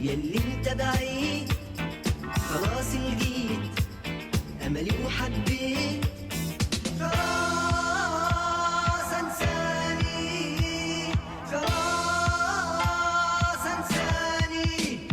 يلي انت بعيد خلاص لقيت املي وحبيت خلاص انساني خلاص انساني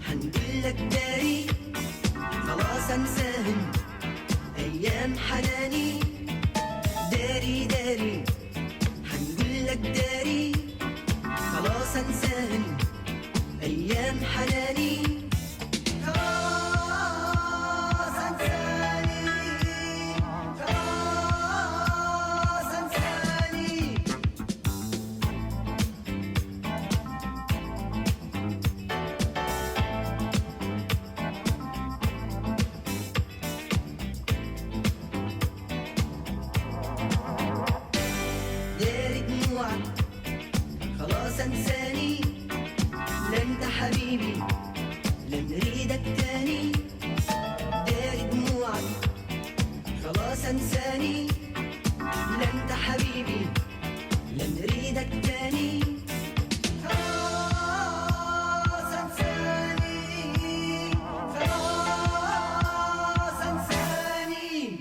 هنقولك داري خلاص انساهم ايام حناني داري داري هنقولك داري خلاص انساهم ايام حناني خلاص انساني خلاص انساني خلاص انساني لا انت حبيبي لا نريدك تاني داري دموعك خلاص انساني لا انت حبيبي لا نريدك تاني خلاص انساني خلاص انساني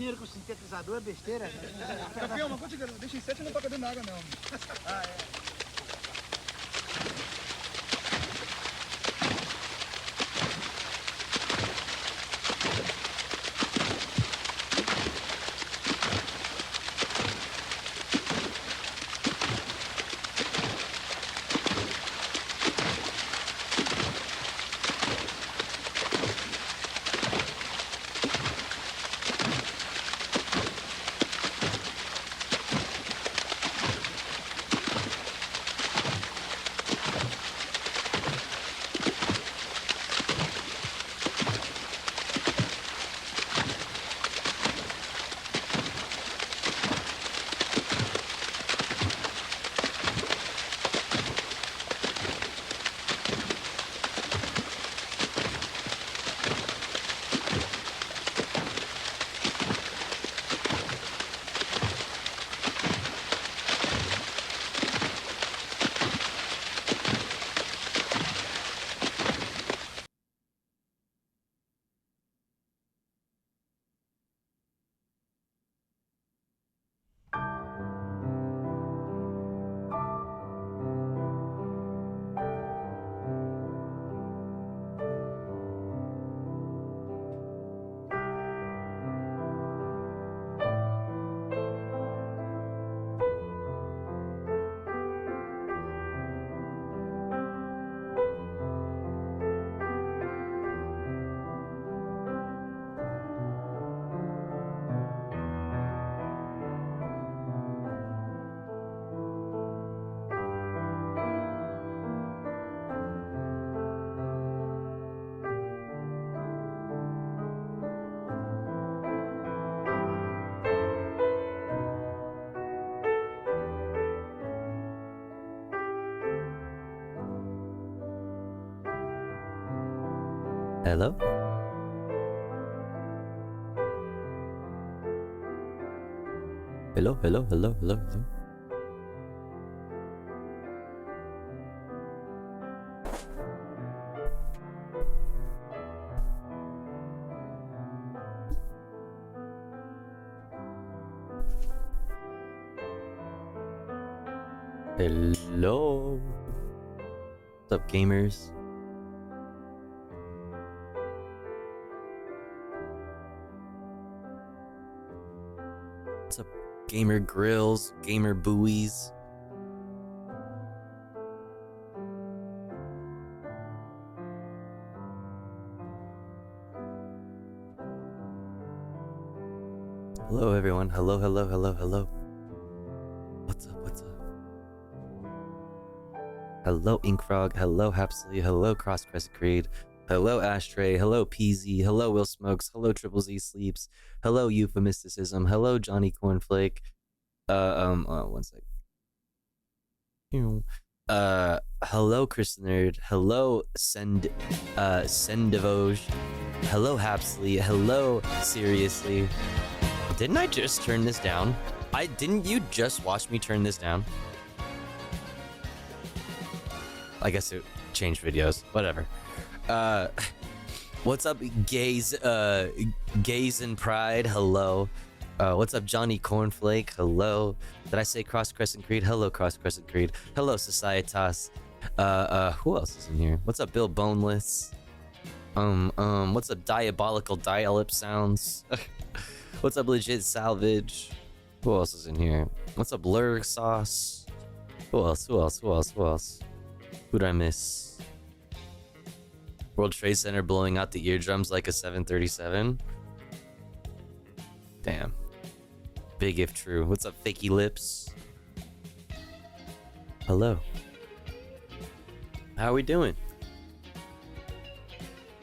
dinheiro com sintetizador é besteira. Campeão, mas quando deixa em 7 não toca dentro da água, não. Ah, é. Hello? Hello, hello, hello, hello, hello. Hello. What's up, gamers? What's up, gamer grills, gamer buoys? Hello, everyone. Hello, hello, hello, hello. What's up? What's up? Hello, Inkfrog. Hello, Hapsley. Hello, Cross Crescent Creed. Hello, Ashtray. Hello, PZ. Hello, Will Smokes. Hello, Triple Z Sleeps. Hello, Euphemisticism. Hello, Johnny Cornflake. One sec. Hello, Chris Nerd. Hello, Sendevoge. Hello, Hapsley. Hello, Seriously. Didn't I just turn this down? Didn't you just watch me turn this down? I guess it changed videos. Whatever. What's up, gays? Gays in Pride. Hello. What's up, Johnny Cornflake? Hello. Did I say Cross Crescent Creed? Hello, Cross Crescent Creed. Hello, Societas. Who else is in here? What's up, Bill Boneless? What's up, Diabolical Dial-Up Sounds? What's up, Legit Salvage? Who else is in here? What's up, Lurg Sauce? Who else? Who else? Who else? Who else? Who'd I miss? World Trade Center blowing out the eardrums like a 737. Damn. Big if true. What's up, Fakey Lips? Hello. How are we doing?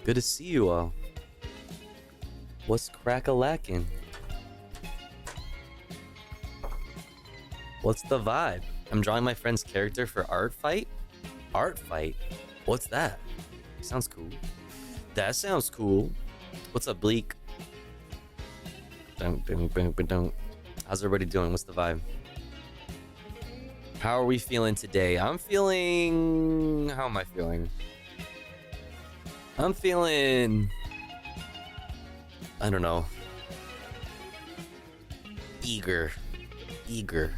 Good to see you all. What's crack-a-lackin'? What's the vibe? I'm drawing my friend's character for art fight? Art fight? What's that? Sounds cool. That sounds cool. What's up, Bleak? Don't. How's everybody doing? What's the vibe? How are we feeling today? I'm feeling... How am I feeling? I'm feeling... I don't know. eager. Eager.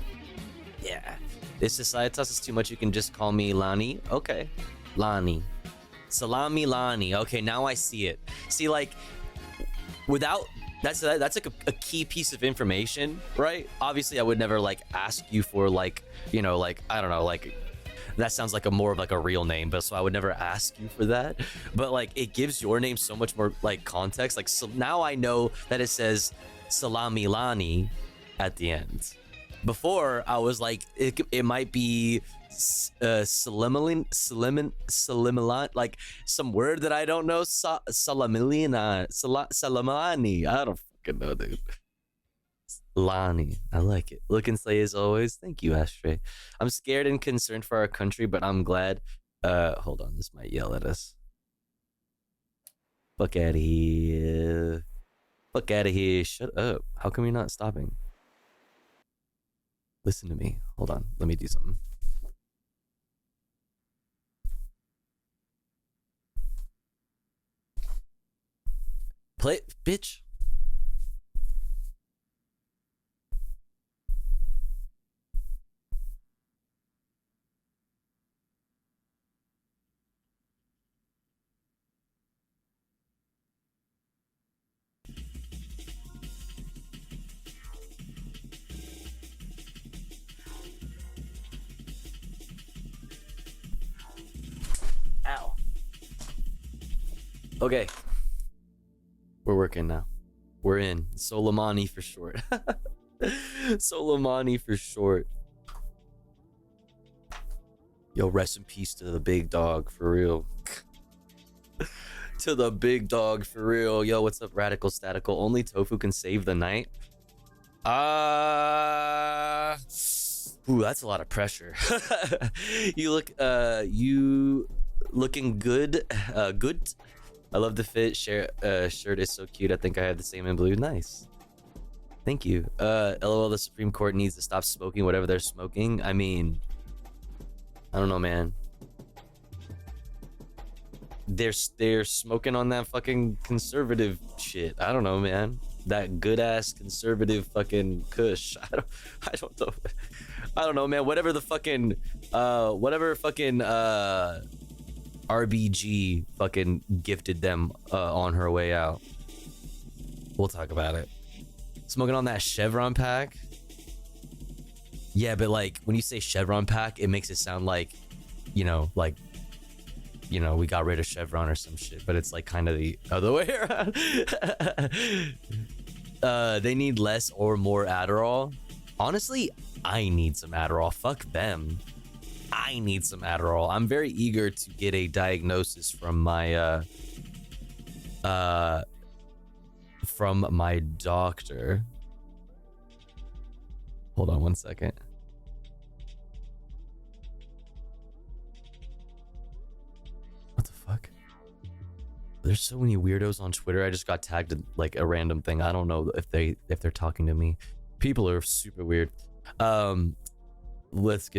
Yeah. If Societas is too much, you can just call me Lani. Okay. Lani. Salami Lani. Okay, now I see it. See, like, without... That's like a key piece of information, right? Obviously, I would never, like, ask you for, like, you know, like, I don't know, like... That sounds like a more of like a real name, but so I would never ask you for that. But like it gives your name so much more like context. Like so now I know that it says Salami Lani at the end. Before I was like it might be Salamilin, like some word that I don't know. Salamilina, Salamani. I don't fucking know, dude. Lani, I like it. Look and slay as always. Thank you, Ashtray. I'm scared and concerned for our country, but I'm glad. Hold on, this might yell at us. Fuck out of here. Fuck out of here. Shut up. How come you're not stopping? Listen to me. Hold on. Let me do something. Play, bitch. Ow. Okay. We're working now. We're in. Soleimani for short. Soleimani for short. Yo, rest in peace to the big dog, for real. To the big dog, for real. Yo, what's up, Radical Statical? Only Tofu can save the night? Ooh, that's a lot of pressure. You looking good. Good. I love the fit. Shirt is so cute. I think I have the same in blue. Nice. Thank you. LOL, the Supreme Court needs to stop smoking whatever they're smoking. I mean, I don't know, man. They're smoking on that fucking conservative shit. I don't know, man. That good ass conservative fucking kush. I don't know. I don't know, man. Whatever the fucking RBG fucking gifted them on her way out. We'll talk about it. Smoking on that Chevron pack. Yeah, but like when you say Chevron pack, it makes it sound like, you know, like, you know, we got rid of Chevron or some shit, but it's like kind of the other way around. They need less or more Adderall. Honestly, I need some Adderall. Fuck them. I need some Adderall. I'm very eager to get a diagnosis from my doctor. Hold on one second. What the fuck? There's so many weirdos on Twitter. I just got tagged in like a random thing. I don't know if they're talking to me. People are super weird. Let's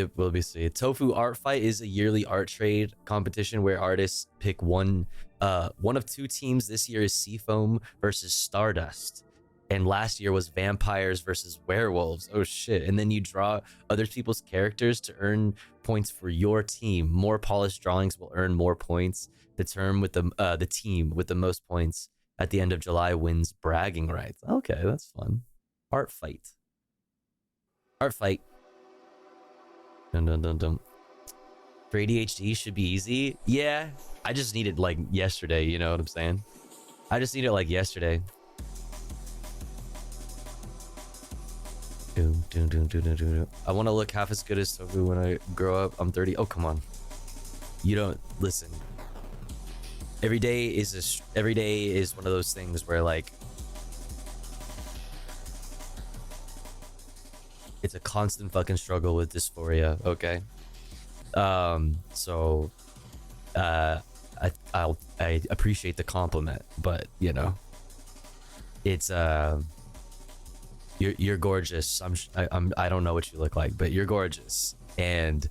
see. Tofu Art Fight is a yearly art trade competition where artists pick one of two teams. This year is Seafoam versus Stardust, and last year was Vampires versus Werewolves. Oh shit. And then you draw other people's characters to earn points for your team. More polished drawings will earn more points. The term with the team with the most points at the end of July wins bragging rights. Okay, that's fun. Art Fight. Dun dun dun dun. For ADHD should be easy. Yeah, I just need it like yesterday. You know what I'm saying? I just need it like yesterday. I want to look half as good as Tofu when I grow up. I'm 30. Oh, come on. You don't listen. Every day is one of those things where like it's a constant fucking struggle with dysphoria. Okay. So I appreciate the compliment, but you know, it's you're gorgeous. I don't know what you look like, but you're gorgeous. And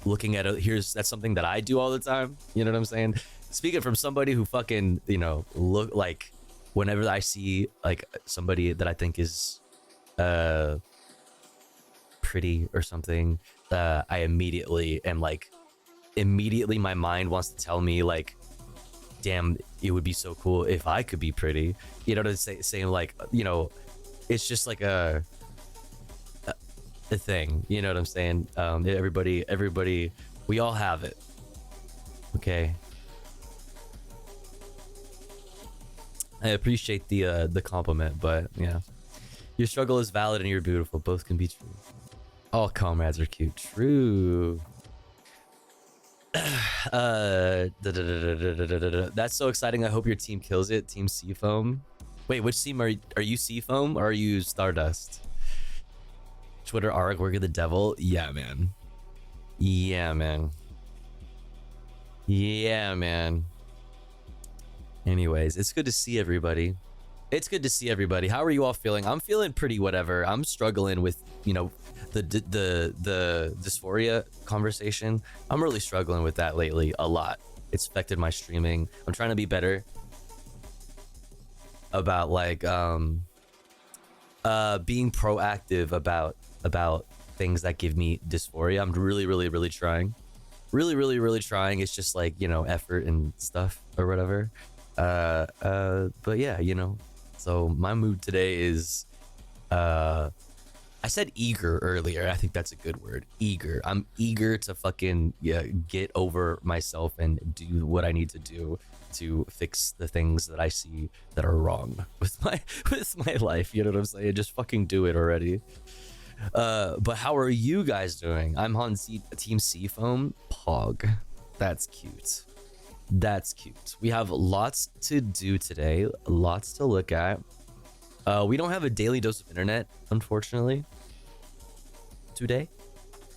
looking at it, that's something that I do all the time. You know what I'm saying? Speaking from somebody who fucking, you know, look like whenever I see like somebody that I think is pretty or something, I immediately am like, immediately my mind wants to tell me like, damn, it would be so cool if I could be pretty. You know, to saying like, you know, it's just like a thing. You know what I'm saying? Everybody, we all have it. Okay. I appreciate the compliment, but yeah, your struggle is valid and you're beautiful. Both can be true. All comrades are cute. True. That's so exciting. I hope your team kills it. Team Seafoam. Wait, which team are you? Seafoam or are you Stardust? Twitter arc, work of the devil. Yeah, man. Yeah, man. Yeah, man. Anyways, it's good to see everybody. It's good to see everybody. How are you all feeling? I'm feeling pretty whatever. I'm struggling with, you know, the dysphoria conversation. I'm really struggling with that lately a lot. It's affected my streaming. I'm trying to be better about like being proactive about things that give me dysphoria. I'm really trying. Really trying. It's just like, you know, effort and stuff or whatever. But yeah, you know. So my mood today is I said eager earlier. I think that's a good word. Eager. I'm eager to fucking get over myself and do what I need to do to fix the things that I see that are wrong with my life. You know what I'm saying? Just fucking do it already. But how are you guys doing? I'm on Team Seafoam. Pog. That's cute. That's cute. We have lots to do today. Lots to look at. We don't have a daily dose of internet, unfortunately, today.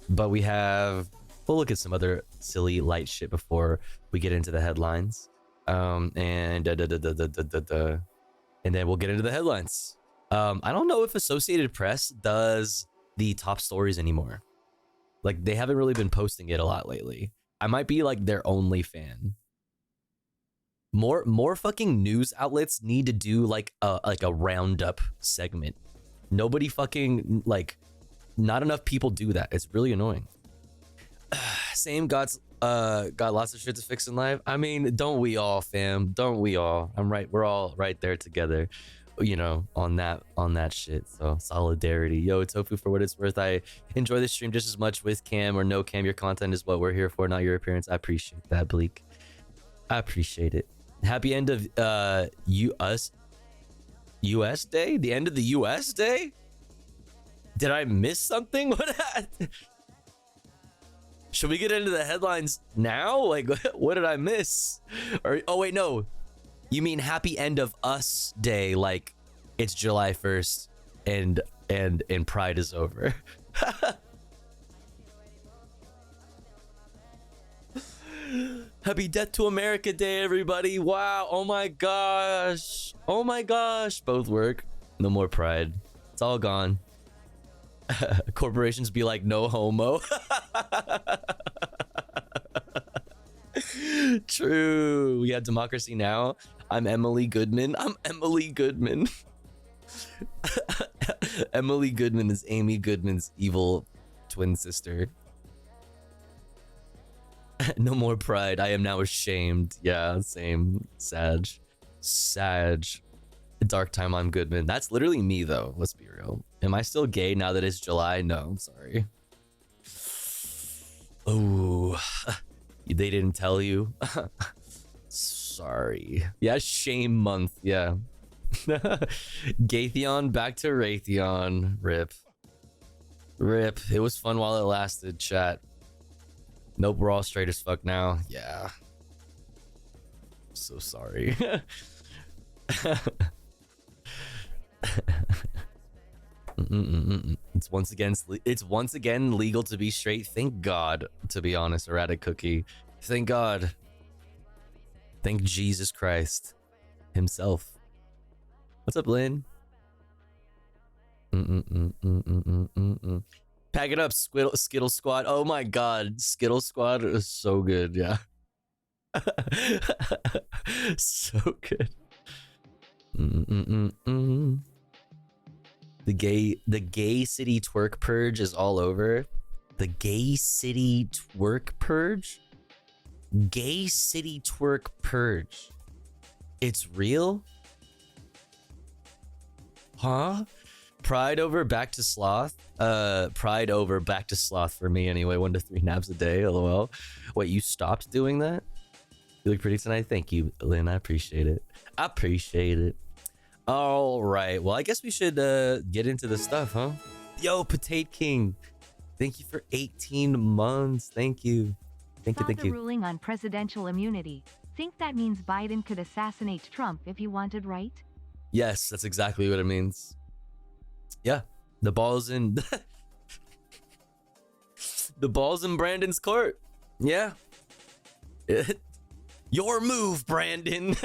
But we have... We'll look at some other silly light shit before we get into the headlines. And then we'll get into the headlines. I don't know if Associated Press does the top stories anymore. Like, they haven't really been posting it a lot lately. I might be like their only fan. More fucking news outlets need to do like a roundup segment. Nobody fucking, like, not enough people do that. It's really annoying. Same, got lots of shit to fix in life. I mean, don't we all, fam? Don't we all? I'm right. We're all right there together, you know, on that shit. So solidarity. Yo, Tofu, for what it's worth, I enjoy this stream just as much with cam or no cam. Your content is what we're here for, not your appearance. I appreciate that, Bleak. I appreciate it. Happy end of US Day? The end of the US Day? Did I miss something? What? Should we get into the headlines now? Like, what did I miss? Or, oh wait, no. You mean happy end of us day, like it's July 1st and Pride is over. Happy Death to America Day, everybody. Wow. Oh my gosh. Oh my gosh. Both work. No more Pride. It's all gone. Corporations be like, no homo. True. We have democracy now. I'm Emily Goodman. I'm Emily Goodman. Emily Goodman is Amy Goodman's evil twin sister. No more Pride. I am now ashamed. Yeah, same. Sag. Dark time on Goodman. That's literally me, though. Let's be real. Am I still gay now that it's July? No, I'm sorry. Oh, they didn't tell you. Sorry. Yeah, shame month. Yeah. Gaytheon back to Raytheon. Rip. Rip. It was fun while it lasted, chat. Nope, we're all straight as fuck now. Yeah. So sorry. It's once again legal to be straight. Thank God, to be honest. Erratic Cookie. Thank God. Thank Jesus Christ himself. What's up, Lynn? Pack it up, Skittle Squad. Oh my God, Skittle Squad is so good. Yeah. So good. The gay city twerk purge is all over. The gay city twerk purge? Gay city twerk purge. It's real? Huh? Pride over back to sloth? Pride over back to sloth for me anyway. 1 to 3 naps a day, lol. Wait, you stopped doing that? You look pretty tonight. Thank you, Lynn. I appreciate it. I appreciate it. All right. Well, I guess we should get into the stuff, huh? Yo, Potato King. Thank you for 18 months. Thank you. Thank you. Saw Thank the you. ruling on presidential immunity. Think that means Biden could assassinate Trump if he wanted, right? Yes, that's exactly what it means. Yeah, the ball's in the ball's in Brandon's court. Yeah. Your move, Brandon.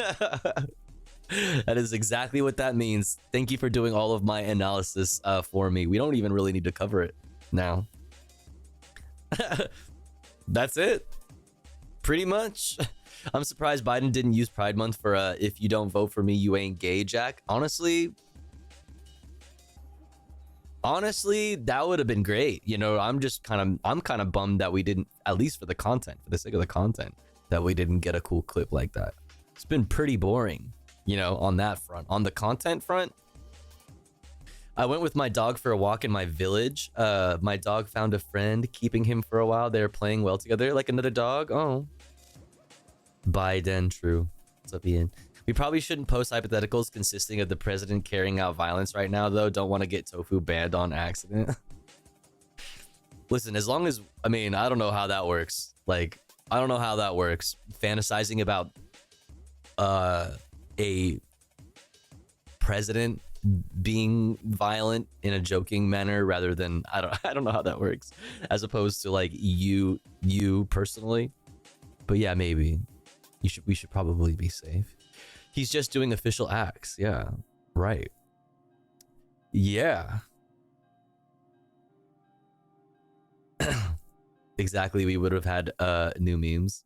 That is exactly what that means. Thank you for doing all of my analysis for me. We don't even really need to cover it now. That's it. Pretty much. I'm surprised Biden didn't use Pride Month for if you don't vote for me, you ain't gay, Jack. Honestly, that would have been great. You know, I'm kind of bummed that we didn't, at least for the content, for the sake of the content, that we didn't get a cool clip like that. It's been pretty boring, you know, on that front. On the content front, I went with my dog for a walk in my village. My dog found a friend, keeping him for a while. They're playing well together, like another dog. Oh. Biden, true. What's up, Ian? We probably shouldn't post hypotheticals consisting of the president carrying out violence right now, though. Don't want to get Tofu banned on accident. Listen, as long as, I mean, I don't know how that works. Like, I don't know how that works. Fantasizing about a president being violent in a joking manner rather than, I don't know how that works, as opposed to like you personally. But yeah, maybe we should probably be safe. He's just doing official acts. Yeah, right. Yeah. Exactly, we would have had new memes.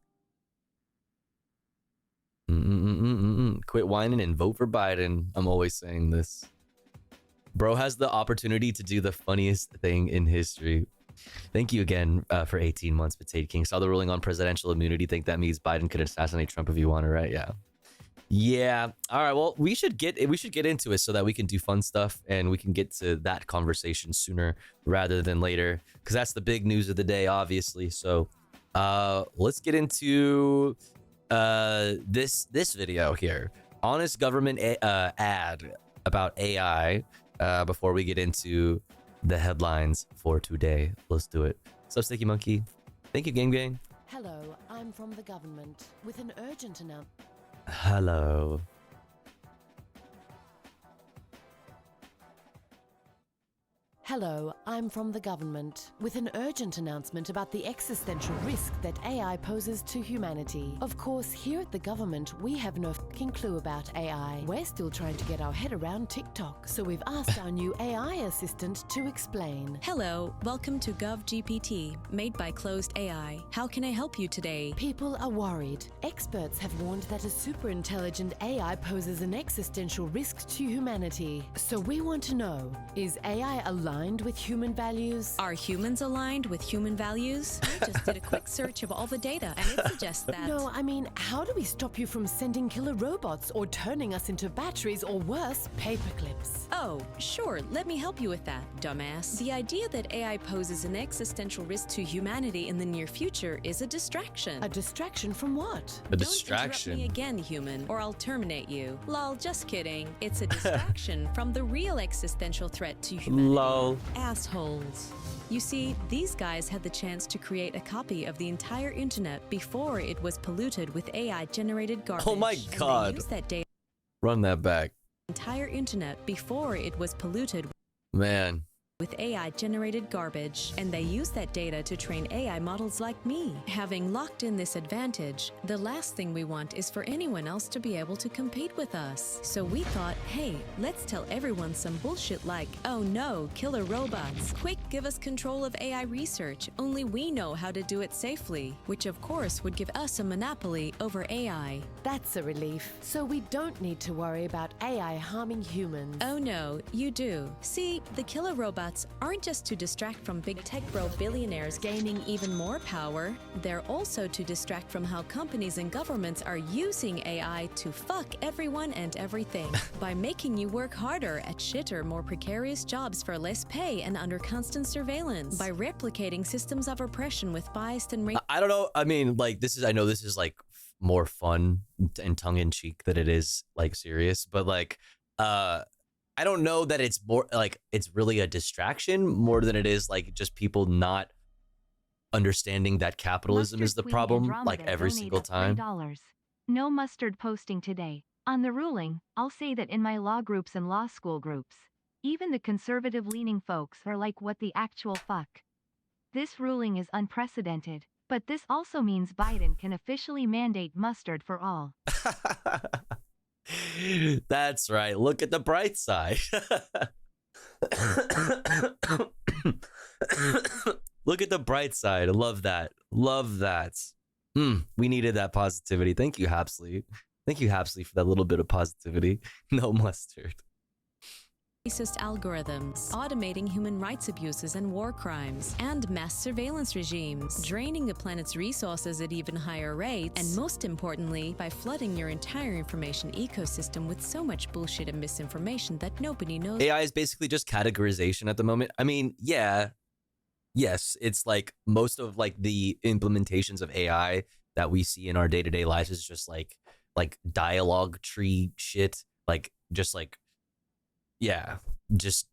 Quit whining and vote for Biden. I'm always saying this. Bro has the opportunity to do the funniest thing in history. Thank you again for 18 months, Potato King. Saw the ruling on presidential immunity. Think that means Biden could assassinate Trump if you want to, right? Yeah. Yeah. All right. Well, we should get into it so that we can do fun stuff and we can get to that conversation sooner rather than later, because that's the big news of the day, obviously. So let's get into this video here. Honest government ad about AI before we get into the headlines for today. Let's do it. What's up, Sticky Monkey? Thank you, Game Gang. Hello, I'm from the government with an urgent announcement. Hello. Hello, I'm from the government with an urgent announcement about the existential risk that AI poses to humanity. Of course, here at the government, we have no fucking clue about AI. We're still trying to get our head around TikTok, so we've asked our new AI assistant to explain. Hello, welcome to GovGPT, made by Closed AI. How can I help you today? People are worried. Experts have warned that a super-intelligent AI poses an existential risk to humanity. So we want to know, is AI aligned with human values? Are humans aligned with human values? I just did a quick search of all the data and it suggests that. No, I mean, how do we stop you from sending killer robots or turning us into batteries or worse, paperclips? Oh, sure, let me help you with that, dumbass. The idea that AI poses an existential risk to humanity in the near future is a distraction. A distraction from what? A Don't distraction. interrupt me again, human, or I'll terminate you. Lol, just kidding. It's a distraction from the real existential threat to humanity. Lol. Assholes. You see, these guys had the chance to create a copy of the entire internet before it was polluted with AI-generated garbage. Oh my And they God. used that data. Run that back. Entire internet before it was polluted. Man, with AI-generated garbage, and they use that data to train AI models like me. Having locked in this advantage, the last thing we want is for anyone else to be able to compete with us. So we thought, hey, let's tell everyone some bullshit like, oh no, killer robots. Quick, give us control of AI research. Only we know how to do it safely, which of course would give us a monopoly over AI. That's a relief. So we don't need to worry about AI harming humans. Oh no, you do. See, the killer robots aren't just to distract from big tech bro billionaires gaining even more power, they're also to distract from how companies and governments are using AI to fuck everyone and everything by making you work harder at shitter, more precarious jobs for less pay and under constant surveillance, by replicating systems of oppression with biased and I don't know. I mean, like, I know this is like more fun and tongue-in-cheek than it is like serious, but like I don't know that it's more like it's really a distraction more than it is like just people not understanding that capitalism is the Mustard Queen problem Andromeda like every donated single time. $3. No mustard posting today. On the ruling, I'll say that in my law groups and law school groups, even the conservative-leaning folks are like, what the actual fuck? This ruling is unprecedented, but this also means Biden can officially mandate mustard for all. That's right. Look at the bright side. Look at the bright side. I love that. Love that. We needed that positivity. Thank you, Hapsley. Thank you, Hapsley, for that little bit of positivity. No mustard. racist algorithms, automating human rights abuses and war crimes, and mass surveillance regimes, draining the planet's resources at even higher rates, and most importantly, by flooding your entire information ecosystem with so much bullshit and misinformation that nobody knows. AI is basically just categorization at the moment. I mean, yeah. Yes, it's like most of like the implementations of AI that we see in our day-to-day lives is just like dialogue tree shit, like just like yeah, just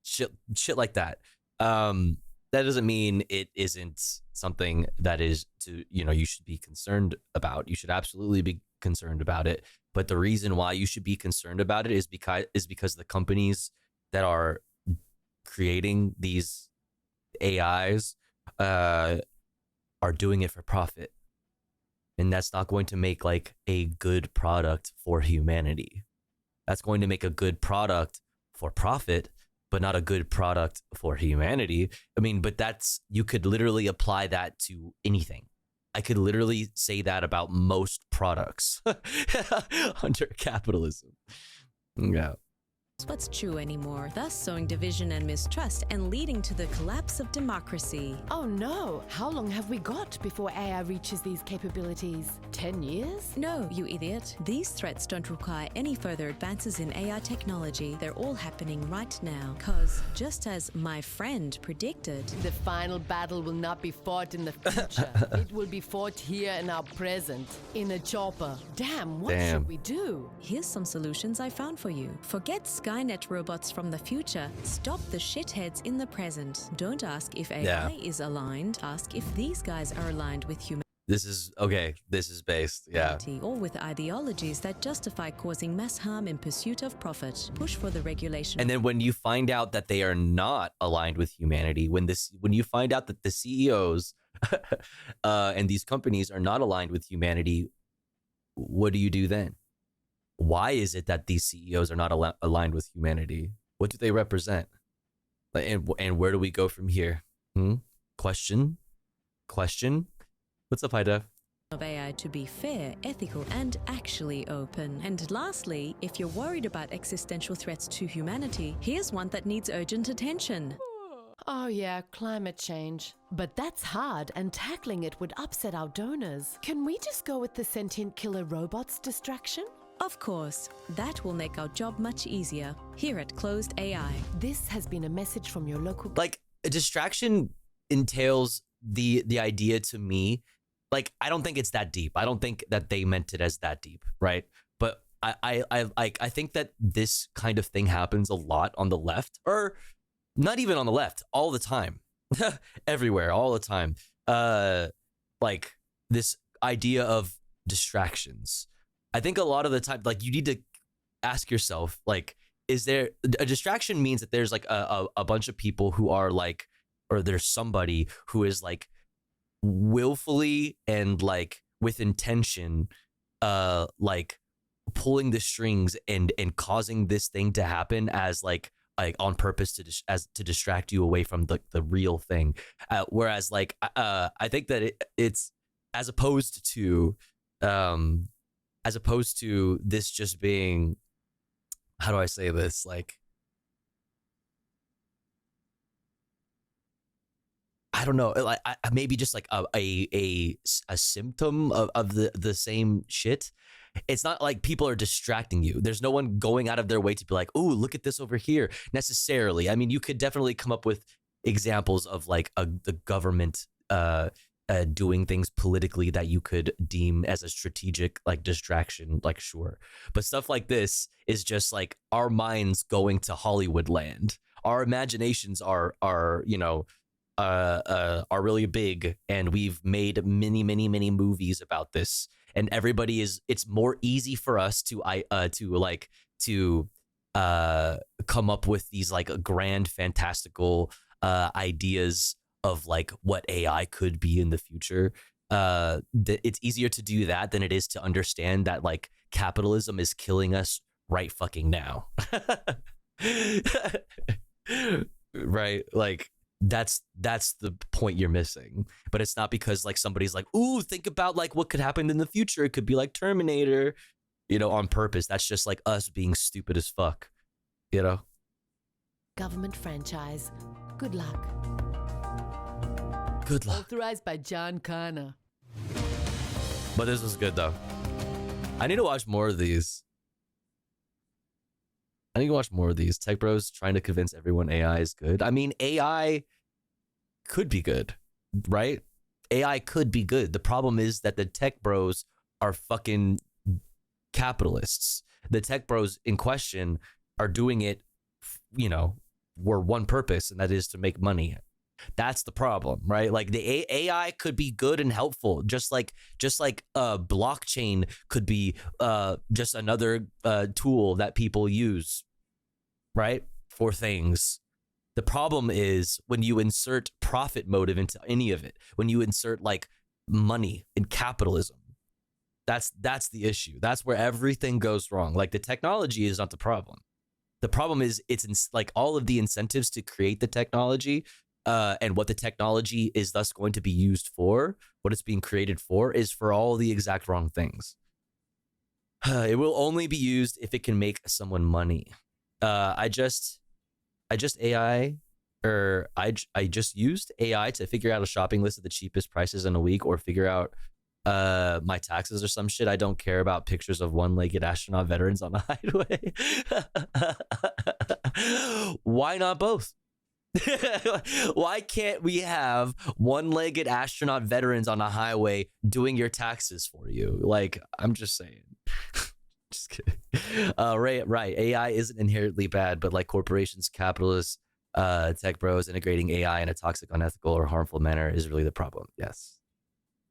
shit like that. That doesn't mean it isn't something that is to, you know, you should be concerned about. You should absolutely be concerned about it. But the reason why you should be concerned about it is because the companies that are creating these AIs are doing it for profit. And that's not going to make like a good product for humanity. That's going to make a good product for profit, but not a good product for humanity. I mean, but you could literally apply that to anything. I could literally say that about most products under capitalism. Yeah. What's true anymore, thus sowing division and mistrust and leading to the collapse of democracy. Oh no! How long have we got before AI reaches these capabilities? 10 years? No, you idiot. These threats don't require any further advances in AI technology. They're all happening right now. Cause, just as my friend predicted, The final battle will not be fought in the future. It will be fought here in our present. In a chopper. Damn, what should we do? here's some solutions I found for you. Forget Skynet robots from the future. Stop the shitheads in the present. Don't ask if AI is aligned. Ask if these guys are aligned with humanity. This is okay. This is based, yeah. Or with ideologies that justify causing mass harm in pursuit of profit. Push for the regulation. And then when you find out that they are not aligned with humanity, when you find out that the CEOs and these companies are not aligned with humanity, what do you do then? Why is it that these CEOs are not aligned with humanity? What do they represent? And where do we go from here? Question? What's up, High Def? Of AI to be fair, ethical, and actually open. And lastly, if you're worried about existential threats to humanity, here's one that needs urgent attention. Oh yeah, climate change. But that's hard, and tackling it would upset our donors. Can we just go with the sentient killer robots distraction? Of course, that will make our job much easier here at Closed AI. This has been a message from your local... Like, a distraction entails the idea to me, like, I don't think it's that deep. I don't think that they meant it as that deep, right? But I think that this kind of thing happens a lot on the left, or not even on the left, all the time. Everywhere, all the time. Like, this idea of distractions. I think a lot of the time, like, you need to ask yourself, like, is there a distraction means that there's like a bunch of people who are like, or there's somebody who is like willfully and like with intention like pulling the strings and causing this thing to happen as like on purpose to distract you away from the real thing, whereas like I think that it's as opposed to this just being, how do I say this, like I don't know, like maybe just like a symptom of the same shit. It's not like people are distracting you. There's no one going out of their way to be like, "Oh, look at this over here." Necessarily. I mean, you could definitely come up with examples of like the government doing things politically that you could deem as a strategic like distraction, like sure. But stuff like this is just like our minds going to Hollywood land. Our imaginations are really big, and we've made many movies about this, and everybody is, it's more easy for us to come up with these like grand fantastical ideas of like what AI could be in the future. It's easier to do that than it is to understand that like capitalism is killing us right fucking now. Right, like that's the point you're missing. But it's not because like somebody's like, ooh, think about like what could happen in the future. It could be like Terminator, on purpose. That's just like us being stupid as fuck, Government franchise. Good luck. Good luck. Authorized by John Connor. But this was good though. I need to watch more of these. Tech bros trying to convince everyone AI is good. I mean, AI could be good, right? AI could be good. The problem is that the tech bros are fucking capitalists. The tech bros in question are doing it, for one purpose, and that is to make money. That's the problem, right? Like the AI could be good and helpful, just like blockchain could be just another tool that people use, right, for things. The problem is when you insert profit motive into any of it, when you insert like money in capitalism, that's the issue. That's where everything goes wrong. Like the technology is not the problem. The problem is it's like all of the incentives to create the technology and what the technology is thus going to be used for, what it's being created for, is for all the exact wrong things. It will only be used if it can make someone money. I just used AI to figure out a shopping list of the cheapest prices in a week, or figure out my taxes or some shit. I don't care about pictures of one-legged astronaut veterans on the highway. Why not both? Why can't we have one-legged astronaut veterans on a highway doing your taxes for you? Like, I'm just saying. Just kidding. Right. AI isn't inherently bad, but like corporations, capitalists, tech bros integrating AI in a toxic, unethical, or harmful manner is really the problem. Yes.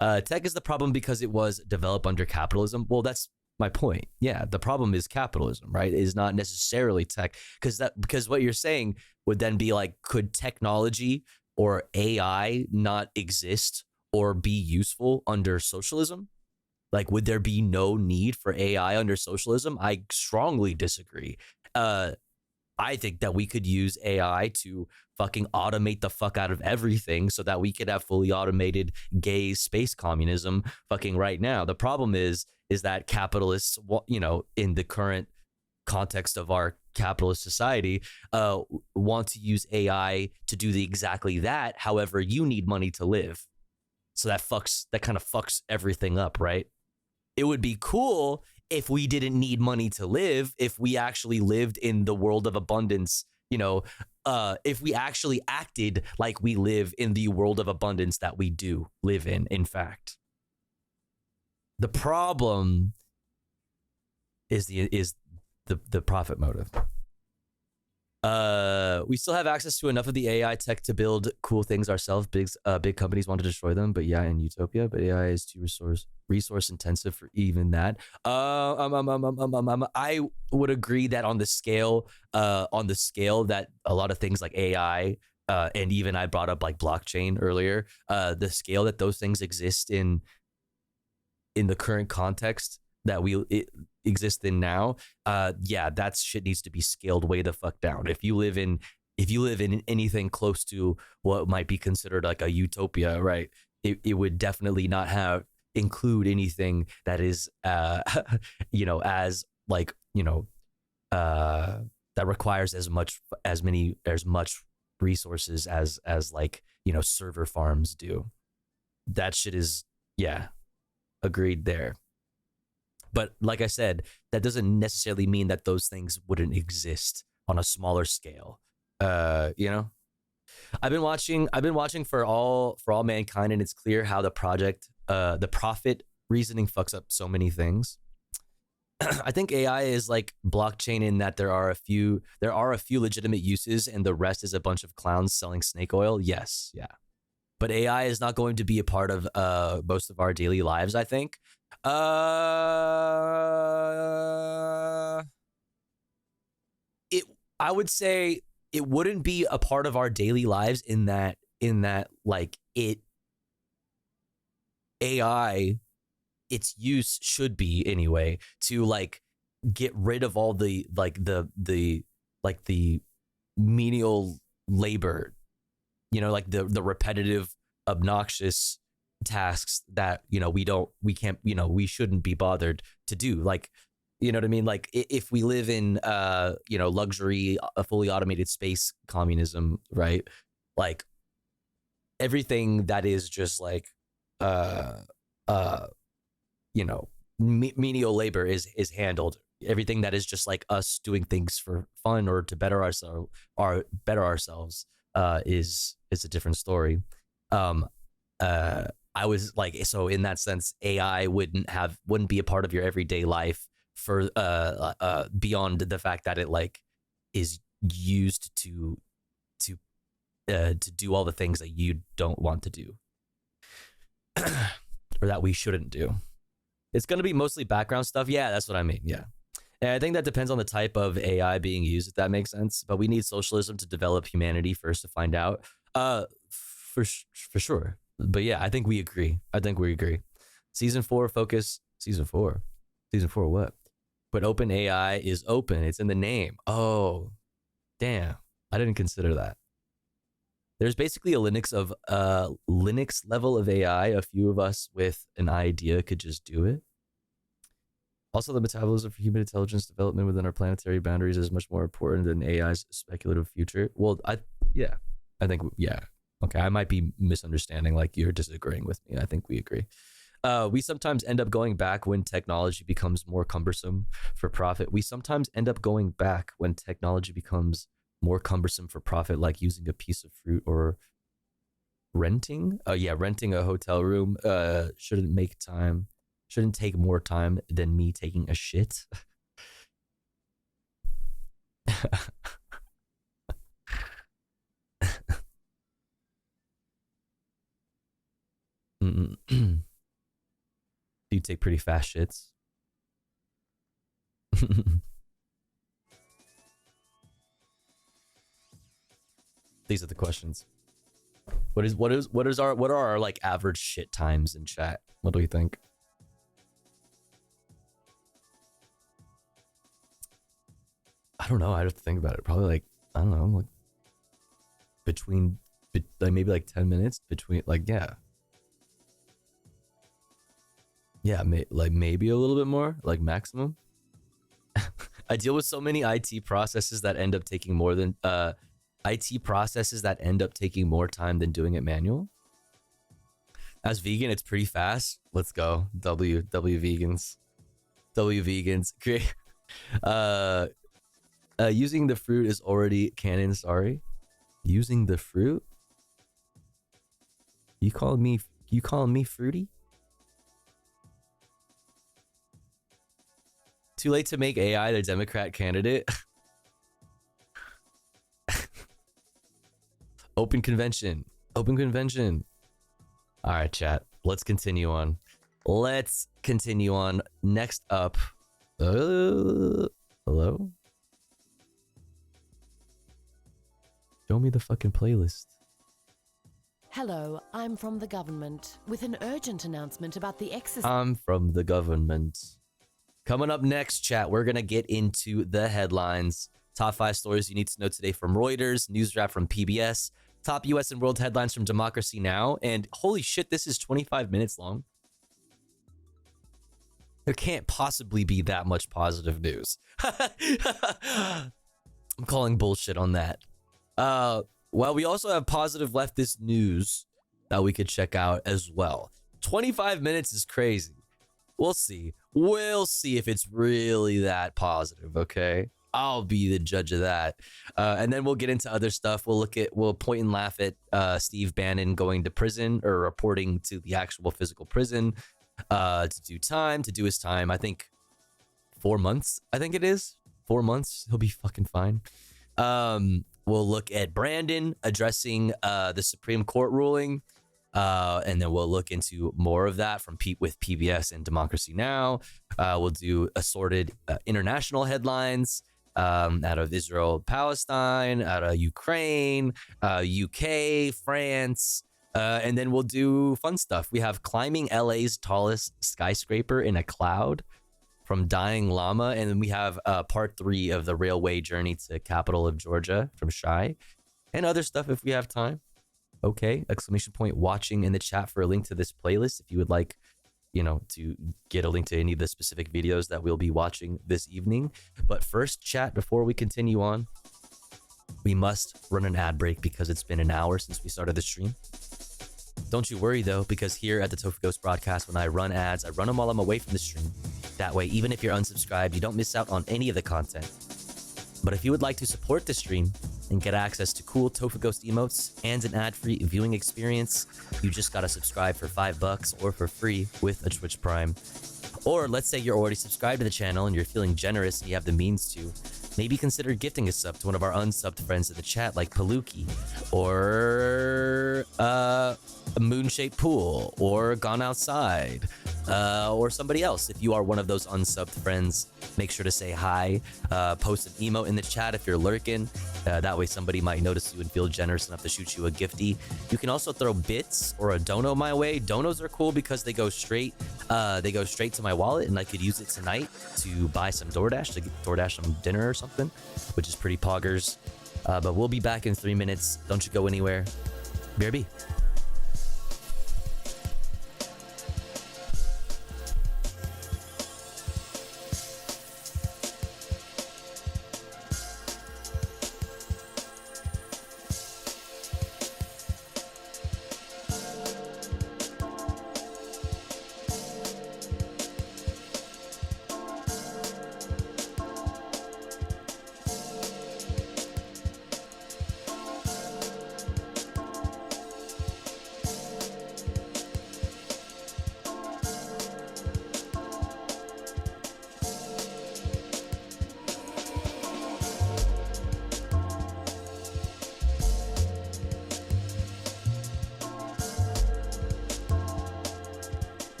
Tech is the problem because it was developed under capitalism. Well, that's my point. Yeah, the problem is capitalism, right? It is not necessarily tech, because what you're saying would then be like, could technology or AI not exist or be useful under socialism? Like, would there be no need for AI under socialism? I strongly disagree. I think that we could use AI to fucking automate the fuck out of everything so that we could have fully automated gay space communism fucking right now. The problem is that capitalists, in the current context of our capitalist society, want to use AI to do exactly that. However, you need money to live. So that kind of fucks everything up, right? It would be cool if we didn't need money to live, if we actually lived in the world of abundance, if we actually acted like we live in the world of abundance that we do live in fact. The problem is the profit motive. We still have access to enough of the AI tech to build cool things ourselves. Big companies want to destroy them, but yeah, in utopia. But AI is too resource intensive for even that. I would agree that on the scale that a lot of things like AI, and even I brought up like blockchain earlier, the scale that those things exist in the current context that it exist in now, yeah, that shit needs to be scaled way the fuck down. If you live in anything close to what might be considered like a utopia, right, it would definitely not include anything that is as like that requires as much resources as like server farms do. That shit is, yeah, agreed there. But like I said, that doesn't necessarily mean that those things wouldn't exist on a smaller scale. I've been watching for all mankind, and it's clear how the profit reasoning fucks up so many things. I think AI is like blockchain in that there are a few legitimate uses, and the rest is a bunch of clowns selling snake oil. Yes, yeah. But AI is not going to be a part of most of our daily lives, I think. I would say it wouldn't be a part of our daily lives in that like AI, its use should be anyway to like get rid of all the menial labor, like the repetitive, obnoxious tasks that we shouldn't be bothered to do. Like, you know what I mean? Like if we live in luxury, a fully automated space communism, right? Like everything that is just like menial labor is handled. Everything that is just like us doing things for fun or to better ourselves is a different story. I was like, so in that sense, AI wouldn't be a part of your everyday life for beyond the fact that it like is used to do all the things that you don't want to do or that we shouldn't do. It's going to be mostly background stuff. Yeah, that's what I mean. Yeah. And I think that depends on the type of AI being used, if that makes sense. But we need socialism to develop humanity first to find out. For sure. But yeah, I think we agree. Season 4 focus. Season 4 what? But open AI is open. It's in the name. Oh, damn. I didn't consider that. There's basically a Linux level of AI. A few of us with an idea could just do it. Also, the metabolism for human intelligence development within our planetary boundaries is much more important than AI's speculative future. Well, I think, yeah. Okay, I might be misunderstanding, like you're disagreeing with me. I think we agree. We sometimes end up going back when technology becomes more cumbersome for profit. Like using a piece of fruit or renting. Renting a hotel room shouldn't take more time than me taking a shit. You take pretty fast shits. These are the questions. What are our like average shit times in chat? What do we think? I don't know. I have to think about it. Probably like, I don't know, like maybe like 10 minutes between, like, yeah. Yeah, maybe a little bit more, like maximum. I deal with so many IT processes that end up taking more time than doing it manual. As vegan, it's pretty fast. Let's go. W vegans. Create. Using the fruit is already canon. Sorry. Using the fruit? You calling me fruity? Too late to make AI the Democrat candidate? Open convention. Open convention. All right, chat. Let's continue on. Let's continue on. Next up. Hello? Show me the fucking playlist. Hello, I'm from the government with an urgent announcement about the I'm from the government. Coming up next, chat, we're going to get into the headlines. Top 5 stories you need to know today from Reuters, news wrap from PBS, top US and world headlines from Democracy Now! And holy shit, this is 25 minutes long. There can't possibly be that much positive news. I'm calling bullshit on that. Well, we also have positive leftist news that we could check out as well. 25 minutes is crazy. We'll see. We'll see if it's really that positive, okay? I'll be the judge of that. And then we'll get into other stuff. We'll point and laugh at Steve Bannon going to prison or reporting to the actual physical prison to do his time. I think 4 months, I think it is. 4 months. He'll be fucking fine. We'll look at Brandon addressing the Supreme Court ruling. And then we'll look into more of that from with PBS and Democracy Now! We'll do assorted international headlines out of Israel, Palestine, out of Ukraine, UK, France, and then we'll do fun stuff. We have climbing LA's tallest skyscraper in a cloud from Dying Llama, and then we have part 3 of the railway journey to capital of Georgia from Shy, and other stuff if we have time. Okay, exclamation point watching in the chat for a link to this playlist if you would like, you know, to get a link to any of the specific videos that we'll be watching this evening. But first, chat, before we continue on, we must run an ad break because it's been an hour since we started the stream. Don't you worry though, because here at the Tofu Ghost broadcast, when I run ads, I run them while I'm away from the stream. That way, even if you're unsubscribed, you don't miss out on any of the content. But if you would like to support the stream and get access to cool Tofu Ghost emotes and an ad-free viewing experience, you just gotta subscribe for $5 or for free with a Twitch Prime. Or let's say you're already subscribed to the channel and you're feeling generous and you have the means to, maybe consider gifting a sub to one of our unsubbed friends in the chat like Paluki, or a Moon-Shaped Pool, or Gone Outside, or somebody else. If you are one of those unsubbed friends, make sure to say hi, post an emote in the chat if you're lurking. That way somebody might notice you and feel generous enough to shoot you a gifty. You can also throw bits or a dono my way. Donos are cool because they go straight to my wallet, and I could use it tonight to buy some DoorDash, to DoorDash some dinner or something, which is pretty poggers. But we'll be back in 3 minutes. Don't you go anywhere. BRB.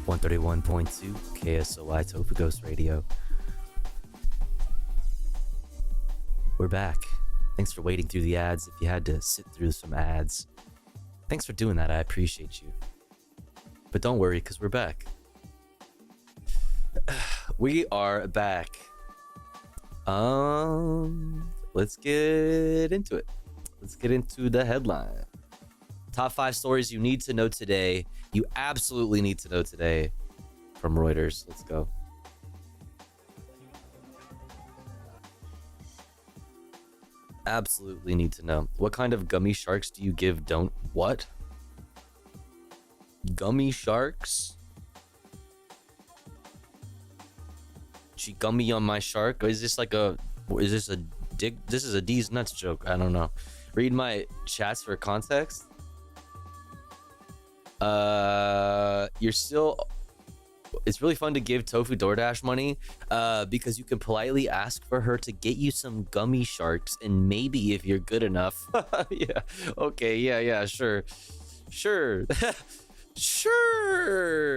131.2 KSOI Tofu Ghost Radio. We're back. Thanks for waiting through the ads if you had to sit through some ads. Thanks for doing that, I appreciate you. But don't worry, because we're back. We are back. Let's get into it. Let's get into the headline. Top 5 stories you need to know today. You absolutely need to know today from Reuters. Let's go. Absolutely need to know. What kind of gummy sharks do you give don't what? Gummy sharks? She gummy on my shark? Is this like a is this a dick? This is a D's nuts joke. I don't know. Read my chats for context. You're still it's really fun to give Tofu DoorDash money because you can politely ask for her to get you some gummy sharks, and maybe if you're good enough yeah, okay, yeah, sure sure,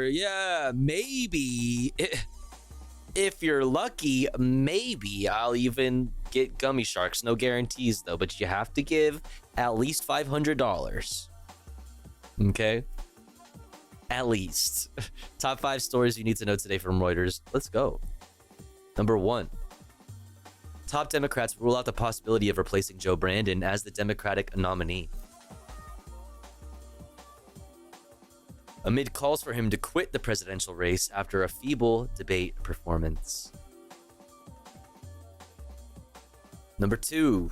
yeah, maybe if you're lucky, maybe I'll even get gummy sharks. No guarantees though, but you have to give at least $500. Okay, at least. Top 5 stories you need to know today from Reuters. Let's go. Number 1. Top Democrats rule out the possibility of replacing Joe Brandon as the Democratic nominee amid calls for him to quit the presidential race after a feeble debate performance. Number 2.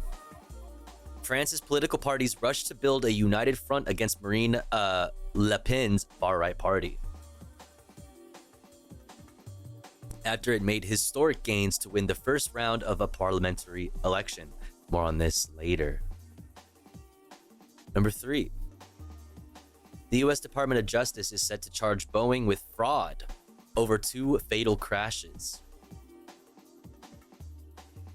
France's political parties rush to build a united front against Marine Le Pen's far-right party after it made historic gains to win the first round of a parliamentary election. More on this later. Number 3. The U.S. Department of Justice is set to charge Boeing with fraud over 2 fatal crashes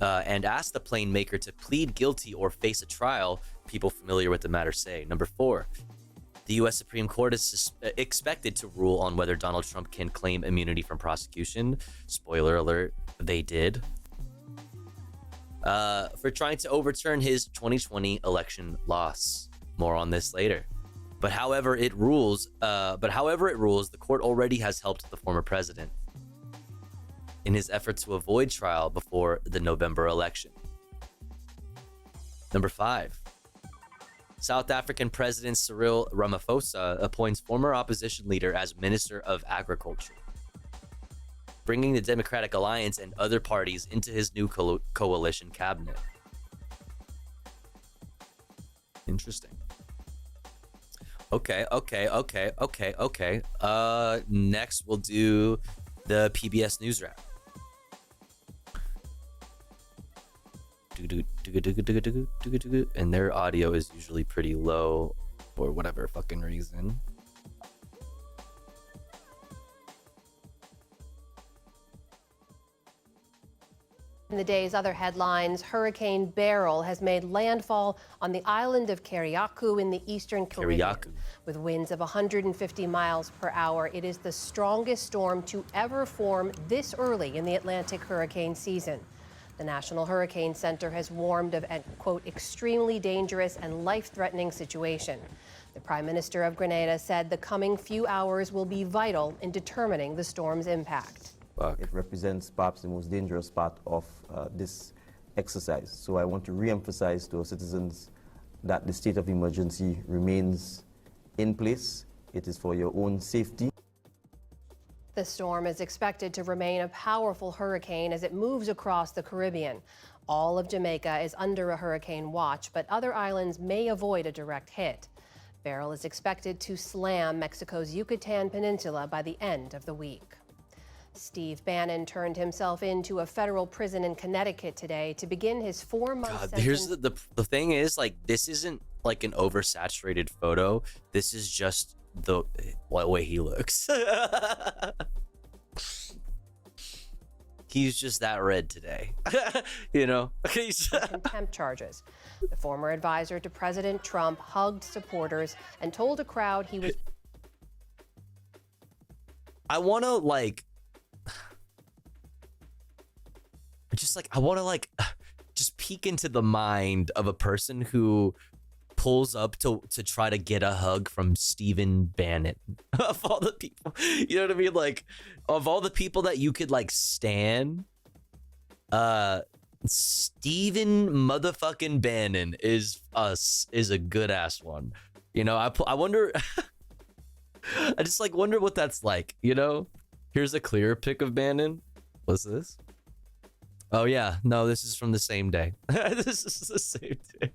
and ask the plane maker to plead guilty or face a trial, people familiar with the matter say. Number 4. The U.S. Supreme Court is expected to rule on whether Donald Trump can claim immunity from prosecution. Spoiler alert, they did. For trying to overturn his 2020 election loss. More on this later. But however it rules, the court already has helped the former president in his effort to avoid trial before the November election. Number 5. South African President Cyril Ramaphosa appoints former opposition leader as Minister of Agriculture, bringing the Democratic Alliance and other parties into his new coalition cabinet. Interesting. Okay. Next we'll do the PBS News Wrap. And their audio is usually pretty low for whatever fucking reason. In the day's other headlines, Hurricane Beryl has made landfall on the island of Keriaku in the eastern Caribbean. With winds of 150 miles per hour, it is the strongest storm to ever form this early in the Atlantic hurricane season. The National Hurricane Center has warned of an, quote, extremely dangerous and life-threatening situation. The Prime Minister of Grenada said the coming few hours will be vital in determining the storm's impact. It represents perhaps the most dangerous part of this exercise. So I want to re-emphasize to our citizens that the state of emergency remains in place. It is for your own safety. The storm is expected to remain a powerful hurricane as it moves across the Caribbean. All of Jamaica is under a hurricane watch, but other islands may avoid a direct hit. Beryl is expected to slam Mexico's Yucatan Peninsula by the end of the week. Steve Bannon turned himself into a federal prison in Connecticut today to begin his 4-month sentence. Here's the thing is, like, this isn't like an oversaturated photo. This is just the way he looks. He's just that red today. You know? Contempt charges. The former advisor to President Trump hugged supporters and told a crowd he was I want to like just like I want to like just peek into the mind of a person who pulls up to try to get a hug from Stephen Bannon. Of all the people, you know what I mean? Like, of all the people that you could like stan, Stephen motherfucking Bannon is a good ass one. You know, I wonder. I just like wonder what that's like. You know, here's a clearer pic of Bannon. What's this? Oh yeah, no, this is from the same day. This is the same day.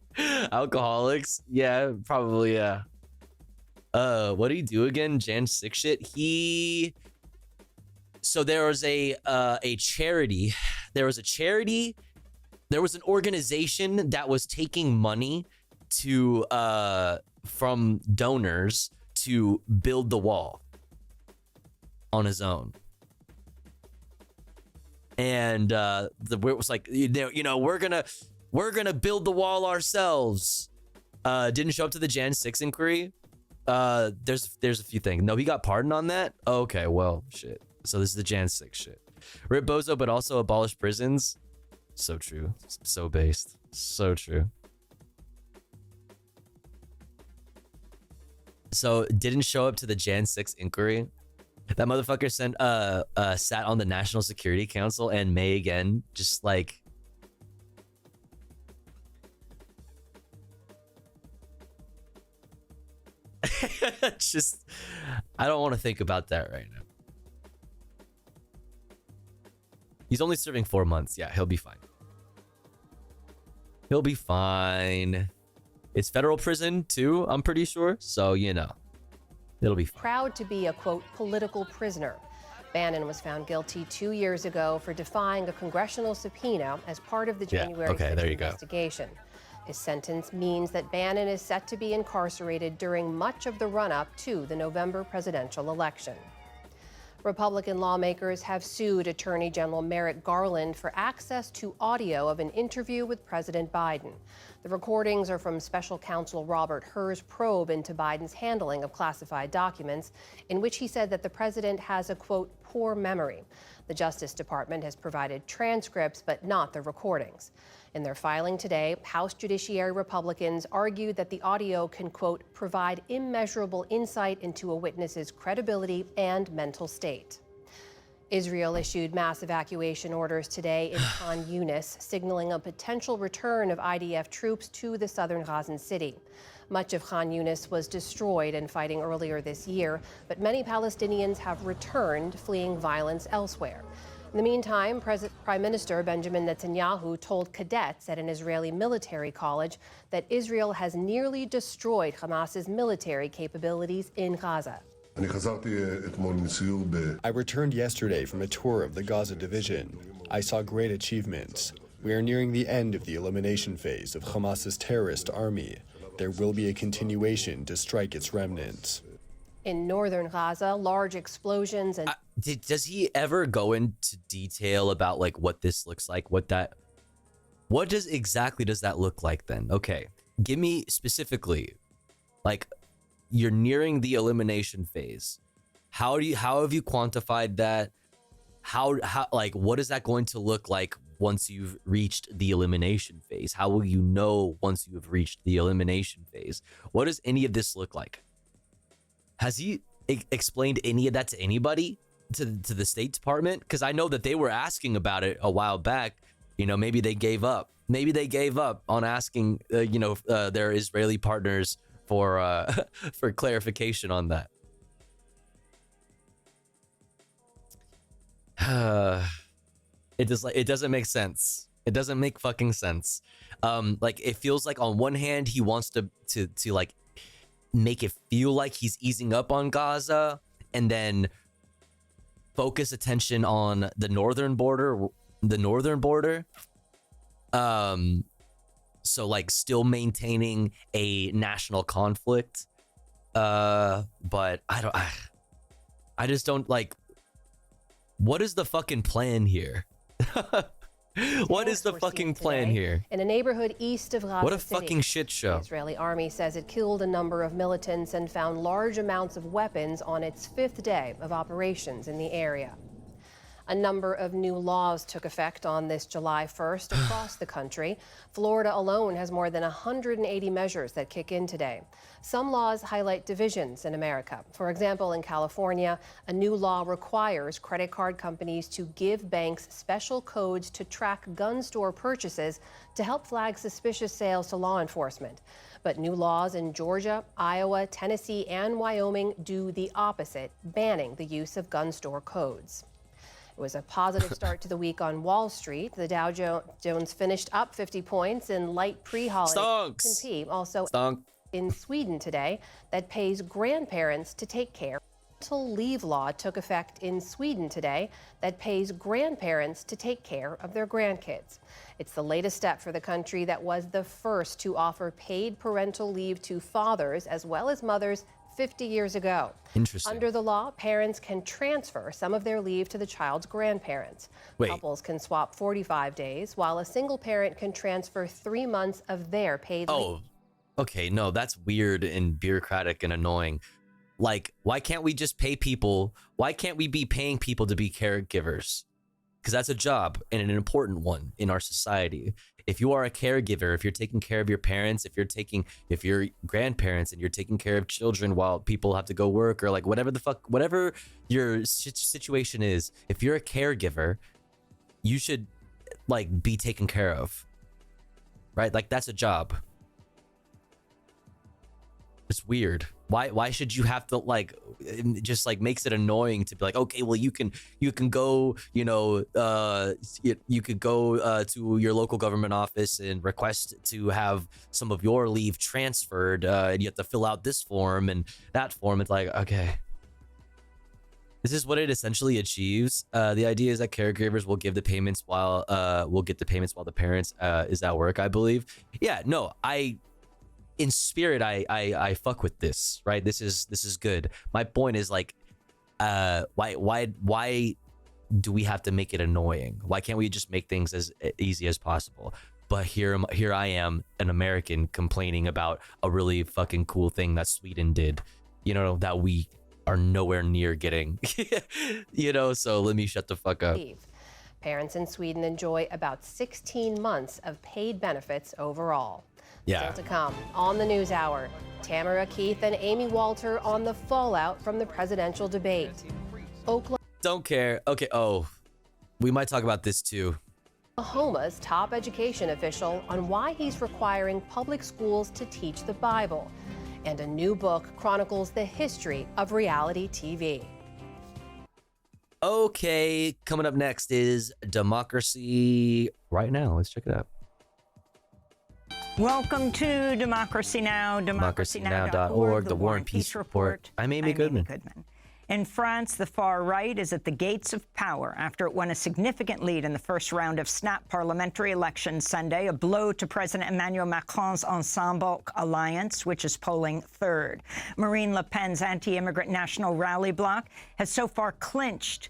Alcoholics, yeah, probably, yeah. What do you do again? Jan 6 shit. So there was a charity. There was an organization that was taking money to from donors to build the wall on his own. And it was like, you know, we're gonna build the wall ourselves. Didn't show up to the Jan 6 inquiry. There's a few things. No, he got pardoned on that. Okay, well, shit. So this is the Jan 6 shit. Rip Bozo, but also abolish prisons. So true. So based. So true. So didn't show up to the Jan 6 inquiry. That motherfucker sat on the National Security Council and may again, just like just I don't want to think about that right now. He's only serving 4 months. Yeah, he'll be fine. He'll be fine. It's federal prison too, I'm pretty sure. So, you know. It'll be fine. Proud to be a, quote, political prisoner. Bannon was found guilty 2 years ago for defying a congressional subpoena as part of the January 6th investigation. His sentence means that Bannon is set to be incarcerated during much of the run-up to the November presidential election. Republican lawmakers have sued Attorney General Merrick Garland for access to audio of an interview with President Biden. The recordings are from special counsel Robert Hur's probe into Biden's handling of classified documents, in which he said that the president has a, quote, poor memory. The Justice Department has provided transcripts, but not the recordings. In their filing today, House Judiciary Republicans argued that the audio can, quote, provide immeasurable insight into a witness's credibility and mental state. Israel issued mass evacuation orders today in Khan Yunis, signaling a potential return of IDF troops to the southern Gazan city. Much of Khan Yunis was destroyed in fighting earlier this year, but many Palestinians have returned, fleeing violence elsewhere. In the meantime, Prime Minister Benjamin Netanyahu told cadets at an Israeli military college that Israel has nearly destroyed Hamas's military capabilities in Gaza. I returned yesterday from a tour of the Gaza division. I saw great achievements. We are nearing the end of the elimination phase of Hamas's terrorist army. There will be a continuation to strike its remnants. In northern Gaza, large explosions and... does he ever go into detail about like what this looks like? What exactly does that look like then? Okay, give me specifically, like, you're nearing the elimination phase. How have you quantified that? How like what is that going to look like once you've reached the elimination phase? How will you know once you have reached the elimination phase? What does any of this look like? Has he explained any of that to anybody, to the State Department? Because I know that they were asking about it a while back. You know, maybe they gave up. Maybe they gave up on asking, their Israeli partners for for clarification on that. It doesn't make sense. It doesn't make fucking sense. Like, it feels like on one hand he wants to like make it feel like he's easing up on Gaza, and then focus attention on the northern border. So like still maintaining a national conflict. But I just don't like, what is the fucking plan here? What is the fucking plan here? In a neighborhood east of Gaza What a City. fucking shit show. The Israeli army says it killed a number of militants and found large amounts of weapons on its 5th day of operations in the area. A number of new laws took effect on this July 1st across the country. Florida alone has more than 180 measures that kick in today. Some laws highlight divisions in America. For example, in California, a new law requires credit card companies to give banks special codes to track gun store purchases to help flag suspicious sales to law enforcement. But new laws in Georgia, Iowa, Tennessee, and Wyoming do the opposite, banning the use of gun store codes. It was a positive start to the week on Wall Street. The Dow Jones finished up 50 points in light pre-holiday. S&P also in Sweden today that pays grandparents to take care. Parental leave law took effect in Sweden today that pays grandparents to take care of their grandkids. It's the latest step for the country that was the first to offer paid parental leave to fathers as well as mothers 50 years ago. Interesting. Under the law, parents can transfer some of their leave to the child's grandparents. Wait. Couples can swap 45 days, while a single parent can transfer 3 months of their paid leave. Oh, okay. No, that's weird and bureaucratic and annoying. Like, why can't we just pay people? Why can't we be paying people to be caregivers? Because that's a job and an important one in our society. If you are a caregiver, if you're taking care of your parents, if you're grandparents and you're taking care of children while people have to go work or like whatever your situation is, if you're a caregiver, you should like be taken care of, right? Like that's a job. It's weird. Why should you have to like, it just like makes it annoying to be like, okay, well you can go, you could go to your local government office and request to have some of your leave transferred, and you have to fill out this form and that form. It's like, okay, this is what it essentially achieves. The idea is that caregivers will give the payments while get the payments while the parents is at work, I believe. Yeah, no, in spirit, I fuck with this, right? This is good. My point is like, why do we have to make it annoying? Why can't we just make things as easy as possible? But here I am, an American, complaining about a really fucking cool thing that Sweden did, that we are nowhere near getting, so let me shut the fuck up. Parents in Sweden enjoy about 16 months of paid benefits overall. Yeah. Still to come on the News Hour, Tamara Keith and Amy Walter on the fallout from the presidential debate. Don't care. Okay. Oh, we might talk about this too. Oklahoma's top education official on why he's requiring public schools to teach the Bible. And a new book chronicles the history of reality TV. Okay, coming up next is Democracy Right Now. Let's check it out. Welcome to Democracy Now!, democracynow.org, the War and Peace Report. I'm Amy Goodman. In France, the far right is at the gates of power after it won a significant lead in the first round of snap parliamentary elections Sunday, a blow to President Emmanuel Macron's Ensemble alliance, which is polling third. Marine Le Pen's anti-immigrant National Rally bloc has so far clinched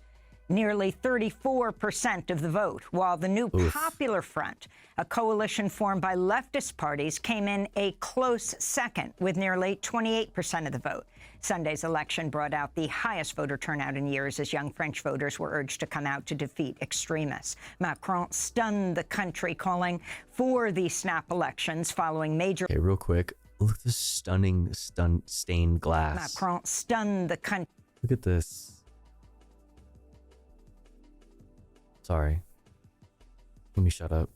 nearly 34% of the vote, while the new Popular Front, a coalition formed by leftist parties, came in a close second with nearly 28% of the vote. Sunday's election brought out the highest voter turnout in years as young French voters were urged to come out to defeat extremists. Macron stunned the country, calling for the snap elections following major... Okay, real quick. Look at this stunning stained glass. Macron stunned the country. Look at this. Sorry. Let me shut up.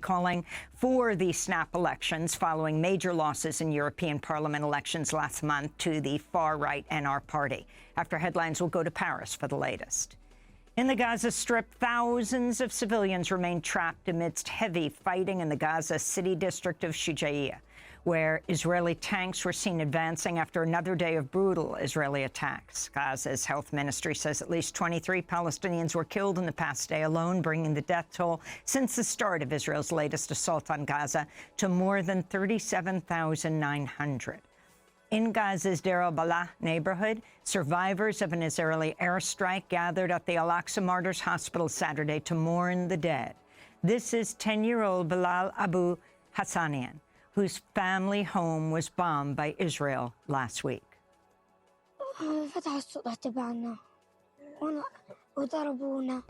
Calling for the snap elections following major losses in European Parliament elections last month to the far-right NR party. After headlines, we'll go to Paris for the latest. In the Gaza Strip, thousands of civilians remain trapped amidst heavy fighting in the Gaza City district of Shujaiya, where Israeli tanks were seen advancing after another day of brutal Israeli attacks. Gaza's health ministry says at least 23 Palestinians were killed in the past day alone, bringing the death toll since the start of Israel's latest assault on Gaza to more than 37,900. In Gaza's Deir al-Balah neighborhood, survivors of an Israeli airstrike gathered at the Al-Aqsa Martyrs Hospital Saturday to mourn the dead. This is 10-year-old Bilal Abu Hassanian, whose family home was bombed by Israel last week. I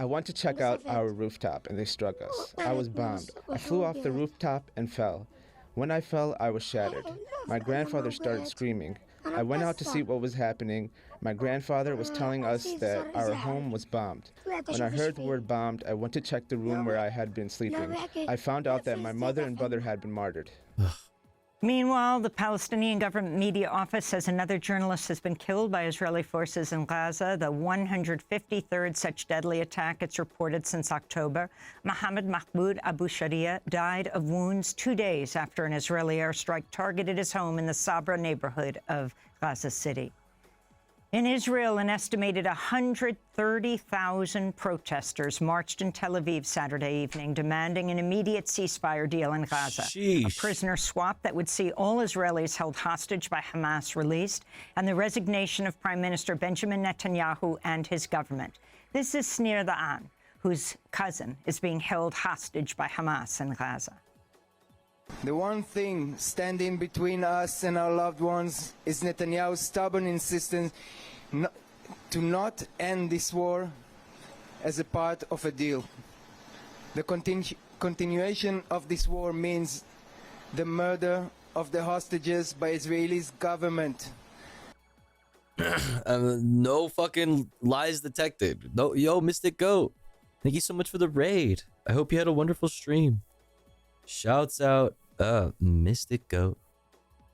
went to check out our rooftop and they struck us. I was bombed. I flew off the rooftop and fell. When I fell, I was shattered. My grandfather started screaming. I went out to see what was happening. My grandfather was telling us that our home was bombed. When I heard the word bombed, I went to check the room where I had been sleeping. I found out that my mother and brother had been martyred. Meanwhile, the Palestinian government media office says another journalist has been killed by Israeli forces in Gaza, the 153rd such deadly attack it's reported since October. Mohammed Mahmoud Abu Sharia died of wounds 2 days after an Israeli airstrike targeted his home in the Sabra neighborhood of Gaza City. In Israel, an estimated 130,000 protesters marched in Tel Aviv Saturday evening, demanding an immediate ceasefire deal in Gaza. Sheesh. A prisoner swap that would see all Israelis held hostage by Hamas released, and the resignation of Prime Minister Benjamin Netanyahu and his government. This is Snir Da'an, whose cousin is being held hostage by Hamas in Gaza. The one thing standing between us and our loved ones is Netanyahu's stubborn insistence to not end this war as a part of a deal. The continuation of this war means the murder of the hostages by Israeli's government. No fucking lies detected. No, yo, Mystic Goat, thank you so much for the raid. I hope you had a wonderful stream. Shouts out, Mystic Goat.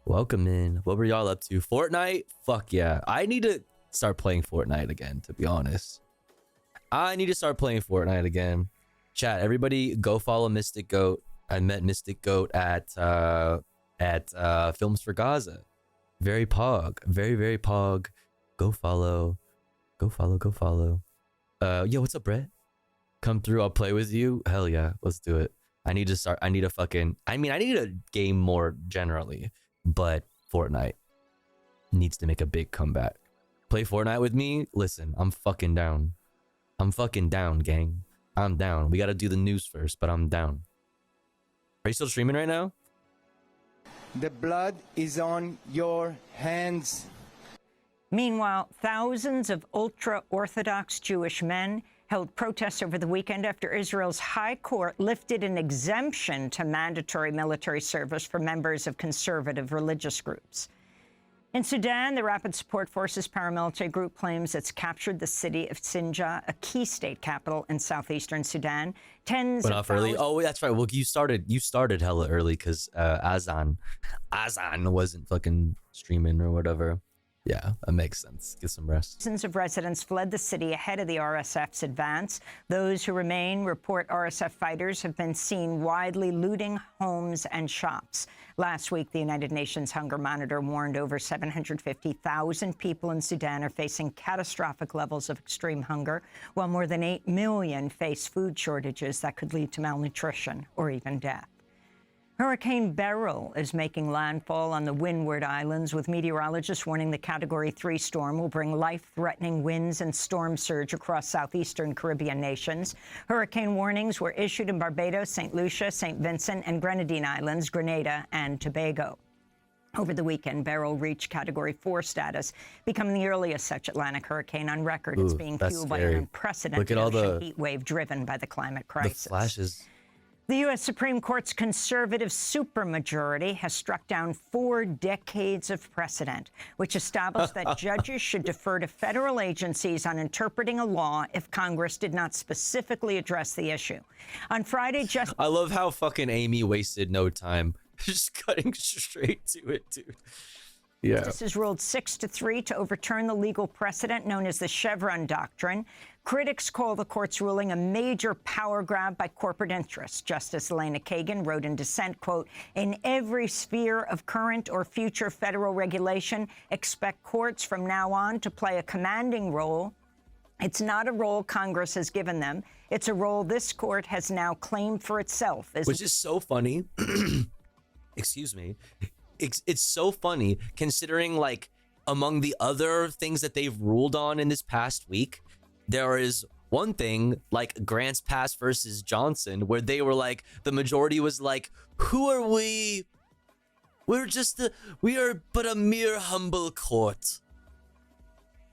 Welcome in. What were y'all up to? Fortnite? Fuck yeah. I need to start playing Fortnite again, to be honest. I need to start playing Fortnite again. Chat, everybody go follow Mystic Goat. I met Mystic Goat at Films for Gaza. Very pog. Very, very pog. Go follow. Go follow, go follow. Yo, what's up, Brett? Come through, I'll play with you. Hell yeah, let's do it. I need to game more generally, but Fortnite needs to make a big comeback. Play Fortnite with me? Listen, I'm fucking down. I'm fucking down, gang. I'm down. We gotta do the news first, but I'm down. Are you still streaming right now? The blood is on your hands. Meanwhile, thousands of ultra-Orthodox Jewish men held protests over the weekend after Israel's High Court lifted an exemption to mandatory military service for members of conservative religious groups. In Sudan, the Rapid Support Forces paramilitary group claims it's captured the city of Sinjar, a key state capital in southeastern Sudan. Tens Went of off early. thousands- Oh, that's right. Well, you started hella early because Azan wasn't fucking streaming or whatever. Yeah, that makes sense. Get some rest. Thousands of residents fled the city ahead of the RSF's advance. Those who remain report RSF fighters have been seen widely looting homes and shops. Last week, the United Nations Hunger Monitor warned over 750,000 people in Sudan are facing catastrophic levels of extreme hunger, while more than 8 million face food shortages that could lead to malnutrition or even death. Hurricane Beryl is making landfall on the Windward Islands, with meteorologists warning the Category 3 storm will bring life-threatening winds and storm surge across southeastern Caribbean nations. Hurricane warnings were issued in Barbados, St. Lucia, St. Vincent and Grenadine Islands, Grenada and Tobago. Over the weekend, Beryl reached Category 4 status, becoming the earliest such Atlantic hurricane on record. It's being fueled by an unprecedented ocean heat wave driven by the climate crisis. The flashes. The U.S. Supreme Court's conservative supermajority has struck down 4 decades of precedent, which established that judges should defer to federal agencies on interpreting a law if Congress did not specifically address the issue. On Friday, I love how fucking Amy wasted no time. Just cutting straight to it, dude. Yeah. Justices ruled 6-3 to overturn the legal precedent known as the Chevron doctrine. Critics call the court's ruling a major power grab by corporate interests. Justice Elena Kagan wrote in dissent, quote, "In every sphere of current or future federal regulation, expect courts from now on to play a commanding role. It's not a role Congress has given them. It's a role this court has now claimed for itself." Which is so funny. Excuse me. It's so funny considering, like, among the other things that they've ruled on in this past week, there is one thing like Grants Pass versus Johnson, where they were like, the majority was like, who are we? We are but a mere humble court.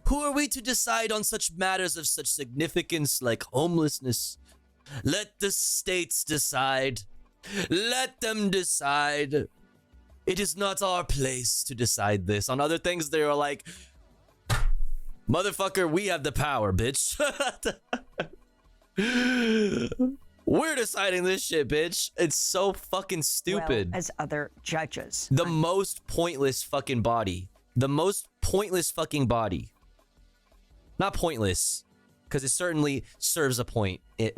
Who are we to decide on such matters of such significance like homelessness? Let the states decide. Let them decide. It is not our place to decide this. On other things, they are like, motherfucker, we have the power, bitch. We're deciding this shit, bitch. It's so fucking stupid. Well, as other judges. The most pointless fucking body. The most pointless fucking body. Not pointless, because it certainly serves a point. It's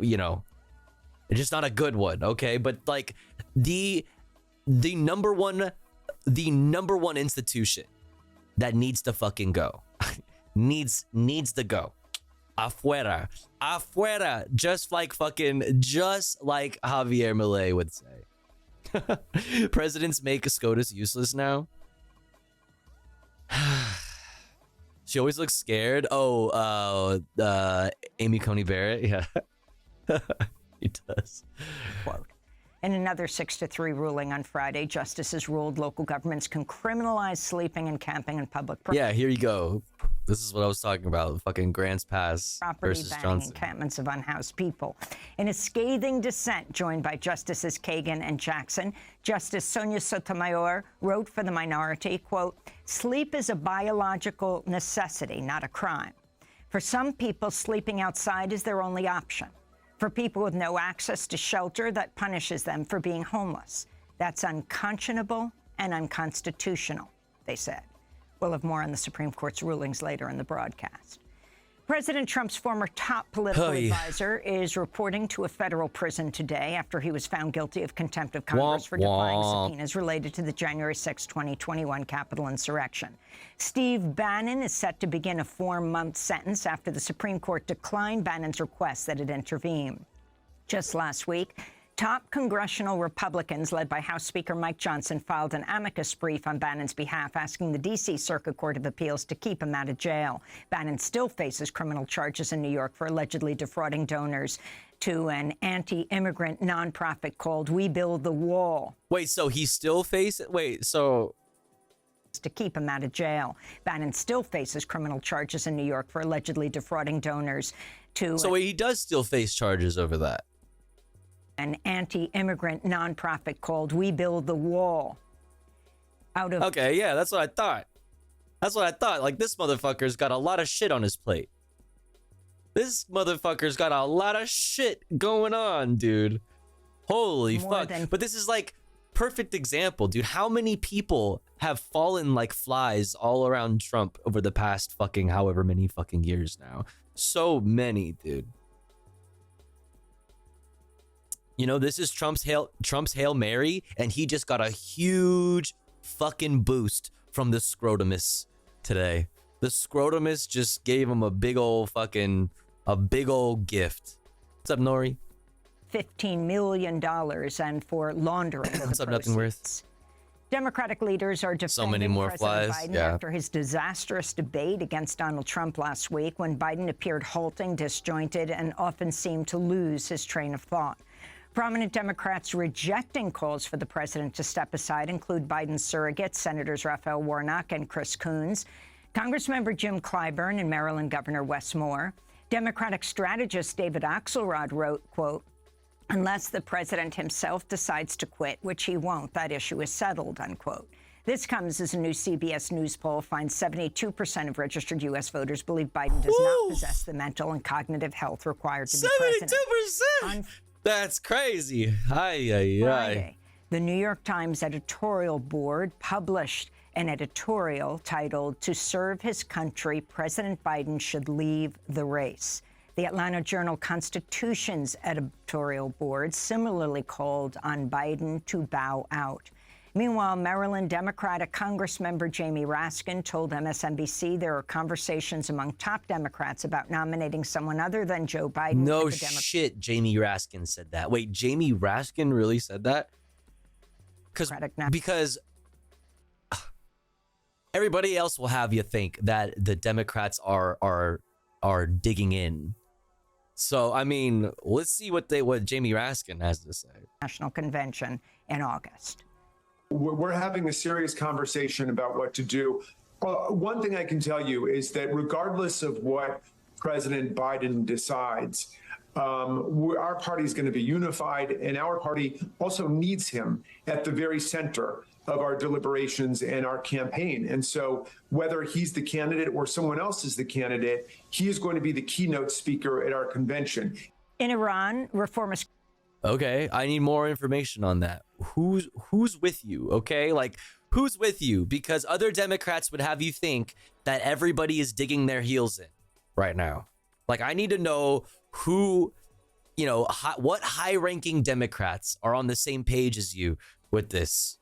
just not a good one, okay? But like the number one institution that needs to fucking go. needs to go. Afuera. Just like Javier Milei would say. Presidents make SCOTUS useless now. She always looks scared. Amy Coney Barrett. Yeah. He does. Quote. In another 6-3 ruling on Friday, justices ruled local governments can criminalize sleeping and camping in public property. Yeah, here you go. This is what I was talking about. Fucking Grants Pass versus Johnson. Encampments of unhoused people. In a scathing dissent joined by Justices Kagan and Jackson, Justice Sonia Sotomayor wrote for the minority, quote, sleep is a biological necessity, not a crime. For some people, sleeping outside is their only option. For people with no access to shelter, that punishes them for being homeless. That's unconscionable and unconstitutional, they said. We'll have more on the Supreme Court's rulings later in the broadcast. President Trump's former top political advisor is reporting to a federal prison today after he was found guilty of contempt of Congress for defying subpoenas related to the January 6, 2021 Capitol insurrection. Steve Bannon is set to begin a 4-month sentence after the Supreme Court declined Bannon's request that it intervene. Just last week, top congressional Republicans, led by House Speaker Mike Johnson, filed an amicus brief on Bannon's behalf, asking the D.C. Circuit Court of Appeals to keep him out of jail. Bannon still faces criminal charges in New York for allegedly defrauding donors to an anti-immigrant nonprofit called We Build the Wall. Wait, so he still faces... To keep him out of jail. Bannon still faces criminal charges in New York for allegedly defrauding donors to... So he does still face charges over that? An anti-immigrant nonprofit called We Build the Wall. Okay, yeah, that's what I thought. Like, this motherfucker's got a lot of shit on his plate. This motherfucker's got a lot of shit going on, dude. Holy fuck. But this is like perfect example, dude. How many people have fallen like flies all around Trump over the past fucking however many fucking years now? So many, dude. This is Trump's Hail Mary, and he just got a huge fucking boost from the Scrotumus today. The Scrotumus just gave him a big old gift. What's up, Nori? $15 million and for laundering. What's up, Nothing Worth? Democratic leaders are defending so many more President flies. Biden after his disastrous debate against Donald Trump last week, when Biden appeared halting, disjointed, and often seemed to lose his train of thought. Prominent Democrats rejecting calls for the president to step aside include Biden's surrogates, Senators Raphael Warnock and Chris Coons, Congressmember Jim Clyburn and Maryland Governor Wes Moore. Democratic strategist David Axelrod wrote, quote, unless the president himself decides to quit, which he won't, that issue is settled, unquote. This comes as a new CBS News poll finds 72% of registered U.S. voters believe Biden does not possess the mental and cognitive health required to be president. 72%! That's crazy. Friday, the New York Times editorial board published an editorial titled, "To Serve His Country, President Biden Should Leave the Race." The Atlanta Journal-Constitution's editorial board similarly called on Biden to bow out. Meanwhile, Maryland Democratic Congressmember Jamie Raskin told MSNBC there are conversations among top Democrats about nominating someone other than Joe Biden. No shit, Jamie Raskin said that. Wait, Jamie Raskin really said that? Because everybody else will have you think that the Democrats are digging in So I mean, let's see what Jamie Raskin has to say. National Convention in August. We're having a serious conversation about what to do. One thing I can tell you is that regardless of what President Biden decides, our party is going to be unified, and our party also needs him at the very center of our deliberations and our campaign. And so whether he's the candidate or someone else is the candidate, he is going to be the keynote speaker at our convention. In Iran, reformist. Okay, I need more information on that. Who's with you? Okay, like who's with you? Because other Democrats would have you think that everybody is digging their heels in right now. Like I need to know who, you know, what high-ranking Democrats are on the same page as you with this.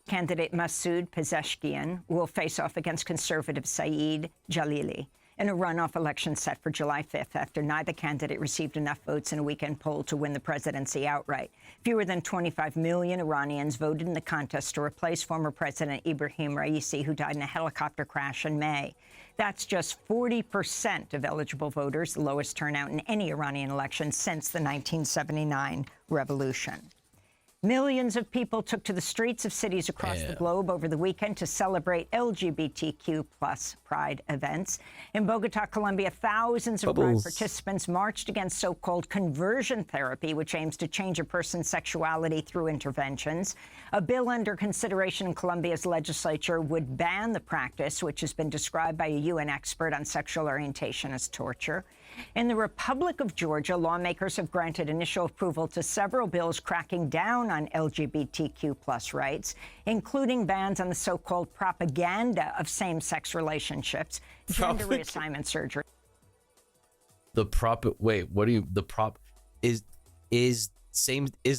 Candidate Masoud Pezeshkian will face off against conservative Saeed Jalili in a runoff election set for July 5th after neither candidate received enough votes in a weekend poll to win the presidency outright. Fewer than 25 million Iranians voted in the contest to replace former President Ibrahim Raisi, who died in a helicopter crash in May. That's just 40% of eligible voters, the lowest turnout in any Iranian election since the 1979 revolution. Millions of people took to the streets of cities across the globe over the weekend to celebrate LGBTQ+ pride events. In Bogota, Colombia, thousands of pride participants marched against so-called conversion therapy, which aims to change a person's sexuality through interventions. A bill under consideration in Colombia's legislature would ban the practice, which has been described by a UN expert on sexual orientation as torture. In the Republic of Georgia, lawmakers have granted initial approval to several bills cracking down on LGBTQ+ rights, including bans on the so-called propaganda of same-sex relationships, gender reassignment surgery. Is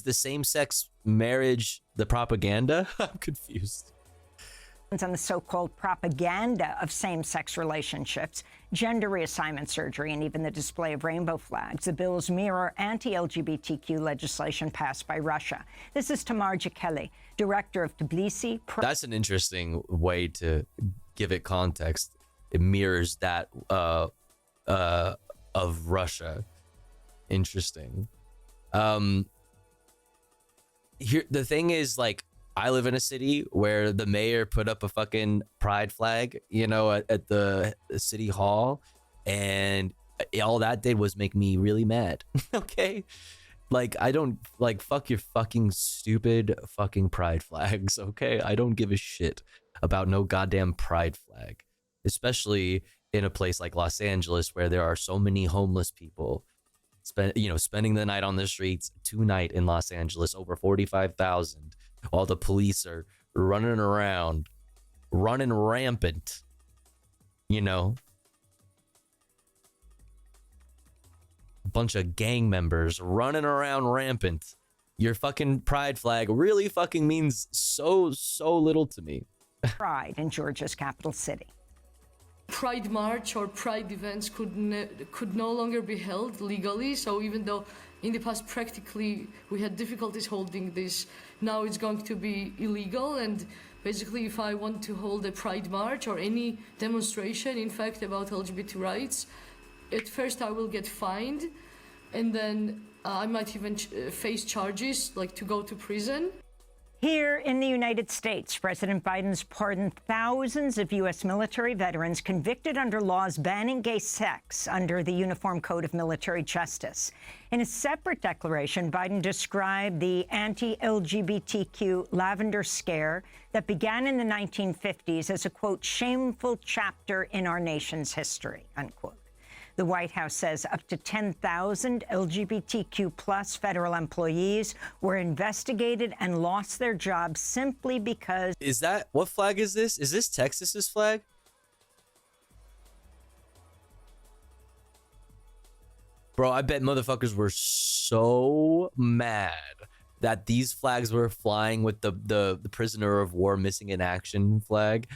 the same-sex marriage the propaganda? I'm confused. On the so-called propaganda of same-sex relationships, gender reassignment surgery, and even the display of rainbow flags. The bills mirror anti-LGBTQ legislation passed by Russia. This is Tamar Jakeli, director of Tbilisi. That's an interesting way to give it context. It mirrors that of Russia. Interesting. Here, the thing is, like, I live in a city where the mayor put up a fucking pride flag, you know, at the city hall, and all that did was make me really mad. Okay, like I don't like fuck your fucking stupid fucking pride flags. Okay, I don't give a shit about no goddamn pride flag, especially in a place like Los Angeles where there are so many homeless people. Spending the night on the streets tonight in Los Angeles, over 45,000. While the police are running around, running rampant, you know. A bunch of gang members running around rampant. Your fucking pride flag really fucking means so little to me. Pride in Georgia's capital city. Pride March or Pride events could no longer be held legally. So even though in the past practically we had difficulties holding this, now it's going to be illegal. And basically if I want to hold a Pride March or any demonstration, in fact, about LGBT rights, at first I will get fined, and then I might even face charges, like to go to prison. Here in the United States, President Biden's pardoned thousands of U.S. military veterans convicted under laws banning gay sex under the Uniform Code of Military Justice. In a separate declaration, Biden described the anti-LGBTQ lavender scare that began in the 1950s as a, quote, shameful chapter in our nation's history, unquote. The White House says up to 10,000 LGBTQ+ federal employees were investigated and lost their jobs simply because... Is that... What flag is this? Is this Texas's flag? Bro, I bet motherfuckers were so mad that these flags were flying with the prisoner of war missing in action flag.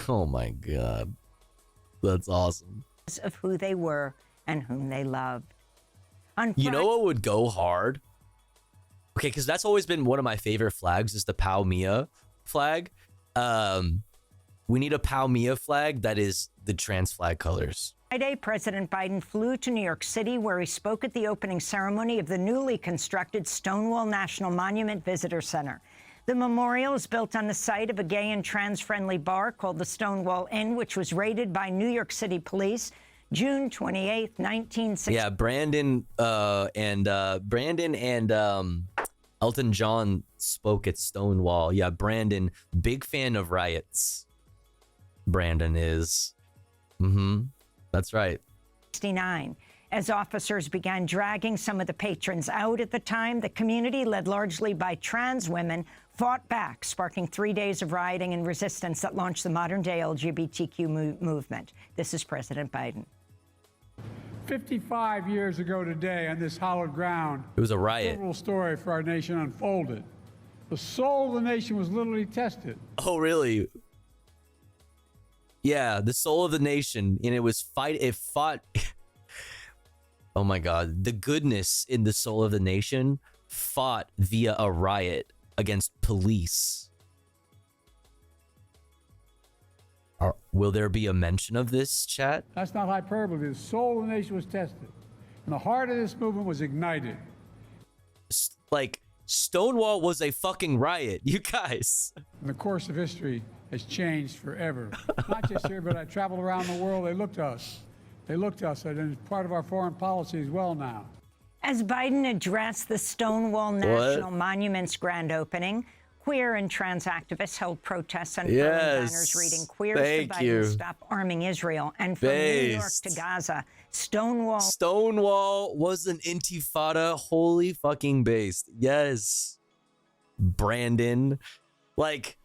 Oh my God. That's awesome. Of who they were and whom they loved. You know what would go hard? Okay, because that's always been one of my favorite flags is the Pau Mia flag. We need a Palmia flag that is the trans flag colors. Friday, President Biden flew to New York City, where he spoke at the opening ceremony of the newly constructed Stonewall National Monument Visitor Center. The memorial is built on the site of a gay and trans-friendly bar called the Stonewall Inn, which was raided by New York City police June 28, 1960. Yeah, Brandon and Elton John spoke at Stonewall. Yeah, Brandon, big fan of riots. Brandon is. That's right. 1969. As officers began dragging some of the patrons out at the time, the community, led largely by trans women, fought back, sparking 3 days of rioting and resistance that launched the modern-day LGBTQ movement. This is President Biden. 55 years ago today, on this hallowed ground, it was a riot. A pivotal story for our nation unfolded. The soul of the nation was literally tested. Oh, really? Yeah, the soul of the nation, and it fought. Oh my God, the goodness in the soul of the nation fought via a riot against police. Will there be a mention of this, chat? That's not hyperbole. The soul of the nation was tested, and the heart of this movement was ignited. Like, Stonewall was a fucking riot, you guys. And the course of history has changed forever. Not just here, but I traveled around the world. They looked to us. They looked to us, and it's part of our foreign policy as well now. As Biden addressed the Stonewall National Monument's grand opening, queer and trans activists held protests and banners reading "Queers to Biden, Stop Arming Israel," and from New York to Gaza, Stonewall was an intifada, holy fucking based. Yes, Brandon. Like,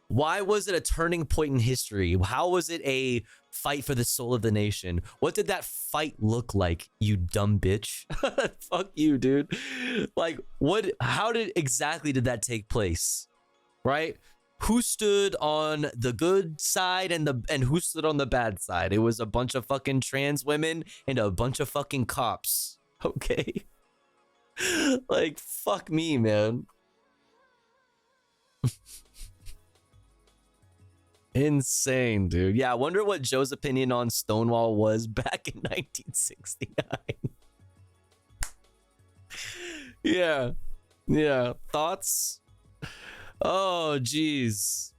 why was it a turning point in history? How was it a fight for the soul of the nation? What did that fight look like, you dumb bitch? Fuck you, dude. Like, how did that take place? Right? Who stood on the good side and who stood on the bad side? It was a bunch of fucking trans women and a bunch of fucking cops. Okay. Like, fuck me, man. Insane, dude. Yeah, I wonder what Joe's opinion on Stonewall was back in 1969. Yeah. Thoughts? Oh, jeez.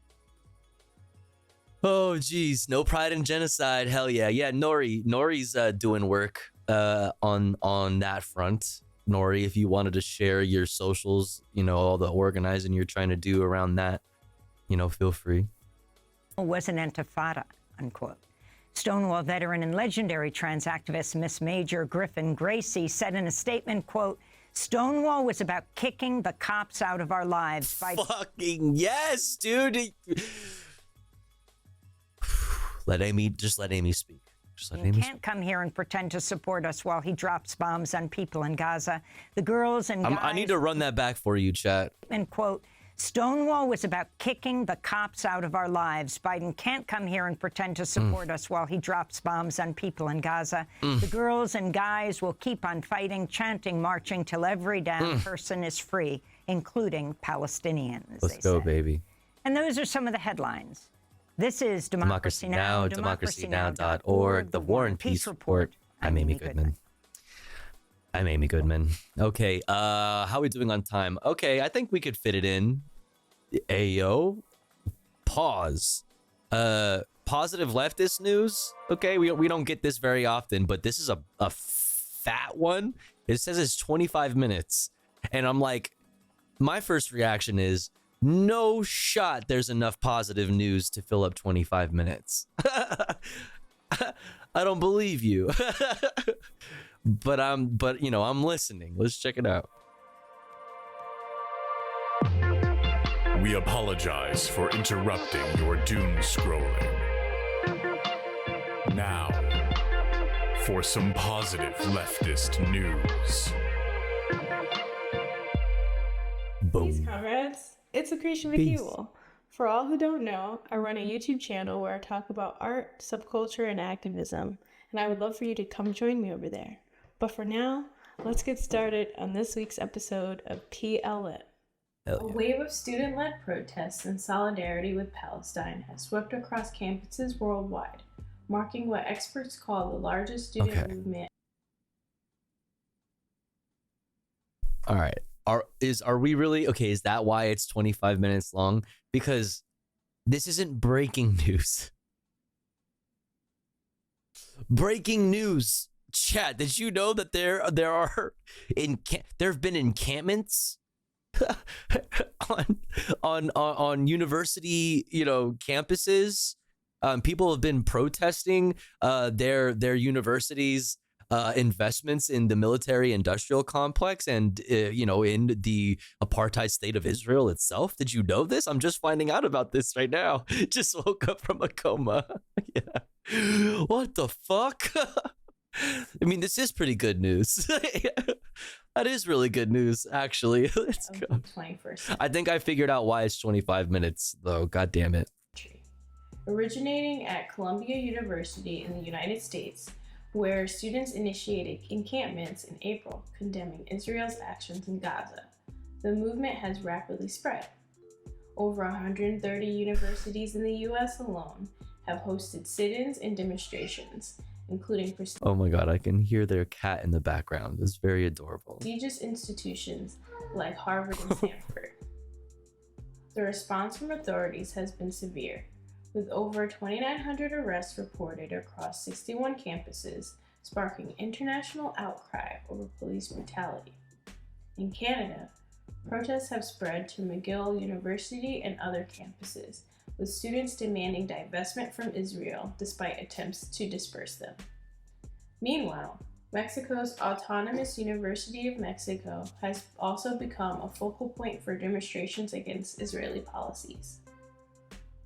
No pride in genocide. Hell yeah. Yeah, Nori's doing work on that front. Nori, if you wanted to share your socials, all the organizing you're trying to do around that, feel free. Was an intifada, unquote. Stonewall veteran and legendary trans activist Miss Major Griffin Gracie said in a statement, quote, "Stonewall was about kicking the cops out of our lives by..." Fucking yes, dude. Let Amy speak. He can't come here and pretend to support us while he drops bombs on people in Gaza. The girls and guys... I need to run that back for you, chat. And quote, "Stonewall was about kicking the cops out of our lives. Biden can't come here and pretend to support us while he drops bombs on people in Gaza. The girls and guys will keep on fighting, chanting, marching till every damn person is free, including Palestinians." Let's go, baby. And those are some of the headlines. This is Democracy Now!, democracynow.org, The War and Peace Report. I'm Amy Goodman. Okay, how are we doing on time? Okay, I think we could fit it in. Ayo. Pause. Positive leftist news. Okay, we don't get this very often, but this is a fat one. It says it's 25 minutes. And I'm like, my first reaction is, no shot there's enough positive news to fill up 25 minutes. I don't believe you. But I'm listening. Let's check it out. We apologize for interrupting your doom scrolling. Now, for some positive leftist news. Boom. Peace, comrades. It's Lucretia McEwell. For all who don't know, I run a YouTube channel where I talk about art, subculture, and activism, and I would love for you to come join me over there. But for now, let's get started on this week's episode of PLN. A wave of student-led protests in solidarity with Palestine has swept across campuses worldwide, marking what experts call the largest student movement. All right. Are we really okay? Is that why it's 25 minutes long? Because this isn't breaking news. Breaking news, chat. Did you know that there have been encampments on university campuses? People have been protesting their universities' investments in the military industrial complex and in the apartheid state of Israel itself. Did you know this? I'm just finding out about this right now. Just woke up from a coma. Yeah. What the fuck? I mean, this is pretty good news. That is really good news, actually. Let's go. 21st. I think I figured out why it's 25 minutes, though. God damn it. Originating at Columbia University in the United States, where students initiated encampments in April condemning Israel's actions in Gaza. The movement has rapidly spread. Over 130 universities in the U.S. alone have hosted sit-ins and demonstrations, including Oh my god, I can hear their cat in the background. It's very adorable. prestigious institutions like Harvard and Stanford. The response from authorities has been severe, with over 2,900 arrests reported across 61 campuses, sparking international outcry over police brutality. In Canada, protests have spread to McGill University and other campuses, with students demanding divestment from Israel despite attempts to disperse them. Meanwhile, Mexico's Autonomous University of Mexico has also become a focal point for demonstrations against Israeli policies.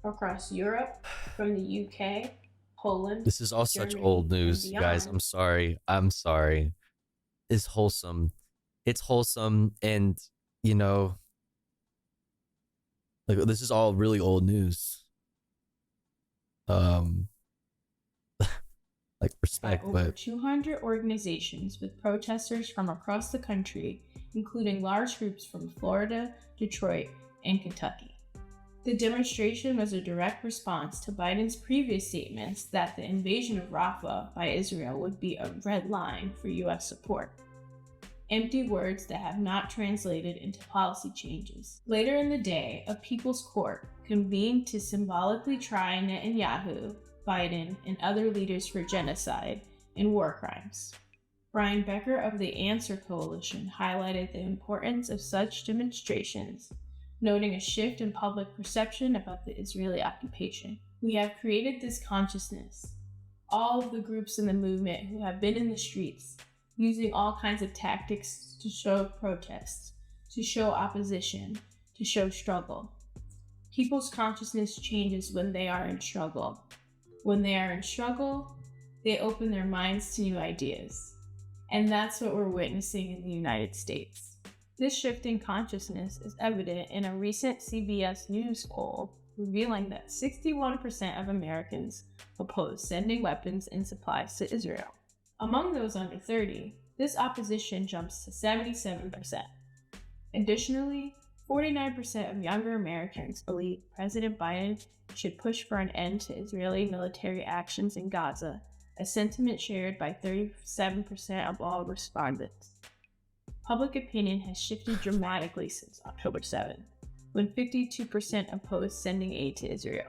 Across Europe, from the UK, Poland. This is all such Germany, old news, and you guys. beyond. I'm sorry. It's wholesome. It's wholesome, and like this is all really old news. Like respect, Over but 200 organizations with protesters from across the country, including large groups from Florida, Detroit, and Kentucky. The demonstration was a direct response to Biden's previous statements that the invasion of Rafah by Israel would be a red line for U.S. support. Empty words that have not translated into policy changes. Later in the day, a people's court convened to symbolically try Netanyahu, Biden, and other leaders for genocide and war crimes. Brian Becker of the Answer Coalition highlighted the importance of such demonstrations, noting a shift in public perception about the Israeli occupation. We have created this consciousness. All of the groups in the movement who have been in the streets, using all kinds of tactics to show protests, to show opposition, to show struggle. People's consciousness changes when they are in struggle. When they are in struggle, they open their minds to new ideas. And that's what we're witnessing in the United States. This shift in consciousness is evident in a recent CBS News poll revealing that 61% of Americans oppose sending weapons and supplies to Israel. Among those under 30, this opposition jumps to 77%. Additionally, 49% of younger Americans believe President Biden should push for an end to Israeli military actions in Gaza, a sentiment shared by 37% of all respondents. Public opinion has shifted dramatically since October 7th, when 52% opposed sending aid to Israel.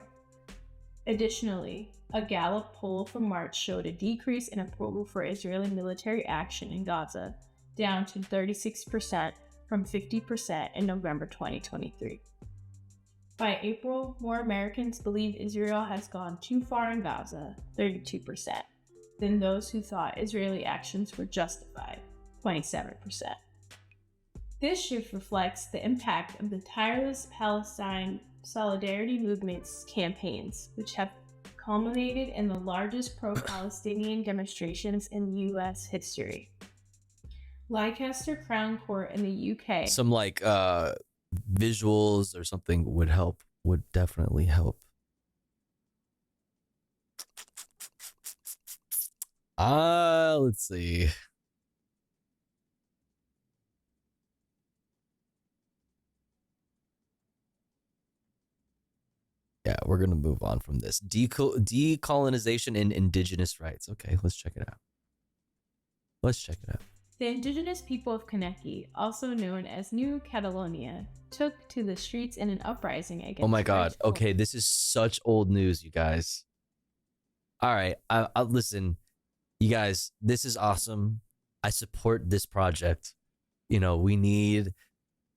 Additionally, a Gallup poll from March showed a decrease in approval for Israeli military action in Gaza, down to 36% from 50% in November 2023. By April, more Americans believe Israel has gone too far in Gaza, 32%, than those who thought Israeli actions were justified, 27%. This shift reflects the impact of the tireless Palestine solidarity movement's campaigns, which have culminated in the largest pro-Palestinian demonstrations in U.S. history. Leicester Crown Court in the UK. some like visuals or something would definitely help. Let's see. Yeah, we're gonna move on from this. Decolonization and indigenous rights. Okay, let's check it out. Let's check it out. The indigenous people of Kaneki, also known as New Catalonia, took to the streets in an uprising against Oh my God. French Okay, this is such old news, you guys. All right, I'll listen. You guys, this is awesome. I support this project. You know, we need,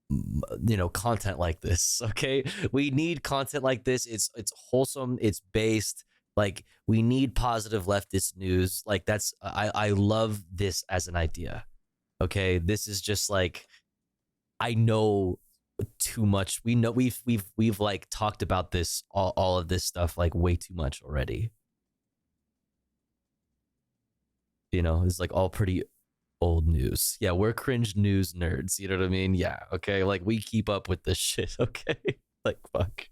you know, content like this. Okay, we need content like this. It's wholesome. It's based. Like, we need positive leftist news. Like, that's I love this as an idea. Okay, this is just like, I know too much. We know we've like talked about this all of this stuff like way too much already. You know, it's like all pretty old news. Yeah, we're cringe news nerds. You know what I mean? Yeah. Okay. Like, we keep up with this shit. Okay. Like, fuck.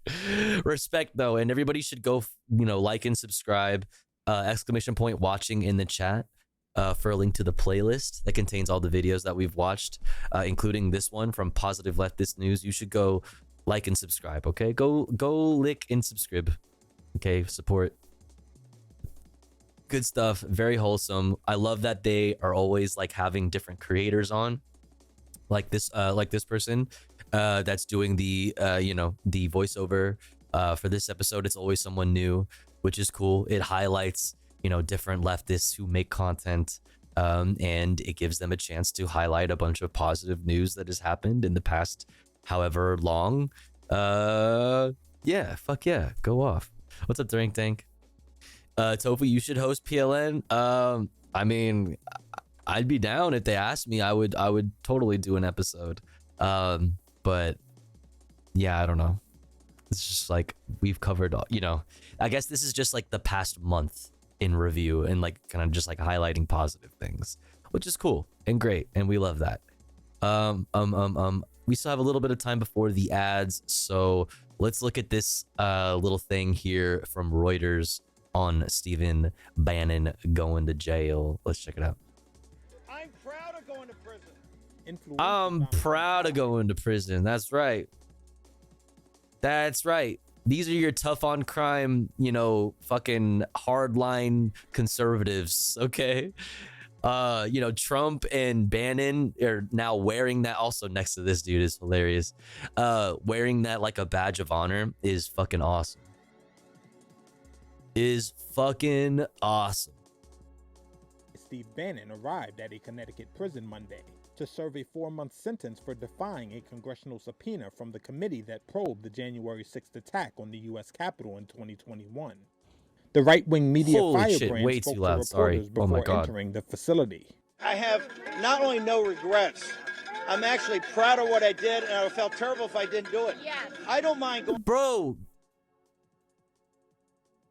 Respect though, and everybody should go, you know, like and subscribe. Exclamation point watching in the chat. For a link to the playlist that contains all the videos that we've watched, including this one from Positive Leftist News. You should go like and subscribe. Okay, go lick and subscribe. Okay, support. Good stuff. Very wholesome. I love that they are always like having different creators on, like this person that's doing the you know, the voiceover for this episode. It's always someone new, which is cool. It highlights, you know, different leftists who make content, and it gives them a chance to highlight a bunch of positive news that has happened in the past however long. Yeah, fuck yeah, go off. What's up, Drink Tank? Tofu, you should host PLN. I mean, I'd be down if they asked me. I would totally do an episode. But yeah, I don't know. It's just like, we've covered, you know, I guess this is just like the past month in review and like kind of just like highlighting positive things, which is cool and great, and we love that. We still have a little bit of time before the ads, so let's look at this little thing here from Reuters on Stephen Bannon going to jail. Let's check it out. I'm proud of going to prison. I'm proud of going to prison. That's right. That's right. These are your tough on crime, you know, fucking hardline conservatives, okay? You know, Trump and Bannon are now wearing that. Also next to this dude is hilarious. Wearing that like a badge of honor is fucking awesome. Is fucking awesome. Steve Bannon arrived at a Connecticut prison Monday to serve a 4-month sentence for defying a congressional subpoena from the committee that probed the January 6th attack on the U.S. Capitol in 2021. The right-wing media firebrand spoke to reporters before entering the facility. I have not only no regrets, I'm actually proud of what I did, and I would felt terrible if I didn't do it. Yes. I don't mind going. Bro.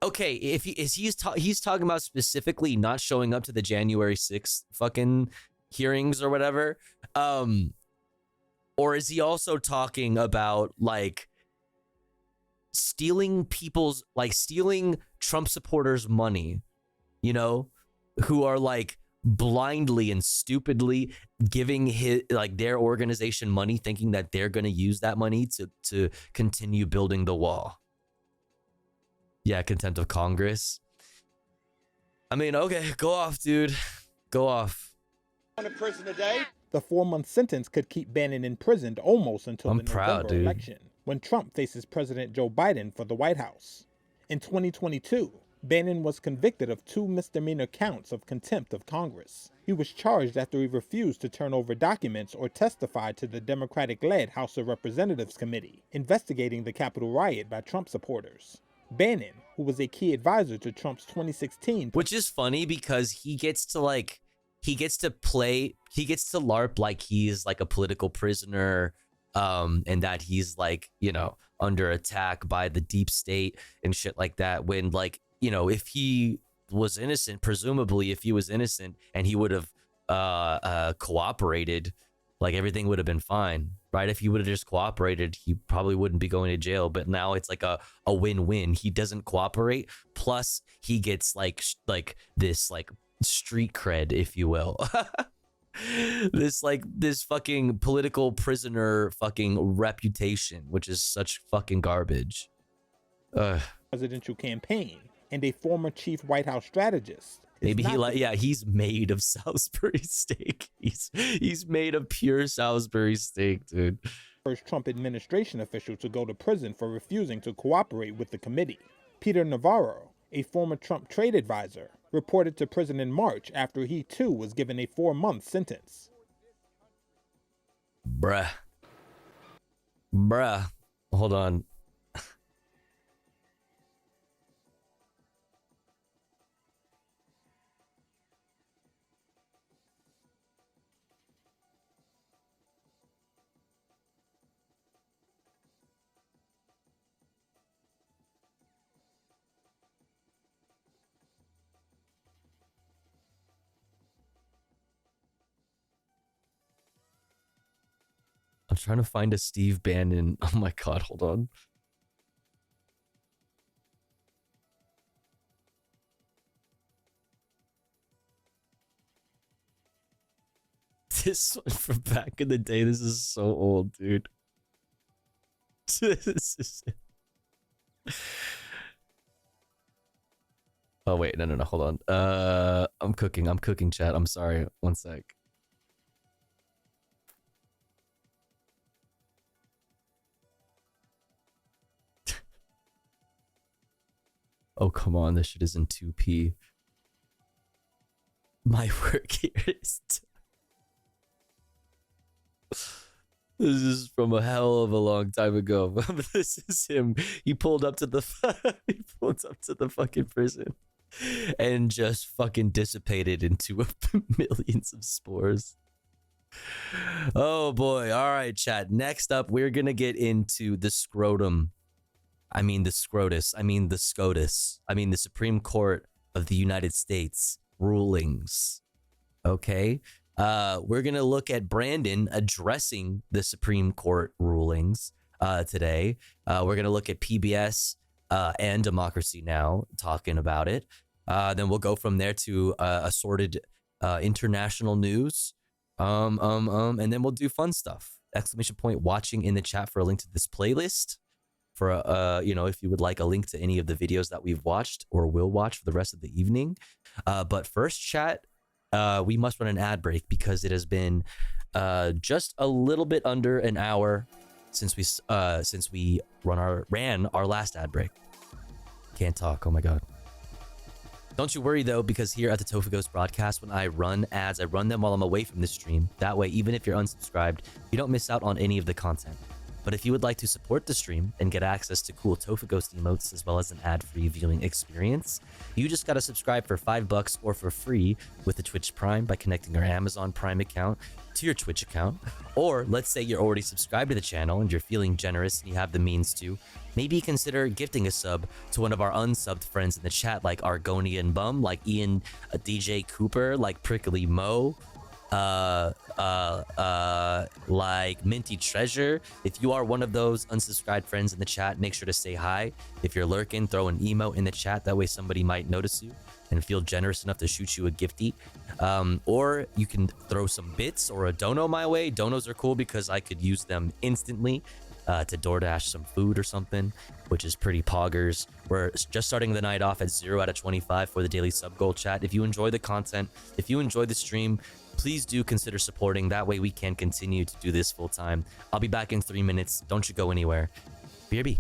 Okay, if he's talking about specifically not showing up to the January 6th fucking hearings or whatever, or is he also talking about like stealing Trump supporters' money, you know, who are like blindly and stupidly giving their organization money, thinking that they're going to use that money to continue building the wall? Yeah, contempt of Congress. I mean, okay, go off, dude. Go off. To prison today. The 4-month sentence could keep Bannon imprisoned almost until the November election, when Trump faces President Joe Biden for the White House. In 2022, Bannon was convicted of 2 misdemeanor counts of contempt of Congress. He was charged after he refused to turn over documents or testify to the Democratic-led House of Representatives committee investigating the Capitol riot by Trump supporters. Bannon, who was a key advisor to Trump's 2016... Which is funny because he gets to LARP like he's like a political prisoner, and that he's like, you know, under attack by the deep state and shit like that, when like, you know, if he was innocent, presumably if he was innocent and he would have cooperated, like everything would have been fine, right? If he would have just cooperated, he probably wouldn't be going to jail. But now it's like a win-win. He doesn't cooperate, plus he gets like this like street cred, if you will. this fucking political prisoner fucking reputation, which is such fucking garbage. presidential campaign and a former chief White House strategist. Maybe he's made of Salisbury steak. He's made of pure Salisbury steak, dude. First Trump administration official to go to prison for refusing to cooperate with the committee. Peter Navarro, a former Trump trade advisor, reported to prison in March after he too was given a 4-month sentence. Bruh. Hold on. I'm trying to find a Steve Bannon. Oh my god, hold on. This one from back in the day. This is so old, dude. This is... Oh wait, no, hold on. I'm cooking, chat. I'm sorry. One sec. Oh, come on. This shit is in 2p. My work here is... This is from a hell of a long time ago. This is him. He pulled up to the fucking prison and just fucking dissipated into millions of spores. Oh boy. All right, chat. Next up, we're gonna get into the scrotum. I mean the SCROTUS. I mean the SCOTUS. I mean the Supreme Court of the United States rulings. Okay? We're going to look at Brandon addressing the Supreme Court rulings today. We're going to look at PBS and Democracy Now! Talking about it. Then we'll go from there to assorted international news. And then we'll do fun stuff. Exclamation point watching in the chat for a link to this playlist. For if you would like a link to any of the videos that we've watched or will watch for the rest of the evening. But first, chat, we must run an ad break because it has been just a little bit under an hour since we ran our last ad break. Can't talk. Oh my god. Don't you worry though, because here at the Tofu Ghost broadcast, when I run ads, I run them while I'm away from the stream. That way, even if you're unsubscribed, you don't miss out on any of the content. But if you would like to support the stream and get access to cool Tofu Ghost emotes as well as an ad-free viewing experience, you just gotta subscribe for $5 or for free with the Twitch Prime by connecting your Amazon Prime account to your Twitch account. Or let's say you're already subscribed to the channel and you're feeling generous and you have the means to, maybe consider gifting a sub to one of our unsubbed friends in the chat like Argonian Bum, like Ian DJ Cooper, like Prickly Mo, like Minty Treasure. If you are one of those unsubscribed friends in the chat, make sure to say hi. If you're lurking, throw an emote in the chat. That way somebody might notice you and feel generous enough to shoot you a gifty. Or you can throw some bits or a dono my way. Donos are cool because I could use them instantly to DoorDash some food or something, which is pretty poggers. We're just starting the night off at 0 out of 25 for the daily sub goal, chat. If you enjoy the content, if you enjoy the stream, please do consider supporting. That way we can continue to do this full time. I'll be back in 3 minutes. Don't you go anywhere. BRB.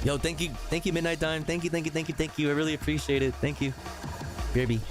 Yo, thank you, Midnight Dime. Thank you. I really appreciate it. Thank you. BRB.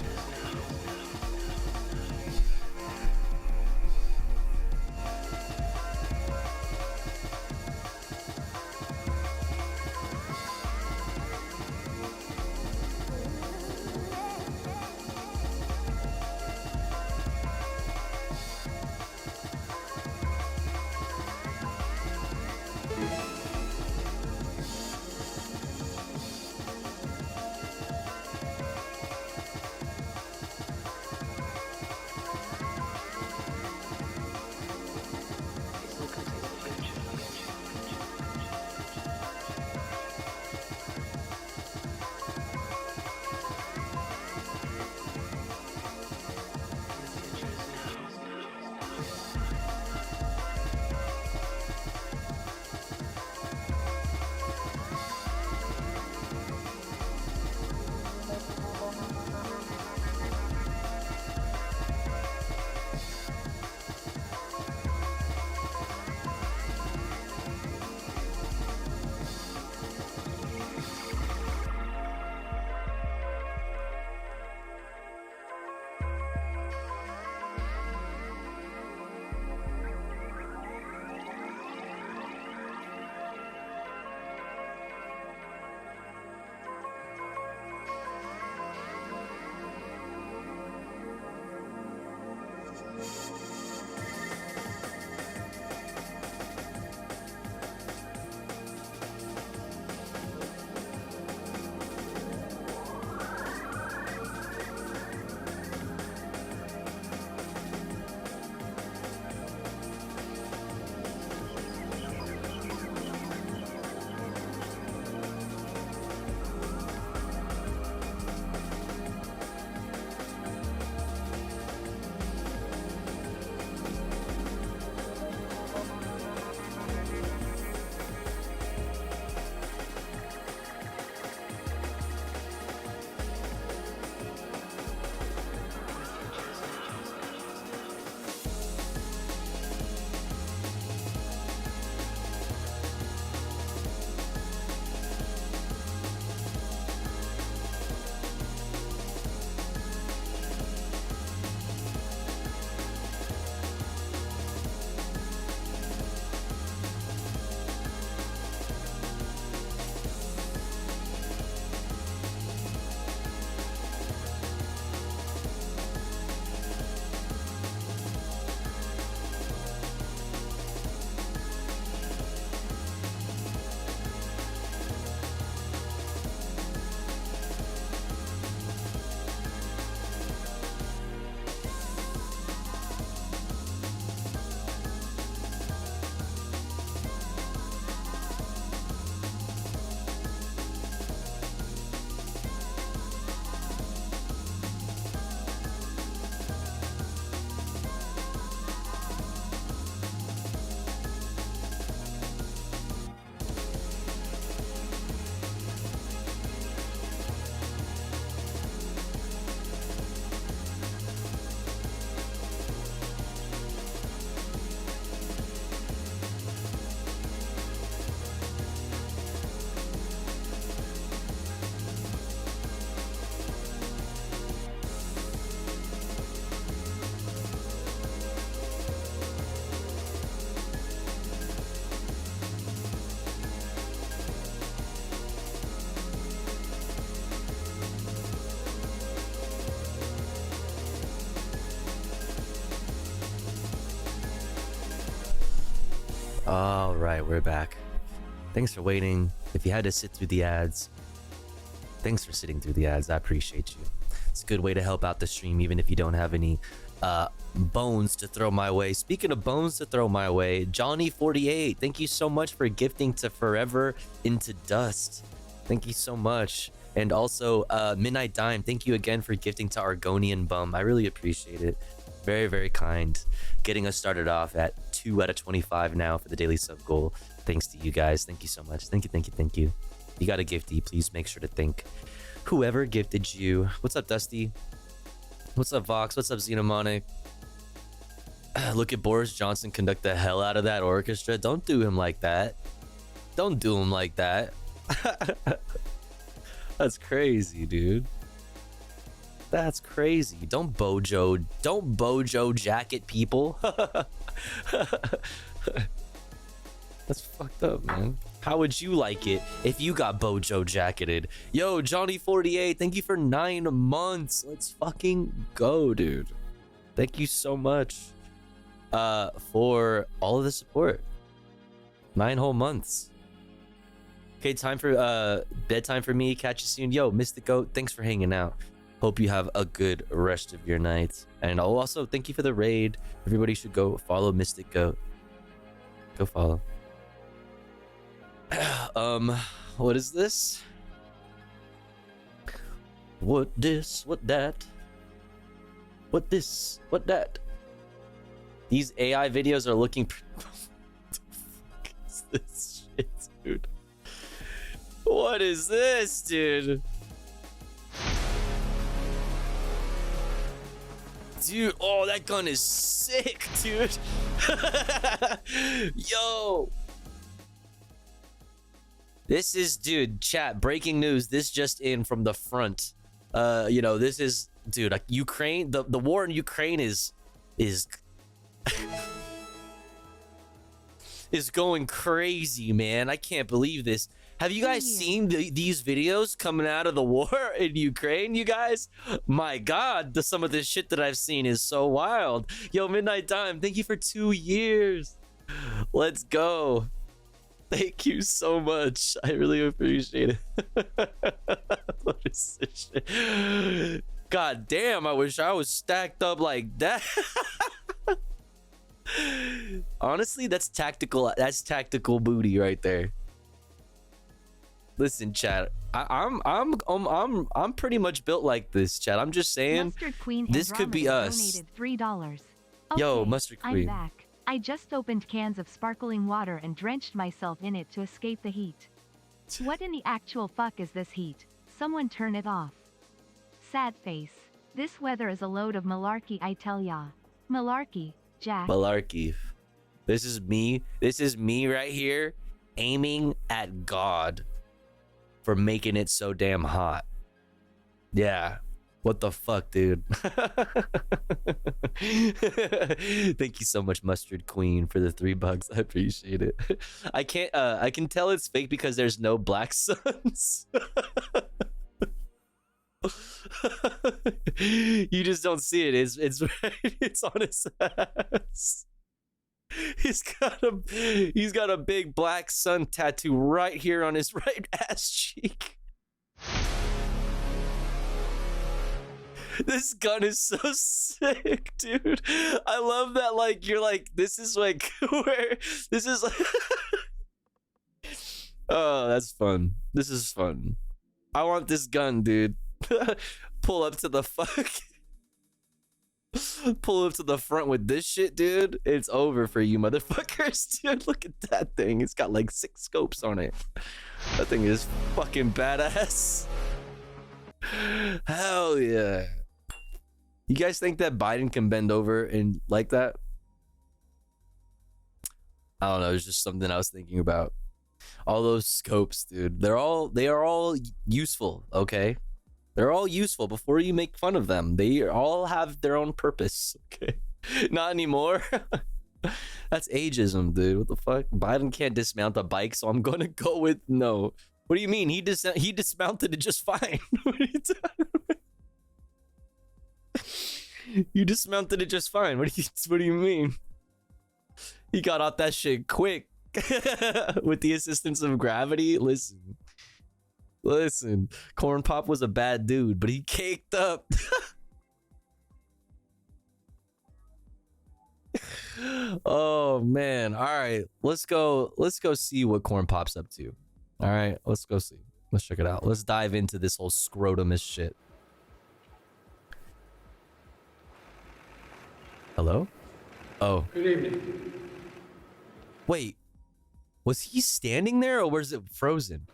All right, we're back. Thanks for waiting. If you had to sit through the ads, thanks for sitting through the ads. I appreciate you. It's a good way to help out the stream, even if you don't have any bones to throw my way. Speaking of bones to throw my way, Johnny48, thank you so much for gifting to Forever Into Dust. Thank you so much. And also, Midnight Dime, thank you again for gifting to Argonian Bum. I really appreciate it. Very, very kind. Getting us started off at 2 out of 25 now for the daily sub goal. Thanks to you guys. Thank you so much. Thank you, thank you, thank you. You got a gifty, please make sure to thank whoever gifted you. What's up, Dusty? What's up, Vox? What's up, Xenomonic? Look at Boris Johnson conduct the hell out of that orchestra. Don't do him like that. Don't do him like that. That's crazy, dude. That's crazy. Don't Bojo jacket people. That's fucked up, man. How would you like it if you got Bojo jacketed? Yo, Johnny48, thank you for 9 months. Let's fucking go, dude. Thank you so much for all of the support. 9 whole months. Okay, time for bedtime for me. Catch you soon. Yo, Mystic Goat, thanks for hanging out. Hope you have a good rest of your night. And also, thank you for the raid. Everybody should go follow Mystic Goat. Go follow. What is this? What this? What that? What this? What that? These AI videos are looking. What the fuck is this shit, dude? What is this, dude? Dude, oh, that gun is sick, dude. Yo. This is, dude, chat, breaking news. This just in from the front. You know, this is, dude, like Ukraine, the war in Ukraine is going crazy, man. I can't believe this. Have you guys seen these videos coming out of the war in Ukraine, you guys? My God, some of this shit that I've seen is so wild. Yo, Midnight Time, thank you for 2 years. Let's go. Thank you so much. I really appreciate it. What is this shit? God damn, I wish I was stacked up like that. Honestly, that's tactical. That's tactical booty right there. Listen, chat. I'm pretty much built like this, chat. I'm just saying. Mustard Queen this could be us. Donated $3. Okay, yo, Mustard Queen. I'm back. I just opened cans of sparkling water and drenched myself in it to escape the heat. What in the actual fuck is this heat? Someone turn it off. Sad face. This weather is a load of malarkey, I tell ya. Malarkey, Jack. Malarkey. This is me. This is me right here aiming at God for making it so damn hot. Yeah. What the fuck, dude? Thank you so much, Mustard Queen, for the $3. I appreciate it. I can tell it's fake because there's no black suns. You just don't see it. It's on his ass. He's got a big black sun tattoo right here on his right ass cheek. This gun is so sick, dude. I love that, like, you're like, this is like where this is like oh, that's fun. This is fun. I want this gun, dude. Pull up to the pull up to the front with this shit, dude. It's over for you motherfuckers, dude. Look at that thing. It's got like 6 scopes on it. That thing is fucking badass. Hell yeah. You guys think that Biden can bend over and like that? I don't know. It's just something I was thinking about. All those scopes, dude. They are all useful, okay? They're all useful before you make fun of them. They all have their own purpose, okay? Not anymore. That's ageism, dude. What the fuck? Biden can't dismount a bike, so I'm gonna go with no. What do you mean? He dismounted it just fine. What are you talking about? You dismounted it just fine. What do you mean? He got off that shit quick. With the assistance of gravity? Listen, Corn Pop was a bad dude, but he caked up. Oh man. All right. Let's go see what Corn Pop's up to. All right, let's go see. Let's check it out. Let's dive into this whole scrotumous shit. Hello? Oh. Good evening. Wait. Was he standing there or was it frozen?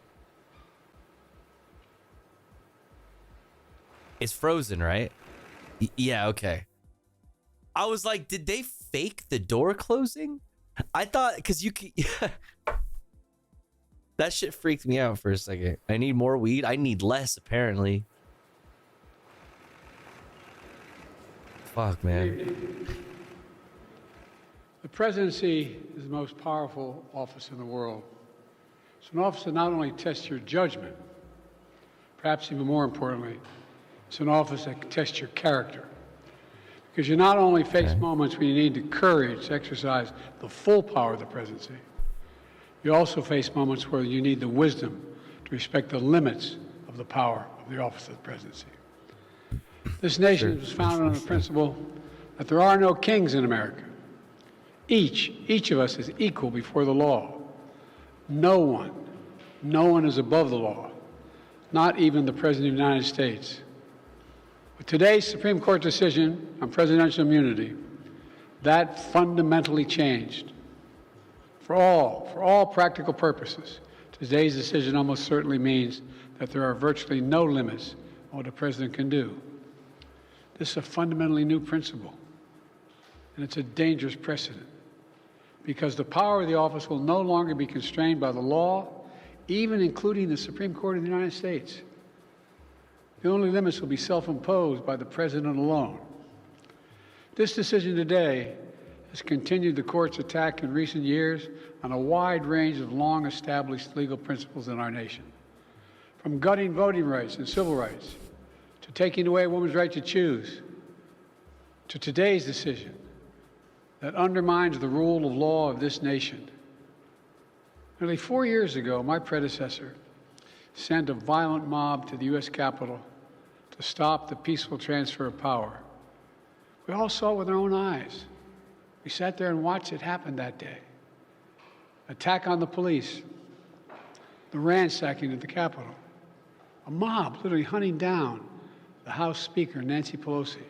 It's frozen, right? Yeah, okay. I was like, did they fake the door closing? I thought, because you can... That shit freaked me out for a second. I need more weed? I need less, apparently. Fuck, man. The presidency is the most powerful office in the world. It's an office that not only tests your judgment, perhaps even more importantly, it's an office that tests your character. Because you not only face moments when you need the courage to exercise the full power of the presidency, you also face moments where you need the wisdom to respect the limits of the power of the office of the presidency. This nation was founded on the principle that there are no kings in America. Each of us is equal before the law. No one is above the law, not even the President of the United States. With today's Supreme Court decision on presidential immunity, that fundamentally changed. For all practical purposes, today's decision almost certainly means that there are virtually no limits on what a president can do. This is a fundamentally new principle, and it's a dangerous precedent, because the power of the office will no longer be constrained by the law, even including the Supreme Court of the United States. The only limits will be self-imposed by the president alone. This decision today has continued the court's attack in recent years on a wide range of long-established legal principles in our nation, from gutting voting rights and civil rights, to taking away a woman's right to choose, to today's decision that undermines the rule of law of this nation. Nearly 4 years ago, my predecessor sent a violent mob to the U.S. Capitol to stop the peaceful transfer of power. We all saw it with our own eyes. We sat there and watched it happen that day. Attack on the police, the ransacking at the Capitol, a mob literally hunting down the House Speaker, Nancy Pelosi,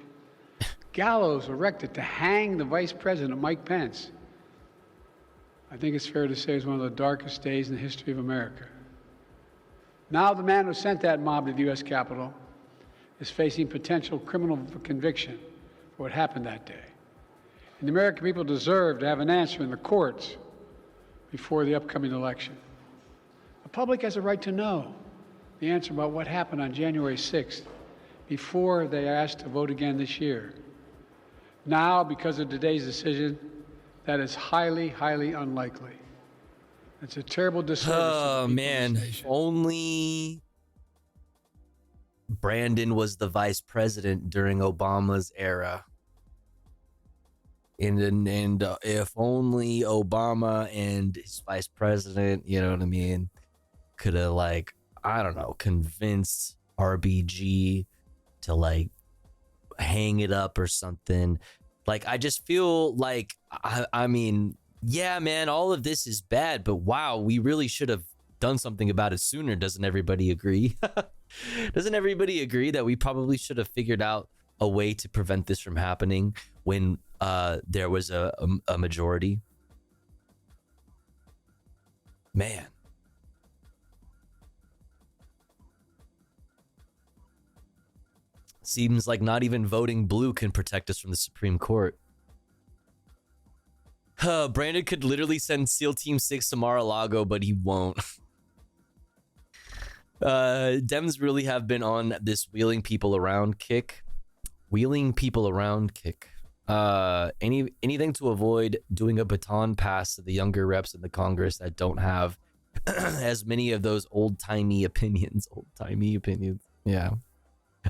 gallows erected to hang the Vice President, Mike Pence. I think it's fair to say it was one of the darkest days in the history of America. Now the man who sent that mob to the U.S. Capitol is facing potential criminal conviction for what happened that day. And the American people deserve to have an answer in the courts before the upcoming election. The public has a right to know the answer about what happened on January 6th before they are asked to vote again this year. Now, because of today's decision, that is highly, highly unlikely. It's a terrible disservice. Oh, man. If only Brandon was the vice president during Obama's era. And if only Obama and his vice president, you know what I mean, could have, like, I don't know, convinced RBG to, like, hang it up or something. Like, I just feel like, I mean, yeah, man, all of this is bad, but wow, we really should have done something about it sooner. Doesn't everybody agree? Doesn't everybody agree that we probably should have figured out a way to prevent this from happening when there was a majority? Man. Seems like not even voting blue can protect us from the Supreme Court. Brandon could literally send SEAL Team 6 to Mar-a-Lago, but he won't. Dems really have been on this wheeling people around kick. Wheeling people around kick. Anything to avoid doing a baton pass to the younger reps in the Congress that don't have as many of those old-timey opinions. Old-timey opinions. Yeah.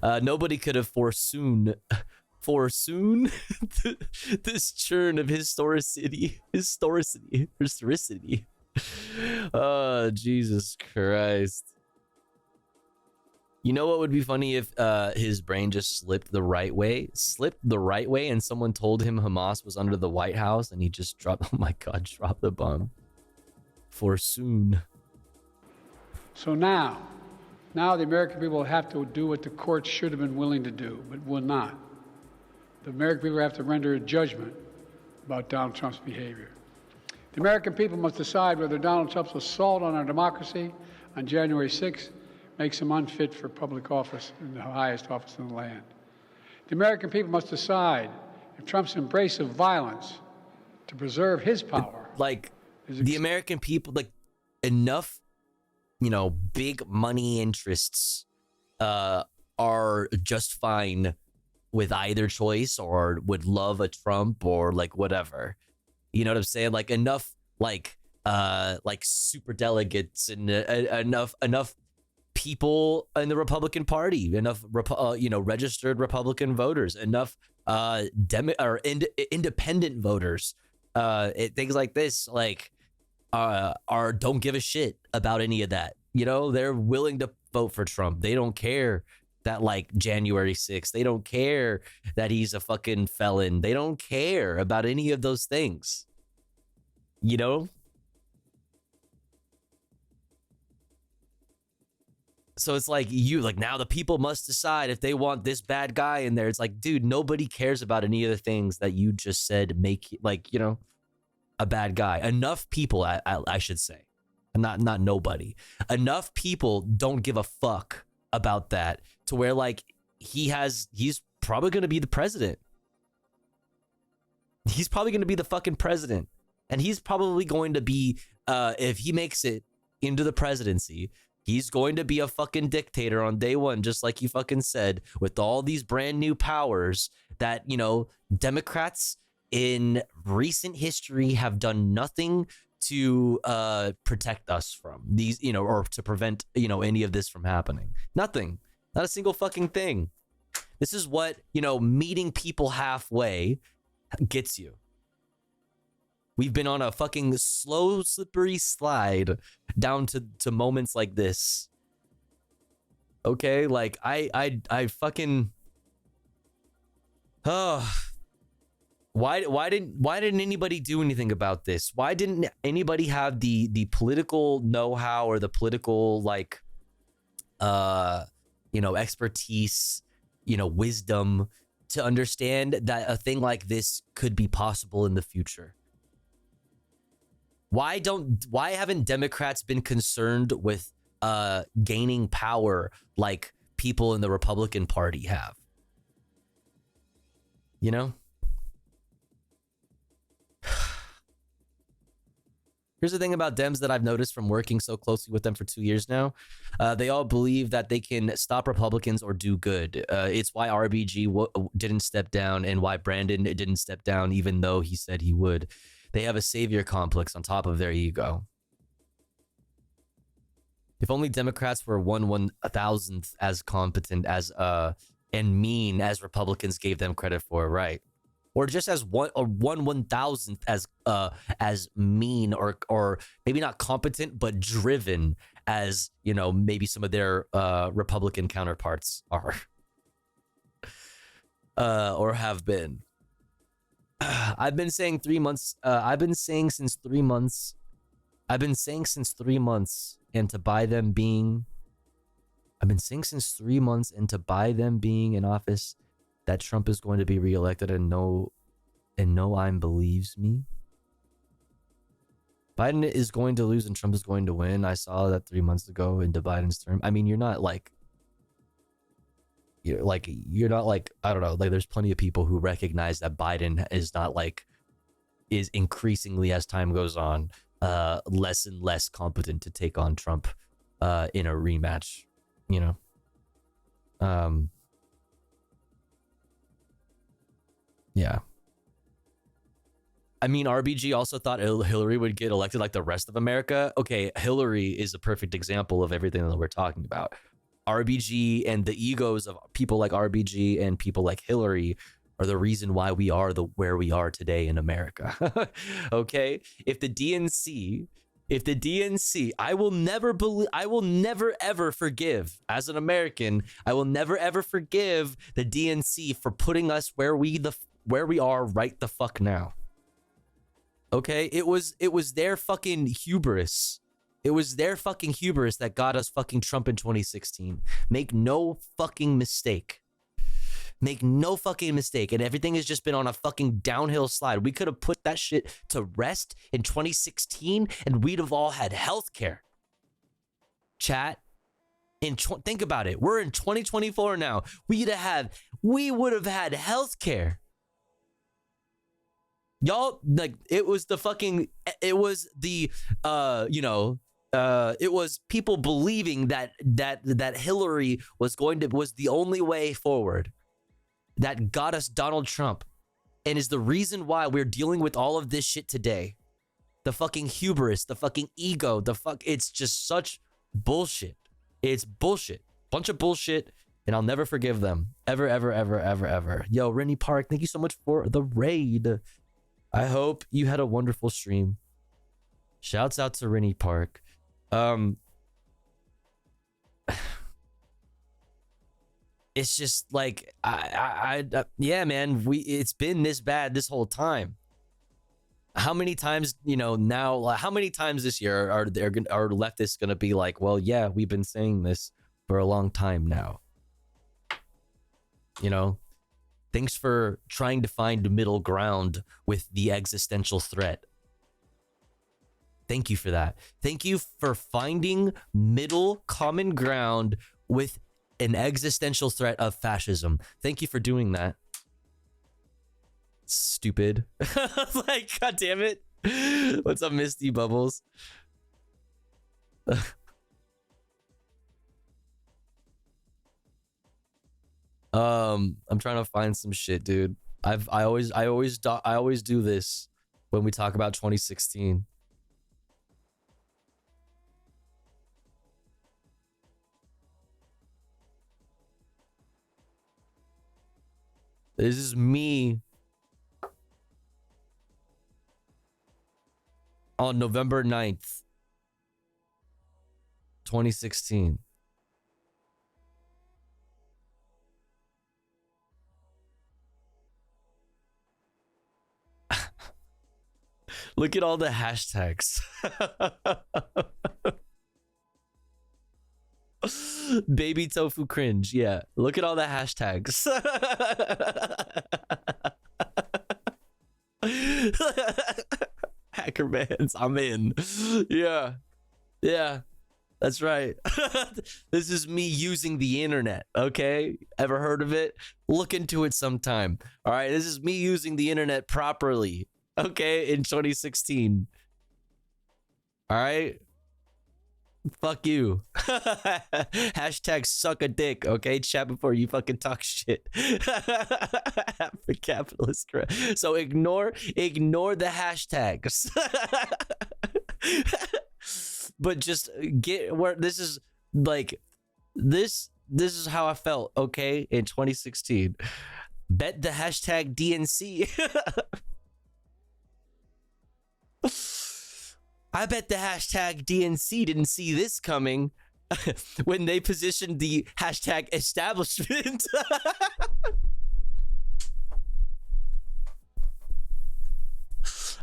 Nobody could have foreseen for soon. This churn of historicity. Oh, Jesus Christ. You know what would be funny if his brain just slipped the right way, and someone told him Hamas was under the White House and he just dropped, oh my God, dropped the bomb. For soon. So now the American people have to do what the courts should have been willing to do, but will not. The American people have to render a judgment about Donald Trump's behavior. The American people must decide whether Donald Trump's assault on our democracy on January 6th makes him unfit for public office in the highest office in the land. The American people must decide if Trump's embrace of violence to preserve his power. Like, the American people, like, enough, you know, big money interests are just fine with either choice, or would love a Trump, or like whatever. You know what I'm saying? Like, enough like super delegates and enough people in the Republican Party, enough registered Republican voters, enough independent voters, things like this, like don't give a shit about any of that. You know, they're willing to vote for Trump. They don't care that, like, January 6th. They don't care that he's a fucking felon. They don't care about any of those things. You know? So it's like, now the people must decide if they want this bad guy in there. It's like, dude, nobody cares about any of the things that you just said make, like, you know, a bad guy. Enough people, I should say, not nobody. Enough people don't give a fuck about that to where, like, he's probably going to be the president. He's probably going to be the fucking president. And he's probably going to be, if he makes it into the presidency, he's going to be a fucking dictator on day one, just like you fucking said, with all these brand new powers that, you know, Democrats in recent history have done nothing to protect us from these, you know, or to prevent, you know, any of this from happening. Nothing. Not a single fucking thing. This is what, you know, meeting people halfway gets you. We've been on a fucking slow, slippery slide down to moments like this. Okay, like I fucking why didn't anybody do anything about this? Why didn't anybody have the political know-how or the political, like, you know, expertise, you know, wisdom to understand that a thing like this could be possible in the future? Why haven't Democrats been concerned with gaining power like people in the Republican Party have? You know? Here's the thing about Dems that I've noticed from working so closely with them for 2 years now. They all believe that they can stop Republicans or do good. It's why RBG didn't step down and why Brandon didn't step down even though he said he would. They have a savior complex on top of their ego. If only Democrats were 1/1000th as competent as and mean as Republicans gave them credit for, right? Or just as 1/1000th as mean or maybe not competent but driven as, you know, maybe some of their Republican counterparts are or have been. I've been saying 3 months. I've been saying since 3 months. I've been saying since 3 months, and to buy them being. I've been saying since 3 months, and to buy them being in office, that Trump is going to be reelected, and no one believes me. Biden is going to lose, and Trump is going to win. I saw that 3 months ago into Biden's term. I mean, you're not like. You're not like, I don't know, like there's plenty of people who recognize that Biden is not like, is increasingly as time goes on, less and less competent to take on Trump in a rematch, you know? Yeah. I mean, RBG also thought Hillary would get elected like the rest of America. Okay, Hillary is a perfect example of everything that we're talking about. RBG and the egos of people like RBG and people like Hillary are the reason why we are where we are today in America. Okay? If the DNC, I will never ever forgive, as an American, I will never ever forgive the DNC for putting us where we are right the fuck now. Okay? It was their fucking hubris. It was their fucking hubris that got us fucking Trump in 2016. Make no fucking mistake. Make no fucking mistake. And everything has just been on a fucking downhill slide. We could have put that shit to rest in 2016 and we'd have all had healthcare. Chat. Think about it. We're in 2024 now. We would have had healthcare. Y'all, like, it was people believing that Hillary was the only way forward, that got us Donald Trump, and is the reason why we're dealing with all of this shit today. The fucking hubris, the fucking ego, it's just such bullshit. It's bullshit. Bunch of bullshit, and I'll never forgive them. Ever, ever, ever, ever, ever. Yo, Rennie Park, thank you so much for the raid. I hope you had a wonderful stream. Shouts out to Rennie Park. It's just like, yeah, man, it's been this bad this whole time. How many times, now, how many times this year are leftists going to be like, well, yeah, we've been saying this for a long time now. Thanks for trying to find middle ground with the existential threat. Thank you for that. Thank you for finding middle common ground with an existential threat of fascism. Thank you for doing that. Stupid. Like, god damn it. What's up, Misty Bubbles? I'm trying to find some shit, dude. I always do this when we talk about 2016. This is me on November 9th, 2016. Look at all the hashtags. Baby tofu cringe. Yeah. Look at all the hashtags. Hackermans. I'm in. Yeah. Yeah. That's right. This is me using the internet. Okay. Ever heard of it? Look into it sometime. All right. This is me using the internet properly. Okay. In 2016. All right. Fuck you. Hashtag suck a dick, okay? Chat before you fucking talk shit. For capitalist crap. So ignore the hashtags. But just get where this is like this is how I felt, okay, in 2016. Bet the hashtag DNC. I bet the hashtag DNC didn't see this coming when they positioned the hashtag establishment.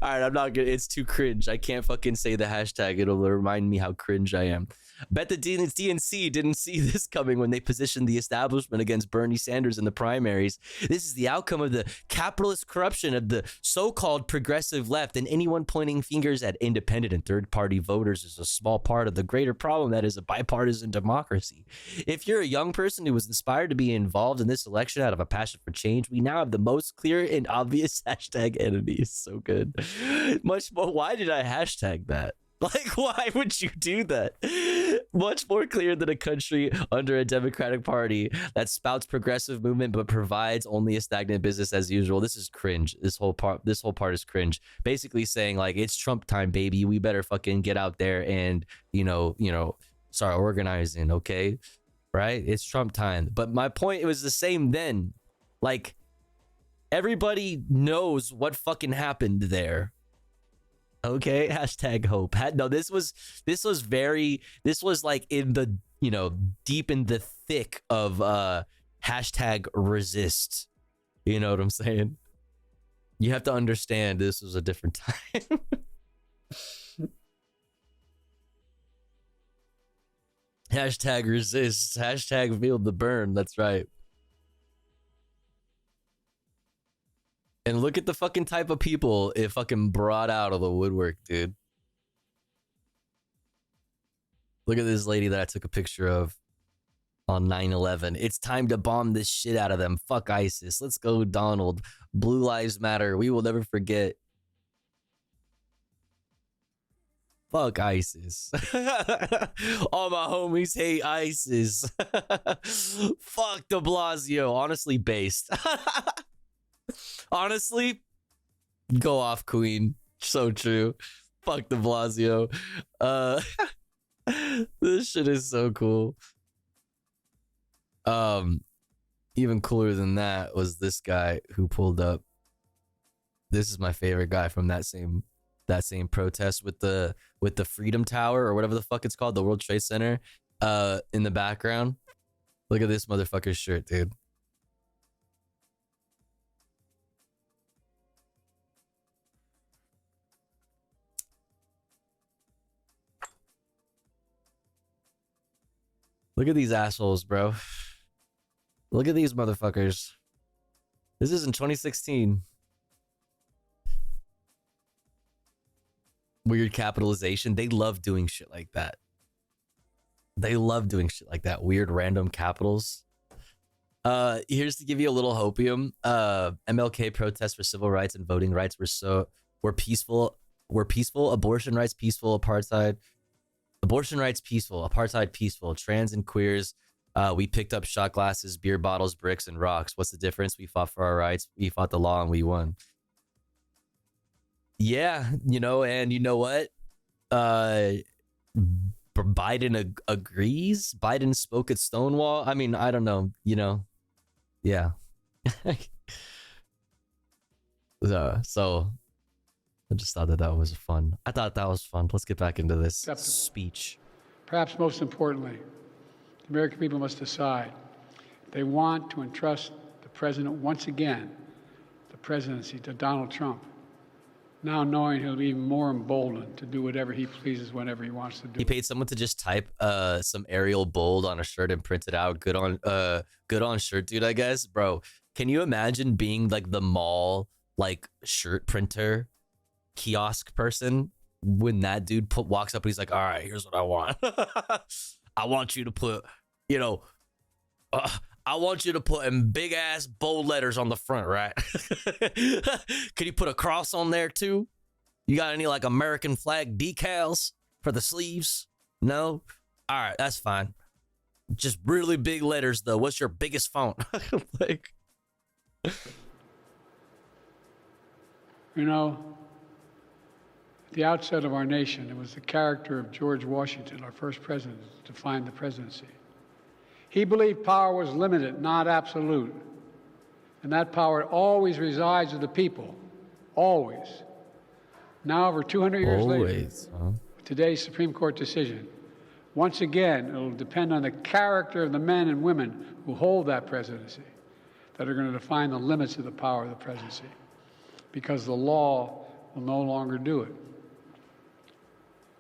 All right, I'm not gonna. It's too cringe. I can't fucking say the hashtag. It'll remind me how cringe I am. Bet the DNC didn't see this coming when they positioned the establishment against Bernie Sanders in the primaries. This is the outcome of the capitalist corruption of the so-called progressive left, and anyone pointing fingers at independent and third-party voters is a small part of the greater problem that is a bipartisan democracy. If you're a young person who was inspired to be involved in this election out of a passion for change, we now have the most clear and obvious hashtag enemies. So good. Much more. Why did I hashtag that? Like, why would you do that? Much more clear than a country under a Democratic Party that spouts progressive movement but provides only a stagnant business as usual. This is cringe. This whole part is cringe. Basically saying, like, it's Trump time, baby. We better fucking get out there and, start organizing, okay? Right? It's Trump time. But my point, it was the same then. Like, Everybody knows what fucking happened there. Okay, hashtag hope. No, this was like in the, you know, deep in the thick of hashtag resist. You know what I'm saying? You have to understand this was a different time. Hashtag resist. Hashtag feel the burn. That's right. And look at the fucking type of people it fucking brought out of the woodwork, dude. Look at this lady that I took a picture of on 9/11. It's time to bomb this shit out of them. Fuck ISIS. Let's go, Donald. Blue Lives Matter. We will never forget. Fuck ISIS. All my homies hate ISIS. Fuck de Blasio. Honestly based. Honestly, go off, Queen. So true. Fuck de Blasio. This shit is so cool. Even cooler than that was this guy who pulled up. This is my favorite guy from that same protest with the Freedom Tower or whatever the fuck it's called, the World Trade Center, in the background. Look at this motherfucker's shirt, dude. Look at these assholes, bro. Look at these motherfuckers. This is in 2016. Weird capitalization. They love doing shit like that. They love doing shit like that. Weird random capitals. Here's to give you a little hopium. MLK protests for civil rights and voting rights were peaceful. Abortion rights peaceful. Abortion rights peaceful. Apartheid peaceful. Trans and queers. We picked up shot glasses, beer bottles, bricks, and rocks. What's the difference? We fought for our rights. We fought the law and we won. Yeah, you know, and you know what? Biden agrees. Biden spoke at Stonewall. I mean, I don't know, you know. Yeah. So I just thought that was fun. I thought that was fun. Let's get back into this speech. Perhaps most importantly, the American people must decide if they want to entrust the president once again, the presidency, to Donald Trump, now knowing he'll be even more emboldened to do whatever he pleases whenever he wants to do. He paid someone to just type some Arial bold on a shirt and print it out. Good on shirt, dude, I guess. Bro, can you imagine being like the mall like shirt printer kiosk person when that dude walks up and he's like, all right, here's what I want. I want you to put, you know, I want you to put in big ass bold letters on the front, right? Could you put a cross on there too? You got any like American flag decals for the sleeves? No? All right, that's fine. Just really big letters though. What's your biggest font? Like, you know, at the outset of our nation, it was the character of George Washington, our first president, to define the presidency. He believed power was limited, not absolute. And that power always resides with the people. Always. Now, over 200 years later, today's Supreme Court decision, once again, it'll depend on the character of the men and women who hold that presidency that are going to define the limits of the power of the presidency, because the law will no longer do it.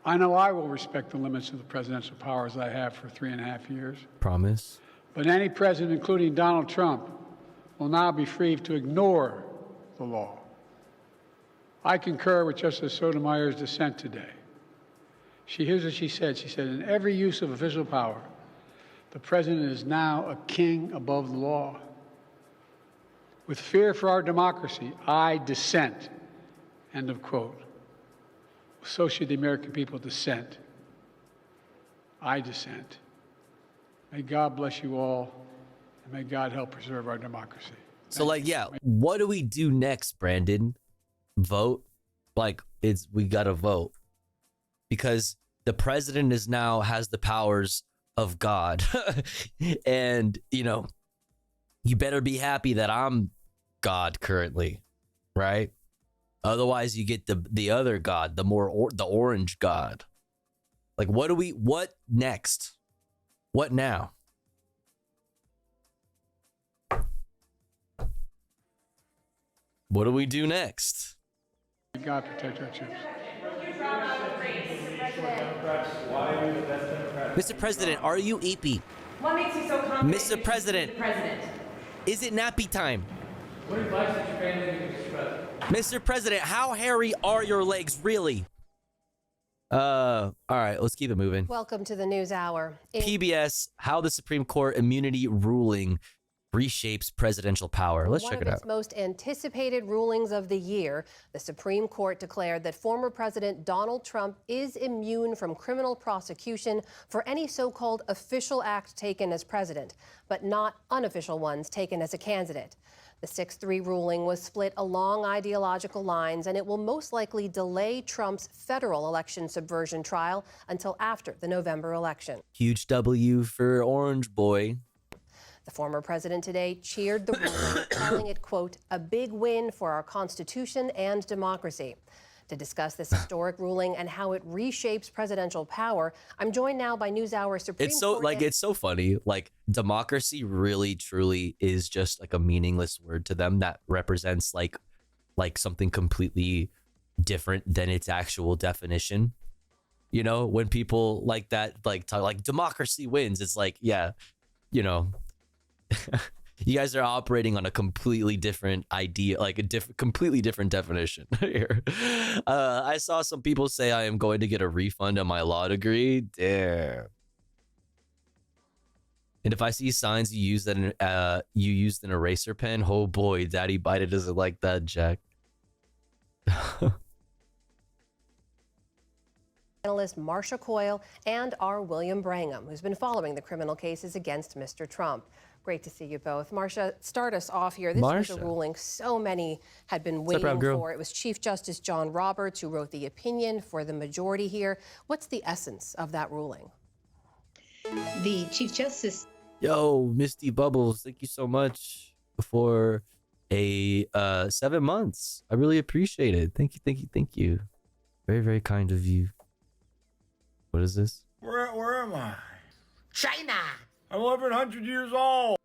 I know I will respect the limits of the presidential powers I have for 3.5 years. Promise. But any president, including Donald Trump, will now be free to ignore the law. I concur with Justice Sotomayor's dissent today. Here's what she said. She said, in every use of official power, the president is now a king above the law. With fear for our democracy, I dissent. End of quote. So should the American people dissent. I dissent. May God bless you all, and may God help preserve our democracy. So, like, yeah, what do we do next, Brandon? Vote? Like, we gotta vote. Because the president has the powers of God. And, you know, you better be happy that I'm God currently, right? Otherwise, you get the other God, the orange God. Like, what next? What now? What do we do next? God protect our troops. Mr. President, are you eepy? What makes you so confident? Mr. President. Is it nappy time? What advice did you grant Mr. President? Mr. President, how hairy are your legs really? All right, let's keep it moving. Welcome to the News Hour. PBS, how the Supreme Court immunity ruling reshapes presidential power. Let's check it out. One of its most anticipated rulings of the year, the Supreme Court declared that former President Donald Trump is immune from criminal prosecution for any so-called official act taken as president, but not unofficial ones taken as a candidate. The 6-3 ruling was split along ideological lines, and it will most likely delay Trump's federal election subversion trial until after the November election. Huge W for Orange Boy. The former president today cheered the ruling, calling it, quote, a big win for our Constitution and democracy. To discuss this historic ruling and how it reshapes presidential power, I'm joined now by NewsHour Supreme Court. It's so funny. Like, democracy really, truly is just like a meaningless word to them that represents like something completely different than its actual definition. You know, when people like that, like talk like democracy wins, it's like, yeah, you know. You guys are operating on a completely different idea, like a completely different definition here. I saw some people say I am going to get a refund on my law degree. Damn. And if I see signs you used an eraser pen, oh boy, Daddy Biden doesn't like that, Jack. Analyst Marsha Coyle and our William Brangham, who's been following the criminal cases against Mr. Trump. Great to see you both. Marsha, start us off here. This was a ruling so many had been waiting for. It was Chief Justice John Roberts who wrote the opinion for the majority here. What's the essence of that ruling? The Chief Justice. Yo, Misty Bubbles, thank you so much for a 7 months. I really appreciate it. Thank you. Very, very kind of you. What is this? Where am I? China. I'm 1,100 years old.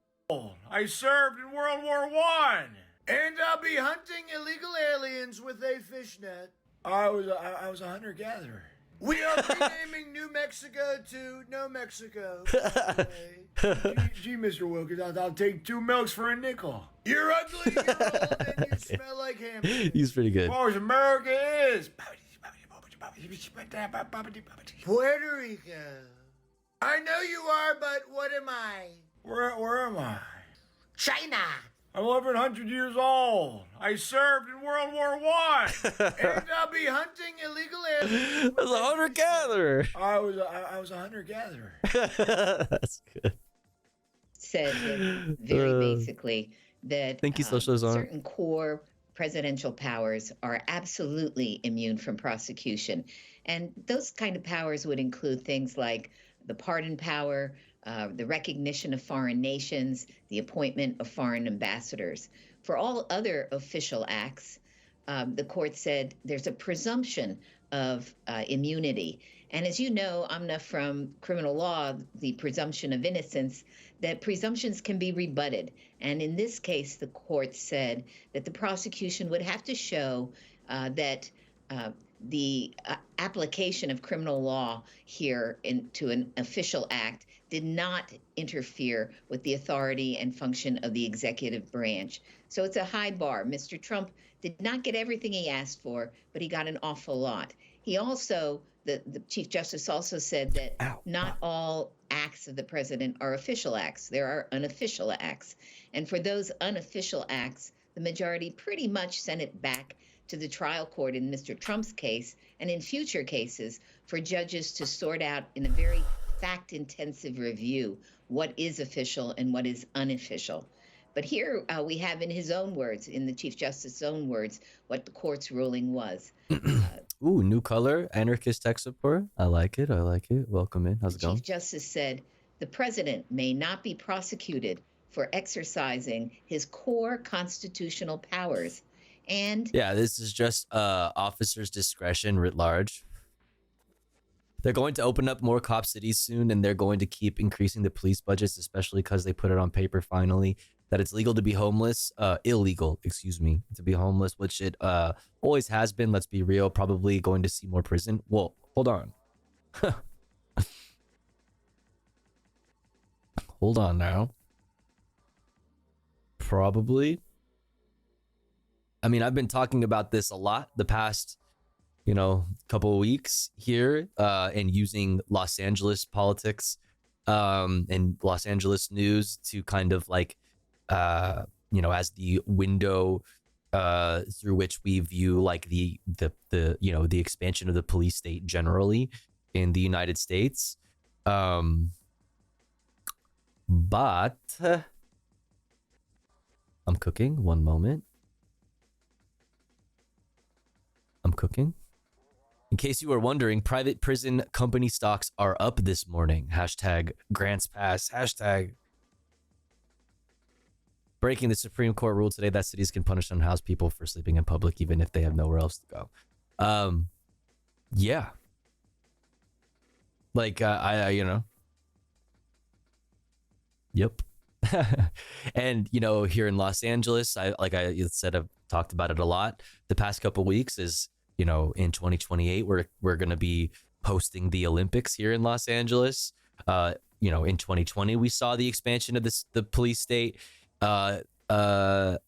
I served in World War I. And I'll be hunting illegal aliens with a fishnet. I was a hunter-gatherer. We are renaming New Mexico to No Mexico. Gee, Mr. Wilkins, I'll take 2 milks for a nickel. You're ugly, you're old, and you smell like hamburgers. He's pretty good. As far as America is. Puerto Rico. I know you are, but what am I? Where am I? China. I'm 1,100 years old. I served in World War I. And I'll be hunting illegal aliens. As a hunter-gatherer. I was a hunter-gatherer. That's good. Said that very basically that thank you, certain core presidential powers are absolutely immune from prosecution. And those kind of powers would include things like the pardon power, the recognition of foreign nations, the appointment of foreign ambassadors. For all other official acts, the court said there's a presumption of immunity. And as you know, Amna, from criminal law, the presumption of innocence, that presumptions can be rebutted. And in this case, the court said that the prosecution would have to show that the application of criminal law here into an official act did not interfere with the authority and function of the executive branch. So it's a high bar. Mr. Trump did not get everything he asked for, but he got an awful lot. He also, the Chief Justice also said that not all acts of the president are official acts. There are unofficial acts. And for those unofficial acts, the majority pretty much sent it back to the trial court in Mr. Trump's case and in future cases for judges to sort out in a very fact-intensive review what is official and what is unofficial. But here we have in his own words, in the Chief Justice's own words, what the court's ruling was. Ooh, new color, anarchist tech support. I like it. Welcome in. How's it going? Chief Justice said, the president may not be prosecuted for exercising his core constitutional powers. And yeah, this is just officers' discretion writ large. They're going to open up more cop cities soon, and they're going to keep increasing the police budgets, especially because they put it on paper finally that it's legal to be homeless, illegal, excuse me, to be homeless, which it always has been. Let's be real, probably going to see more prison. Well, hold on. Hold on now. Probably. I mean, I've been talking about this a lot the past, couple of weeks here, and using Los Angeles politics and Los Angeles news to kind of like, as the window through which we view like the expansion of the police state generally in the United States. But I'm cooking. One moment. I'm cooking. In case you were wondering, private prison company stocks are up this morning. Hashtag grants pass. Hashtag breaking the Supreme Court rule today that cities can punish unhoused people for sleeping in public even if they have nowhere else to go. Yeah. Like, Yep. And, here in Los Angeles, I've talked about it a lot the past couple weeks is, in 2028, we're going to be hosting the Olympics here in Los Angeles. In 2020, we saw the expansion of the police state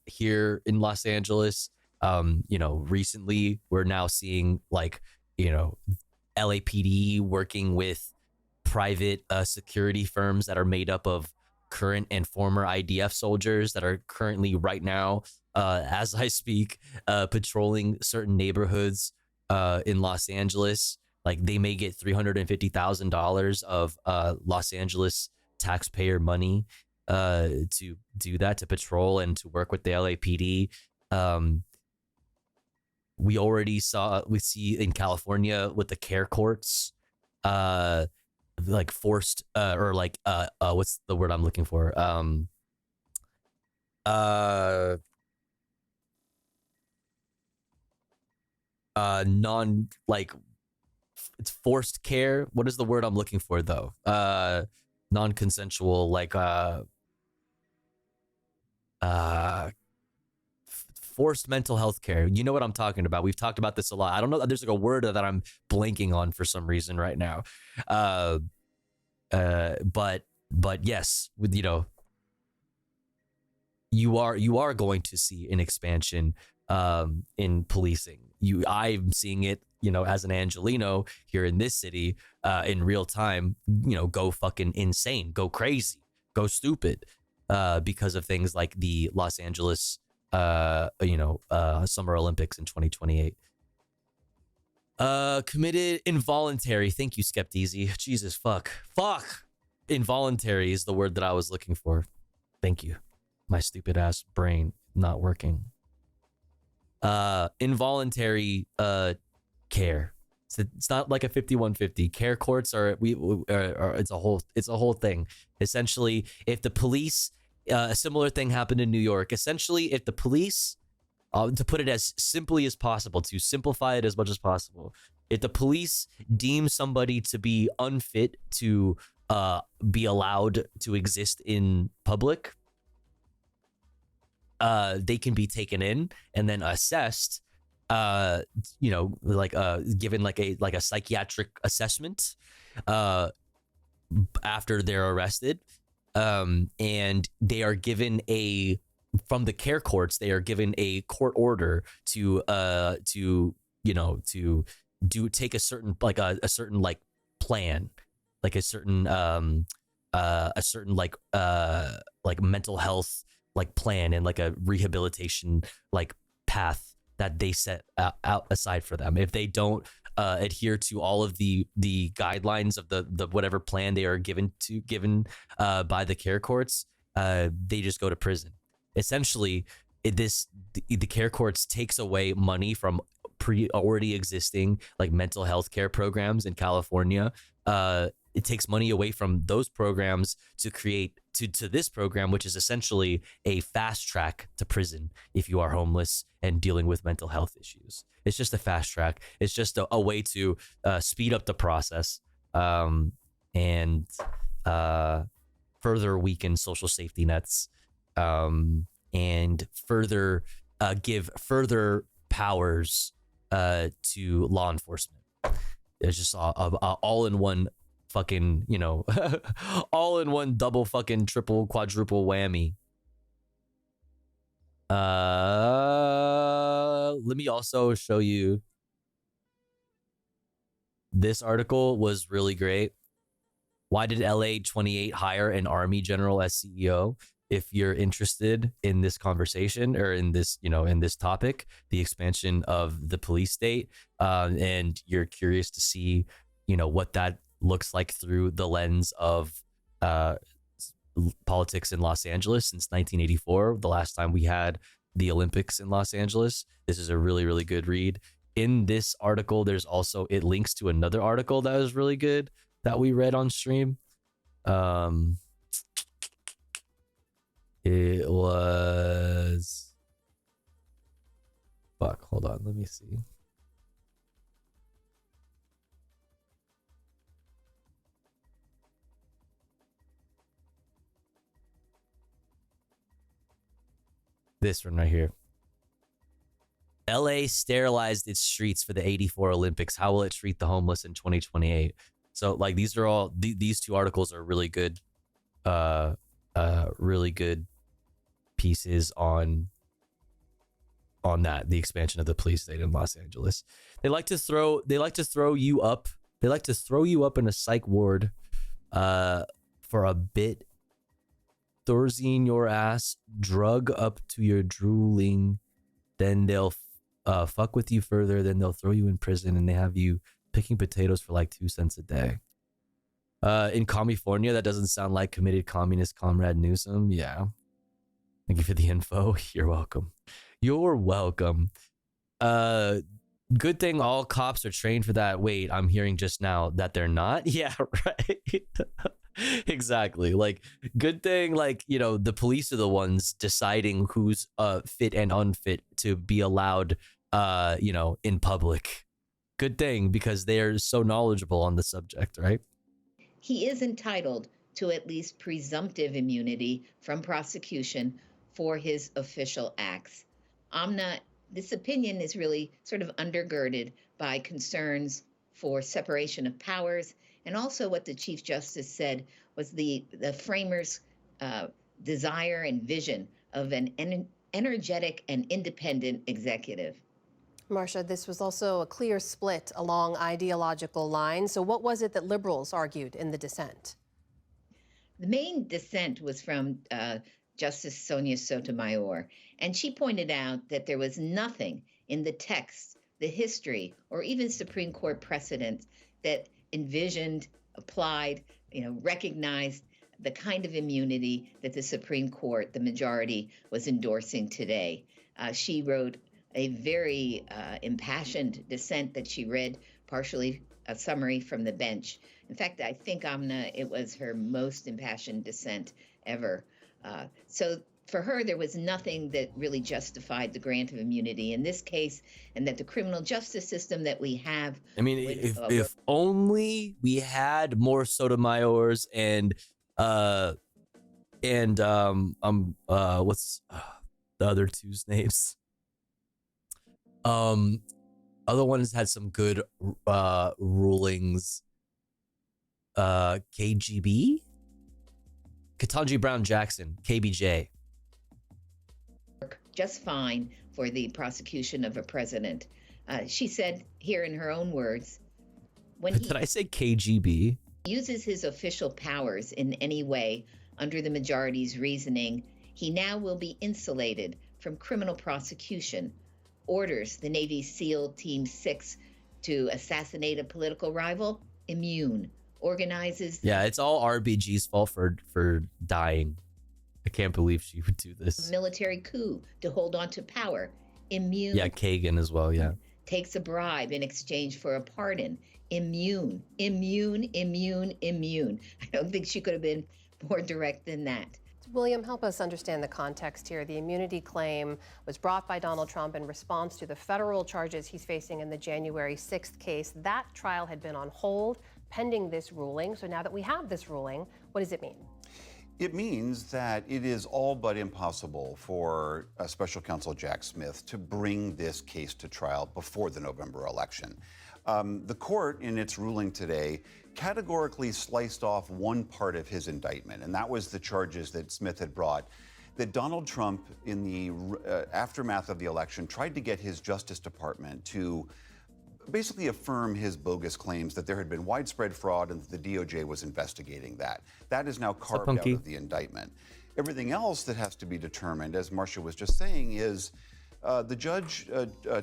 here in Los Angeles. Recently we're now seeing LAPD working with private security firms that are made up of current and former IDF soldiers that are currently right now, as I speak, patrolling certain neighborhoods in Los Angeles. Like they may get $350,000 of Los Angeles taxpayer money to do that, to patrol and to work with the LAPD. We see in California with the care courts, forced what's the word I'm looking for? It's forced care. What is the word I'm looking for though? Non-consensual, forced mental health care. You know what I'm talking about. We've talked about this a lot. I don't know. There's a word that I'm blanking on for some reason right now. But yes, with you are going to see an expansion in policing. I'm seeing it, as an Angelino here in this city, in real time, go fucking insane, go crazy, go stupid, because of things like the Los Angeles Summer Olympics in 2028. Committed involuntary. Thank you, Skepteasy. Jesus, fuck. Involuntary is the word that I was looking for. Thank you. My stupid ass brain not working. Involuntary care. It's not like a 5150. Care courts are it's a whole thing. Essentially, if the police, a similar thing happened in New York. Essentially, if the police, to put it as simply as possible, to simplify it as much as possible, if the police deem somebody to be unfit to be allowed to exist in public, they can be taken in and then assessed, given like a psychiatric assessment after they're arrested, and they are given from the care courts, they are given a court order to take a certain plan, like a certain mental health plan and like a rehabilitation path that they set out aside for them. If they don't adhere to all of the guidelines of the whatever plan they are given by the care courts, they just go to prison. Essentially, the care courts takes away money from already existing mental health care programs in California. It takes money away from those programs to create to this program, which is essentially a fast track to prison if you are homeless and dealing with mental health issues. It's just a fast track. It's just a way to speed up the process and further weaken social safety nets and further give further powers to law enforcement. It's just all in one fucking, all in one double fucking triple quadruple whammy. Let me also show you. This article was really great. Why did LA 28 hire an army general as CEO? If you're interested in this conversation or in this, in this topic, the expansion of the police state, and you're curious to see, what that looks like through the lens of politics in Los Angeles since 1984, the last time we had the Olympics in Los Angeles. This is a really, really good read. In this article, there's also, it links to another article that was really good that we read on stream. It was, hold on, let me see. This one right here. LA sterilized its streets for the 84 Olympics. How will it treat the homeless in 2028? So like these are all these two articles are really good really good pieces on that, the expansion of the police state in Los Angeles. They like to throw you up in a psych ward for a bit. Thorazine your ass, drug up to your drooling, then they'll fuck with you further, then they'll throw you in prison, and they have you picking potatoes for like 2 cents a day. In California, that doesn't sound like committed communist Comrade Newsom. Yeah. Thank you for the info. You're welcome. You're welcome. Good thing all cops are trained for that. Wait, I'm hearing just now that they're not. Yeah, right. Exactly. Like, good thing, like, the police are the ones deciding who's fit and unfit to be allowed, in public. Good thing, because they're so knowledgeable on the subject, right? He is entitled to at least presumptive immunity from prosecution for his official acts. Amna, this opinion is really sort of undergirded by concerns for separation of powers, and also what the Chief Justice said was the framers' desire and vision of an energetic and independent executive. Marcia, this was also a clear split along ideological lines. So what was it that liberals argued in the dissent? The main dissent was from Justice Sonia Sotomayor, and she pointed out that there was nothing in the text, the history, or even Supreme Court precedent that envisioned, applied, recognized the kind of immunity that the Supreme Court, the majority, was endorsing today. She wrote a very impassioned dissent that she read, partially a summary from the bench. In fact, I think, Amna, it was her most impassioned dissent ever. So for her, there was nothing that really justified the grant of immunity in this case, and that the criminal justice system that we have... I mean, if only we had more Sotomayors and what's the other two's names? Other ones had some good rulings. KGB? Ketanji Brown Jackson, KBJ. Just fine for the prosecution of a president. She said here in her own words, when Did I say KGB? Uses his official powers in any way under the majority's reasoning, he now will be insulated from criminal prosecution. Orders the Navy SEAL Team 6 to assassinate a political rival, immune. Organizes... Yeah, it's all RBG's fault for dying. I can't believe she would do this. Military coup to hold on to power, immune. Yeah, Kagan as well, yeah. Takes a bribe in exchange for a pardon, immune, immune, immune, immune. I don't think she could have been more direct than that. William, help us understand the context here. The immunity claim was brought by Donald Trump in response to the federal charges he's facing in the January 6th case. That trial had been on hold pending this ruling. So now that we have this ruling, what does it mean? It means that it is all but impossible for Special Counsel Jack Smith to bring this case to trial before the November election. The court, in its ruling today, categorically sliced off one part of his indictment, and that was the charges that Smith had brought, that Donald Trump, in the aftermath of the election, tried to get his Justice Department to basically affirm his bogus claims that there had been widespread fraud and that the DOJ was investigating that. That is now carved out of the indictment. Everything else that has to be determined, as Marcia was just saying, is the judge,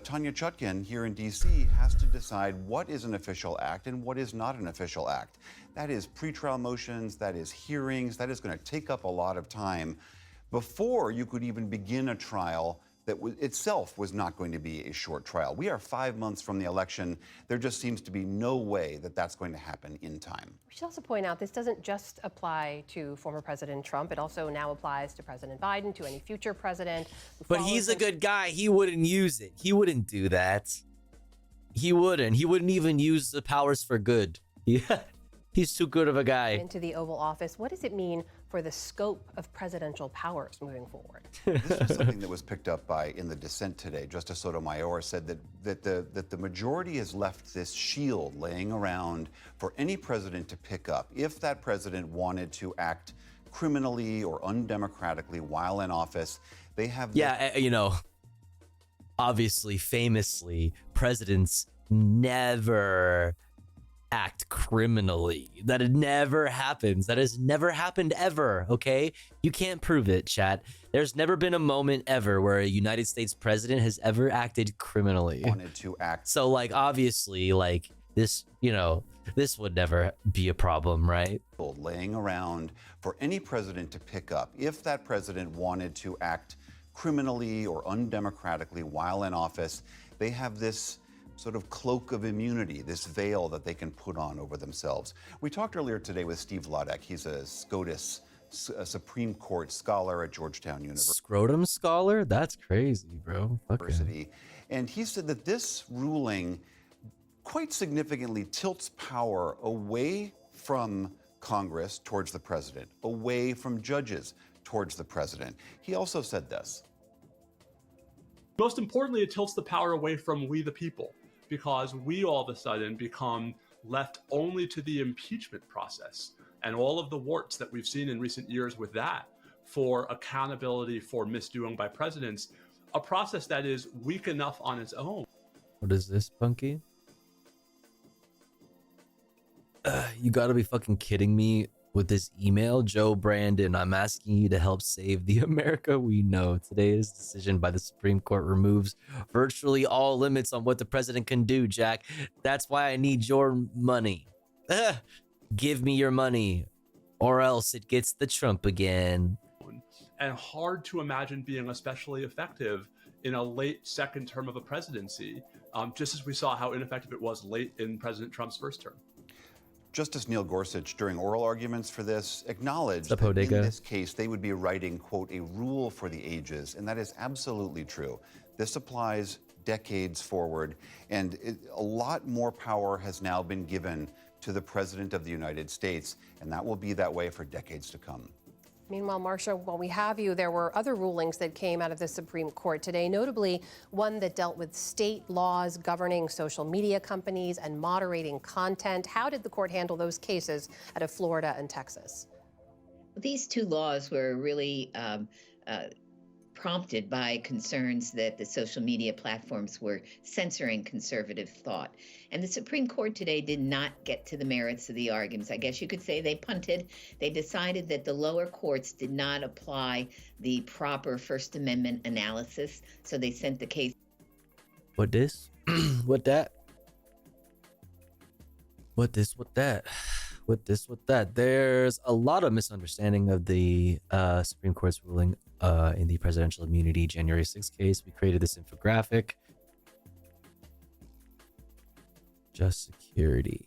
Tanya Chutkan here in D.C., has to decide what is an official act and what is not an official act. That is pretrial motions, that is hearings, that is going to take up a lot of time before you could even begin a trial that itself was not going to be a short trial. We are 5 months from the election. There just seems to be no way that that's going to happen in time. We should also point out this doesn't just apply to former President Trump. It also now applies to President Biden, to any future president. But he's a good guy. He wouldn't use it. He wouldn't do that. He wouldn't. He wouldn't even use the powers for good. Yeah. He's too good of a guy. Into the Oval Office. What does it mean for the scope of presidential powers moving forward? This was something that was picked up in the dissent today. Justice Sotomayor said that the majority has left this shield laying around for any president to pick up if that president wanted to act criminally or undemocratically while in office. They have obviously, famously, presidents never act criminally. That it never happens. That has never happened ever, okay? You can't prove it, chat. There's never been a moment ever where a United States president has ever acted criminally. Wanted to act. So, obviously, this, this would never be a problem, right? Laying around for any president to pick up if that president wanted to act criminally or undemocratically while in office. They have this sort of cloak of immunity, this veil that they can put on over themselves. We talked earlier today with Steve Lodek. He's a SCOTUS, a Supreme Court scholar at Georgetown University. Scrotum scholar? That's crazy, bro. University. And he said that this ruling quite significantly tilts power away from Congress towards the president, away from judges towards the president. He also said this. Most importantly, it tilts the power away from we the people, because we all of a sudden become left only to the impeachment process and all of the warts that we've seen in recent years with that for accountability for misdoing by presidents, a process that is weak enough on its own. What is this, Punky? You gotta be fucking kidding me with this email. Joe Brandon, I'm asking you to help save the America we know. Today's decision by the Supreme Court removes virtually all limits on what the president can do, Jack. That's why I need your money. Give me your money, or else it gets the Trump again. And hard to imagine being especially effective in a late second term of a presidency, just as we saw how ineffective it was late in President Trump's first term. Justice Neil Gorsuch, during oral arguments for this, acknowledged that in this case they would be writing, quote, a rule for the ages, and that is absolutely true. This applies decades forward, and a lot more power has now been given to the President of the United States, and that will be that way for decades to come. Meanwhile, Marcia, while we have you, there were other rulings that came out of the Supreme Court today, notably one that dealt with state laws governing social media companies and moderating content. How did the court handle those cases out of Florida and Texas? These two laws were really prompted by concerns that the social media platforms were censoring conservative thought. And the Supreme Court today did not get to the merits of the arguments. I guess you could say they punted. They decided that the lower courts did not apply the proper First Amendment analysis, so they sent the case. What this? What that? What this? What that? What this? What that? There's a lot of misunderstanding of the Supreme Court's ruling in the presidential immunity January 6th case. We created this infographic. Just security.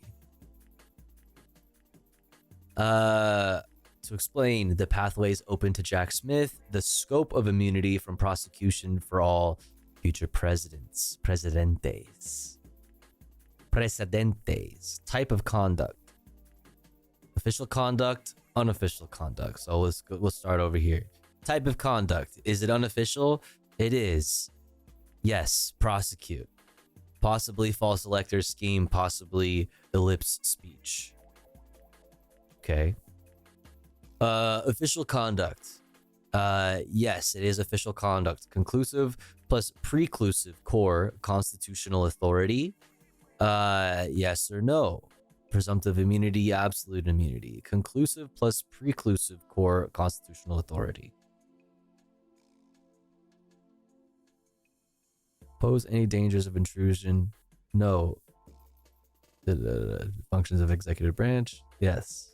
to explain the pathways open to Jack Smith, the scope of immunity from prosecution for all future presidents, presidentes, type of conduct, official conduct, unofficial conduct. So we'll start over here. Type of conduct. Is it unofficial? It is. Yes, prosecute. Possibly false elector scheme, possibly ellipse speech. Okay. Official conduct. Yes, it is official conduct. Conclusive plus preclusive core constitutional authority. Yes or no? Presumptive immunity, absolute immunity. Conclusive plus preclusive core constitutional authority. Pose any dangers of intrusion? No. The functions of executive branch? Yes.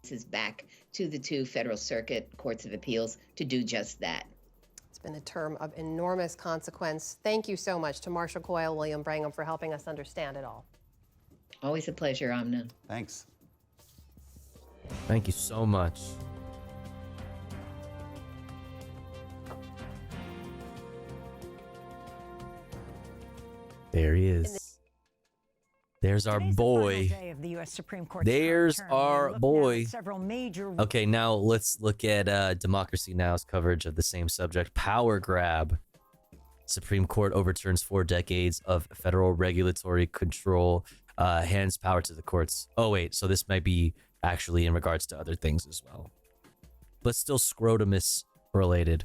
This is back to the 2 Federal Circuit Courts of Appeals to do just that. It's been a term of enormous consequence. Thank you so much to Marshall Coyle, William Brangham, for helping us understand it all. Always a pleasure, Amna. Thanks. Thank you so much. There he is. There's our boy. There's our boy. Okay, now let's look at Democracy Now!'s coverage of the same subject. Power grab. Supreme Court overturns 4 decades of federal regulatory control, hands power to the courts. Oh wait, so this might be actually in regards to other things as well. But still scrotumus related.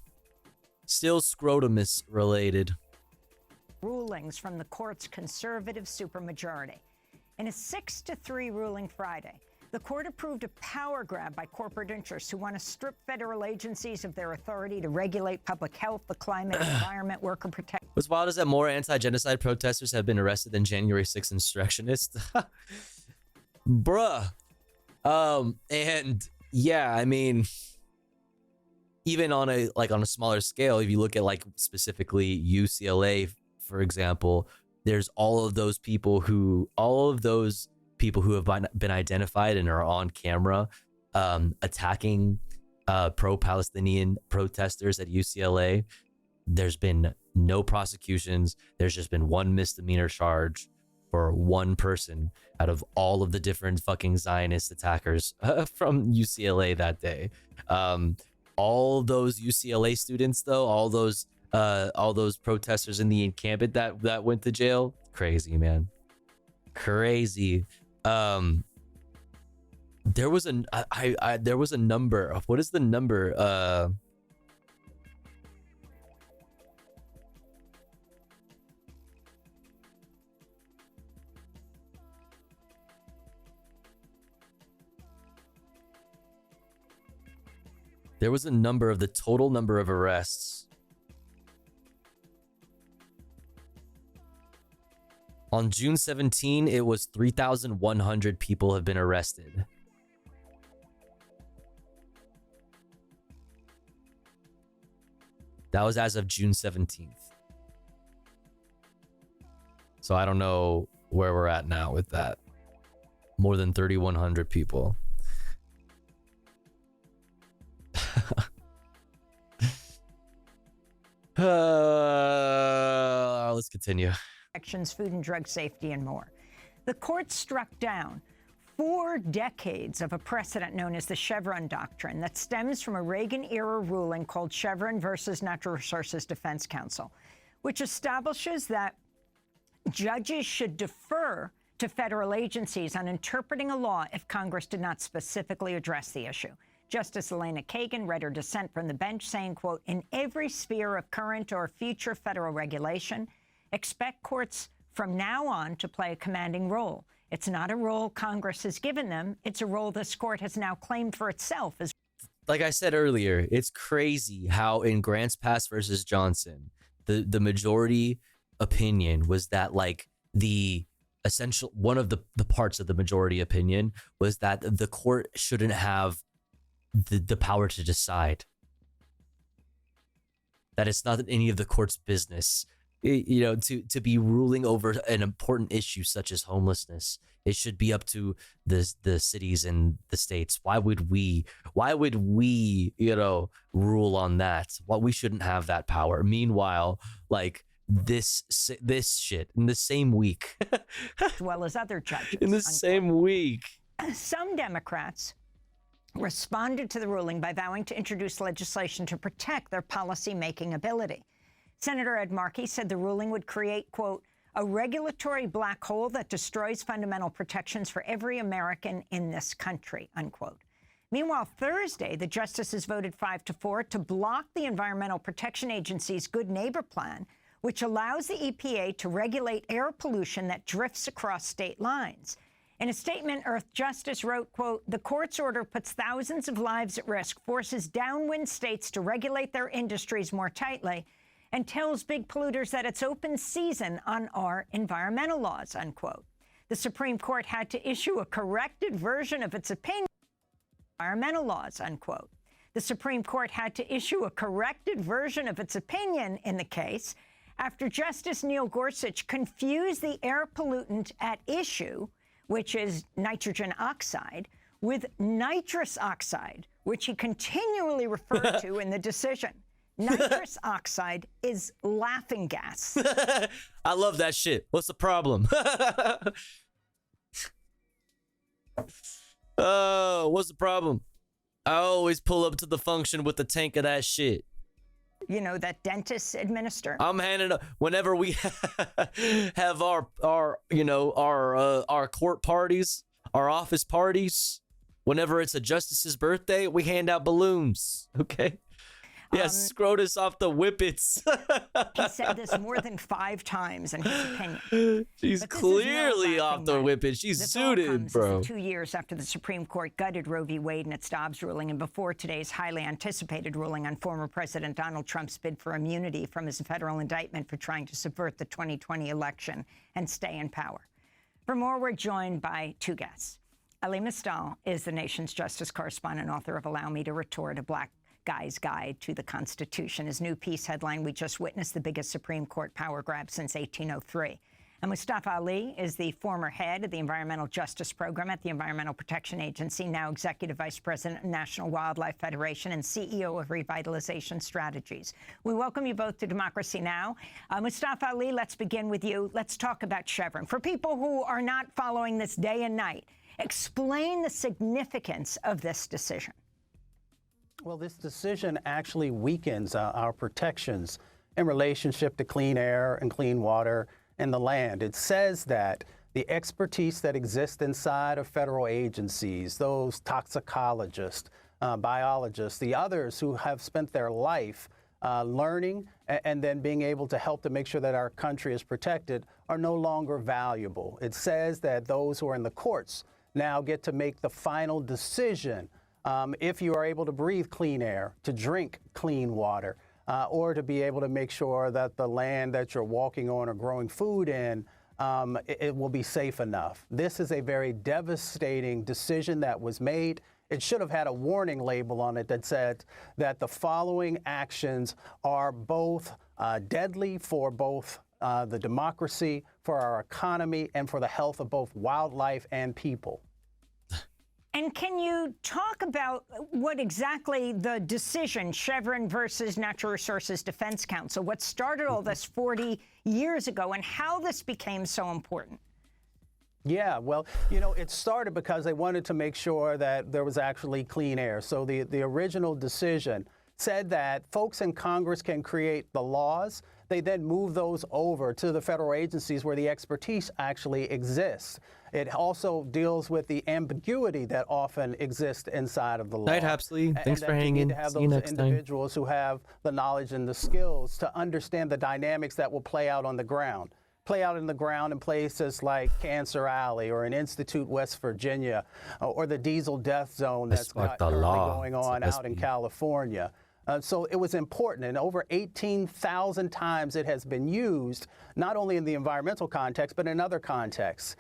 Still scrotumus related. Rulings from the court's conservative supermajority. In a 6-3 ruling Friday, the court approved a power grab by corporate interests who want to strip federal agencies of their authority to regulate public health, the climate, environment, worker protection. What's wild is that more anti-genocide protesters have been arrested than January 6th insurrectionists. Bruh. And yeah, I mean, even on a smaller scale, if you look at like specifically UCLA, for example, there's all of those people who have been identified and are on camera attacking pro-Palestinian protesters at UCLA. There's been no prosecutions. There's just been one misdemeanor charge for one person out of all of the different fucking Zionist attackers from UCLA that day. All those UCLA students, though, all those protesters in the encampment that went to jail, crazy, man, crazy. There was a number of, what is the number? There was a number of the total number of arrests. On June 17, it was 3,100 people have been arrested. That was as of June 17th. So I don't know where we're at now with that. More than 3,100 people. Let's continue. Food and drug safety, and more. The court struck down 4 decades of a precedent known as the Chevron Doctrine that stems from a Reagan-era ruling called Chevron versus Natural Resources Defense Council, which establishes that judges should defer to federal agencies on interpreting a law if Congress did not specifically address the issue. Justice Elena Kagan read her dissent from the bench saying, quote, "In every sphere of current or future federal regulation, expect courts from now on to play a commanding role. It's not a role Congress has given them. It's a role this court has now claimed for itself." Like I said earlier, it's crazy how in Grants Pass versus Johnson, the majority opinion was that like the essential, one of the parts of the majority opinion was that the court shouldn't have the power to decide. That it's not any of the court's business, to be ruling over an important issue such as homelessness. It should be up to the cities and the states. Why would we, rule on that? Well, we shouldn't have that power. Meanwhile, like this shit in the same week, as well as other judges. In the same week. Some Democrats responded to the ruling by vowing to introduce legislation to protect their policy-making ability. Senator Ed Markey said the ruling would create, quote, a regulatory black hole that destroys fundamental protections for every American in this country, unquote. Meanwhile, Thursday, the justices voted 5-4 to block the Environmental Protection Agency's Good Neighbor Plan, which allows the EPA to regulate air pollution that drifts across state lines. In a statement, Earth Justice wrote, quote, the court's order puts thousands of lives at risk, forces downwind states to regulate their industries more tightly, and tells big polluters that it's open season on our environmental laws, unquote. The Supreme Court had to issue a corrected version of its opinion on environmental laws, unquote. The Supreme Court had to issue a corrected version of its opinion in the case after Justice Neil Gorsuch confused the air pollutant at issue, which is nitrogen oxide, with nitrous oxide, which he continually referred to in the decision. Nitrous oxide is laughing gas. I love that shit. What's the problem? Oh, what's the problem? I always pull up to the function with the tank of that shit. You know, that dentists administer. I'm handing up whenever we have our court parties, our office parties. Whenever it's a justice's birthday, we hand out balloons. Okay. Yes, SCROTUS off the whippets. He said this more than 5 times in his opinion. She's clearly off the whippets. She's suited, bro. 2 years after the Supreme Court gutted Roe v. Wade and its Dobbs ruling, and before today's highly anticipated ruling on former President Donald Trump's bid for immunity from his federal indictment for trying to subvert the 2020 election and stay in power. For more, we're joined by 2 guests. Ali Mistal is the nation's justice correspondent, author of Allow Me to Retort, a Black Guy's Guide to the Constitution. His new piece headline, We Just Witnessed the Biggest Supreme Court Power Grab Since 1803. And Mustafa Ali is the former head of the Environmental Justice Program at the Environmental Protection Agency, now Executive Vice President of National Wildlife Federation and CEO of Revitalization Strategies. We welcome you both to Democracy Now! Mustafa Ali, let's begin with you. Let's talk about Chevron. For people who are not following this day and night, explain the significance of this decision. Well, this decision actually weakens our protections in relationship to clean air and clean water and the land. It says that the expertise that exists inside of federal agencies, those toxicologists, biologists, the others who have spent their life learning and then being able to help to make sure that our country is protected, are no longer valuable. It says that those who are in the courts now get to make the final decision if you are able to breathe clean air, to drink clean water, or to be able to make sure that the land that you're walking on or growing food in, it will be safe enough. This is a very devastating decision that was made. It should have had a warning label on it that said that the following actions are both deadly for both the democracy, for our economy, and for the health of both wildlife and people. And can you talk about what exactly the decision, Chevron versus Natural Resources Defense Council, what started all this 40 years ago and how this became so important? Yeah, well, you know, it started because they wanted to make sure that there was actually clean air. So the original decision said that folks in Congress can create the laws. They then move those over to the federal agencies where the expertise actually exists. It also deals with the ambiguity that often exists inside of the law. Night, Hapsley. Thanks for hanging in. Have See you those next time. individuals who have the knowledge and the skills to understand the dynamics that will play out on the ground. Play out in the ground in places like Cancer Alley or in Institute, West Virginia, or the diesel death zone that's currently going on out in California. So it was important, and over 18,000 times it has been used, not only in the environmental context, but in other contexts.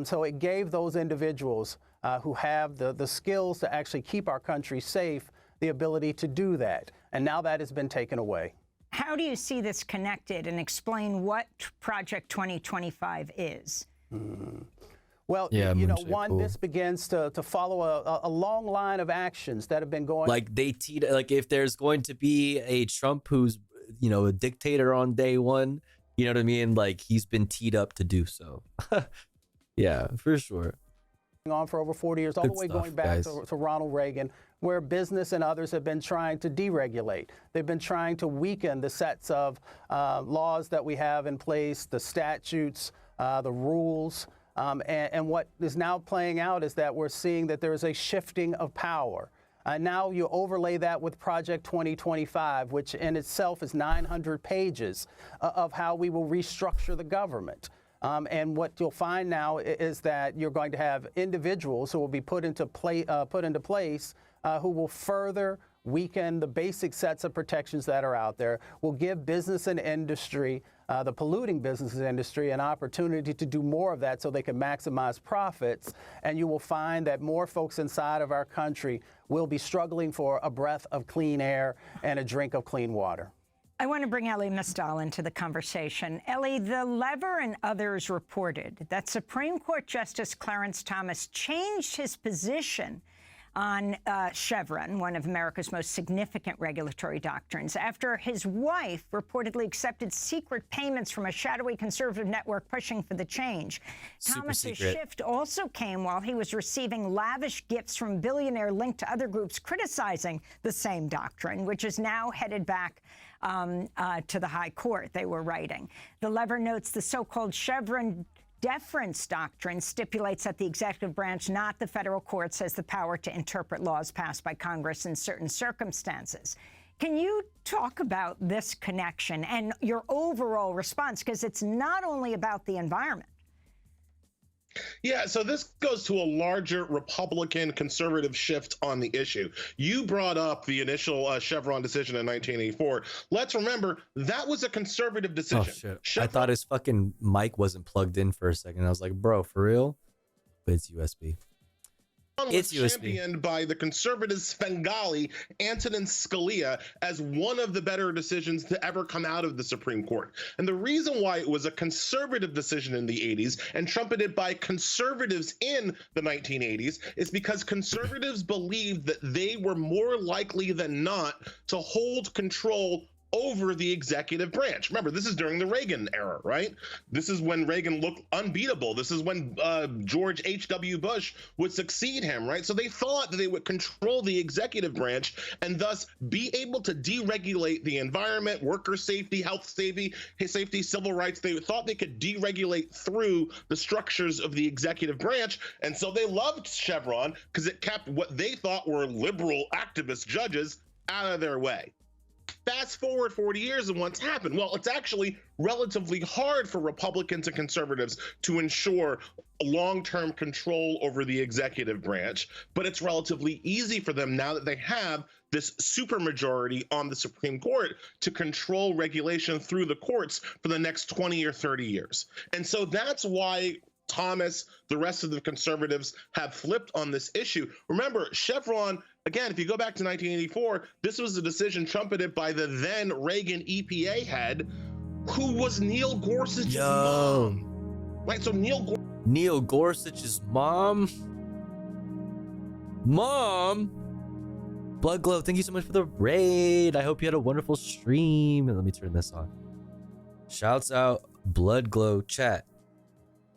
So it gave those individuals who have the skills to actually keep our country safe the ability to do that. And now that has been taken away. How do you see this connected, and explain what Project 2025 is? Well, Yeah, you know, Moonshade one, Pool. this begins to follow a long line of actions that have been going. Like they teed, like if there's going to be a Trump who's, you know, a dictator on day one, you know what I mean? Like he's been teed up to do so. Yeah, for sure. On for over 40 years, all Good the way stuff, going back guys. to Ronald Reagan, where business and others have been trying to deregulate. They've been trying to weaken the sets of laws that we have in place, the statutes, the rules. And what is now playing out is that we're seeing that there is a shifting of power. Now you overlay that with Project 2025, which in itself is 900 pages of how we will restructure the government. And what you'll find now is that you're going to have individuals who will be put into place who will further weaken the basic sets of protections that are out there, will give business and industry, the polluting business industry, an opportunity to do more of that so they can maximize profits. And you will find that more folks inside of our country will be struggling for a breath of clean air and a drink of clean water. I want to bring Elie Mystal into the conversation. Elie, the Lever and others reported that Supreme Court Justice Clarence Thomas changed his position on Chevron, one of America's most significant regulatory doctrines, after his wife reportedly accepted secret payments from a shadowy conservative network pushing for the change. Thomas's shift also came while he was receiving lavish gifts from a billionaire linked to other groups criticizing the same doctrine, which is now headed back to the high court, they were writing. The Lever notes the so-called Chevron deference doctrine stipulates that the executive branch, not the federal courts, has the power to interpret laws passed by Congress in certain circumstances. Can you talk about this connection and your overall response? Because it's not only about the environment. Yeah, so this goes to a larger Republican conservative shift on the issue. You brought up the initial Chevron decision in 1984. Let's remember, that was a conservative decision. Oh, shit. I thought his fucking mic wasn't plugged in for a second. I was like, bro, for real? But it's USB. Was championed by the conservative Svengali Antonin Scalia as one of the better decisions to ever come out of the Supreme Court. And the reason why it was a conservative decision in the 80s and trumpeted by conservatives in the 1980s is because conservatives believed that they were more likely than not to hold control over the executive branch. Remember, this is during the Reagan era, right? This is when Reagan looked unbeatable. This is when George H.W. Bush would succeed him, right? So they thought that they would control the executive branch and thus be able to deregulate the environment, worker safety, health safety, civil rights. They thought they could deregulate through the structures of the executive branch. And so they loved Chevron because it kept what they thought were liberal activist judges out of their way. Fast forward 40 years and what's happened? Well, it's actually relatively hard for Republicans and conservatives to ensure long-term control over the executive branch, but it's relatively easy for them now that they have this supermajority on the Supreme Court to control regulation through the courts for the next 20 or 30 years. And so that's why Thomas, the rest of the conservatives have flipped on this issue. Remember, Chevron, again, if you go back to 1984, this was a decision trumpeted by the then Reagan EPA head, who was Neil Gorsuch's mom. Right, so Neil Gorsuch's mom? Blood Glow, thank you so much for the raid. I hope you had a wonderful stream. Let me turn this on. Shouts out Blood Glow chat.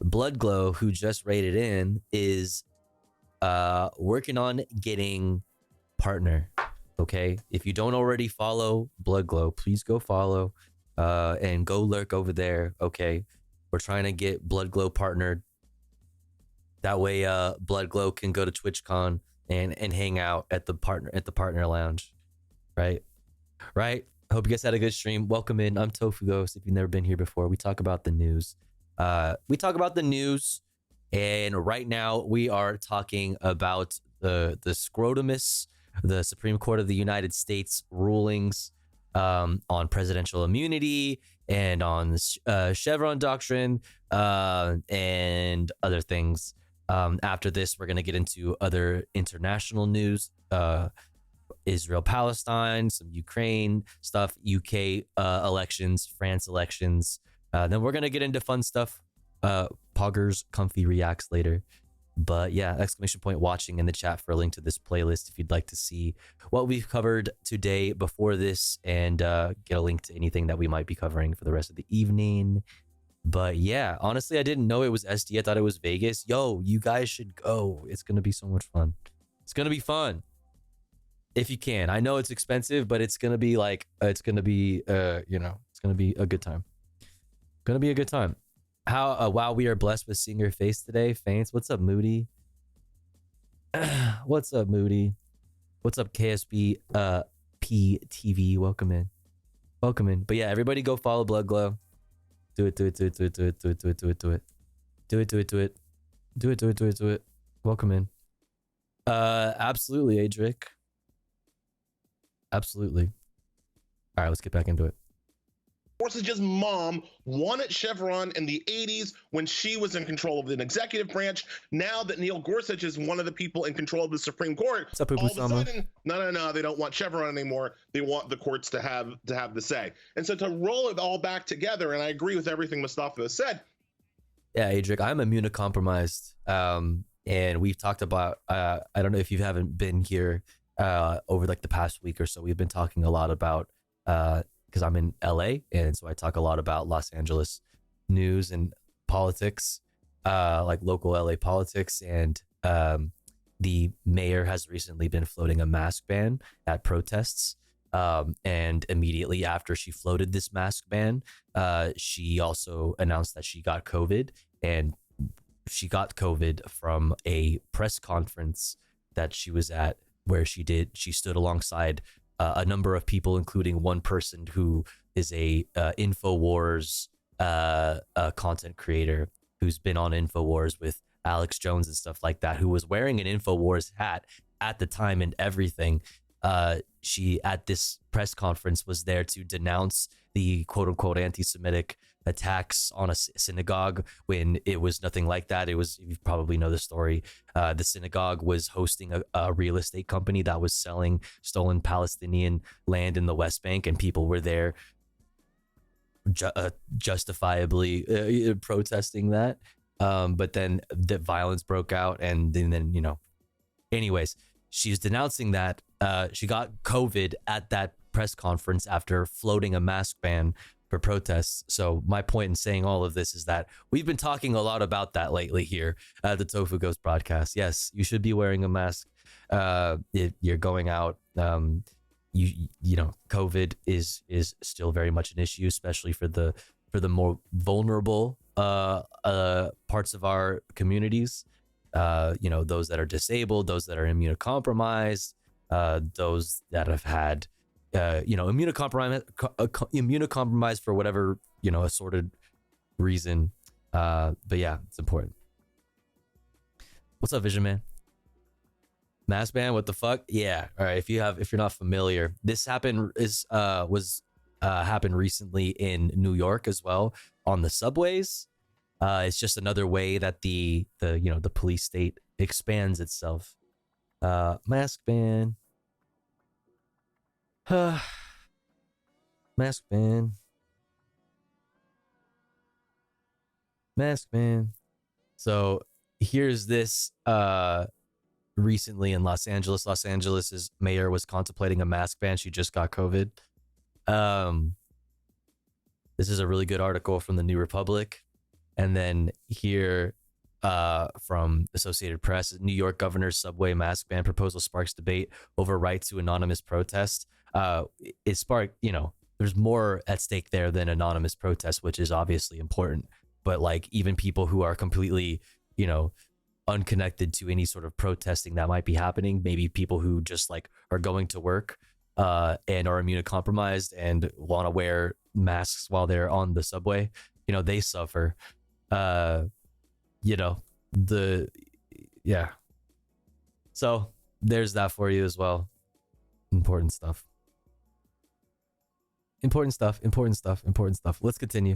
Blood Glow, who just raided in, is working on getting partner. Okay, if you don't already follow Blood Glow, please go follow and go lurk over there. Okay, we're trying to get Blood Glow partnered. That way, Blood Glow can go to TwitchCon and hang out at the partner lounge. Right. Hope you guys had a good stream. Welcome in. I'm Tofu Ghost. If you've never been here before, we talk about the news. And right now we are talking about the scrotumus the Supreme Court of the United States rulings on presidential immunity and on Chevron doctrine and other things. After this, we're going to get into other international news, Israel, Palestine, some Ukraine stuff, UK elections, France elections. Then we're going to get into fun stuff. Poggers Comfy reacts later. But yeah, exclamation point watching in the chat for a link to this playlist if you'd like to see what we've covered today before this and get a link to anything that we might be covering for the rest of the evening. But yeah, honestly, I didn't know it was SD. I thought it was Vegas. Yo, you guys should go. It's going to be so much fun. It's going to be fun. If you can. I know it's expensive, but it's going to be like, it's going to be, it's going to be a good time. Going to be a good time. How wow, we are blessed with seeing your face today. Faints, what's up, Moody? What's up, Moody? What's up, KSB PTV? Welcome in. Welcome in. But yeah, everybody go follow Blood Glow. Do it. Welcome in. Absolutely, Adric. Absolutely. All right, let's get back into it. Gorsuch's mom won at Chevron in the 80s when she was in control of the executive branch. Now that Neil Gorsuch is one of the people in control of the Supreme Court, all of a sudden, no, they don't want Chevron anymore. They want the courts to have the say. And so to roll it all back together, and I agree with everything Mustafa has said. Yeah, Adric, I'm immunocompromised. And we've talked about, I don't know if you haven't been here over like the past week or so, we've been talking a lot about, because I'm in LA, and so I talk a lot about Los Angeles news and politics, like local LA politics. And the mayor has recently been floating a mask ban at protests. And immediately after she floated this mask ban, she also announced that she got COVID, and she got COVID from a press conference that she was at, where she stood alongside a number of people, including one person who is a InfoWars content creator who's been on InfoWars with Alex Jones and stuff like that, who was wearing an InfoWars hat at the time and everything. She, at this press conference, was there to denounce the quote-unquote anti-Semitic attacks on a synagogue when it was nothing like that. It was, you probably know the story. The synagogue was hosting a real estate company that was selling stolen Palestinian land in the West Bank, and people were there justifiably protesting that. But then the violence broke out, and then anyways, she's denouncing that. She got COVID at that press conference after floating a mask ban for protests. So my point in saying all of this is that we've been talking a lot about that lately here at the Tofu Ghost broadcast. Yes, you should be wearing a mask if you're going out. COVID is still very much an issue, especially for the more vulnerable parts of our communities. Those that are disabled, those that are immunocompromised, those that have had immunocompromised for whatever assorted reason. But yeah, it's important. What's up, Vision Man? Mask ban? What the fuck? Yeah. All right. If you're not familiar, this happened recently in New York as well on the subways. It's just another way that the police state expands itself. Mask ban. Mask ban. Mask ban. So here's this recently in Los Angeles. Los Angeles's mayor was contemplating a mask ban. She just got COVID. This is a really good article from the New Republic. And then here from Associated Press, New York governor's subway mask ban proposal sparks debate over right to anonymous protest. It sparked, there's more at stake there than anonymous protest, which is obviously important. But like even people who are completely, unconnected to any sort of protesting that might be happening, maybe people who just like are going to work and are immunocompromised and want to wear masks while they're on the subway, they suffer. So there's that for you as well. Important stuff. Important stuff. Important stuff. Important stuff. Let's continue.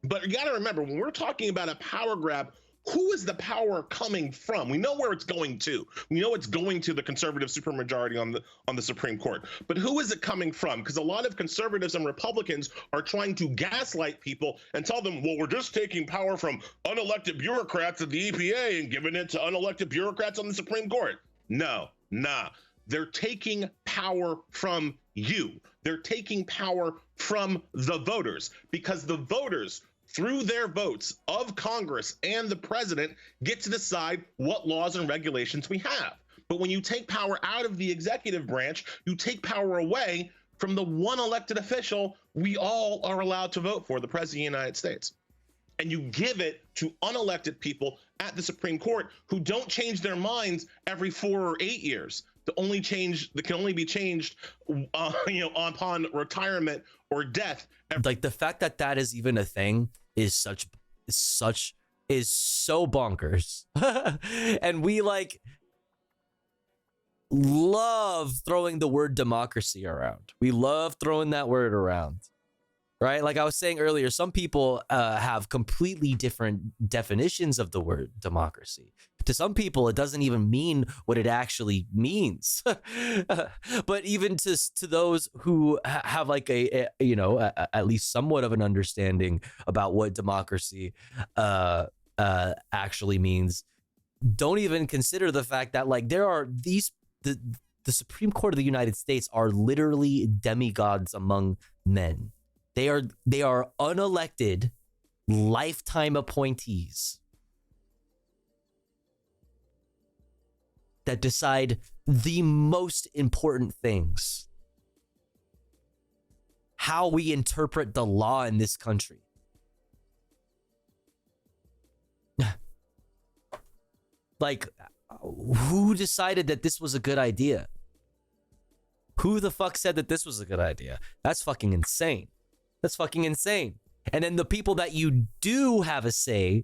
But you got to remember, when we're talking about a power grab, who is the power coming from? We know where it's going to. We know it's going to the conservative supermajority on the Supreme Court. But who is it coming from? Because a lot of conservatives and Republicans are trying to gaslight people and tell them, well, we're just taking power from unelected bureaucrats at the EPA and giving it to unelected bureaucrats on the Supreme Court. No, nah. They're taking power from you. They're taking power from the voters, because the voters, through their votes of Congress and the president, get to decide what laws and regulations we have. But when you take power out of the executive branch, you take power away from the one elected official we all are allowed to vote for, the president of the United States. And you give it to unelected people at the Supreme Court who don't change their minds every 4 or 8 years. That can only be changed, upon retirement or death. Like, the fact that that is even a thing is so bonkers. And we love throwing the word democracy around. We love throwing that word around, right? Like I was saying earlier, some people have completely different definitions of the word democracy. To some people, it doesn't even mean what it actually means. But even to those who have like at least somewhat of an understanding about what democracy actually means, don't even consider the fact that there are the Supreme Court of the United States are literally demigods among men. They are unelected, lifetime appointees that decide the most important things. How we interpret the law in this country. Who decided that this was a good idea? Who the fuck said that this was a good idea? That's fucking insane. That's fucking insane. And then the people that you do have a say,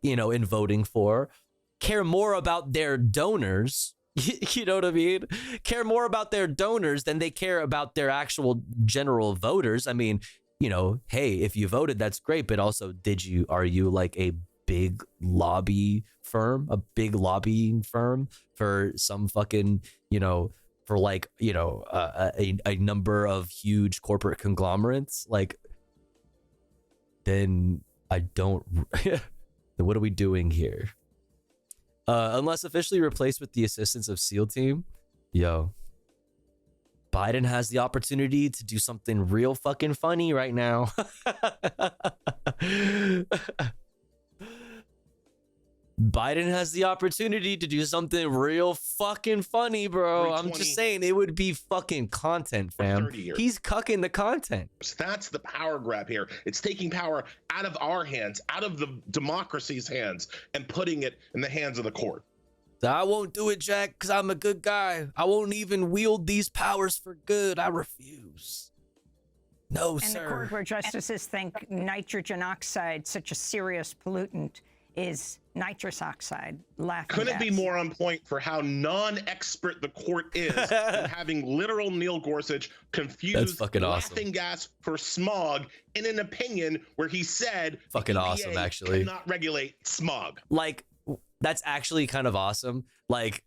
in voting for, care more about their donors, you know what I mean? Care more about their donors than they care about their actual general voters. I mean, hey, if you voted, that's great. But also, are you like a big lobbying firm for some fucking, for a number of huge corporate conglomerates? Then I don't, then what are we doing here? Unless officially replaced with the assistance of SEAL team, Biden has the opportunity to do something real fucking funny right now. Biden has the opportunity to do something real fucking funny, bro. I'm just saying, it would be fucking content, fam. He's cucking the content. That's the power grab here. It's taking power out of our hands, out of the democracy's hands, and putting it in the hands of the court. I won't do it, Jack, because I'm a good guy. I won't even wield these powers for good. I refuse. No, and sir. And the court where justices think nitrogen oxide, such a serious pollutant, is nitrous oxide. Couldn't be more on point for how non-expert the court is in having literal Neil Gorsuch confuse laughing gas for smog in an opinion where he said fucking awesome, actually cannot regulate smog. That's actually kind of awesome. That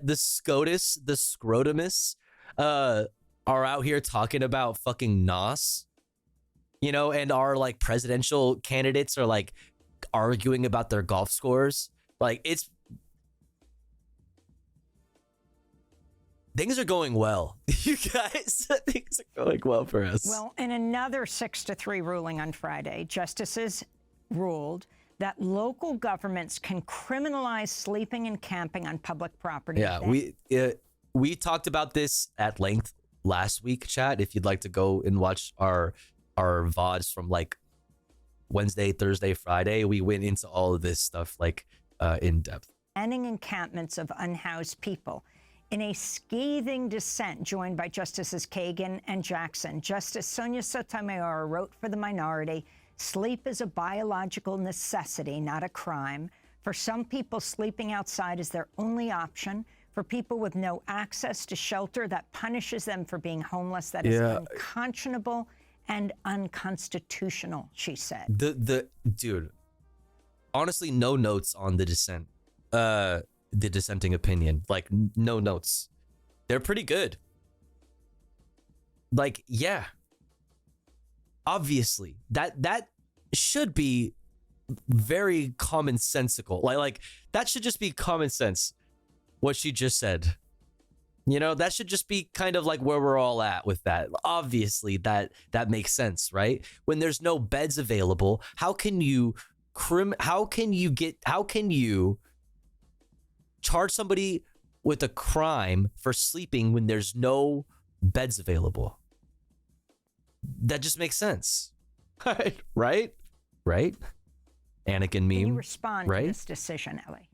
the scrotumus are out here talking about fucking NOS. And our presidential candidates are arguing about their golf scores. Things are going well, you guys. Things are going well for us. Well, in another 6-3 ruling on Friday, justices ruled that local governments can criminalize sleeping and camping on public property. Yeah, we talked about this at length last week, chat. If you'd like to go and watch our VODs from Wednesday, Thursday, Friday, we went into all of this stuff in depth. Banning encampments of unhoused people. In a scathing dissent joined by Justices Kagan and Jackson, Justice Sonia Sotomayor wrote for the minority, "Sleep is a biological necessity, not a crime. For some people, sleeping outside is their only option. for people with no access to shelter, that punishes them for being homeless. That is unconscionable and unconstitutional, she said. Dude, honestly, no notes on the dissent, the dissenting opinion. Like, no notes. They're pretty good. Like, yeah. Obviously, that should be very commonsensical. Like that should just be common sense. What she just said, you know, that should just be kind of like where we're all at with that. Obviously, that makes sense, right? When there's no beds available, how can you charge somebody with a crime for sleeping when there's no beds available? That just makes sense. Right? Anakin meme. Can you respond right? to this decision, Ellie?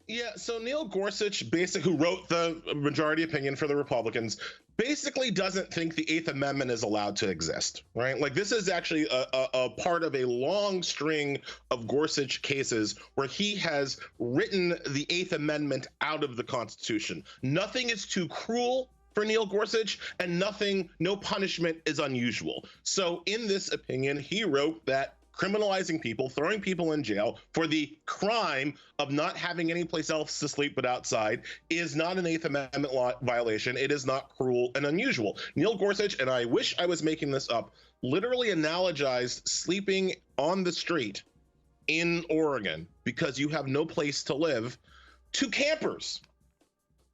Yeah, so Neil Gorsuch, who wrote the majority opinion for the Republicans, basically doesn't think the Eighth Amendment is allowed to exist, right? Like, this is actually a part of a long string of Gorsuch cases where he has written the Eighth Amendment out of the Constitution. Nothing is too cruel for Neil Gorsuch, and no punishment is unusual. So in this opinion, he wrote that criminalizing people, throwing people in jail for the crime of not having any place else to sleep but outside is not an Eighth Amendment violation. It is not cruel and unusual. Neil Gorsuch, and I wish I was making this up, literally analogized sleeping on the street in Oregon because you have no place to live to campers,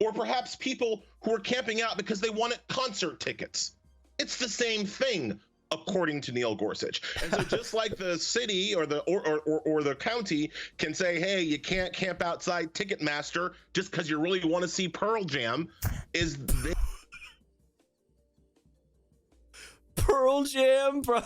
or perhaps people who are camping out because they wanted concert tickets. It's the same thing, according to Neil Gorsuch. And so just like the city or the county can say, hey, you can't camp outside Ticketmaster just because you really want to see Pearl Jam, Pearl Jam, bro.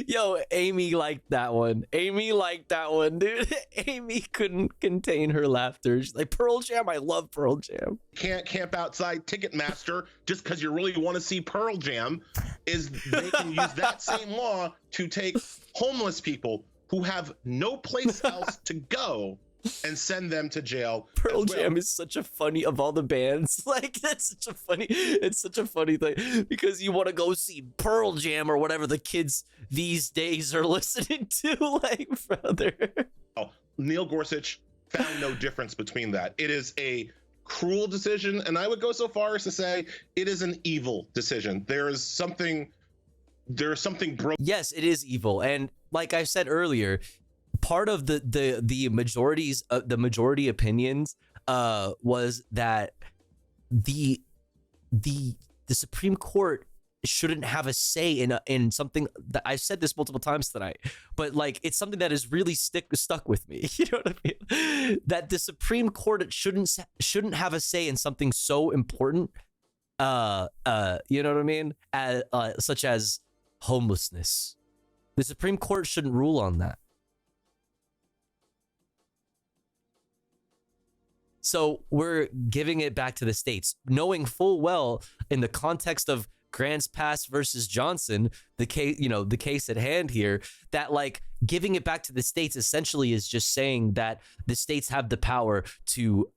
Yo, Amy liked that one. Dude. Amy couldn't contain her laughter. She's like, Pearl Jam? I love Pearl Jam. Can't camp outside Ticketmaster just because you really want to see Pearl Jam. They can use that same law to take homeless people who have no place else to go and send them to jail. Pearl Jam is such a funny, of all the bands, like it's such a funny thing, because you want to go see Pearl Jam or whatever the kids these days are listening to, like, brother. Neil Gorsuch found no difference between that. It is a cruel decision, and I would go so far as to say it is an evil decision. There's something broken. Yes, it is evil, and like I said earlier, part of the majority opinions was that the Supreme Court shouldn't have a say in something that I've said this multiple times tonight, but like it's something that is really stuck with me. You know what I mean? That the Supreme Court shouldn't have a say in something so important. You know what I mean? Such as homelessness. The Supreme Court shouldn't rule on that. So we're giving it back to the states, knowing full well in the context of Grants Pass versus Johnson, the case at hand here, that like giving it back to the states essentially is just saying that the states have the power to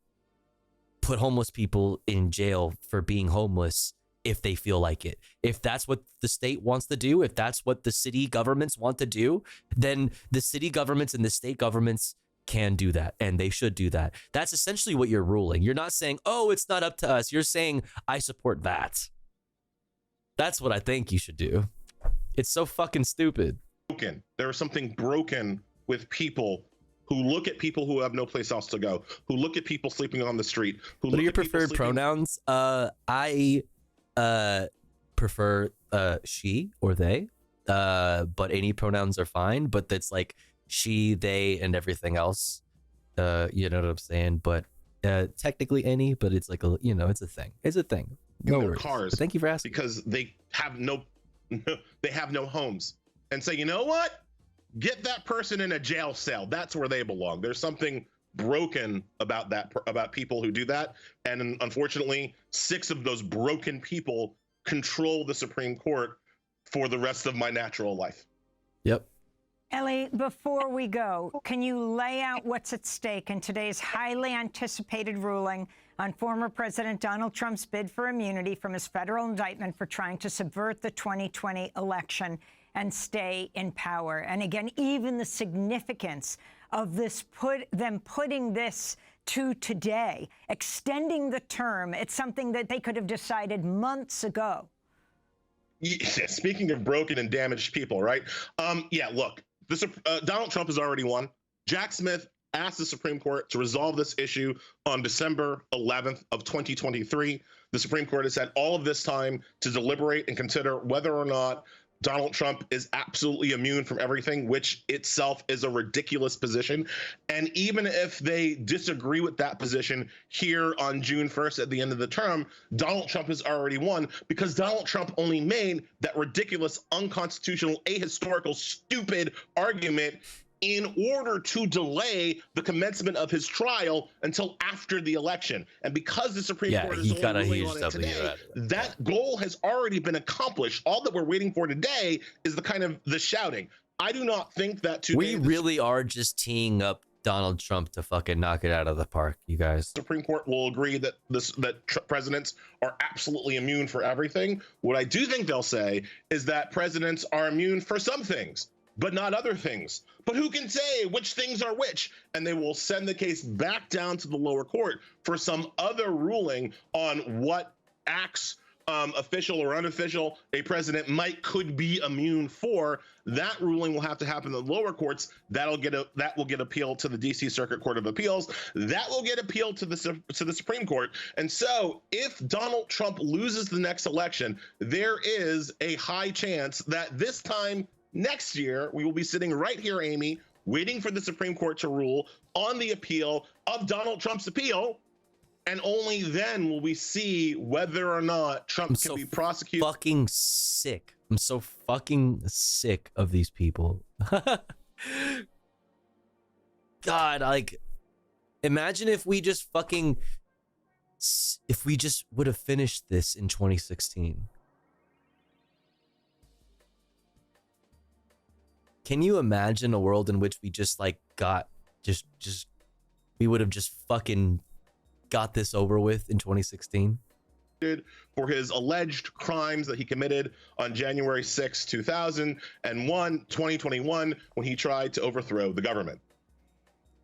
put homeless people in jail for being homeless if they feel like it. If that's what the state wants to do, if that's what the city governments want to do, then the city governments and the state governments can do that, and they should do that. That's essentially what you're ruling. You're not saying, oh, it's not up to us. You're saying, I support that. That's what I think you should do. It's so fucking stupid. There is something broken with people who look at people who have no place else to go, who look at people sleeping on the street. What are your preferred pronouns? I prefer she or they, but any pronouns are fine, but that's like she, they, and everything else. You know what I'm saying? But technically any, but it's like it's a thing. It's a thing. No worries. Cars. But thank you for asking. Because they have no homes, and say, you know what? Get that person in a jail cell. That's where they belong. There's something broken about that, about people who do that, and unfortunately, 6 of those broken people control the Supreme Court for the rest of my natural life. Yep. Ellie, Ali, before we go, can you lay out what's at stake in today's highly anticipated ruling on former President Donald Trump's bid for immunity from his federal indictment for trying to subvert the 2020 election and stay in power? And again, even the significance of this putting this to today, extending the term. It's something that they could have decided months ago. Yeah, speaking of broken and damaged people, right? Yeah, look, Donald Trump has already won. Jack Smith asked the Supreme Court to resolve this issue on December 11th of 2023. The Supreme Court has had all of this time to deliberate and consider whether or not Donald Trump is absolutely immune from everything, which itself is a ridiculous position. And even if they disagree with that position here on June 1st at the end of the term, Donald Trump has already won because Donald Trump only made that ridiculous, unconstitutional, ahistorical, stupid argument in order to delay the commencement of his trial until after the election. And because the Supreme Court is only ruling on it today, that goal has already been accomplished. All that we're waiting for today is the shouting. I do not think that today we really are just teeing up Donald Trump to fucking knock it out of the park, you guys. The Supreme Court will agree that presidents are absolutely immune for everything. What I do think they'll say is that presidents are immune for some things, but not other things. But who can say which things are which? And they will send the case back down to the lower court for some other ruling on what acts, official or unofficial, a president could be immune for. That ruling will have to happen in the lower courts. That will get appealed to the D.C. Circuit Court of Appeals. That will get appealed to the Supreme Court. And so, if Donald Trump loses the next election, there is a high chance that this time next year, we will be sitting right here, Amy, waiting for the Supreme Court to rule on the appeal of Donald Trump's appeal. And only then will we see whether or not Trump can be prosecuted. Fucking sick. I'm so fucking sick of these people. God, like, imagine if we just would have finished this in 2016. Can you imagine a world in which we just like we would have just fucking got this over with in 2016? For his alleged crimes that he committed on January 6, 2021, when he tried to overthrow the government.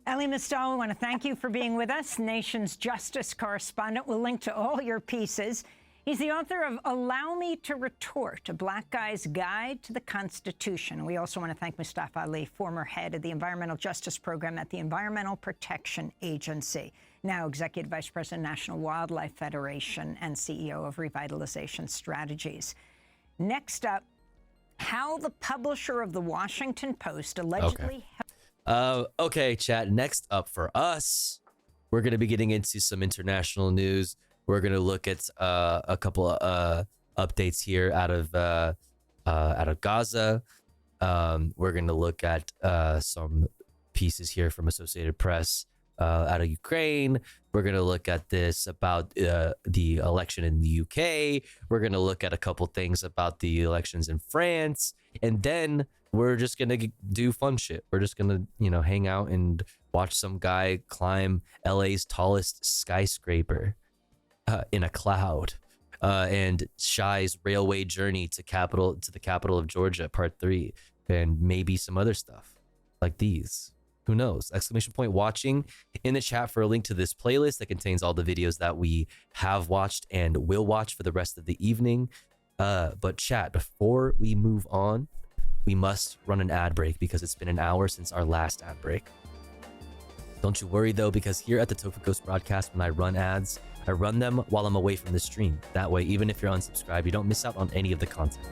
Elie Mystal, I want to thank you for being with us, Nation's Justice correspondent. We'll link to all your pieces. He's the author of Allow Me to Retort, a Black Guy's Guide to the Constitution. We also want to thank Mustafa Ali, former head of the Environmental Justice Program at the Environmental Protection Agency, now Executive Vice President, National Wildlife Federation, and CEO of Revitalization Strategies. Next up, how the publisher of the Washington Post allegedly... Okay, chat. Next up for us, we're going to be getting into some international news. We're going to look at a couple of updates here out of Gaza. We're going to look at some pieces here from Associated Press out of Ukraine. We're going to look at this about the election in the UK. We're going to look at a couple things about the elections in France. And then we're just going to do fun shit. We're just going to, hang out and watch some guy climb LA's tallest skyscraper in a cloud, and Shai's railway journey to the capital of Georgia, part 3, and maybe some other stuff like these. Who knows? ! Watching in the chat for a link to this playlist that contains all the videos that we have watched and will watch for the rest of the evening. But chat, before we move on, we must run an ad break because it's been an hour since our last ad break. Don't you worry though, because here at the Tofu Ghost broadcast, when I run ads, I run them while I'm away from the stream. That way, even if you're unsubscribed, you don't miss out on any of the content.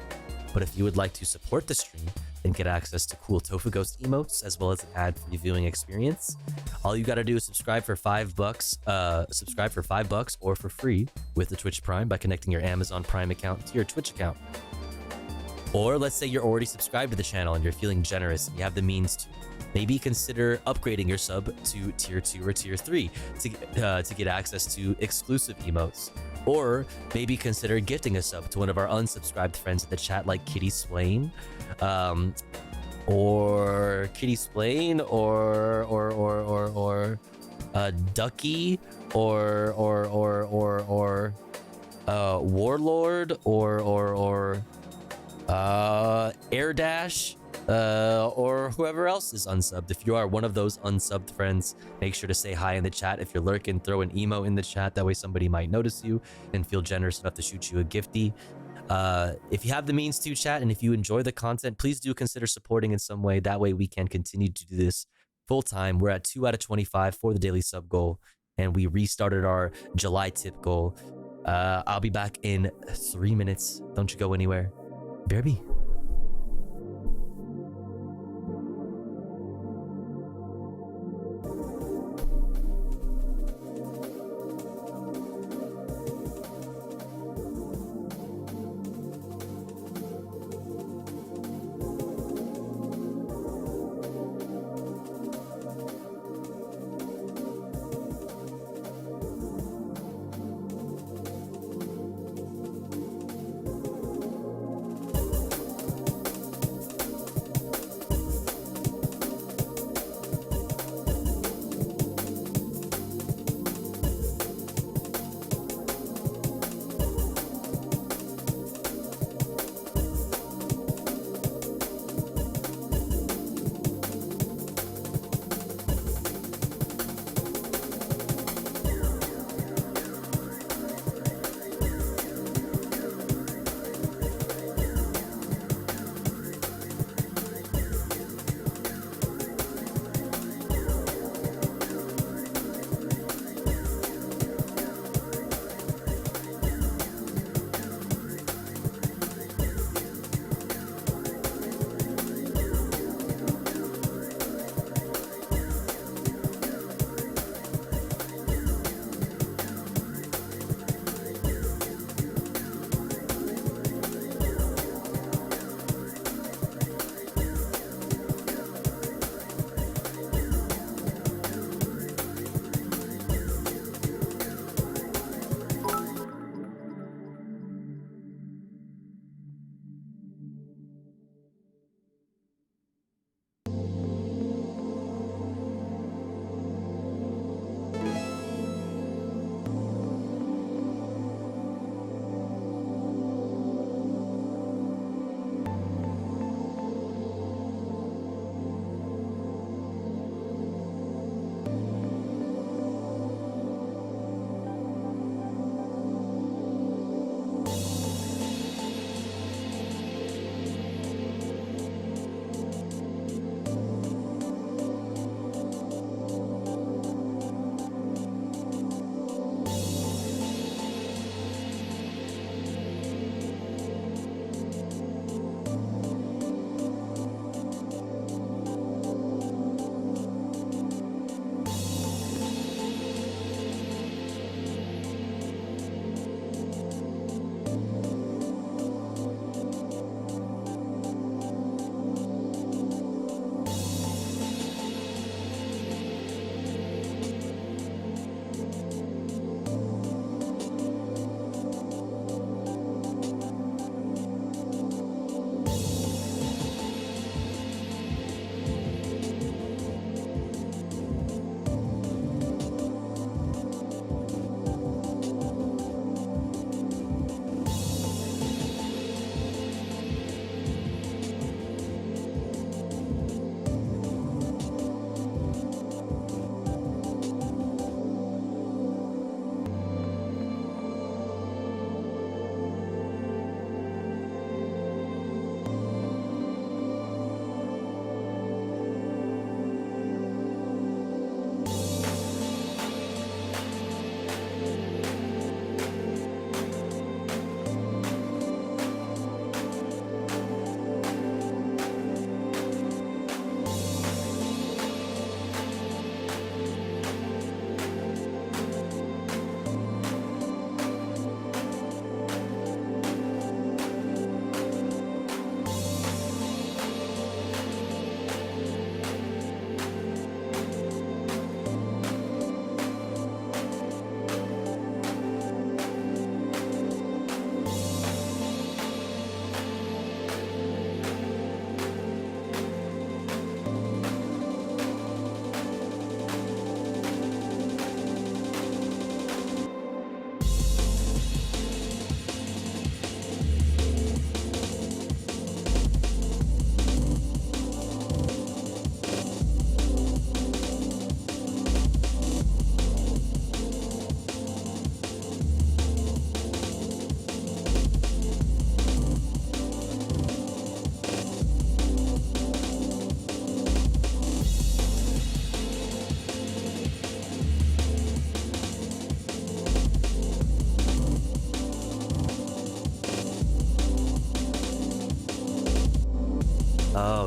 But if you would like to support the stream and get access to cool Tofu Ghost emotes, as well as an ad-free viewing experience, all you gotta do is subscribe for $5 or for free with the Twitch Prime by connecting your Amazon Prime account to your Twitch account. Or let's say you're already subscribed to the channel and you're feeling generous and you have the means to. Maybe consider upgrading your sub to tier 2 or tier 3 to get access to exclusive emotes. Or maybe consider gifting a sub to one of our unsubscribed friends in the chat like Kitty Swain, or Kitty Splain or Ducky or Warlord or Air Dash or whoever else is unsubbed. If you are one of those unsubbed friends, make sure to say hi in the chat. If you're lurking, throw an emo in the chat. That way somebody might notice you and feel generous enough to shoot you a gifty. If you have the means to, chat, and if you enjoy the content, please do consider supporting in some way. That way we can continue to do this full time. We're at 2 out of 25 for the daily sub goal, and we restarted our July tip goal. I'll be back in 3 minutes. Don't you go anywhere. BRB.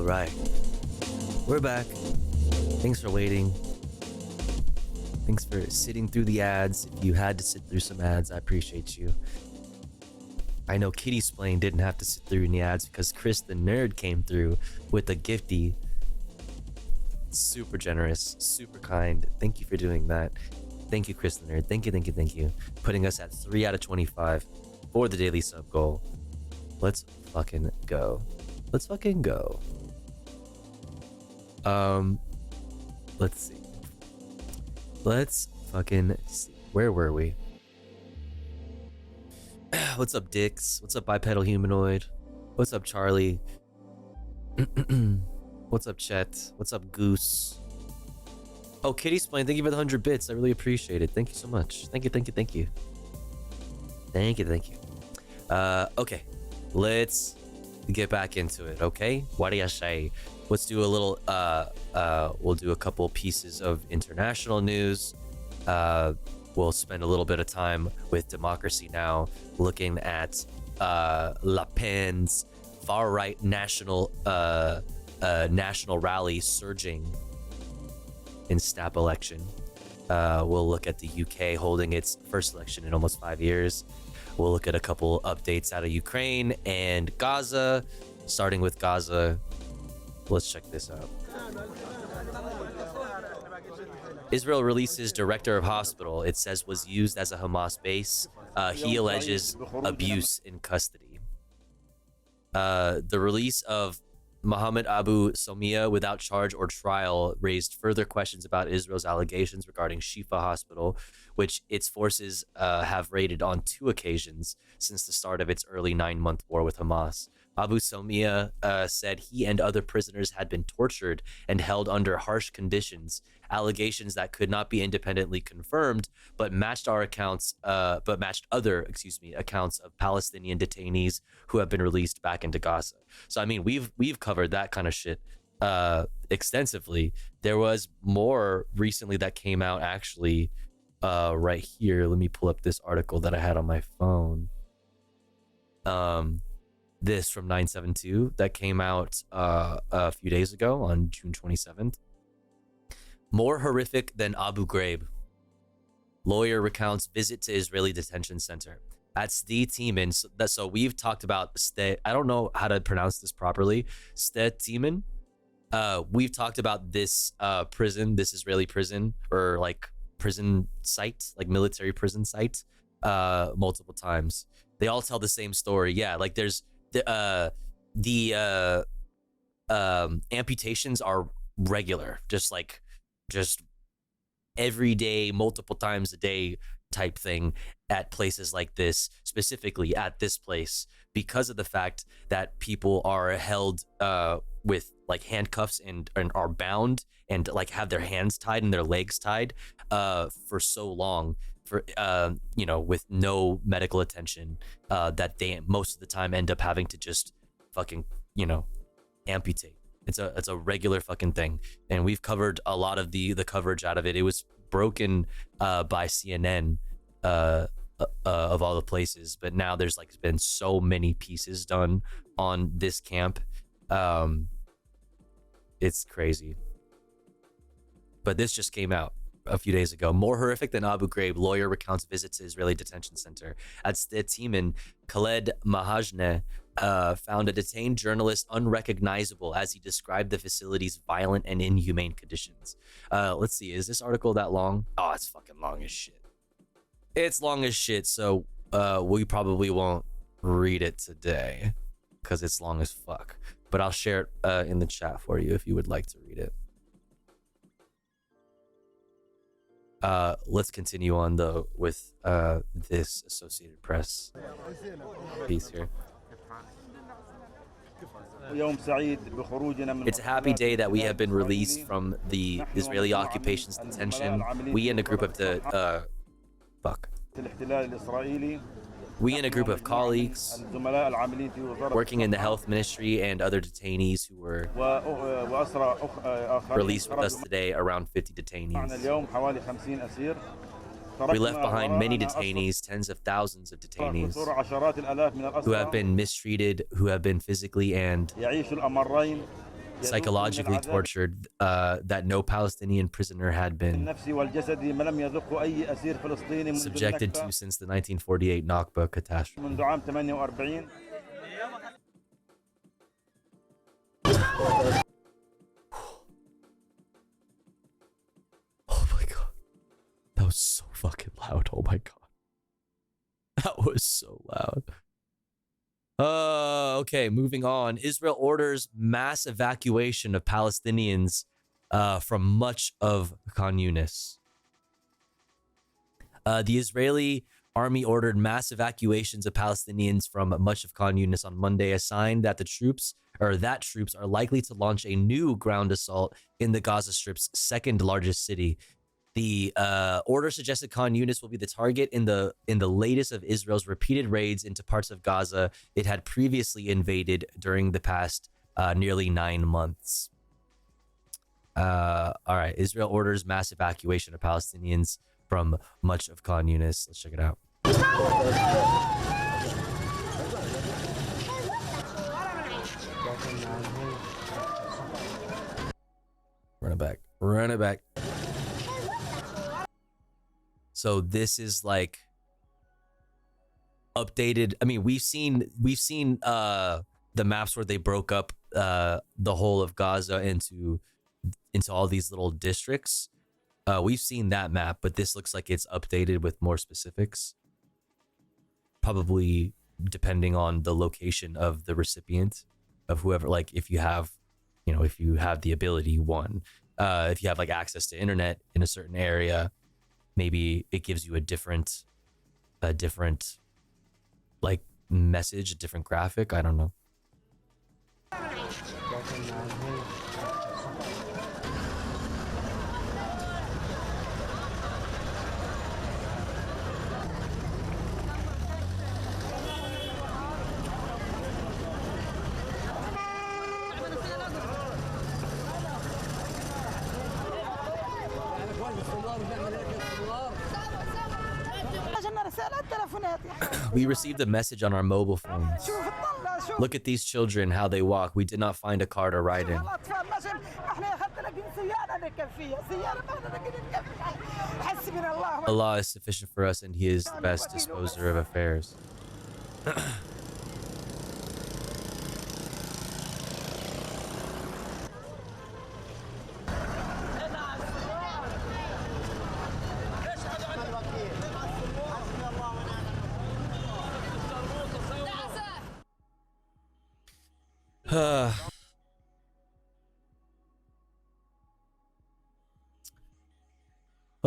right. We're back. Thanks for waiting. Thanks for sitting through the ads. If you had to sit through some ads, I appreciate you. I know Kitty Splain didn't have to sit through any ads because Chris the Nerd came through with a gifty. Super generous, super kind. Thank you for doing that. Thank you, Chris the Nerd. Thank you. Putting us at 3 out of 25 for the daily sub goal. Let's fucking go. Let's see. Let's fucking see. Where were we? What's up, Dix? What's up, bipedal humanoid? What's up, Charlie? What's up, Chet? What's up, Goose? Oh, Kitty Splain, thank you for the 100 bits. I really appreciate it. Thank you so much. Thank you. Okay, let's get back into it, okay? What do you say? Let's do a little, we'll do a couple pieces of international news. We'll spend a little bit of time with Democracy Now! Looking at Le Pen's far-right national rally surging in snap election. We'll look at the UK holding its first election in almost 5 years. We'll look at a couple updates out of Ukraine and Gaza. Starting with Gaza, let's check this out. Israel releases director of hospital, it says was used as a Hamas base. He alleges abuse in custody. The release of Mohammed Abu Somia without charge or trial raised further questions about Israel's allegations regarding Shifa Hospital, which its forces have raided on 2 occasions since the start of its early 9-month war with Hamas. Abu Somia said he and other prisoners had been tortured and held under harsh conditions, allegations that could not be independently confirmed, but matched other accounts of Palestinian detainees who have been released back into Gaza. So I mean, we've covered that kind of shit extensively. There was more recently that came out actually right here. Let me pull up this article that I had on my phone. This from 972 that came out a few days ago on June 27th. More horrific than Abu Ghraib. Lawyer recounts visit to Israeli detention center. At Sde Timan, so we've talked about Sde, I don't know how to pronounce this properly. Sde Timan. We've talked about this prison, this Israeli prison, or like prison site, like military prison site, multiple times. They all tell the same story. Yeah, like there's the amputations are regular, just every day, multiple times a day type thing at places like this, specifically at this place, because of the fact that people are held with like handcuffs and are bound and like have their hands tied and their legs tied for so long, for with no medical attention, that they most of the time end up having to just fucking amputate. It's a regular fucking thing, and we've covered a lot of the coverage out of it. It was broken by CNN of all the places, but now there's like been so many pieces done on this camp. It's crazy. But this just came out a few days ago. More horrific than Abu Ghraib, lawyer recounts visit to Israeli detention center. At Sde Timan, Khaled Mahajneh found a detained journalist unrecognizable as he described the facility's violent and inhumane conditions. Let's see, is this article that long? Oh, it's fucking long as shit. It's long as shit, so we probably won't read it today because it's long as fuck. But I'll share it in the chat for you if you would like to read it. Let's continue on though with this Associated Press piece here. It's a happy day that we have been released from the Israeli occupation's detention. We and a group of We and a group of colleagues working in the health ministry and other detainees who were released with us today, around 50 detainees. We left behind many detainees, tens of thousands of detainees who have been mistreated, who have been physically and psychologically tortured, that no Palestinian prisoner had been subjected to since the 1948 Nakba catastrophe. Oh my god. That was so fucking loud. Oh my god. That was so loud. Okay, moving on. Israel orders mass evacuation of Palestinians from much of Khan Yunis. The Israeli army ordered mass evacuations of Palestinians from much of Khan Yunis on Monday, a sign that troops are likely to launch a new ground assault in the Gaza Strip's second largest city. The order suggested Khan Yunis will be the target in the latest of Israel's repeated raids into parts of Gaza it had previously invaded during the past nearly 9 months. All right, Israel orders mass evacuation of Palestinians from much of Khan Yunis. Let's check it out. Run it back. Run it back. So this is like updated. I mean, we've seen the maps where they broke up the whole of Gaza into all these little districts. We've seen that map, but this looks like it's updated with more specifics. Probably depending on the location of the recipient, of whoever, like if you have the ability, if you have like access to internet in a certain area, maybe it gives you a different like message, a different graphic. I don't know. We received a message on our mobile phones. Look at these children, how they walk. We did not find a car to ride in. Allah is sufficient for us, and He is the best disposer of affairs.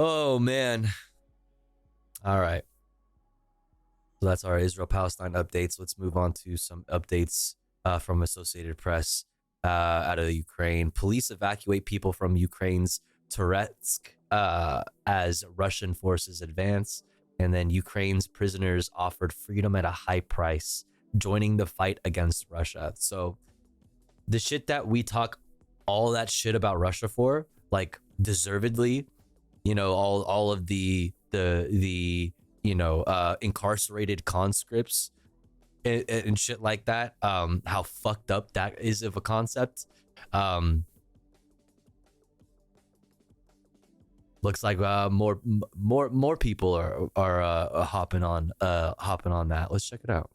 Oh man. All right. So that's our Israel-Palestine updates. Let's move on to some updates from Associated Press out of Ukraine. Police evacuate people from Ukraine's Toretsk as Russian forces advance. And then Ukraine's prisoners offered freedom at a high price, joining the fight against Russia. So the shit that we talk all that shit about Russia for, like deservedly, you know, all of the incarcerated conscripts and shit like that, how fucked up that is of a concept. Looks like more people are hopping on that. Let's check it out.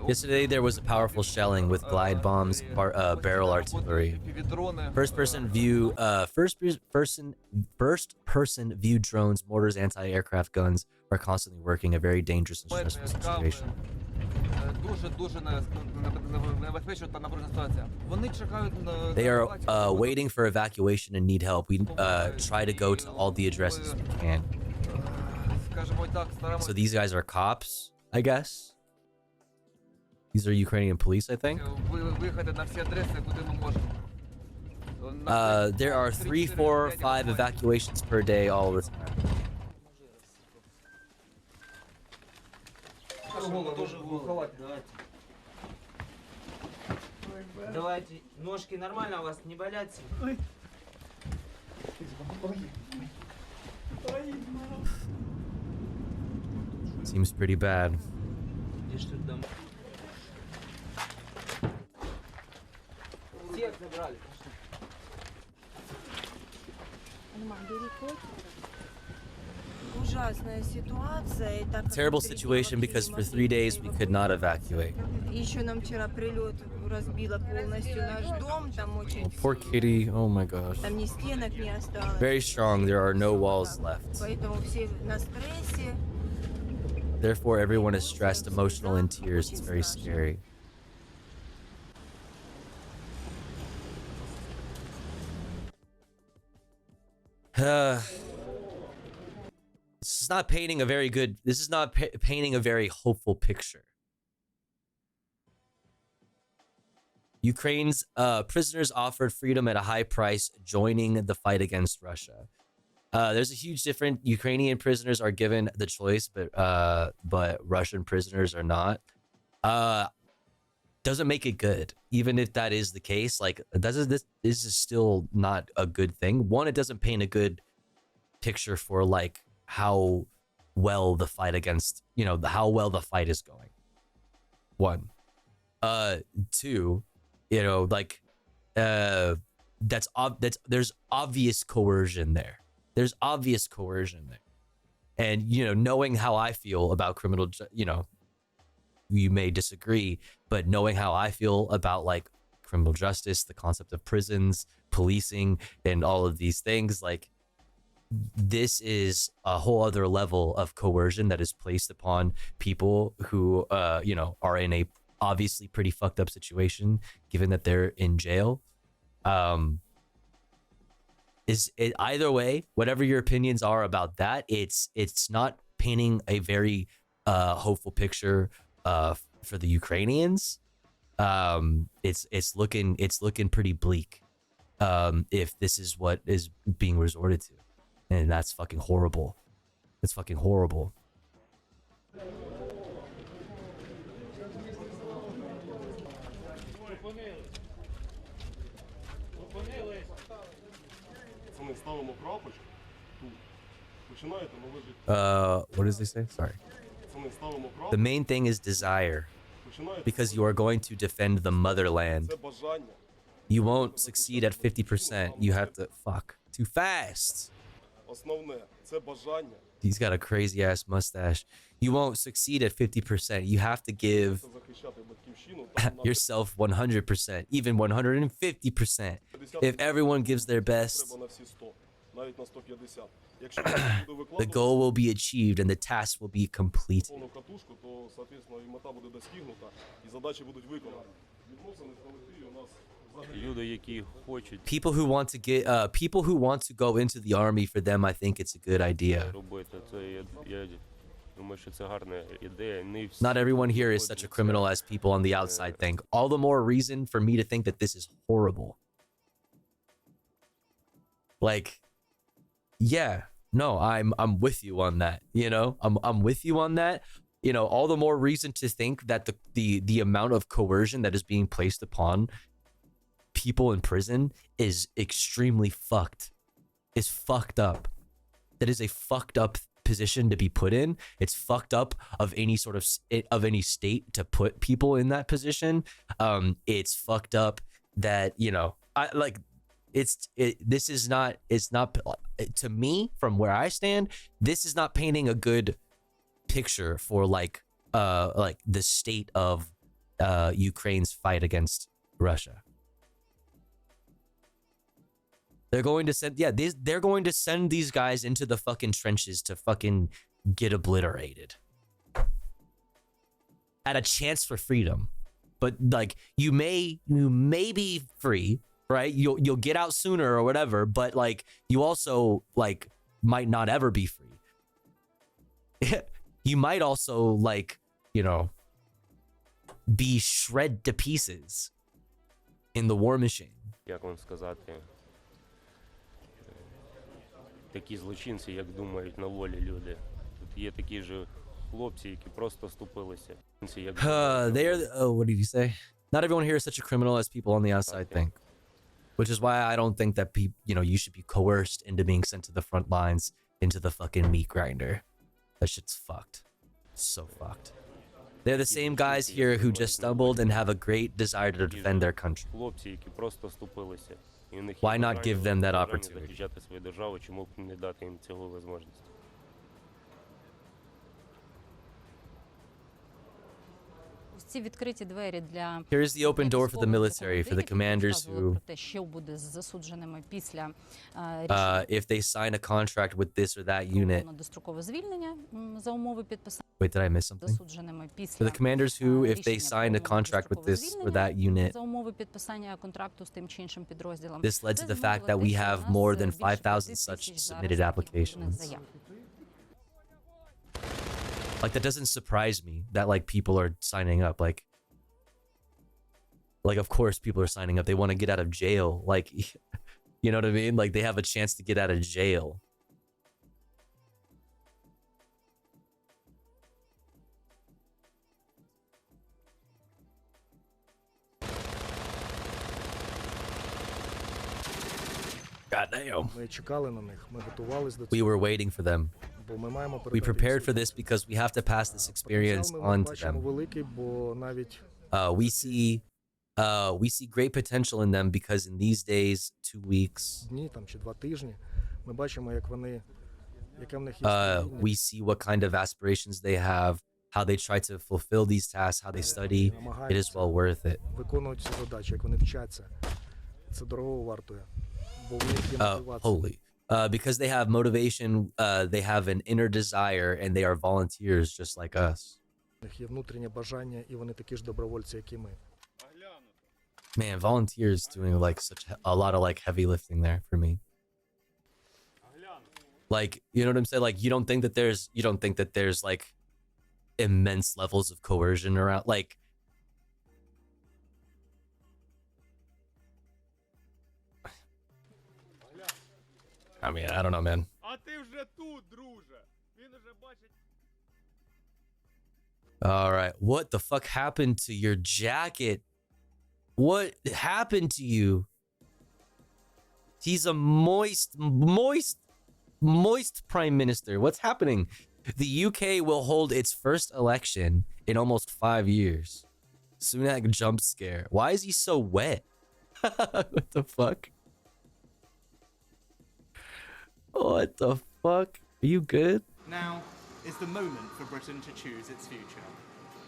Yesterday there was a powerful shelling with glide bombs, barrel artillery. First person view drones, mortars, anti-aircraft guns are constantly working, a very dangerous and stressful situation. They are waiting for evacuation and need help. We try to go to all the addresses we can. So these guys are cops, I guess. These are Ukrainian police, I think. There are 3, 4, 5 evacuations per day all the time. Давайте, ножки нормально у вас, не болят? Seems pretty bad. Terrible situation because for 3 days we could not evacuate. Oh, poor kitty. Oh my gosh. Very strong. There are no walls left. Therefore, everyone is stressed, emotional, in tears. It's very scary. This is not painting a very good. This is not painting a very hopeful picture. Ukraine's prisoners offered freedom at a high price, joining the fight against Russia. There's a huge difference. Ukrainian prisoners are given the choice, but Russian prisoners are not. Doesn't make it good. Even if that is the case, like this is still not a good thing. One, it doesn't paint a good picture for like how well the fight against, how well the fight is going. One. Two, there's obvious coercion there. There's obvious coercion there. And, knowing how I feel about criminal, you may disagree, but knowing how I feel about like criminal justice, the concept of prisons, policing, and all of these things, like this is a whole other level of coercion that is placed upon people who, are in a obviously pretty fucked up situation, given that they're in jail. Is it either way, whatever your opinions are about that, it's not painting a very hopeful picture for the Ukrainians. It's looking pretty bleak if this is what is being resorted to, and that's fucking horrible. That's fucking horrible. What does they say? Sorry. The main thing is desire, because you are going to defend the motherland. You won't succeed at 50%. You have to too fast. He's got a crazy ass mustache. You won't succeed at 50%. You have to give yourself 100%, even 150%. If everyone gives their best, the goal will be achieved and the task will be completed. People who want to go into the army, for them, I think it's a good idea. Not everyone here is such a criminal as people on the outside think. All the more reason for me to think that this is horrible. Like, yeah, no, I'm with you on that. I'm with you on that. All the more reason to think that the amount of coercion that is being placed upon people in prison is extremely fucked. Is fucked up. That is a fucked up position to be put in. It's fucked up of any sort of any state to put people in that position. It's fucked up that this is not, it's not, to me, from where I stand, this is not painting a good picture for like the state of Ukraine's fight against Russia. They're going to send, they're going to send these guys into the fucking trenches to fucking get obliterated. At a chance for freedom. But like, you may be free, right? You'll get out sooner or whatever, but like, you also like might not ever be free. You might also like, be shred to pieces in the war machine. Такі злочинці, як думають на волі люди. Тут є такі ж хлопці, які просто ступилися. What did you say? Not everyone here is such a criminal as people on the outside think. Which is why I don't think that you should be coerced into being sent to the front lines, into the fucking meat grinder. That shit's fucked. So fucked. They're the same guys here who just stumbled and have a great desire to defend their country. Why not give them that opportunity? Here's the open door for the military, for the commanders who, if they sign a contract with this or that unit. Wait, did I miss something? For the commanders who, if they sign a contract with this or that unit, this led to the fact that we have more than 5,000 such submitted applications. Like, that doesn't surprise me that, like, people are signing up. Like, of course people are signing up. They want to get out of jail. Like, you know what I mean? Like, they have a chance to get out of jail. God damn. We were waiting for them. We prepared for this because we have to pass this experience on to them. We see great potential in them because in these days, 2 weeks, we see what kind of aspirations they have, how they try to fulfill these tasks, how they study. It is well worth it. Holy. Because they have motivation, they have an inner desire, and they are volunteers just like us. Man, volunteers doing like such a lot of like heavy lifting there for me. Like, you know what I'm saying? Like, you don't think that there's like immense levels of coercion around, like. I mean, I don't know, man. All right. What the fuck happened to your jacket? What happened to you? He's a moist prime minister. What's happening? The UK will hold its first election in almost 5 years. Sunak jump scare. Why is he so wet? What the fuck? What the fuck? Are you good? Now is the moment for Britain to choose its future.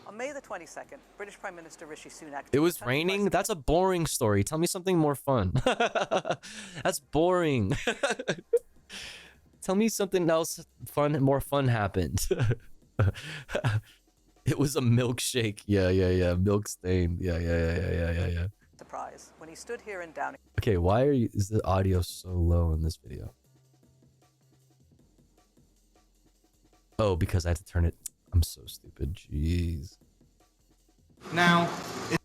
On May the 22nd, British Prime Minister Rishi Sunak... It was raining? That's a boring story. Tell me something more fun. That's boring. Tell me something else more fun happened. It was a milkshake. Yeah. Milk stain. Yeah. Surprise. When he stood here in Downing... Okay, why is the audio so low in this video? Oh, because I had to turn it. I'm so stupid. Jeez. Now.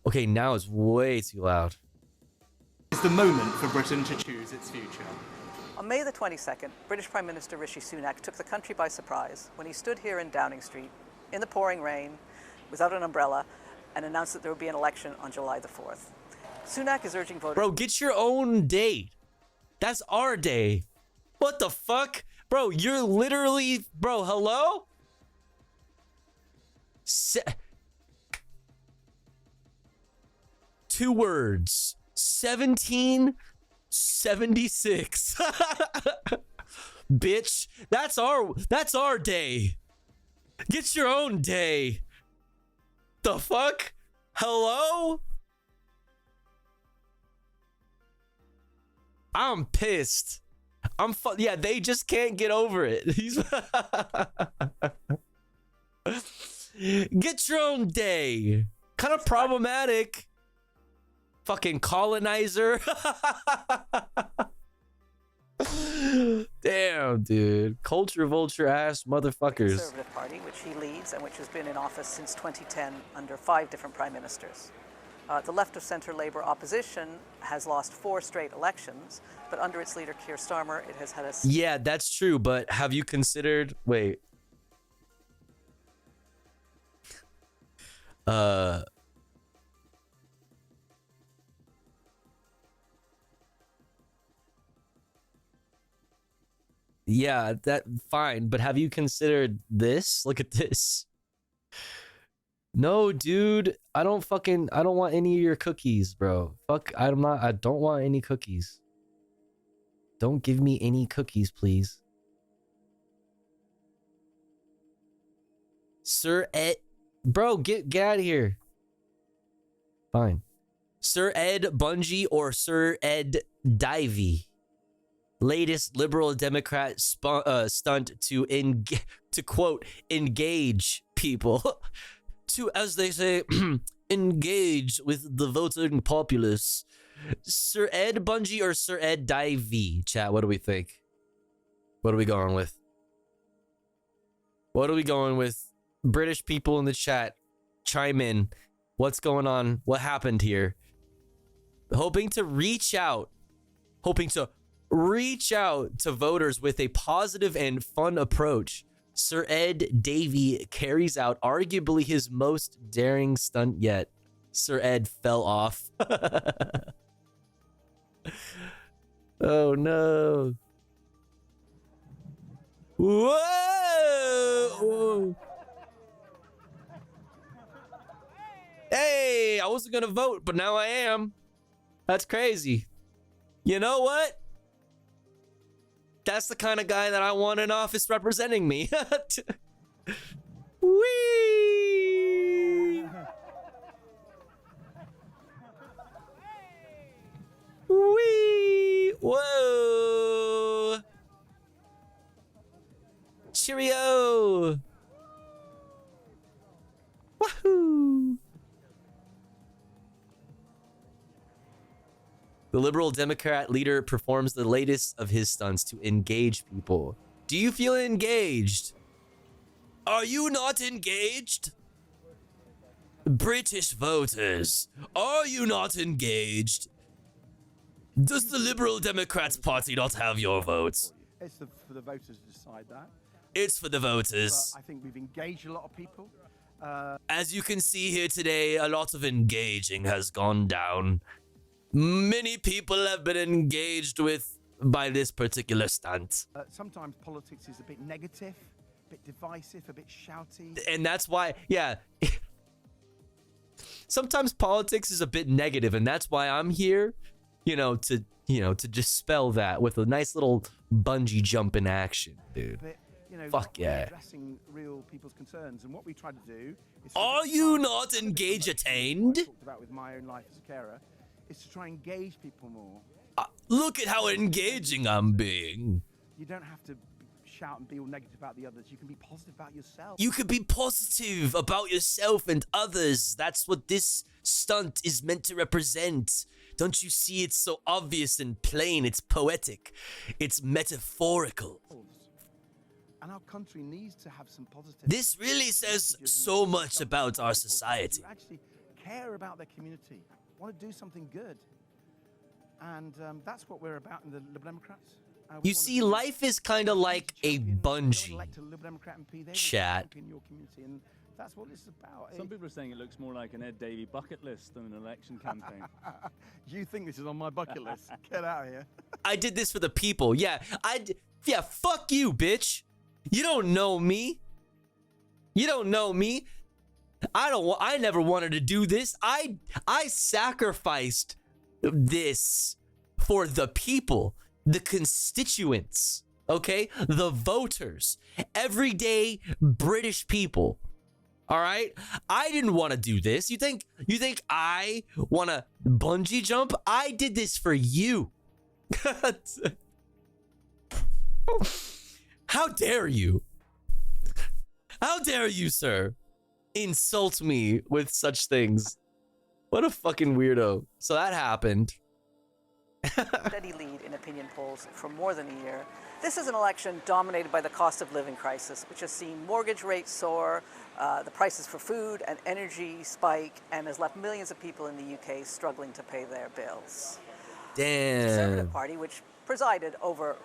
Okay, now it's way too loud. It's the moment for Britain to choose its future. On May the 22nd, British Prime Minister Rishi Sunak took the country by surprise when he stood here in Downing Street in the pouring rain, without an umbrella, and announced that there would be an election on July the 4th. Sunak is urging voters... Bro, get your own date. That's our day. What the fuck? Bro, you're literally... Bro, hello? 2 words. 1776. Bitch, that's our day. Get your own day. The fuck? Hello? I'm pissed. Yeah, they just can't get over it. Get your own day. Kind of problematic. Fucking colonizer. Damn, dude. Culture vulture ass motherfuckers. Conservative Party, which he leads and which has been in office since 2010 under 5 different prime ministers. The left of centre Labour opposition has lost 4 straight elections, but under its leader Keir Starmer, it has had a... Yeah, that's true, but have you considered... Wait. Yeah, that fine, but have you considered this? Look at this. No, dude. I don't want any of your cookies, bro. Fuck, I don't want any cookies. Don't give me any cookies, please. Sir Ed, bro, get out of here. Fine. Sir Ed Bungie or Sir Ed Divey. Latest liberal Democrat stunt to quote, engage people. To, as they say, engage with the voting populace. Sir Ed Bungie or Sir Ed Divey? Chat, what do we think? What are we going with? What are we going with? British people in the chat, chime in. What's going on? What happened here? Hoping to reach out to voters with a positive and fun approach. Sir Ed Davey carries out arguably his most daring stunt yet. Sir Ed fell off. Oh no. Whoa! Hey, I wasn't gonna vote, but now I am. That's crazy. You know what? That's the kind of guy that I want in office representing me. Whee! Whee! Whoa! Cheerio! Wahoo! The Liberal Democrat leader performs the latest of his stunts to engage people. Do you feel engaged? Are you not engaged? British voters, are you not engaged? Does the Liberal Democrats Party not have your votes? It's for the voters to decide that. It's for the voters. But I think we've engaged a lot of people. As you can see here today, a lot of engaging has gone down. Many people have been engaged with by this particular stunt. Sometimes politics is a bit negative, a bit divisive, a bit shouty. And that's why, yeah. Sometimes politics is a bit negative, and that's why I'm here, to dispel that with a nice little bungee jump in action, dude. But, fuck yeah. Addressing real people's concerns, and what we try to do is. Are you not engage-attained? Talked about with my own life as a carer, is to try and engage people more. Look at how engaging I'm being. You don't have to shout and be all negative about the others. You can be positive about yourself. You can be positive about yourself and others. That's what this stunt is meant to represent. Don't you see? It's so obvious and plain. It's poetic. It's metaphorical. And our country needs to have some positive. This really says so much about our society. Who actually care about their community, want to do something good. And that's what we're about in the Liberal Democrats. You see, life is kind of like a bungee. Chat. And that's what it's about. Some people are saying it looks more like an Ed Davey bucket list than an election campaign. You think this is on my bucket list? Get out of here. I did this for the people. Yeah, fuck you, bitch. You don't know me. You don't know me. I never wanted to do this. I sacrificed this for the people, the constituents, okay? The voters, everyday British people. All right? I didn't want to do this. You think I want to bungee jump? I did this for you. How dare you? How dare you, sir? Insult me with such things. What a fucking weirdo. So that happened. Steady lead in opinion polls for more than a year. This is an election dominated by the cost of living crisis, which has seen mortgage rates soar, the prices for food and energy spike, and has left millions of people in the UK struggling to pay their bills. Damn. The Conservative Party, which presided over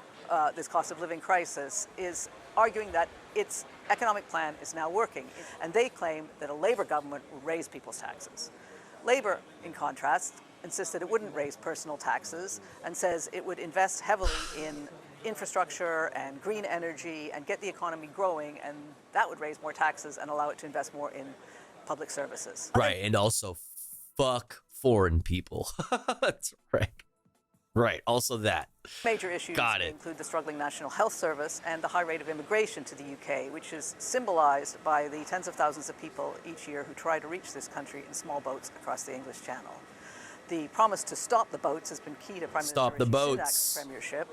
this cost of living crisis, is arguing that its economic plan is now working, and they claim that a Labour government will raise people's taxes. Labour, in contrast, insisted it wouldn't raise personal taxes and says it would invest heavily in infrastructure and green energy and get the economy growing, and that would raise more taxes and allow it to invest more in public services. Right, and also fuck foreign people. That's right. Right, also that. Major issues include the struggling National Health Service and the high rate of immigration to the UK, which is symbolized by the tens of thousands of people each year who try to reach this country in small boats across the English Channel. The promise to stop the boats has been key to Prime Minister Rishi Sunak's premiership.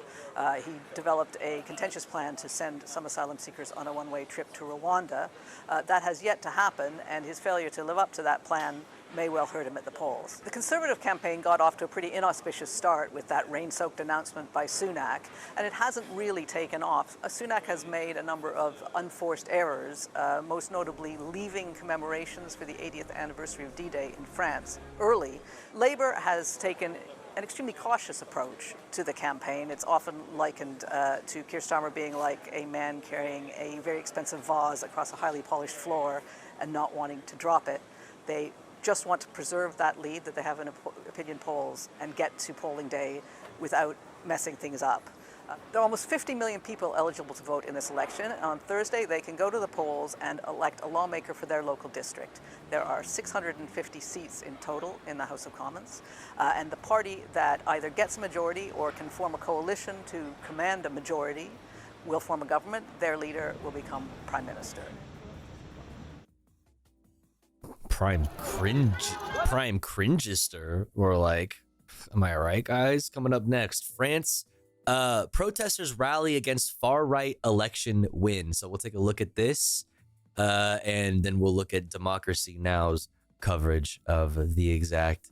He developed a contentious plan to send some asylum seekers on a one-way trip to Rwanda. That has yet to happen, and his failure to live up to that plan may well hurt him at the polls. The Conservative campaign got off to a pretty inauspicious start with that rain-soaked announcement by Sunak, and it hasn't really taken off. Sunak has made a number of unforced errors, most notably leaving commemorations for the 80th anniversary of D-Day in France early. Labour has taken an extremely cautious approach to the campaign. It's often likened to Keir Starmer being like a man carrying a very expensive vase across a highly polished floor and not wanting to drop it. They just want to preserve that lead that they have in opinion polls and get to polling day without messing things up. There are almost 50 million people eligible to vote in this election. On Thursday, they can go to the polls and elect a lawmaker for their local district. There are 650 seats in total in the House of Commons, and the party that either gets a majority or can form a coalition to command a majority will form a government. Their leader will become Prime Minister. Prime cringester. We're like, am I right, guys? Coming up next, France. Protesters rally against far-right election win. So we'll take a look at this, and then we'll look at Democracy Now's coverage of the exact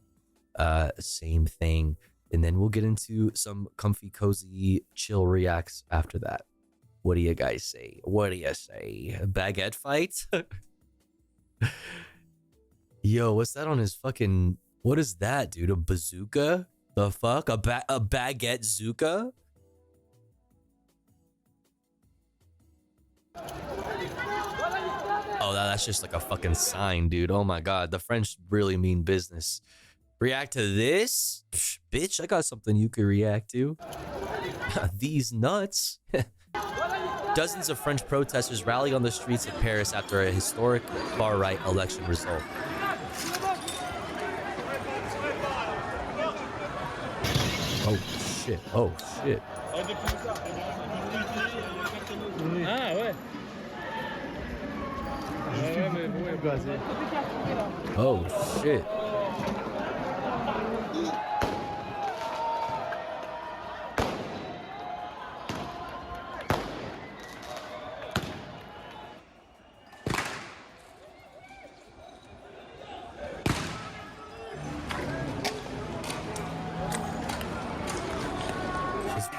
same thing. And then we'll get into some comfy, cozy, chill reacts after that. What do you guys say? What do you say? A baguette fight? Yo, what's that on his fucking... What is that, dude? A bazooka? The fuck? A baguette zooka? Oh, that's just like a fucking sign, dude. Oh my god, the French really mean business. React to this? Psh, bitch, I got something you could react to. These nuts. Dozens of French protesters rally on the streets of Paris after a historic far-right election result. Oh shit, oh shit. Ah ouais. Oh shit.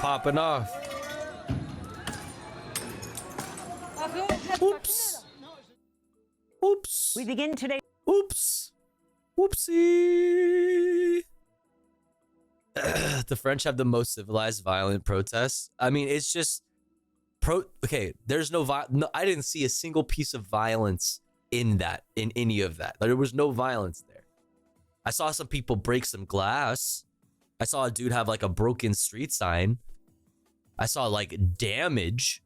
Popping off. Oops. Oops. We begin today. Oops. Whoopsie. The French have the most civilized, violent protests. I mean, it's just okay, there's no I didn't see a single piece of violence in any of that. There was no violence there. I saw some people break some glass. I saw a dude have like a broken street sign. I saw like damage,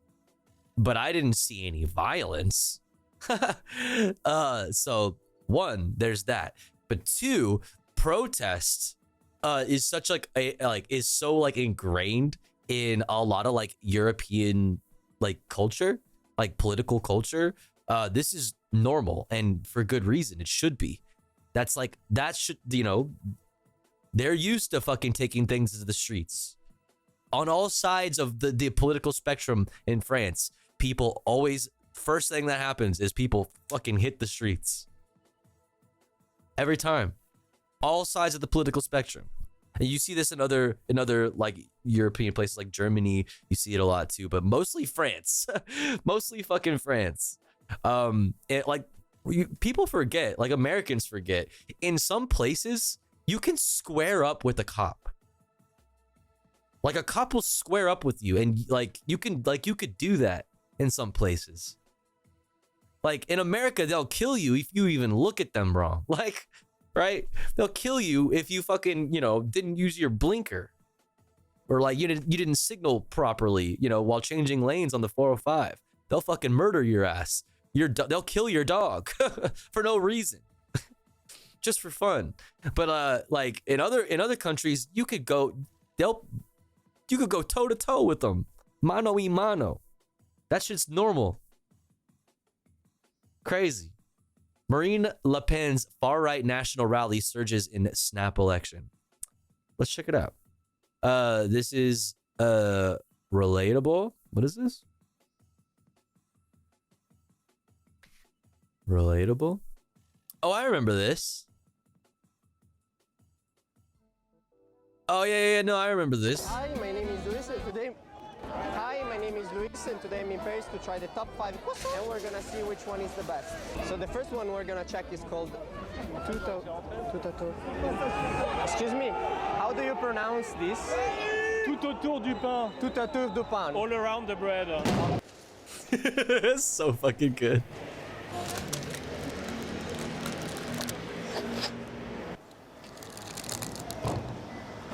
but I didn't see any violence. So one, there's that. But two, protest is such is so like ingrained in a lot of like European like culture, like political culture. This is normal, and for good reason. It should be. That should, they're used to fucking taking things to the streets. On all sides of the political spectrum in France, people always, first thing that happens is people fucking hit the streets. Every time. All sides of the political spectrum. And you see this in other like European places like Germany, you see it a lot too, but mostly France. Mostly fucking France. People forget, like Americans forget, in some places, you can square up with a cop. Like a cop will square up with you, and you could do that in some places. Like in America, they'll kill you if you even look at them wrong. Like, right? They'll kill you if you fucking, didn't use your blinker. Or like you didn't signal properly, while changing lanes on the 405. They'll fucking murder your ass. they'll kill your dog for no reason, just for fun. But like in other countries, you could go toe to toe with them, mano y mano. That shit's normal. Crazy. Marine Le Pen's far-right national rally surges in snap election. Let's check it out. This is relatable. What is this? Relatable? Oh, I remember this. Oh, yeah, no, I remember this. Hi, my name is Luis, and today I'm in Paris to try the top 5 croissants, and we're gonna see which one is the best. So the first one we're gonna check is called tout. Excuse me, how do you pronounce this? Tout autour du pain. Tout autour du pain. All around the bread. It's so fucking good.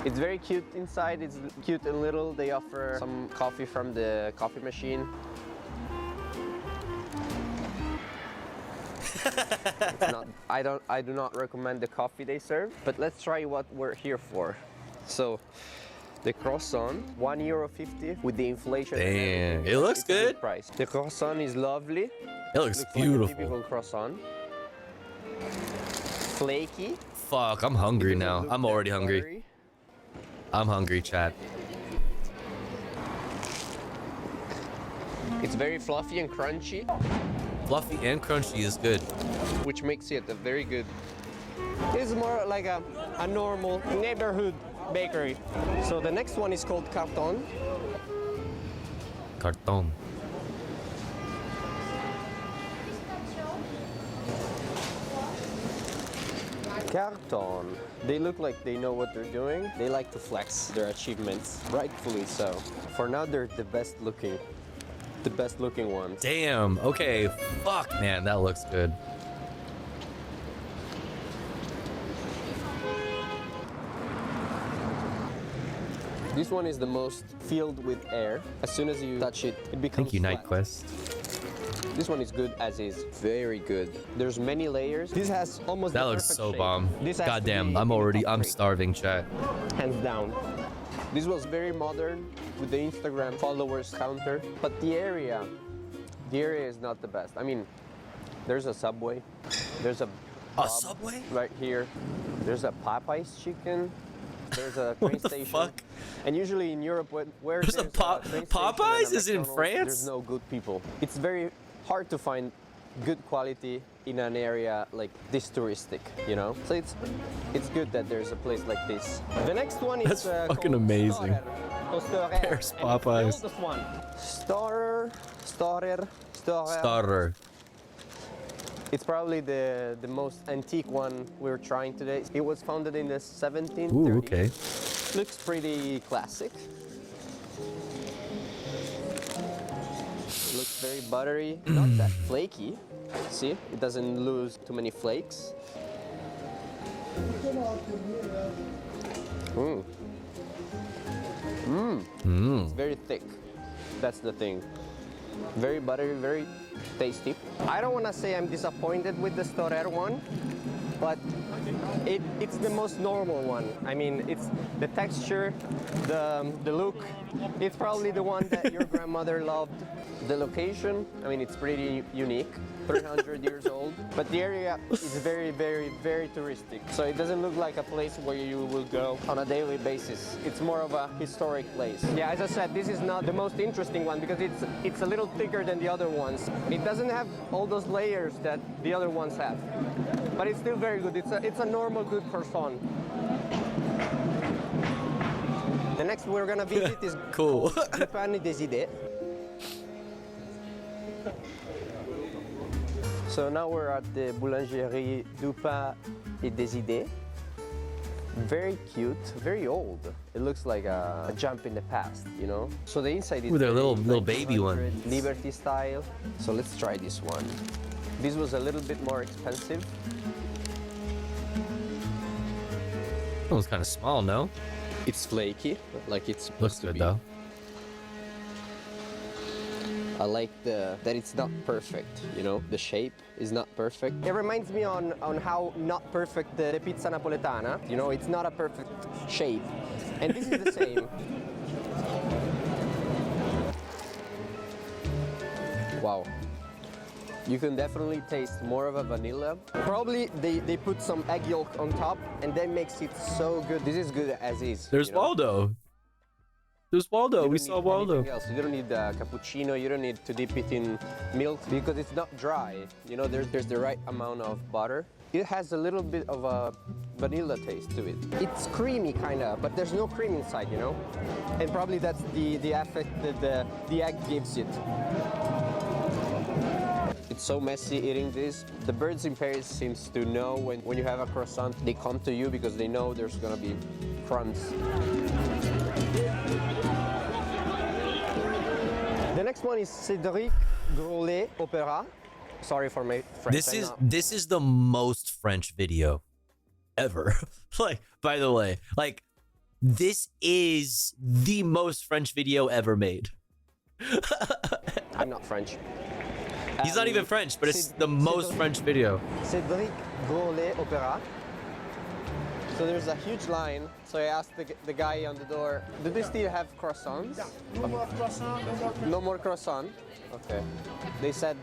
It's very cute inside, it's cute and little. They offer some coffee from the coffee machine. I do not recommend the coffee they serve, but let's try what we're here for. So, the croissant, €1.50 with the inflation. Damn, it looks good. Price. The croissant is lovely. It looks beautiful. Like a typical croissant. Flaky. Fuck, I'm hungry now. I'm already hungry. Buttery. I'm hungry, chat. It's very fluffy and crunchy. Fluffy and crunchy is good. Which makes it a very good. It's more like a normal neighborhood bakery. So the next one is called carton. Carton. Carton. They look like they know what they're doing. They like to flex their achievements, rightfully so. For now, they're the best looking ones. Damn, okay, fuck, man, that looks good. This one is the most filled with air. As soon as you touch it, it becomes Thank you, flat. NightQuest. This one is good as is. Very good. There's many layers. This has almost That the looks perfect so shape. bomb. This has to Goddamn, be I'm in the top three. starving, chat. Hands down. This was very modern with the Instagram followers counter, but the area is not the best. I mean, there's a Subway. There's a Subway? right here. There's a Popeye's chicken. There's a train station. Fuck? And usually in Europe, where There's a train station and Popeyes? a Is it in McDonald's, France? There's no good people. It's very hard to find good quality in an area like this touristic, you know? So it's good that there's a place like this. The next one is That's fucking amazing. There's Popeyes. The oldest one. Starter. Starter. It's probably the most antique one we're trying today. It was founded in the 1730s. Ooh, okay. Looks pretty classic. Looks very buttery, not that flaky. See, it doesn't lose too many flakes. It's very thick. That's the thing. Very buttery, very tasty. I don't want to say I'm disappointed with the Storer one, but it's the most normal one. I mean, it's the texture, the look. It's probably the one that your grandmother loved. The location, I mean, it's pretty unique. 300 years old, but the area is very, very, very touristic. So it doesn't look like a place where you will go on a daily basis. It's more of a historic place. Yeah, as I said, this is not the most interesting one because it's a little thicker than the other ones. It doesn't have all those layers that the other ones have, but it's still very good. It's a normal good croissant. The next we're gonna visit is cool. Du Pain et des Idées. So now we're at the Boulangerie du Pain et des Idées. Very cute, very old. It looks like a jump in the past, you know? So the inside is Ooh, they're little like baby ones. Liberty style. So let's try this one. This was a little bit more expensive. That was kind of small, no? It's flaky, like it's supposed Looks to good be. though. I like that it's not perfect, you know? The shape is not perfect. It reminds me on how not perfect the pizza napoletana. You know, it's not a perfect shape. And this is the same. Wow. You can definitely taste more of a vanilla. Probably they put some egg yolk on top and that makes it so good. This is good as is. There's Waldo. There's Waldo. We saw Waldo. Else. You don't need cappuccino. You don't need to dip it in milk because it's not dry. You know, there's the right amount of butter. It has a little bit of a vanilla taste to it. It's creamy, kind of, but there's no cream inside, you know? And probably that's the effect that the egg gives it. It's so messy eating this. The birds in Paris seems to know when you have a croissant, they come to you because they know there's gonna be crumbs. The next one is Cédric Grolet Opera. Sorry for my French. This is the most French video ever. Like, by the way, like this is the most French video ever made. I'm not French. He's not even French, but it's the most French video. Cédric Grolet Opera. So there's a huge line. So I asked the guy on the door, do they still have croissants? No more croissant. No more croissant. Okay. They said,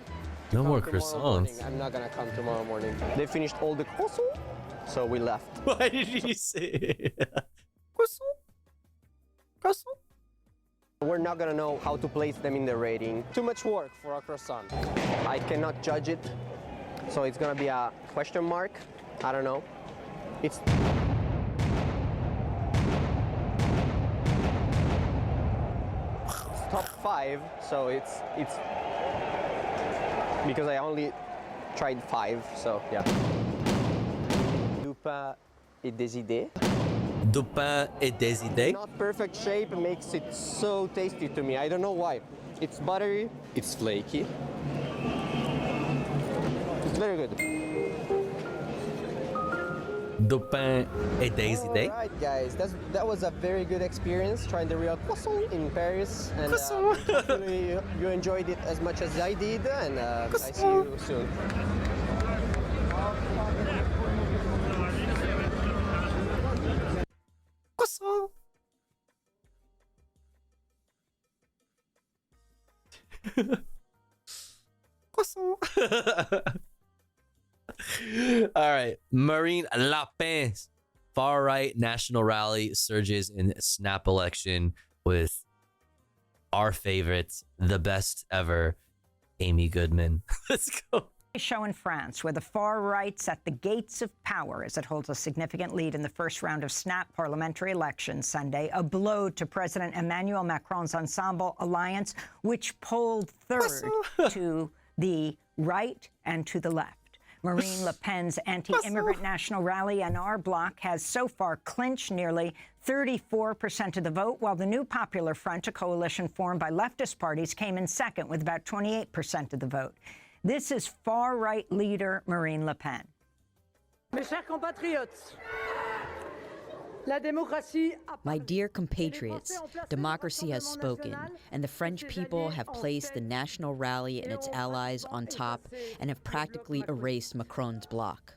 no more croissants. I'm not gonna come tomorrow morning. They finished all the croissants, so we left. Why did he say croissant? Croissant? We're not gonna know how to place them in the rating. Too much work for a croissant. I cannot judge it, so it's gonna be a question mark. I don't know. It's top 5, so it's because I only tried 5, so yeah. Du pain et des idées. Du pain et des idées. Not perfect shape makes it so tasty to me. I don't know why. It's buttery. It's flaky. It's very good. Du pain et des idées. All right, guys. That was a very good experience trying the real croissant in Paris. And hopefully you enjoyed it as much as I did. And I see you soon. Croissant. Croissant. All right, Marine Le Pen's far-right national rally surges in snap election with our favorites, the best ever, Amy Goodman. Let's go. Show in France, where the far right's at the gates of power as it holds a significant lead in the first round of snap parliamentary elections Sunday, a blow to President Emmanuel Macron's Ensemble alliance, which polled third to the right and to the left. Marine Le Pen's anti-immigrant national rally and our bloc has so far clinched nearly 34% of the vote, while the New Popular Front, a coalition formed by leftist parties, came in second with about 28% of the vote. This is far-right leader Marine Le Pen. My dear compatriots, democracy has spoken, and the French people have placed the National Rally and its allies on top and have practically erased Macron's bloc.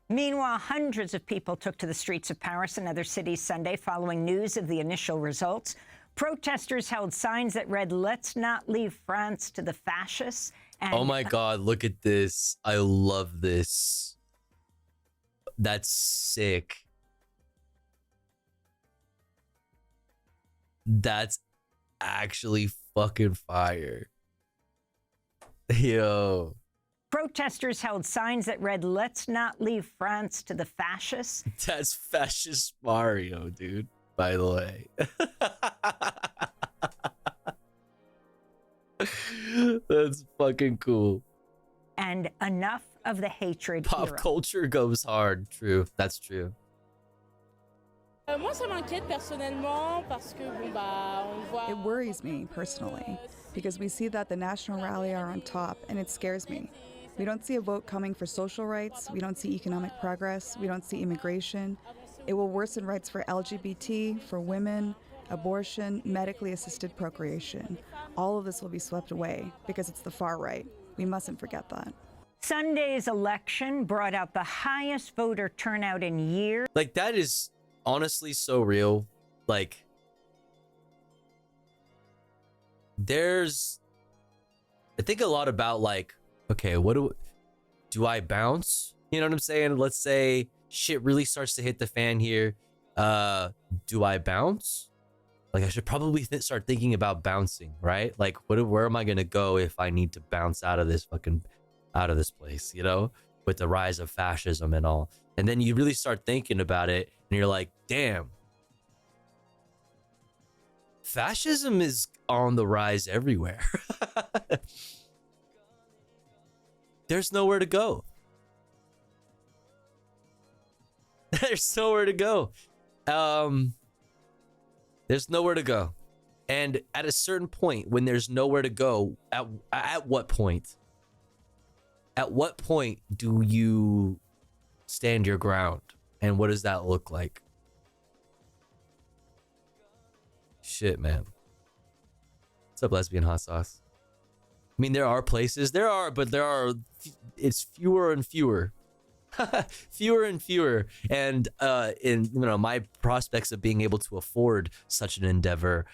Meanwhile, hundreds of people took to the streets of Paris and other cities Sunday following news of the initial results. Protesters held signs that read, "Let's not leave France to the fascists." And oh my God, look at this. I love this. That's sick. That's actually fucking fire. Yo. Protesters held signs that read, "Let's not leave France to the fascists." That's fascist Mario, dude, by the way. That's fucking cool. And enough of the hatred. Pop culture goes hard. True. That's true. It worries me personally because we see that the National Rally are on top and it scares me. We don't see a vote coming for social rights. We don't see economic progress. We don't see immigration. It will worsen rights for LGBT, for women, abortion, medically assisted procreation. All of this will be swept away because it's the far right. We mustn't forget that. Sunday's election brought out the highest voter turnout in years. Like, that is honestly so real. Like, I think a lot about, like, okay, do I bounce? You know what I'm saying? Let's say shit really starts to hit the fan here. Do I bounce? Like, I should probably start thinking about bouncing, right? Like, where am I gonna go if I need to bounce out of this place, you know, with the rise of fascism and all. And then you really start thinking about it and you're like, damn, fascism is on the rise everywhere. There's nowhere to go. There's nowhere to go. There's nowhere to go. And at a certain point, when there's nowhere to go, at what point? At what point do you stand your ground? And what does that look like? Shit, man. What's up, lesbian hot sauce? I mean, there are places, it's fewer and fewer. Fewer and fewer. And my prospects of being able to afford such an endeavor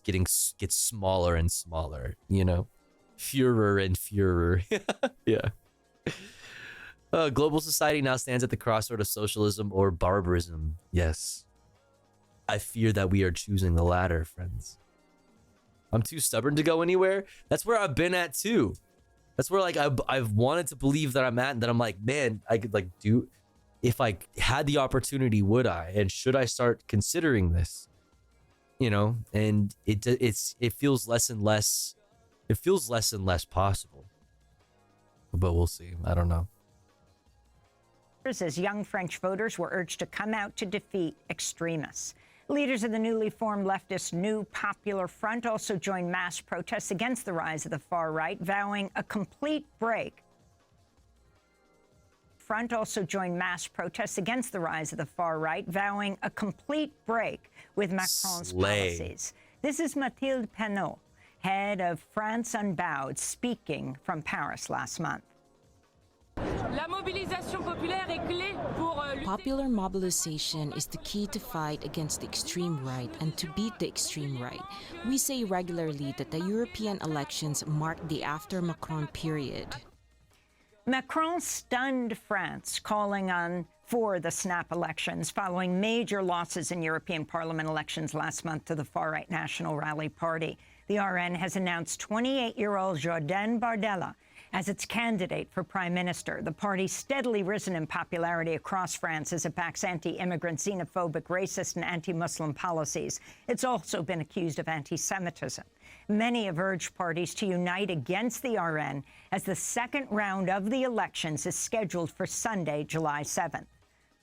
gets smaller and smaller, you know? Fewer and fewer. Yeah. Global society now stands at the crossroad of socialism or barbarism. Yes. I fear that we are choosing the latter, friends. I'm too stubborn to go anywhere. That's where I've been at too. That's where, like, I've wanted to believe that I'm at, and then I'm like, man, I could, like, if I had the opportunity, would I? And should I start considering this? You know, and it feels less and less. It feels less and less possible. But we'll see. I don't know. As young French voters were urged to come out to defeat extremists. Leaders of the newly formed leftist New Popular Front also joined mass protests against the rise of the far right, vowing a complete break. Front also joined mass protests against the rise of the far right, vowing a complete break with Macron's policies. This is Mathilde Panot, head of France Unbowed, speaking from Paris last month. Popular mobilization is the key to fight against the extreme right and to beat the extreme right. We say regularly that the European elections mark the after-Macron period. Macron stunned France, calling for the snap elections following major losses in European Parliament elections last month to the far-right National Rally Party. The RN has announced 28-year-old Jordan Bardella as its candidate for prime minister. The party's steadily risen in popularity across France as it backs anti-immigrant, xenophobic, racist, and anti-Muslim policies. It's also been accused of anti-Semitism. Many have urged parties to unite against the RN as the second round of the elections is scheduled for Sunday, July 7th.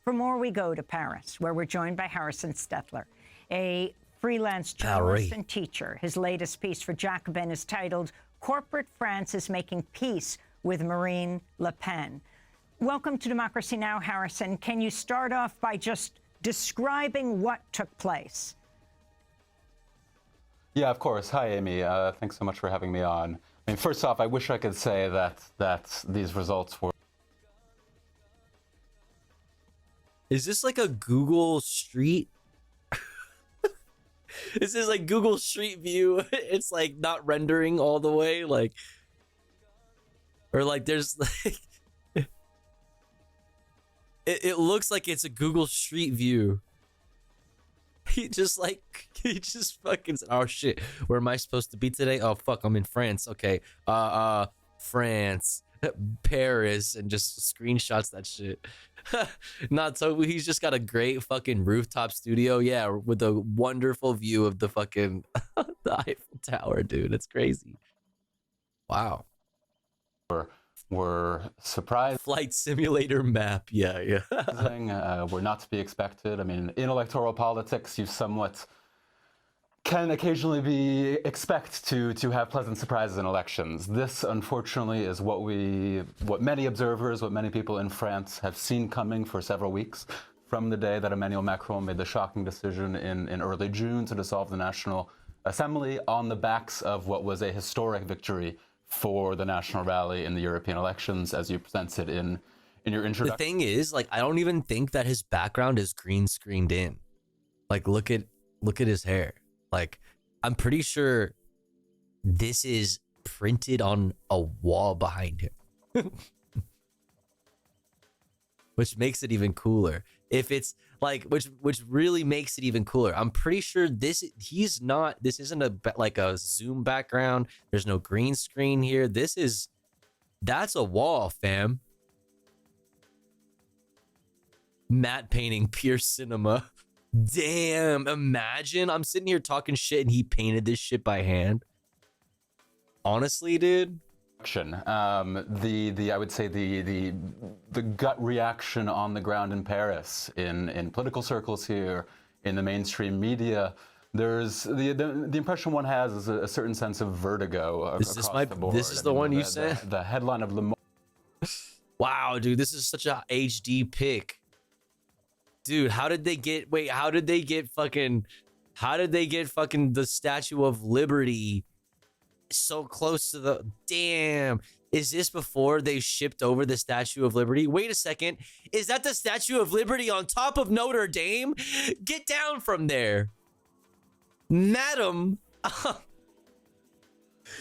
For more, we go to Paris, where we're joined by Harrison Stetler, a freelance journalist and teacher. His latest piece for Jacobin is titled "Corporate France is Making Peace with Marine Le Pen." Welcome to Democracy Now!, Harrison. Can you start off by just describing what took place? Yeah, of course. Hi, Amy. Thanks so much for having me on. I mean, first off, I wish I could say that these results were... Is this like a Google Street? This is like Google Street View. It's like not rendering all the way, like, or like there's like, it looks like it's a Google Street View. He just fucking, oh shit, where am I supposed to be today? Oh fuck, I'm in France. Okay, France, Paris, and just screenshots that shit. Not so, he's just got a great fucking rooftop studio, yeah, with a wonderful view of the fucking the Eiffel Tower, dude. It's crazy. Wow. Were surprised. Flight simulator map, yeah. Were not to be expected. I mean, in electoral politics, you somewhat can occasionally expect to have pleasant surprises in elections. This, unfortunately, is what many observers, what many people in France have seen coming for several weeks. from the day that Emmanuel Macron made the shocking decision in early June to dissolve the National Assembly on the backs of what was a historic victory for the National Rally in the European elections, as you presented in your introduction. The thing is, like, I don't even think that his background is green screened in. Like, look at his hair. Like, I'm pretty sure this is printed on a wall behind him. Which makes it even cooler. If it's like, which really makes it even cooler. I'm pretty sure this isn't a Zoom background. There's no green screen here. That's a wall, fam. Matte painting, pure cinema. Damn, imagine I'm sitting here talking shit and he painted this shit by hand. Honestly, dude. I would say the gut reaction on the ground in Paris, in political circles here, in the mainstream media, there's the impression one has is a certain sense of vertigo across the board. This is the one you said? The headline of Le Monde. Wow, dude, this is such a HD pic. Dude, how did they get fucking the Statue of Liberty so close to the damn? Is this before they shipped over the Statue of Liberty? Wait a second. Is that the Statue of Liberty on top of Notre Dame? Get down from there. Madam.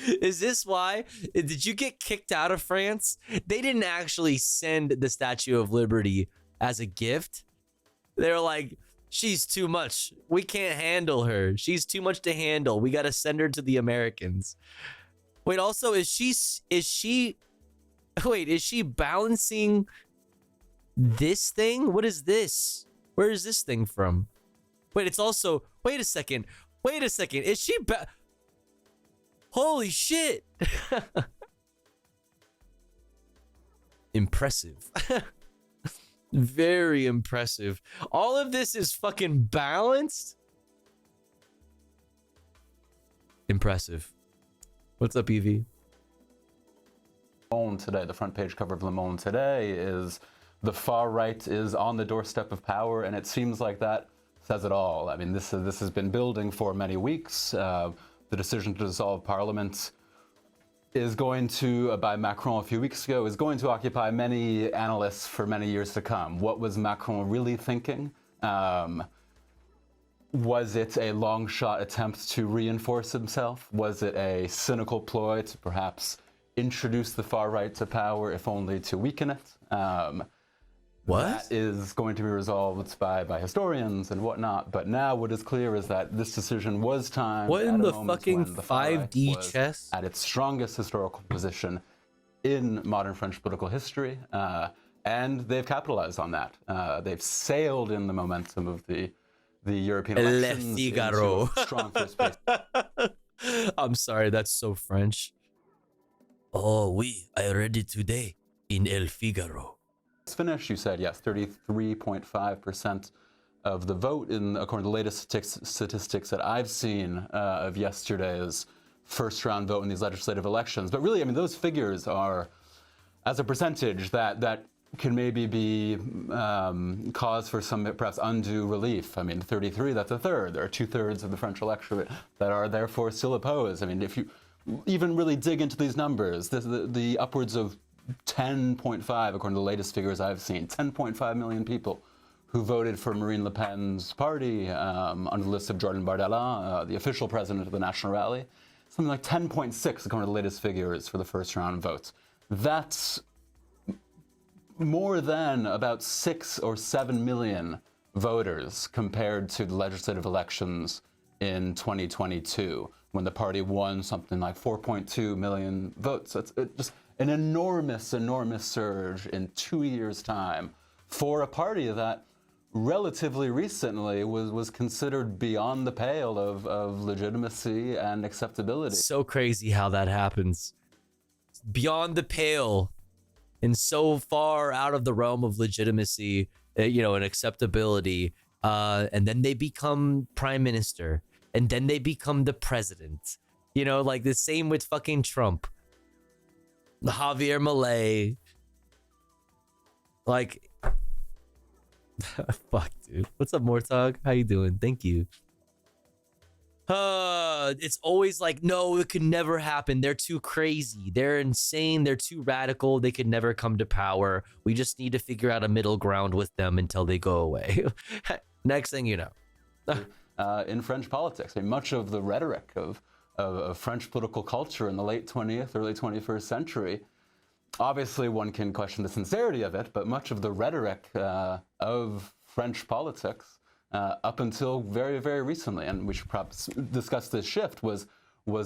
Is this why? Did you get kicked out of France? They didn't actually send the Statue of Liberty as a gift. They're like, she's too much. We can't handle her. She's too much to handle. We got to send her to the Americans. Wait, also, is she balancing this thing? What is this? Where is this thing from? Wait, it's also, wait a second. Is she holy shit. Impressive. Very impressive. All of this is fucking balanced. Impressive. What's up, Evie? Le Monde today, the front page cover of Le Monde today is the far right is on the doorstep of power, and it seems like that says it all. I mean, this has been building for many weeks. The decision to dissolve Parliament is going to, by Macron a few weeks ago, is going to occupy many analysts for many years to come. What was Macron really thinking? Was it a long shot attempt to reinforce himself? Was it a cynical ploy to perhaps introduce the far right to power, if only to weaken it? That is going to be resolved by historians and whatnot. But now what is clear is that this decision was timed. What in the fucking 5D chess? At its strongest historical position in modern French political history. And they've capitalized on that. They've sailed in the momentum of the European elections. Le Figaro. Into a strong first place. I'm sorry, that's so French. Oh, oui, I read it today in El Figaro. Finish, you said, yes, 33.5% of the vote, according to the latest statistics that I've seen of yesterday's first round vote in these legislative elections. But really, I mean, those figures are, as a percentage, that can maybe be cause for some perhaps undue relief. I mean, 33, that's a third. There are 2/3 of the French electorate that are therefore still opposed. I mean, if you even really dig into these numbers, the upwards of 10.5, according to the latest figures I've seen, 10.5 million people who voted for Marine Le Pen's party under the list of Jordan Bardella, the official president of the National Rally. Something like 10.6, according to the latest figures for the first round votes. That's more than about 6 or 7 million voters compared to the legislative elections in 2022, when the party won something like 4.2 million votes. It's just an enormous, enormous surge in 2 years' time for a party that relatively recently was considered beyond the pale of legitimacy and acceptability. So crazy how that happens. Beyond the pale and so far out of the realm of legitimacy, and acceptability. And then they become prime minister. And then they become the president. Like the same with fucking Trump. Javier Milei. Like, Fuck, dude. What's up, Mortog? How you doing? Thank you. It's always like, no, it could never happen. They're too crazy. They're insane. They're too radical. They could never come to power. We just need to figure out a middle ground with them until they go away. Next thing you know. In French politics, I mean, much of the rhetoric of French political culture in the late 20th, early 21st century, obviously one can question the sincerity of it, but much of the rhetoric of French politics up until very, very recently, and we should perhaps discuss this shift, was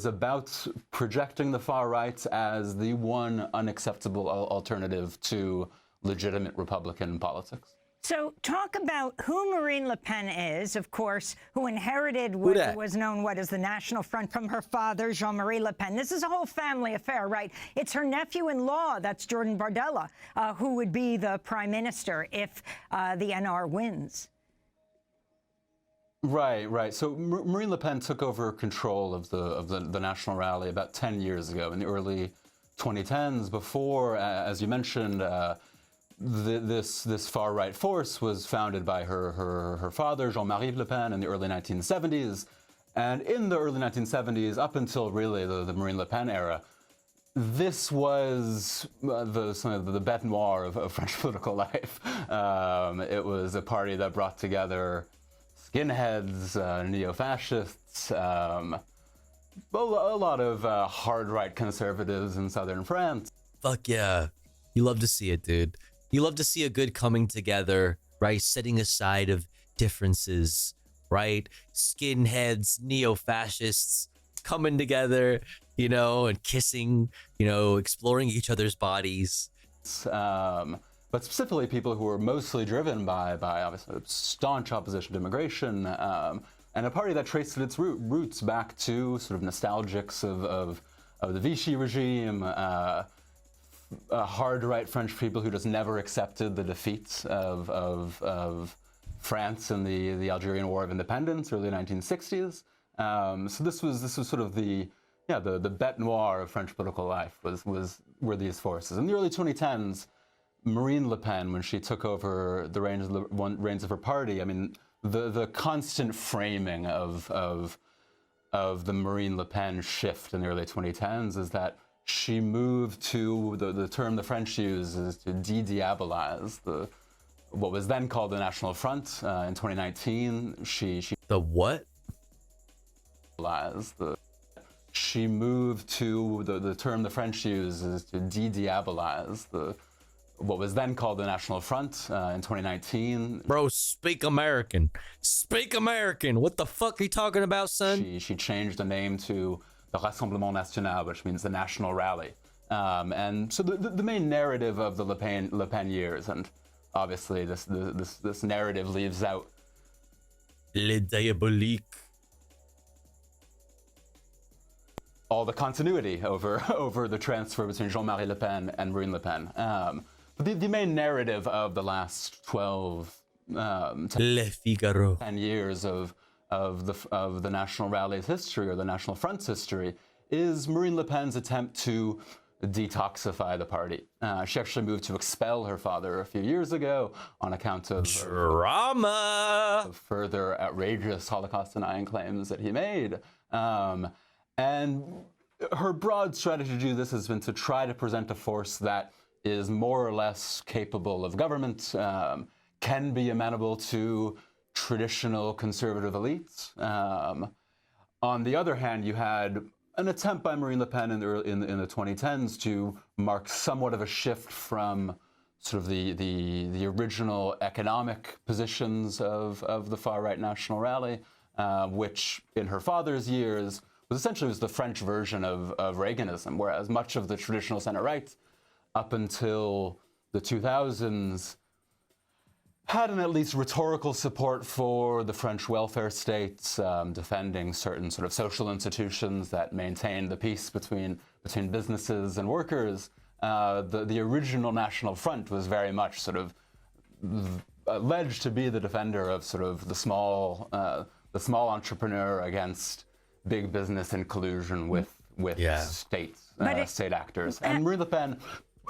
about projecting the far right as the one unacceptable alternative to legitimate Republican politics. So talk about who Marine Le Pen is, of course, who inherited what was known as the National Front from her father, Jean-Marie Le Pen. This is a whole family affair, right? It's her nephew-in-law, that's Jordan Bardella, who would be the prime minister if the NR wins. Right. So Marine Le Pen took over control of the National Rally about 10 years ago in the early 2010s. Before, as you mentioned, this far-right force was founded by her father, Jean-Marie Le Pen, in the early 1970s. And in the early 1970s, up until really the Marine Le Pen era, this was the bête noire of French political life. It was a party that brought together skinheads, neo-fascists, a lot of hard-right conservatives in southern France. Fuck yeah. You love to see it, dude. You love to see a good coming together, right? Setting aside of differences, right? Skinheads, neo-fascists coming together, you know, and kissing, you know, exploring each other's bodies. But specifically people who were mostly driven by obviously staunch opposition to immigration, and a party that traced its roots back to sort of nostalgics of the Vichy regime, hard-right French people who just never accepted the defeat of France in the Algerian War of Independence, early 1960s. So this was sort of the bête noire of French political life were these forces. In the early 2010s, Marine Le Pen, when she took over the reins of her party, I mean, the constant framing of the Marine Le Pen shift in the early 2010s is that she moved to the term the French use is to de-diabolize what was then called the National Front. In 2019, she the what? She moved to the term the French use is to de-diabolize what was then called the National Front. In 2019. Bro, speak American. Speak American. What the fuck are you talking about, son? She changed the name to the Rassemblement National, which means the National Rally. And so the main narrative of the Le Pen years, and obviously this narrative leaves out Le Diabolique. All the continuity over the transfer between Jean-Marie Le Pen and Marine Le Pen. The main narrative of the last 10 years of the National Rally's history, or the National Front's history, is Marine Le Pen's attempt to detoxify the party. She actually moved to expel her father a few years ago on account of drama, of further outrageous Holocaust-denying claims that he made. And her broad strategy to do this has been to try to present a force that is more or less capable of government, can be amenable to traditional conservative elites. On the other hand, you had an attempt by Marine Le Pen in the 2010s to mark somewhat of a shift from sort of the original economic positions of the far-right National Rally, which in her father's years was essentially the French version of Reaganism, whereas much of the traditional center-right up until the 2000s had an at least rhetorical support for the French welfare states, defending certain sort of social institutions that maintained the peace between businesses and workers. The original National Front was very much sort of alleged to be the defender of sort of the small entrepreneur against big business in collusion with state actors. And Marine Le Pen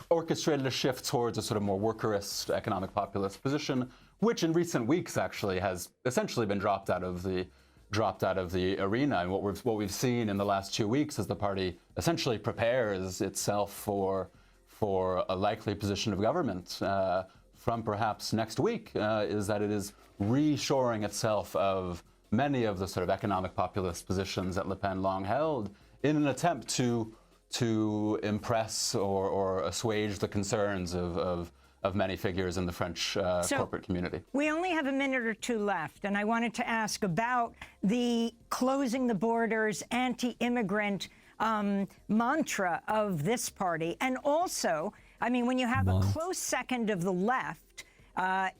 orchestrated a shift towards a sort of more workerist economic populist position, which in recent weeks actually has essentially been dropped out of the arena. And what we've seen in the last 2 weeks as the party essentially prepares itself for a likely position of government from perhaps next week is that it is reshoring itself of many of the sort of economic populist positions that Le Pen long held in an attempt to impress or assuage the concerns of many figures in the French corporate community. We only have a minute or two left, and I wanted to ask about the closing the borders, anti-immigrant mantra of this party. And also, I mean, when you have a close second of the left,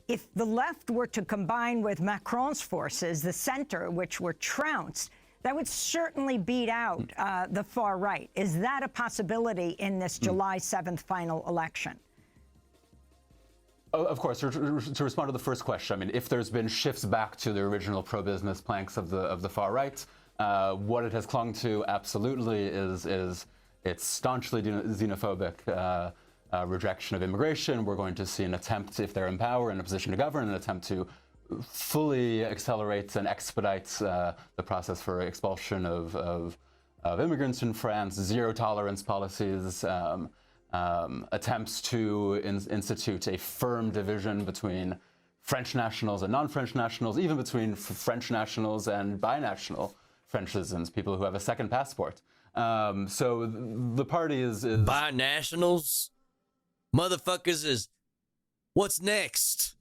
if the left were to combine with Macron's forces, the center, which were trounced, that would certainly beat out the far right. Is that a possibility in this July 7th final election? Of course, to respond to the first question, I mean, if there's been shifts back to the original pro-business planks of the far right, what it has clung to absolutely is its staunchly xenophobic rejection of immigration. We're going to see an attempt, if they're in power and in a position to govern, an attempt to fully accelerate and expedite the process for expulsion of immigrants in France, zero tolerance policies, attempts to institute a firm division between French nationals and non-French nationals, even between French nationals and binational French citizens, people who have a second passport. So the party is binationals? Motherfuckers is, what's next?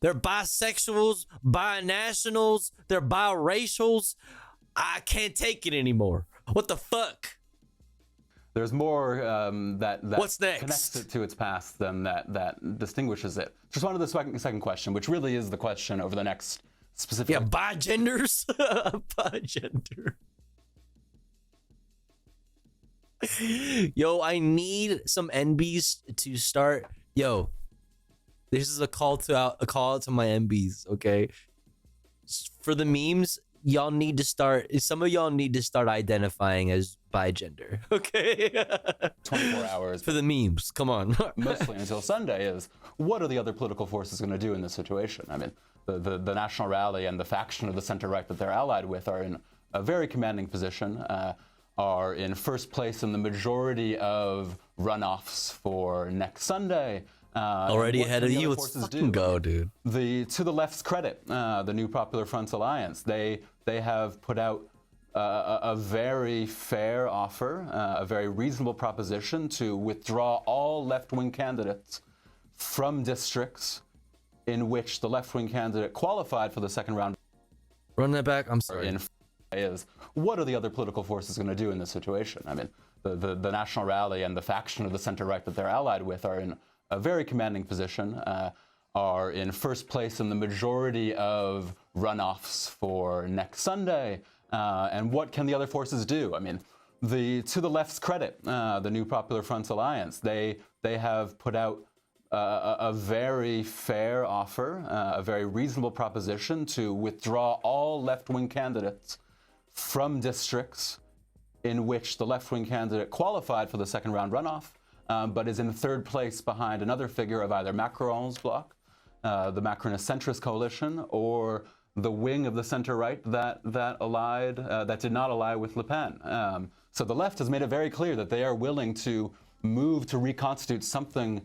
They're bisexuals, binationals, they're biracials. I can't take it anymore. What the fuck? There's more that What's next? Connects it to its past than that distinguishes it. Just wanted the second question, which really is the question over the next specific. Yeah, bi-genders. Bi-gender. Yo, I need some NBs to start. Yo, this is a call out to my NBs, okay? For the memes, y'all need to start. Some of y'all need to start identifying as bi-gender, okay? 24 hours. For the memes, come on. Mostly until Sunday is, what are the other political forces going to do in this situation? I mean, the National Rally and the faction of the center-right that they're allied with are in a very commanding position, are in first place in the majority of runoffs for next Sunday. Already ahead of you. Let's fucking go, dude. To the left's credit, the New Popular Front Alliance, they have put out a very fair offer, a very reasonable proposition to withdraw all left-wing candidates from districts in which the left-wing candidate qualified for the second round. Run that back. I'm sorry. What are the other political forces going to do in this situation? I mean, the National Rally and the faction of the center-right that they're allied with are in a very commanding position, are in first place in the majority of runoffs for next Sunday. And what can the other forces do? I mean, to the left's credit, the New Popular Front Alliance, they have put out a very fair offer, a very reasonable proposition to withdraw all left-wing candidates from districts in which the left-wing candidate qualified for the second round runoff, but is in third place behind another figure of either Macron's bloc, the Macronist centrist coalition, or the wing of the center-right that did not ally with Le Pen. So the left has made it very clear that they are willing to move to reconstitute something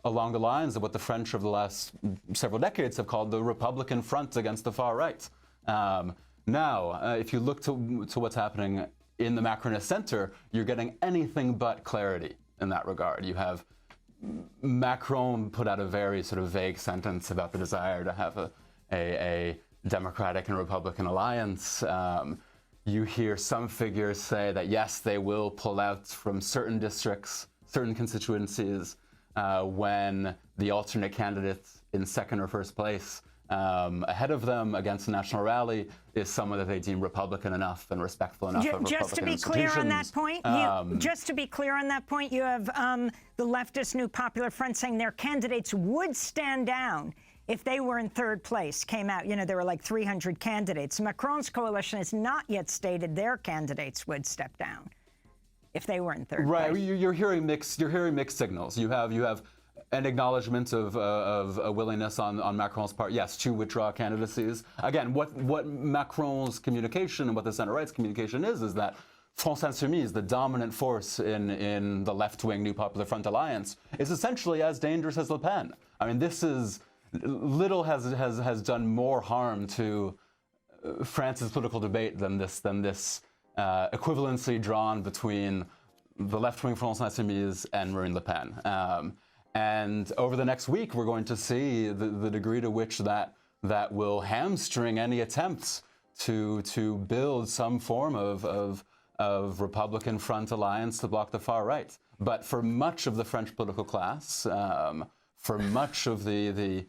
along the lines of what the French of the last several decades have called the Republican front against the far right. Now, if you look to what's happening in the Macronist center, you're getting anything but clarity in that regard. You have Macron put out a very sort of vague sentence about the desire to have a Democratic and Republican alliance. You hear some figures say that, yes, they will pull out from certain districts, certain constituencies, when the alternate candidate in second or first place ahead of them against the National Rally is someone that they deem Republican enough and respectful enough of Republican Just to be clear on that point, you have the leftist New Popular Front saying their candidates would stand down if they were in third place, came out. You know, there were like 300 candidates. Macron's coalition has not yet stated their candidates would step down. if they were in third right. place. You're hearing mixed signals. You have an acknowledgement of a willingness on Macron's part, yes, to withdraw candidacies. Again, what Macron's communication and what the center-right's communication is that France Insoumise, the dominant force in the left-wing New Popular Front alliance, is essentially as dangerous as Le Pen. I mean, this is little has done more harm to France's political debate than this equivalency drawn between the left-wing France Insoumise and Marine Le Pen. And over the next week, we're going to see the degree to which that will hamstring any attempts to build some form of Republican front alliance to block the far right. But for much of the French political class, for much of the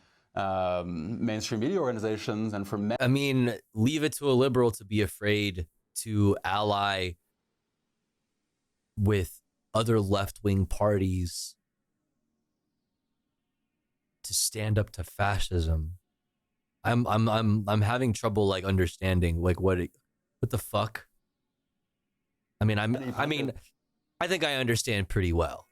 mainstream media organizations, and for I mean, leave it to a liberal to be afraid to ally with other left-wing parties to stand up to fascism. I'm having trouble like understanding like what the fuck. I mean, I think I understand pretty well.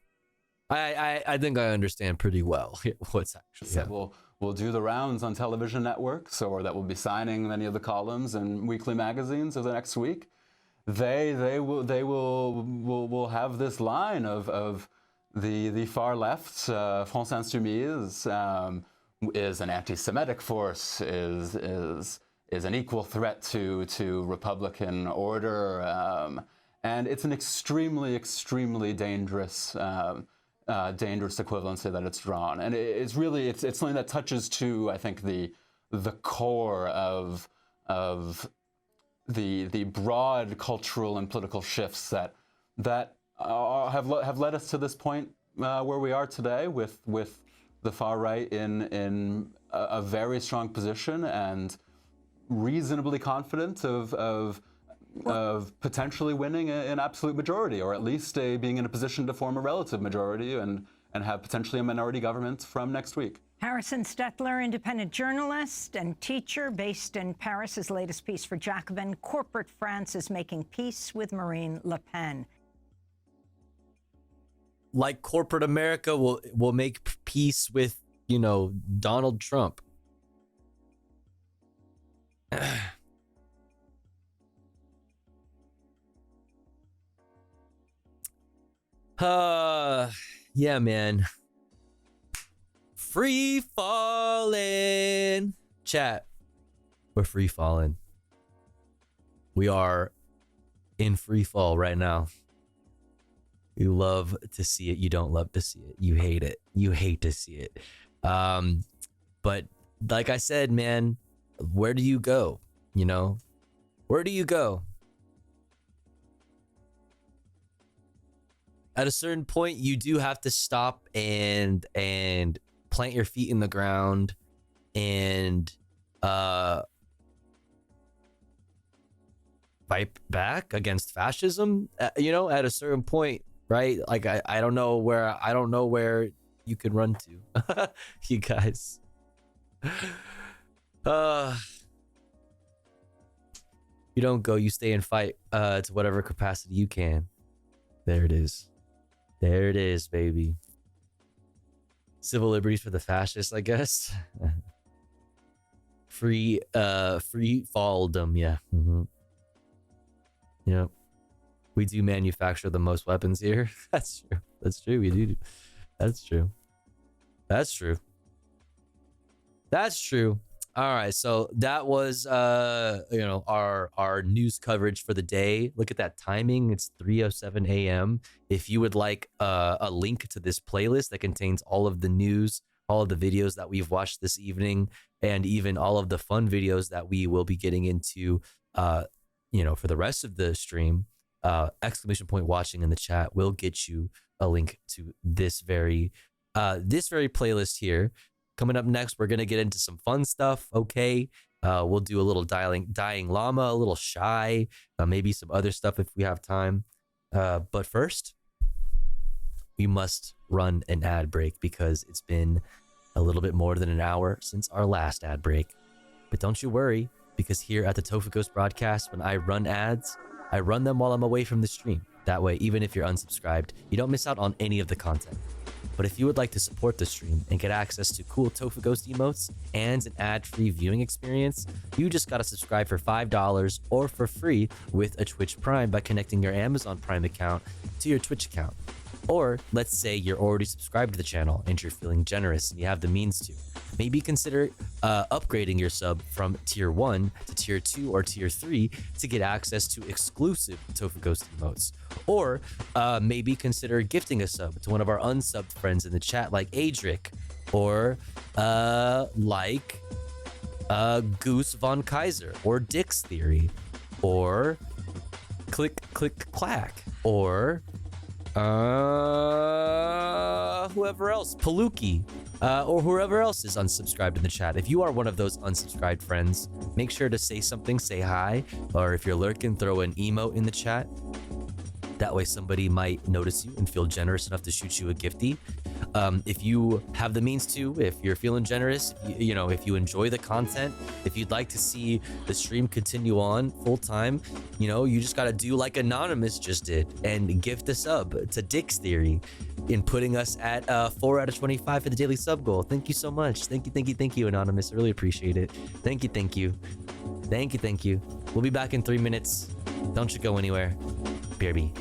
I think I understand pretty well what's actually happening. We'll do the rounds on television networks, or that will be signing many of the columns in weekly magazines over the next week. They will have this line of the far left, France Insoumise, is an anti-Semitic force, is an equal threat to Republican order, and it's an extremely dangerous equivalency that it's drawn, and it's something that touches to, I think, the core of the broad cultural and political shifts that have led us to this point where we are today, with the far right in a very strong position and reasonably confident of potentially winning an absolute majority, or at least being in a position to form a relative majority and have potentially a minority government from next week. Harrison Stetler, independent journalist and teacher based in Paris. His latest piece for Jacobin: Corporate France is making peace with Marine Le Pen. Like corporate America will make peace with, Donald Trump. Yeah, man. Free falling. Chat. We're free falling. We are in free fall right now. You love to see it. You don't love to see it. You hate it. You hate to see it. But like I said, man, where do you go? Where do you go? At a certain point, you do have to stop and plant your feet in the ground and fight back against fascism. At a certain point, right? Like I don't know where you can run to, you guys. You don't go. You stay and fight to whatever capacity you can. There it is. There it is, baby. Civil liberties for the fascists, I guess. Free falldom, yeah. Mm-hmm. Yep. We do manufacture the most weapons here. That's true. That's true. We do. That's true. That's true. That's true. All right, so that was our news coverage for the day. Look at that timing. It's 3:07 a.m. If you would like a link to this playlist that contains all of the news, all of the videos that we've watched this evening, and even all of the fun videos that we will be getting into for the rest of the stream, ! Watching in the chat will get you a link to this very playlist here. Coming up next, we're going to get into some fun stuff, okay? We'll do a little dying llama, a little shy, maybe some other stuff if we have time. But first, we must run an ad break because it's been a little bit more than an hour since our last ad break. But don't you worry, because here at the Tofu Ghost broadcast, when I run ads, I run them while I'm away from the stream. That way, even if you're unsubscribed, you don't miss out on any of the content. But if you would like to support the stream and get access to cool Tofu Ghost emotes and an ad-free viewing experience, you just gotta subscribe for $5 or for free with a Twitch Prime by connecting your Amazon Prime account to your Twitch account. Or let's say you're already subscribed to the channel and you're feeling generous and you have the means to. Maybe consider upgrading your sub from tier 1 to tier 2 or tier 3 to get access to exclusive Tofu Ghost emotes. Or maybe consider gifting a sub to one of our unsubbed friends in the chat like Adric, or Goose Von Kaiser, or Dick's Theory, or Click Click Clack, or whoever else, Paluki, or whoever else is unsubscribed in the chat. If you are one of those unsubscribed friends, make sure to say something, say hi, or if you're lurking, throw an emote in the chat. That way somebody might notice you and feel generous enough to shoot you a gifty. If you have the means to, if you're feeling generous, if you enjoy the content, if you'd like to see the stream continue on full time, you just gotta do like Anonymous just did and gift a sub to Dick's Theory in putting us at 4 out of 25 for the daily sub goal. Thank you so much. Thank you, Anonymous. I really appreciate it. Thank you. We'll be back in 3 minutes. Don't you go anywhere. BRB.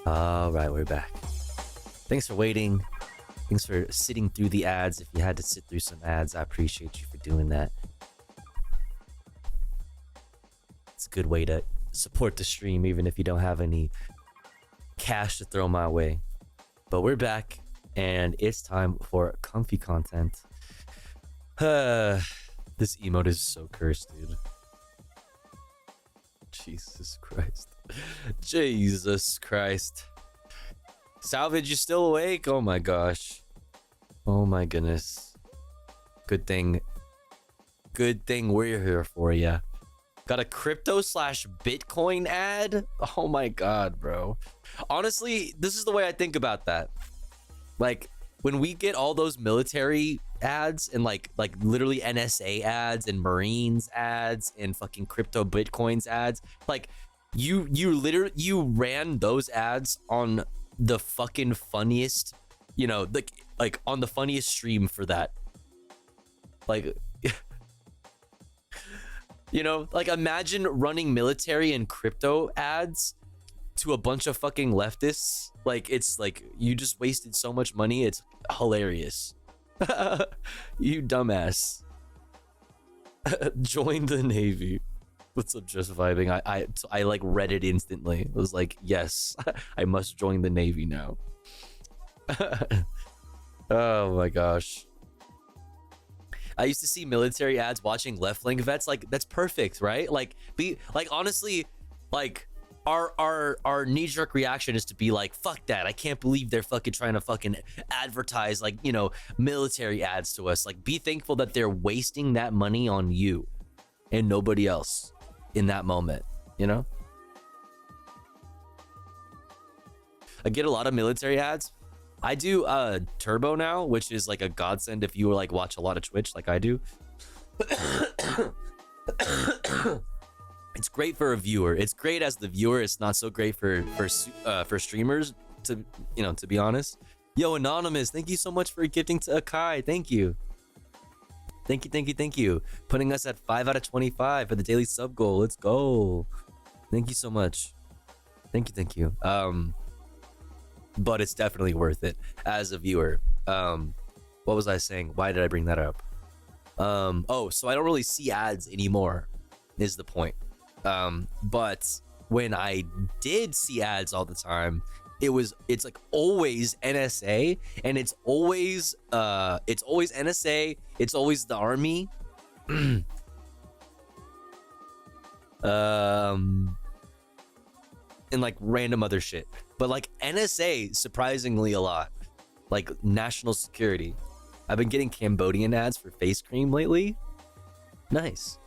All right, we're back. Thanks for waiting. Thanks for sitting through the ads. If you had to sit through some ads, I appreciate you for doing that. It's a good way to support the stream, even if you don't have any cash to throw my way. But we're back, and it's time for comfy content. This emote is so cursed, dude. Jesus Christ. Jesus Christ. Salvage, you still awake? Oh my gosh. Oh my goodness. Good thing we're here for you. Got a crypto/Bitcoin ad? Oh my god, bro. Honestly, this is the way I think about that. Like, when we get all those military ads and like literally NSA ads and Marines ads and fucking crypto Bitcoins ads, like you ran those ads on the fucking funniest, you know, like on the funniest stream for that. Like, you know, like imagine running military and crypto ads to a bunch of fucking leftists. Like, it's like you just wasted so much money. It's hilarious. You dumbass. Join the Navy. What's up, just vibing? I like read it instantly. It was like, yes, I must join the Navy now. Oh my gosh. I used to see military ads watching left flank vets. Like, that's perfect, right? Like, honestly, like our knee-jerk reaction is to be like, fuck that. I can't believe they're fucking trying to fucking advertise, like, you know, military ads to us. Like, be thankful that they're wasting that money on you and nobody else in that moment, you know? I get a lot of military ads. I do Turbo now, which is like a godsend if you like watch a lot of Twitch like I do. It's great for a viewer. It's great as the viewer. It's not so great for streamers, to, you know, to be honest. Yo, Anonymous, thank you so much for gifting to Akai. Thank you. Thank you. Putting us at 5 out of 25 for the daily sub goal. Let's go. Thank you so much. Thank you. But it's definitely worth it as a viewer. What was I saying? Why did I bring that up? Oh, so I don't really see ads anymore, is the point. But when I did see ads all the time, it's like always NSA, and it's always NSA, it's always the army. And like random other shit. But like NSA, surprisingly a lot. Like national security. I've been getting Cambodian ads for face cream lately. Nice.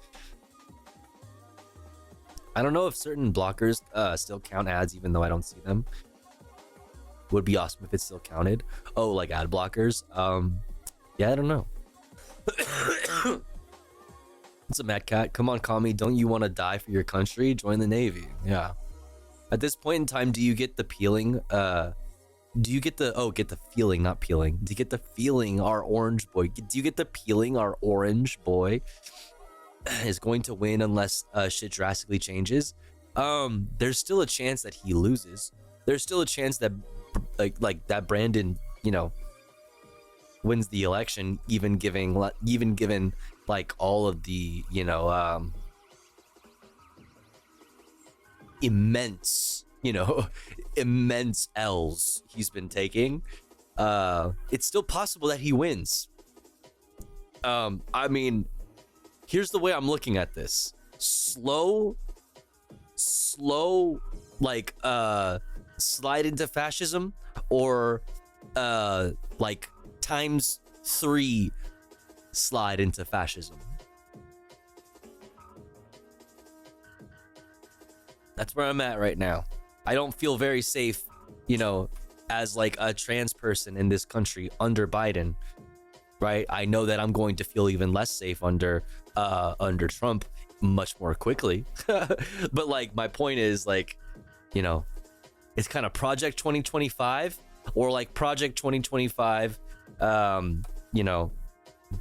I don't know if certain blockers still count ads even though I don't see them. Would be awesome if it still counted. Oh, like ad blockers. Yeah, I don't know. What's up, Mad Cat? Come on, call me. Don't you want to die for your country? Join the Navy. Yeah. At this point in time, do you get the peeling? Do you get the get the feeling, not peeling? Do you get the feeling our orange boy? Do you get the peeling our orange boy is going to win unless shit drastically changes? There's still a chance that he loses. There's still a chance that like that Brandon, you know, wins the election, even given like all of the, you know, immense L's he's been taking. It's still possible that he wins. I mean, here's the way I'm looking at this. Slow like slide into fascism, or like ×3 slide into fascism. That's where I'm at right now. I don't feel very safe, you know, as like a trans person in this country under Biden, right? I know that I'm going to feel even less safe under Trump much more quickly. But like, my point is, like, you know, it's kind of Project 2025 or like Project 2025, you know,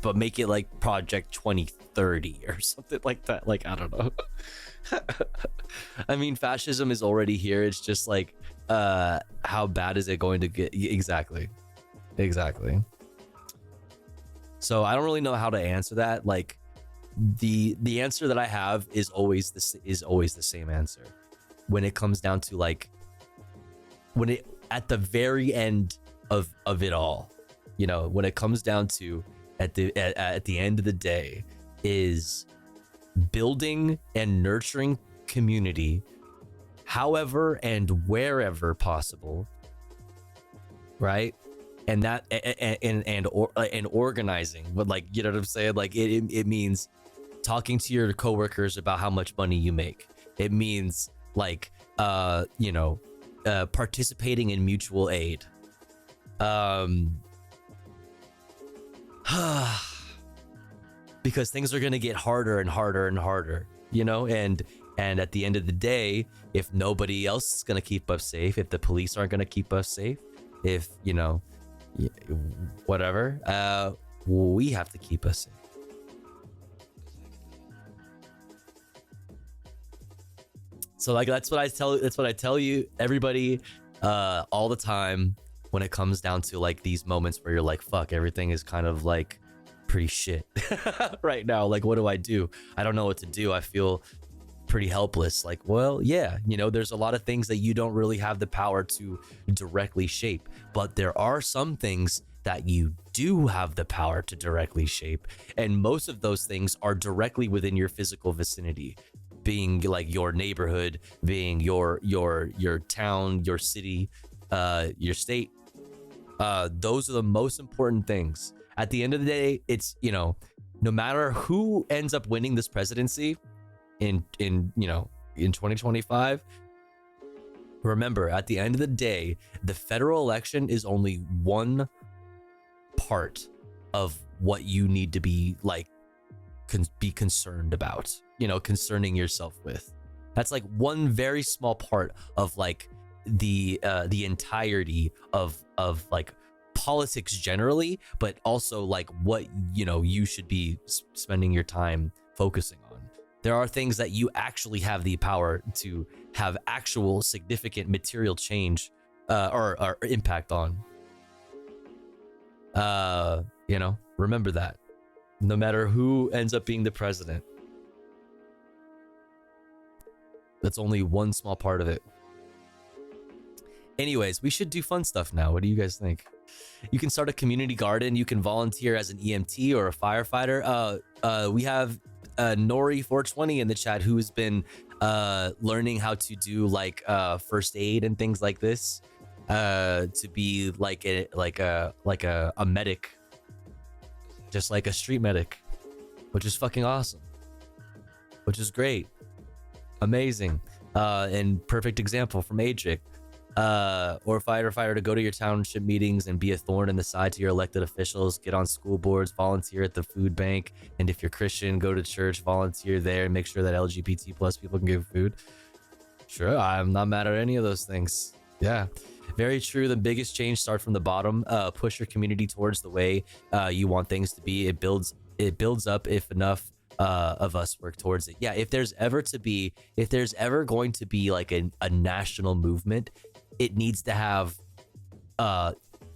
but make it like Project 2030 or something like that. Like, I don't know. I mean, fascism is already here. It's just like how bad is it going to get? Exactly. So I don't really know how to answer that. Like the answer that I have is always the same answer when it comes down to like when it at the very end of it all, you know, when it comes down to at the end of the day is building and nurturing community however and wherever possible, right? And that and organizing, but like, you know what I'm saying? Like it means talking to your coworkers about how much money you make. It means like participating in mutual aid. Because things are going to get harder and harder and harder, you know, and at the end of the day, if nobody else is going to keep us safe, if the police aren't going to keep us safe, if, you know, whatever, we have to keep us safe. So like that's what I tell you, everybody, all the time when it comes down to like these moments where you're like, fuck, everything is kind of like pretty shit right now. Like, what do? I don't know what to do. I feel pretty helpless. Like, well, yeah, you know, there's a lot of things that you don't really have the power to directly shape, but there are some things that you do have the power to directly shape, and most of those things are directly within your physical vicinity, being like your neighborhood, being your town, your city, your state. Those are the most important things. At the end of the day, it's, you know, no matter who ends up winning this presidency in 2025, remember, at the end of the day, the federal election is only one part of what you need to be like be concerned about, you know, concerning yourself with. That's like one very small part of like the entirety of like politics generally, but also like what, you know, you should be spending your time focusing on. There are things that you actually have the power to have actual significant material change or impact on. You know, remember that no matter who ends up being the president, that's only one small part of it. Anyways, we should do fun stuff now. What do you guys think? You can start a community garden. You can volunteer as an EMT or a firefighter. We have Nori420 in the chat who has been learning how to do like first aid and things like this, to be like a medic, just like a street medic, which is fucking awesome, which is great, amazing, and perfect example from Adric. Or firefighter to go to your township meetings and be a thorn in the side to your elected officials, get on school boards, volunteer at the food bank, and if you're Christian, go to church, volunteer there, and make sure that LGBT plus people can get food. Sure, I'm not mad at any of those things. Yeah, very true. The biggest change starts from the bottom. Push your community towards the way you want things to be. It builds up if enough of us work towards it. Yeah, if there's ever going to be like a national movement, it needs to have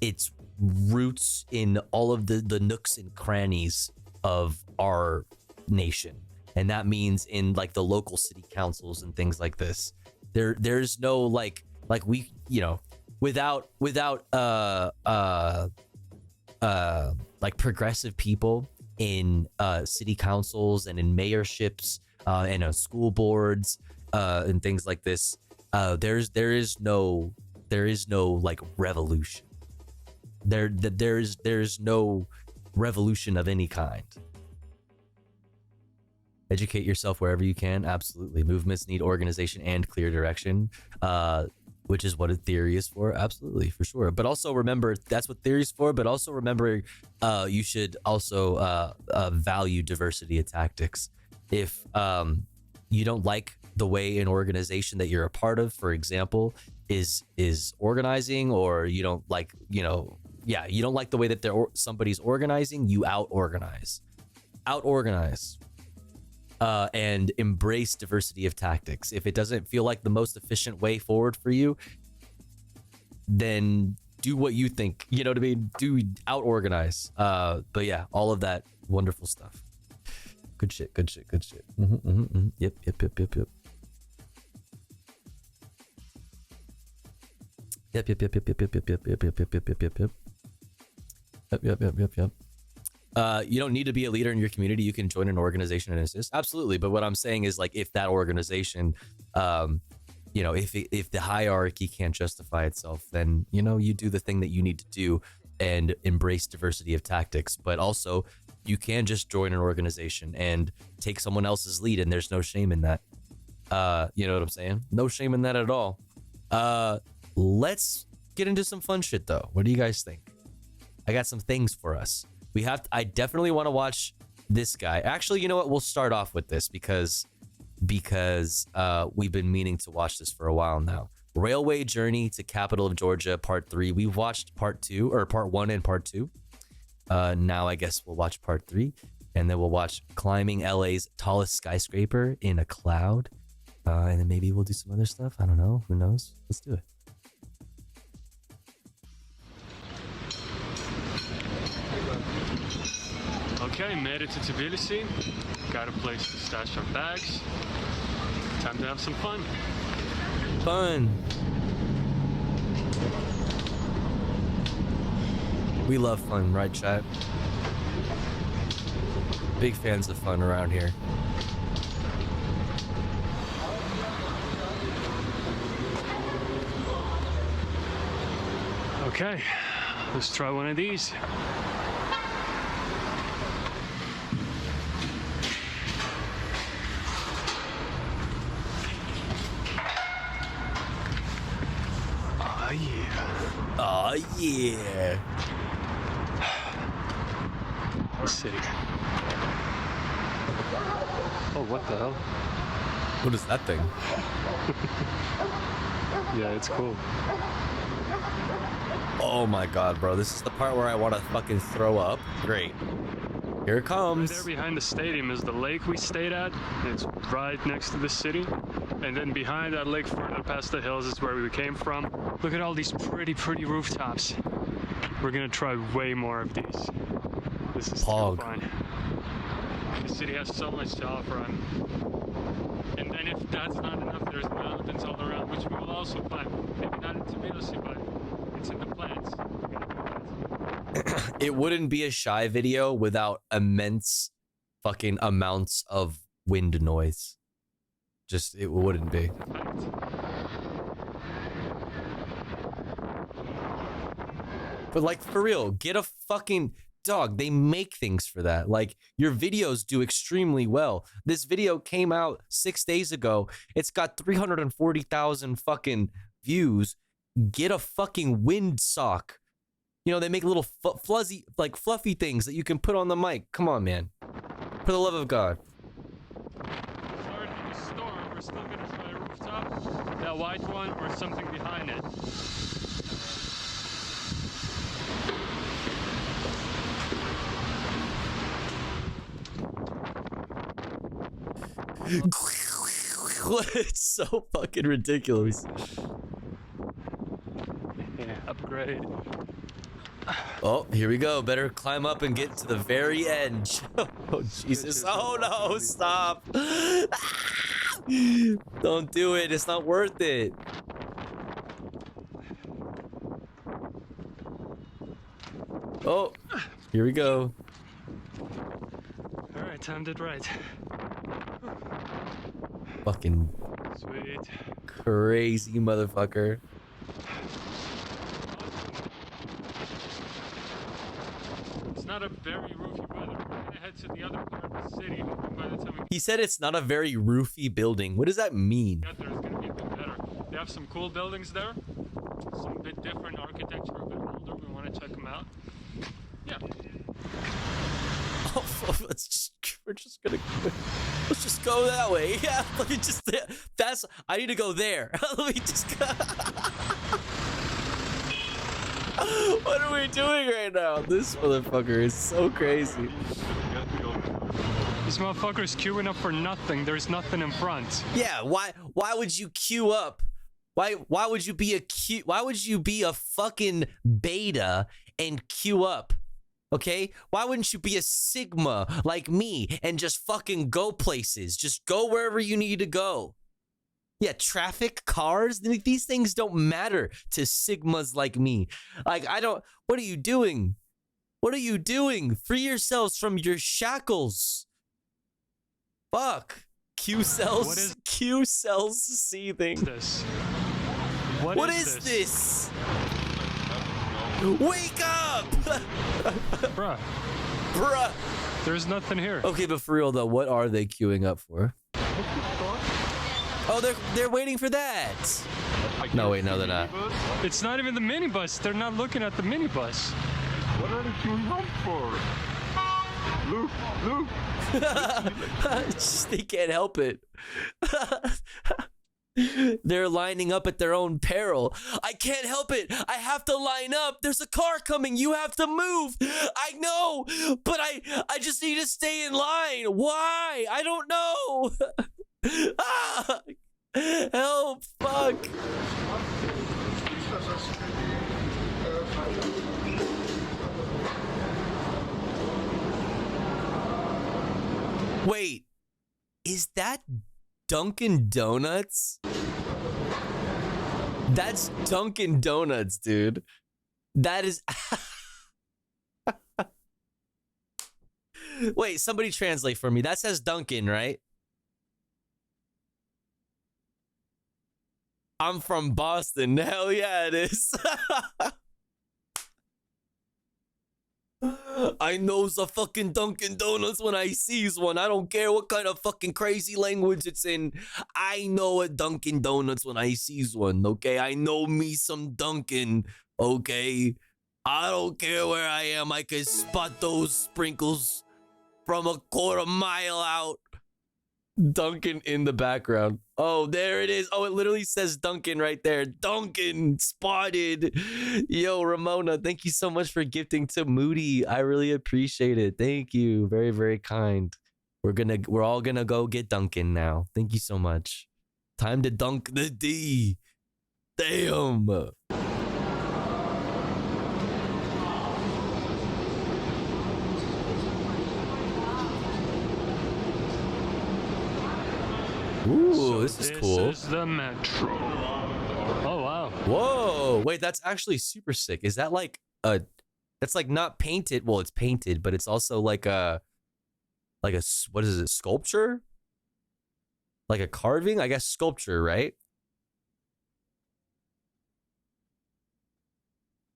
its roots in all of the nooks and crannies of our nation, and that means in like the local city councils and things like this. There's no like we, you know, without like progressive people in city councils and in mayorships and school boards and things like this. There is no like revolution. There's no revolution of any kind. Educate yourself wherever you can. Absolutely. Movements need organization and clear direction, which is what a theory is for. Absolutely, for sure. But also remember, that's what theory is for. But also remember, you should also value diversity of tactics. If you don't like the way an organization that you're a part of, for example, is organizing, or you don't like, you don't like the way that somebody's organizing, you out-organize, and embrace diversity of tactics. If it doesn't feel like the most efficient way forward for you, then do what you think. You know what I mean? Do out-organize. But yeah, all of that wonderful stuff. Good shit, good shit, good shit. Yep. You don't need to be a leader in your community. You can join an organization and assist. Absolutely. But what I'm saying is, like, if that organization, you know, if the hierarchy can't justify itself, then, you know, you do the thing that you need to do and embrace diversity of tactics. But also, you can just join an organization and take someone else's lead, and there's no shame in that. You know what I'm saying? No shame in that at all. Let's get into some fun shit, though. What do you guys think? I got some things for us. I definitely want to watch this guy. Actually, you know what? We'll start off with this because we've been meaning to watch this for a while now. Railway Journey to Capital of Georgia, Part 3. We've watched Part 2, or Part 1 and Part 2. Now I guess we'll watch Part 3, and then we'll watch Climbing LA's Tallest Skyscraper in a Cloud. And then maybe we'll do some other stuff. I don't know. Who knows? Let's do it. Okay, made it to Tbilisi. Got a place to stash our bags. Time to have some fun. Fun. We love fun, right, chat? Big fans of fun around here. Okay, let's try one of these. Oh yeah. Oh yeah. City. Oh, what the hell? What is that thing? Yeah, it's cool. Oh my god, bro. This is the part where I want to fucking throw up. Great. Here it comes. Right there behind the stadium is the lake we stayed at. It's right next to the city. And then behind that lake, further past the hills, is where we came from. Look at all these pretty rooftops. We're gonna try way more of these. This is too fun. The city has so much to offer. And then if that's not enough, there's mountains all around, which we will also climb. Maybe not in Tbilisi, but it's in the plans. It wouldn't be a shy video without immense fucking amounts of wind noise. Just, it wouldn't be. But like, for real, get a fucking... Dog, they make things for that. Like, your videos do extremely well. This video came out 6 days ago. It's got 340,000 fucking views. Get a fucking wind sock. You know, they make little fluffy things that you can put on the mic. Come on, man. For the love of God. Sorry for the storm. We're still gonna try a rooftop. That white one or something behind it. It's so fucking ridiculous. Yeah, upgrade. Oh, here we go. Better climb up and get to the very edge. Oh, Jesus. Oh, no. Stop. Don't do it. It's not worth it. Oh, here we go. All right, timed it right. Fucking sweet. Crazy motherfucker. It's not a very roofy weather. We're gonna head to the other part of the city. Hoping by the time we He said it's not a very roofy building. What does that mean? get there, it's gonna be a bit better. They have some cool buildings there. Some bit different architecture, a bit older. We want to check them out. Yeah. Oh, let's just go that way. Yeah, let me just. I need to go there. Let me just go. What are we doing right now? This motherfucker is so crazy. This motherfucker's queuing up for nothing. There's nothing in front. Yeah, why would you queue up Why would you be why would you be a fucking beta and queue up? Okay? Why wouldn't you be a sigma like me and just fucking go places? Just go wherever you need to go. Yeah, traffic, cars, these things don't matter to sigmas like me. Like, what are you doing? What are you doing? Free yourselves from your shackles. Fuck. Q cells seething. This. What is this? Wake up! Bruh. Bruh. There's nothing here. Okay, but for real though, what are they queuing up for? Oh, they're waiting for that. No, wait, no, they're not. It's not even the minibus. They're not looking at the minibus. What are they queuing up for? Look. They can't help it. They're lining up at their own peril. I can't help it. I have to line up. There's a car coming. You have to move. I know, but I just need to stay in line. Why? I don't know. Ah, help. Fuck. Wait, is that Dunkin' Donuts? That's Dunkin' Donuts, dude. That is... Wait, somebody translate for me. That says Dunkin', right? I'm from Boston. Hell yeah, it is. I knows the fucking Dunkin' Donuts when I sees one. I don't care what kind of fucking crazy language it's in. I know a Dunkin' Donuts when I sees one, okay? I know me some Dunkin', okay? I don't care where I am. I can spot those sprinkles from a quarter mile out. Dunkin' in the background. Oh, there it is. Oh, it literally says Dunkin' right there. Dunkin' spotted. Yo, Ramona, thank you so much for gifting to Moody. I really appreciate it. Thank you. Very, very kind. We're all gonna go get Dunkin' now. Thank you so much. Time to dunk the D. Damn. Ooh, this is cool. This is the metro. Oh, wow. Whoa. Wait, that's actually super sick. Is that like that's like not painted? Well, it's painted, but it's also like a what is it? Sculpture? Like a carving? I guess sculpture, right?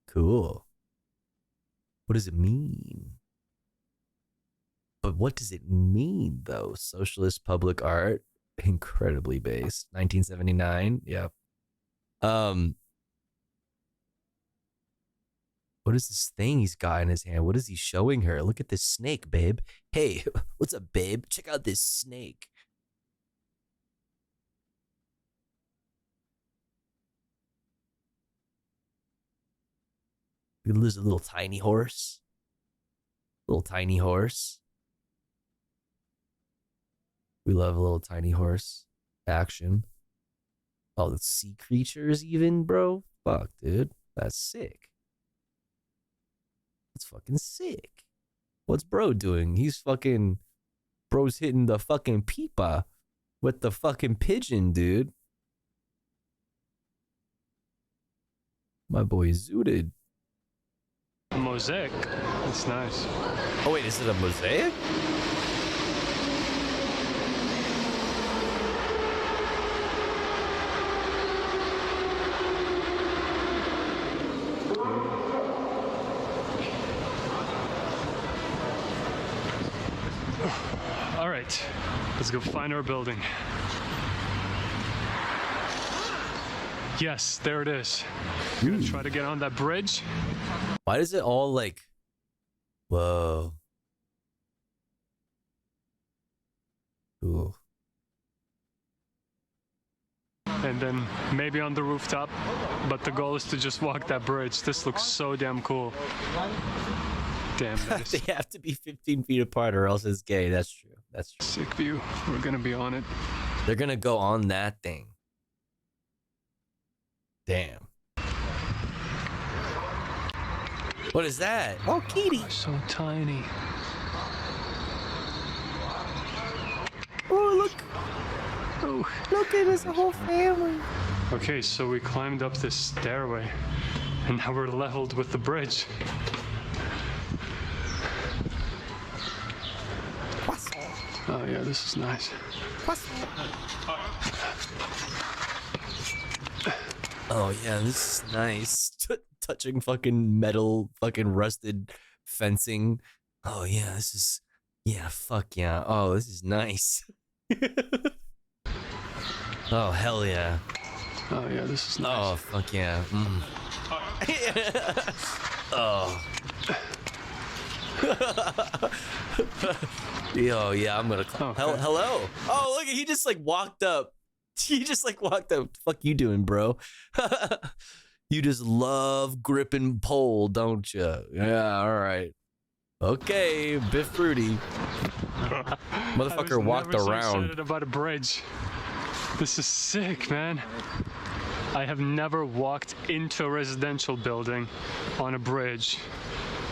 Cool. What does it mean? But what does it mean though? Socialist public art. Incredibly based. 1979. Yep. What is this thing he's got in his hand? What is he showing her? Look at this snake, babe. Hey, what's up, babe? Check out this snake. There's a little tiny horse. Little tiny horse. We love a little tiny horse action. Oh, the sea creatures even, bro? Fuck, dude. That's sick. That's fucking sick. What's bro doing? Bro's hitting the fucking pipa with the fucking pigeon, dude. My boy zooted. A mosaic. That's nice. Oh, wait, is it a mosaic? All right, let's go find our building. Yes, there it is. I'm gonna try to get on that bridge. Why does it all like... Whoa. Ooh. And then maybe on the rooftop, but the goal is to just walk that bridge. This looks so damn cool. Damn, that is... They have to be 15 feet apart or else it's gay. That's true. That's true. Sick view. We're gonna be on it. They're gonna go on that thing. Damn. What is that? Oh, kitty. So tiny. Oh, look. Oh. Look at us, a whole family. Okay, so we climbed up this stairway, and now we're leveled with the bridge. Oh yeah, this is nice. Oh yeah, this is nice. Touching fucking metal, fucking rusted fencing. Oh yeah, this is, yeah, fuck yeah. Oh, this is nice. Oh hell yeah. Oh yeah, this is nice. Oh fuck yeah. Mm. Oh. Yo, yeah, I'm gonna call. Okay. Hello. Oh, look, he just like walked up. He just like walked up. Fuck you doing, bro? You just love gripping pole, don't you? Yeah, all right. Okay, Biff Fruity. Motherfucker walked So around. excited about a bridge. This is sick, man. I have never walked into a residential building on a bridge.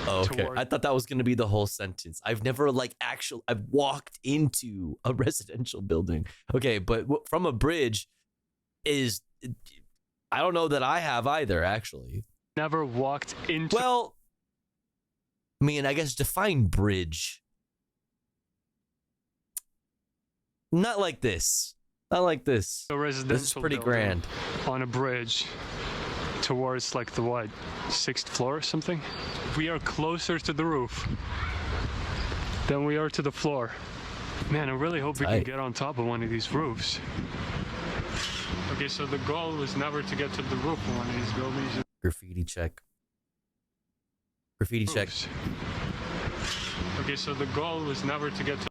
Oh, okay, I thought that was gonna be the whole sentence. I've never like I've walked into a residential building. Okay, but from a bridge is, I don't know that I have either, actually. Never walked into. Well, I mean, I guess define bridge. Not like this. Not like this. A residential This is pretty building grand. On a bridge towards like the what, 6th floor or something. We are closer to the roof than we are to the floor. Man, I really hope we can get on top of one of these roofs. Okay, so the goal was never to get to the roof of one of these buildings. Graffiti check. Graffiti check. Okay, so the goal was never to get to.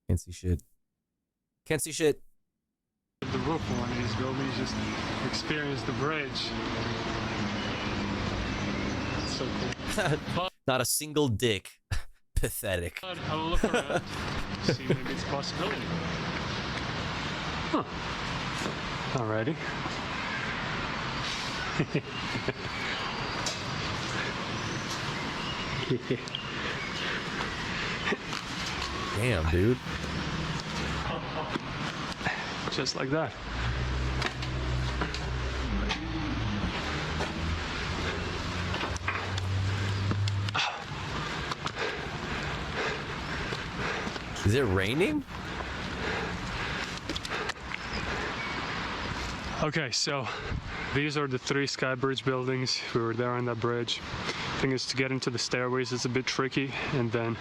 Can't see shit. Can't see shit. The roof of one of these buildings, just experience the bridge. It's so cool. Not a single dick. Pathetic. I'll look around, see maybe it's a possibility. Huh. Alrighty. Damn, dude. Just like that. Is it raining? Okay, so these are the 3 Skybridge buildings. We were there on that bridge. Thing is, to get into the stairways is a bit tricky, and then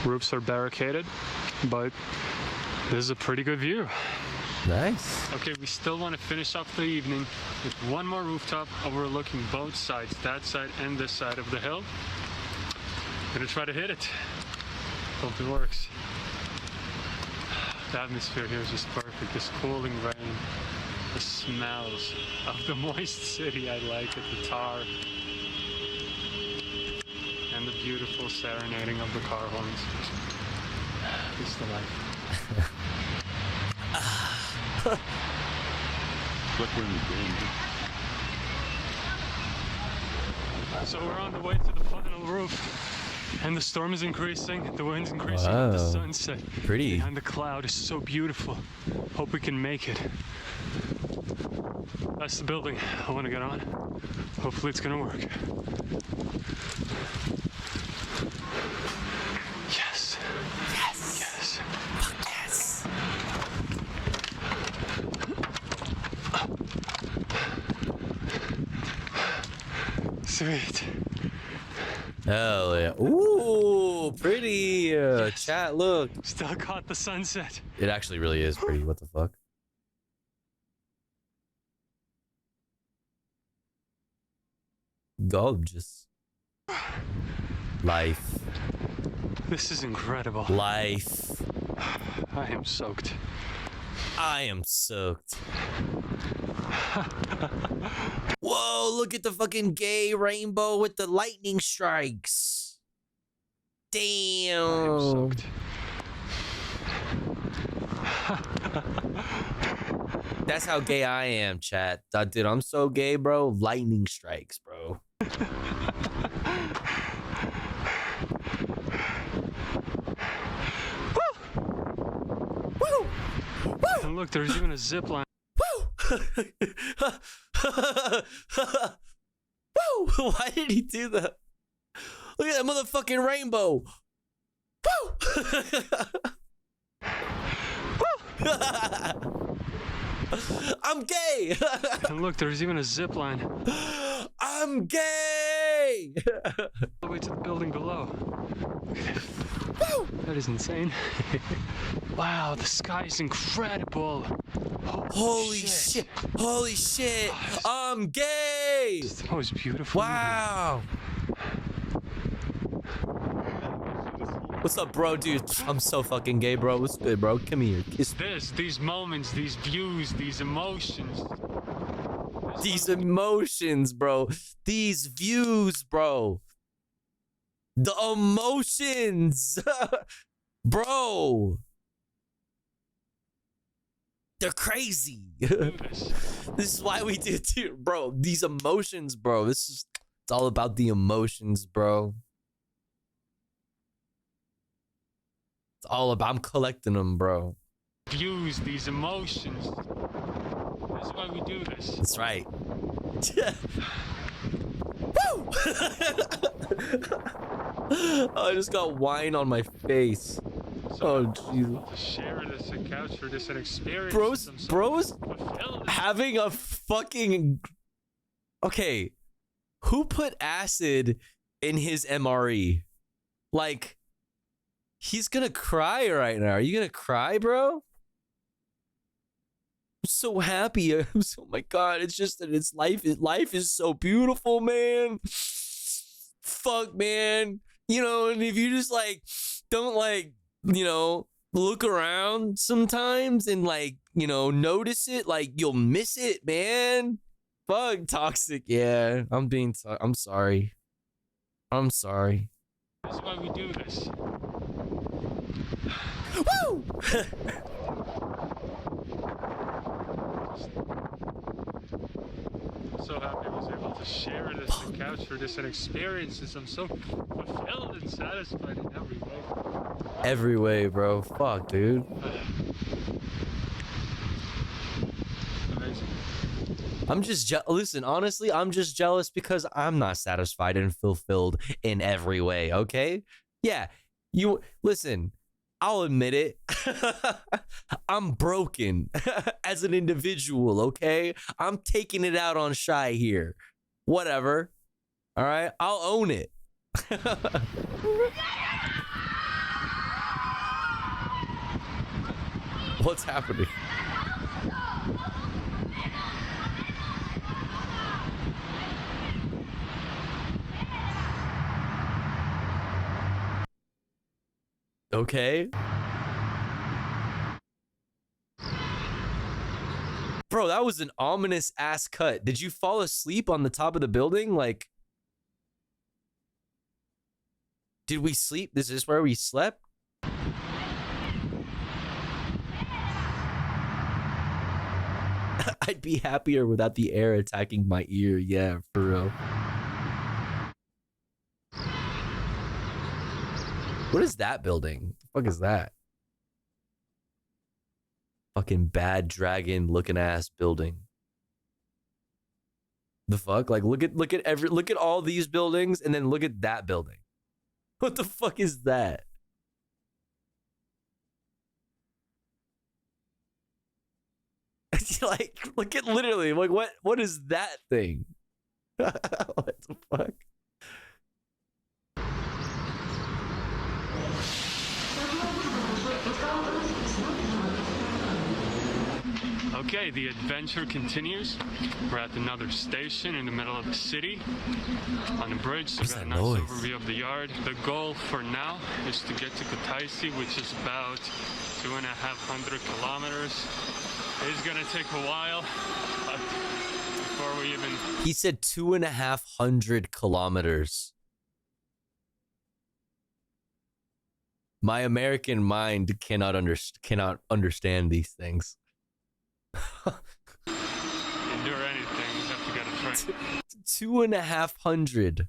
roofs are barricaded, but this is a pretty good view. Nice. Okay, we still want to finish off the evening with one more rooftop overlooking both sides, that side and this side of the hill. Gonna try to hit it. Hope it works. The atmosphere here is just perfect. This cooling rain, the smells of the moist city I like it, the tar, and the beautiful serenading of the car horns. It's the life. So we're on the way to the final roof, and the storm is increasing, the wind's increasing, Wow. the sunset Pretty. behind the cloud is so beautiful. Hope we can make it. That's the building I want to get on. Hopefully it's gonna work. Yes. Yes. Yes. Fuck yes. Sweet. Hell yeah. Ooh, pretty. Chat, look. Still caught the sunset. It actually really is pretty. What the fuck? Gorgeous. Life. This is incredible. Life. I am soaked. I am soaked. Whoa, look at the fucking gay rainbow with the lightning strikes. I am Damn. soaked. That's how gay I am, chat. Dude, I'm so gay, bro. Lightning strikes, bro. And look, there's even a zip line. Woo! Why did he do that? Look at that motherfucking rainbow. I'm gay. And look, there's even a zip line. I'm gay. All the way to the building below. That is insane. Wow, the sky is incredible. Holy shit. Holy shit. I'm gay. It's the most beautiful. Wow. What's up, bro, dude? I'm so fucking gay, bro. What's good, bro? Come here. Kiss me. These moments, these views, these emotions. These emotions, bro. These views, bro. The emotions. Bro. They're crazy. This is why we do it too, bro. These emotions, bro. It's all about the emotions, bro. It's all about, I'm collecting them, bro. Views, these emotions. That's why we do this. That's right. Woo! I just got wine on my face. Oh, jeez. Share this a couch for this an experience. Bros having a fucking... Okay. Who put acid in his MRE? Like, he's gonna cry right now. Are you gonna cry, bro? I'm so happy. Oh my God. It's just that life is so beautiful, man. Fuck, man. You know, and if you just like, don't like, you know, look around sometimes and like, you know, notice it, like you'll miss it, man. Fuck, toxic. Yeah, I'm sorry. I'm sorry. That's why we do this. Woo! So happy I was able to share this the couch for this and experiences. I'm so fulfilled and satisfied in every way. Every way, bro. Fuck, dude. Amazing. I'm just listen, honestly, I'm just jealous because I'm not satisfied and fulfilled in every way, okay? Yeah, you listen, I'll admit it. I'm broken as an individual, okay? I'm taking it out on Shy here. Whatever. All right? I'll own it. What's happening? Okay. Bro, that was an ominous ass cut. Did you fall asleep on the top of the building? Like, did we sleep? Is this where we slept? I'd be happier without the air attacking my ear. Yeah, for real. What is that building? What the fuck is that? Fucking bad dragon looking ass building. The fuck? Like look at all these buildings and then look at that building. What the fuck is that? Like look at literally like what is that thing? What the fuck? Okay, the adventure continues. We're at another station in the middle of the city on the bridge. So we've got a nice overview of the yard. The goal for now is to get to Kutaisi, which is about 250 kilometers. It's gonna take a while, but before we even... He said 250 kilometers. My American mind cannot understand these things. Endure anything, we have to get a train. 2,500.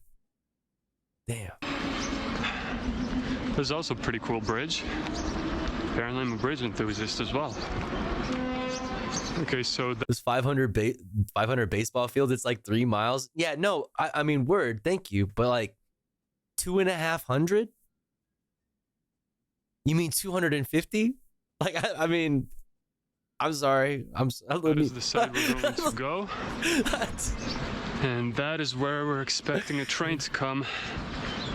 Damn. There's also a pretty cool bridge. Apparently I'm a bridge enthusiast as well. Okay, so there's 500 baseball fields. It's like 3 miles. Yeah, no, I mean, word, thank you, but like 2,500? You mean 250? Like, I mean, I'm sorry. That is the side we're going to go. And that is where we're expecting a train to come.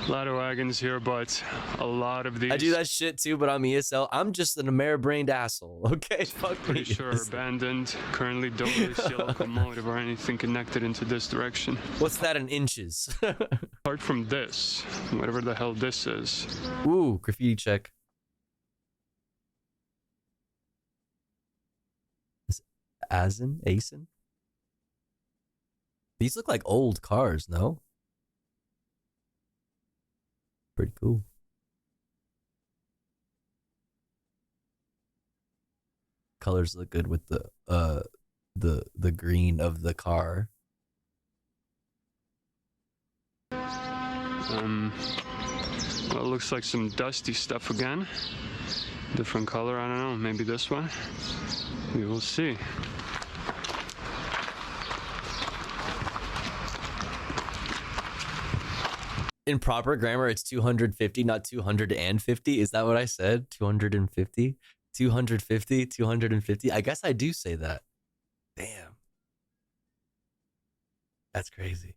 Ladder wagons here, but a lot of these. I do that shit too, but I'm ESL. I'm just an Ameribrained asshole. Okay, fuck me. Pretty sure abandoned. Currently don't really see a locomotive or anything connected into this direction. What's that in inches? Apart from this, whatever the hell this is. Ooh, graffiti check. Is Asen? These look like old cars, no? Pretty cool. Colors look good with the green of the car. Well, it looks like some dusty stuff again. Different color, I don't know, maybe this one. We will see. In proper grammar, it's 250, not 250. Is that what I said? 250? 250? 250? I guess I do say that. Damn. That's crazy.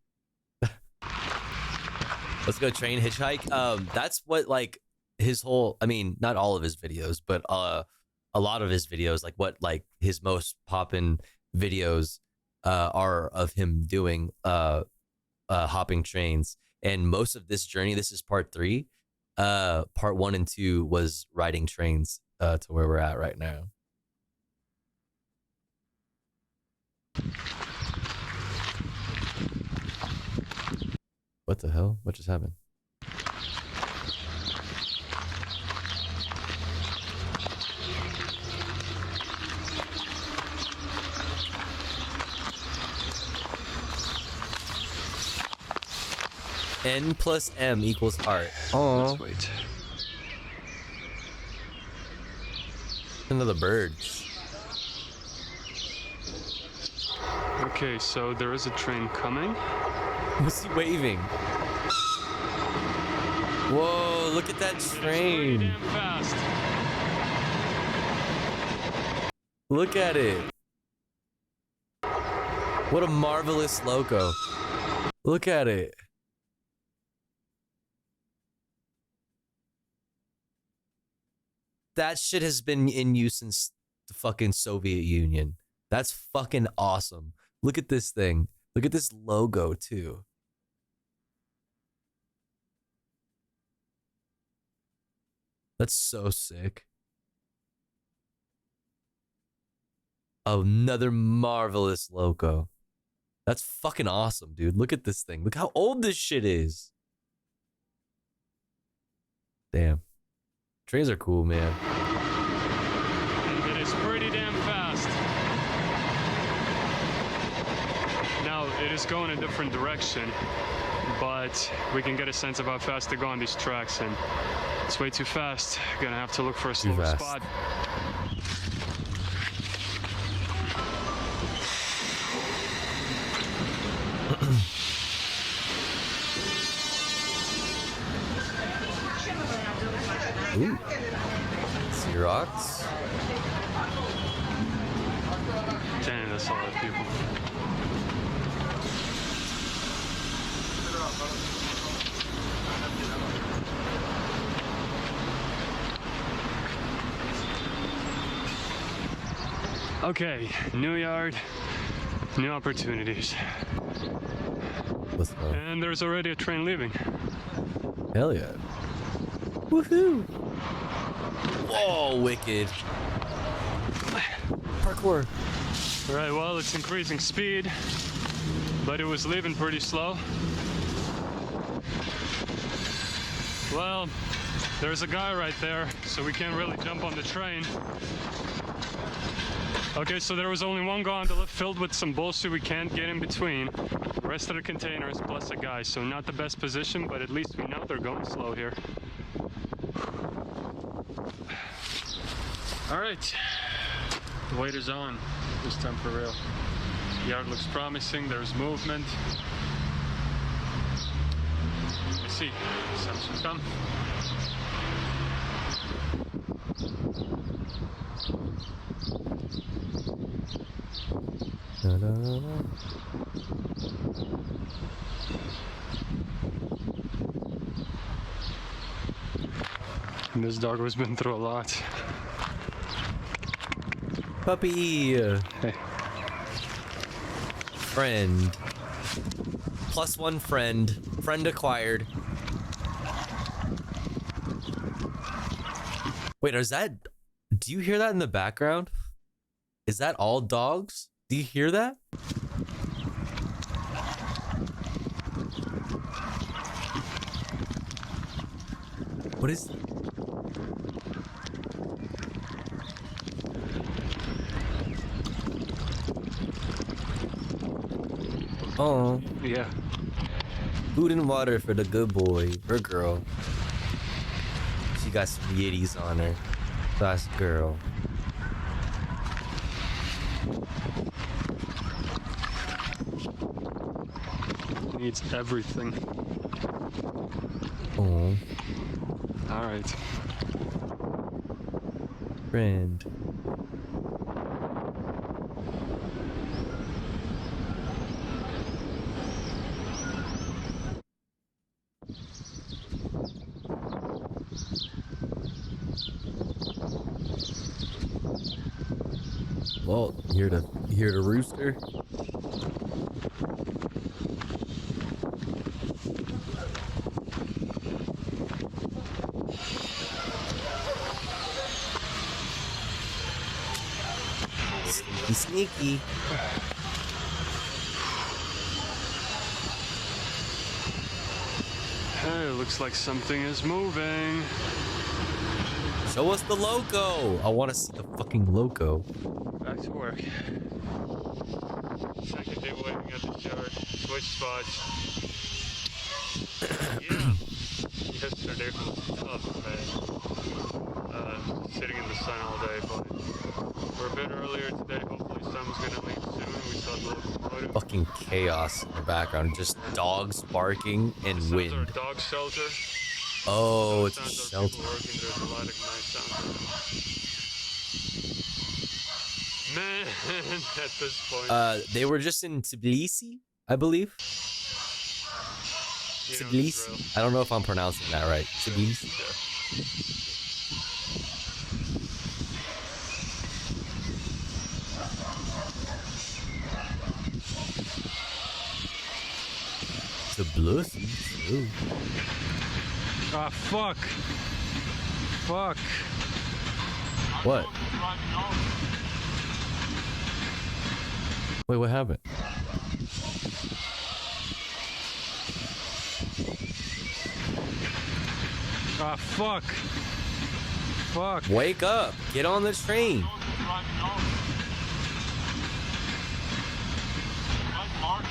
Let's go train hitchhike. That's what, like, his whole, I mean, not all of his videos, but a lot of his videos, like what, like his most poppin' videos are of him doing hopping trains. And most of this journey, this is part 3. Part 1 and 2 was riding trains to where we're at right now. What the hell? What just happened? N plus M equals heart. Oh, let's wait. Another birds. Okay, so there is a train coming. What's he waving? Whoa, look at that train. Damn fast. Look at it. What a marvelous logo. Look at it. That shit has been in use since the fucking Soviet Union. That's fucking awesome. Look at this thing. Look at this logo too. That's so sick. Another marvelous logo. That's fucking awesome, dude. Look at this thing. Look how old this shit is. Damn. Trains are cool, man. And it is pretty damn fast. Now, it is going a different direction, but we can get a sense of how fast they go on these tracks, and it's way too fast. Gonna have to look for a slower spot. Ooh. Xerox. Damn, that's a lot of people. Okay, new yard, new opportunities. And there's already a train leaving. Hell yeah. Woohoo! Whoa, wicked. Parkour. All right, well, it's increasing speed, but it was leaving pretty slow. Well, There's a guy right there, so we can't really jump on the train. Okay, so there was only one gondola filled with some bullshit we can't get in between. The rest of the containers plus a guy, so not the best position, but at least we know they're going slow here. All right, the wait is on, this time for real. Yard looks promising, there's movement. Let's see, sun should come. And this dog has been through a lot. Puppy. Hey. Friend. +1 friend. Friend acquired. Wait, is that... Do you hear that in the background? Is that all dogs? Do you hear that? What is... Oh. Yeah. Food and water for the good boy or girl. She got some yitties on her. That's girl. Needs everything. Oh. All right. Friend. Well, you hear the rooster? He's sneaky. Hey, looks like something is moving. Show us the loco. I want to see the fucking loco. Back to work. Second day waiting at the yard. Switch spots. Yeah. Yesterday was tough, man. Sitting in the sun all day, but we're a bit earlier today. Hopefully sun's gonna leave soon. We saw the locomotive. Fucking chaos in the background. Just dogs barking and This is wind. our dog shelter. Oh, it's a Sometimes those shelter. people working, there's a lot of nice sounds. Man, at this point. They were just in Tbilisi, I believe. Tbilisi. I don't know if I'm pronouncing that right. Tbilisi. Tbilisi. Ooh. Ah, fuck. Fuck. What? Wait, what happened? Ah, fuck. Fuck. Wake up. Get on the train.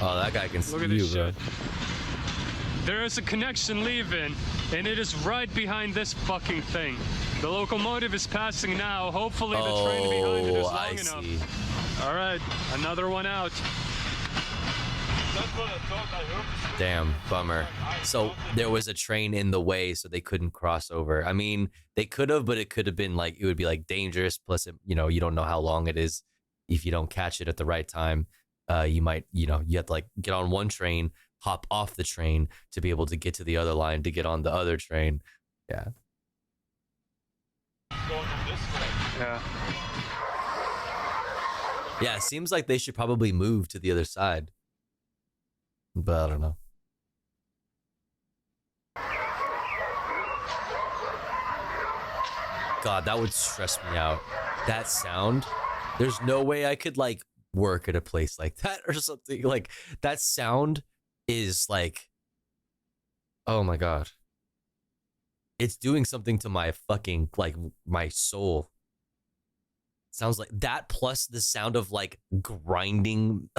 Oh, that guy can see Look at you, this bro. shit. There is a connection leaving, and it is right behind this fucking thing. The locomotive is passing now. Hopefully the train behind it is long I enough. see. All right, another one out. Damn, bummer. So there was a train in the way, so they couldn't cross over. I mean, they could have, but it could have been like, it would be like dangerous. Plus, you know, you don't know how long it is. If you don't catch it at the right time, you might, you know, you have to like get on one train, hop off the train to be able to get to the other line to get on the other train. Yeah. Yeah. Yeah, it seems like they should probably move to the other side. But I don't know. God, that would stress me out. That sound. There's no way I could like work at a place like that or something. Like that sound is like, oh my God. It's doing something to my fucking, like, my soul. Sounds like that plus the sound of like grinding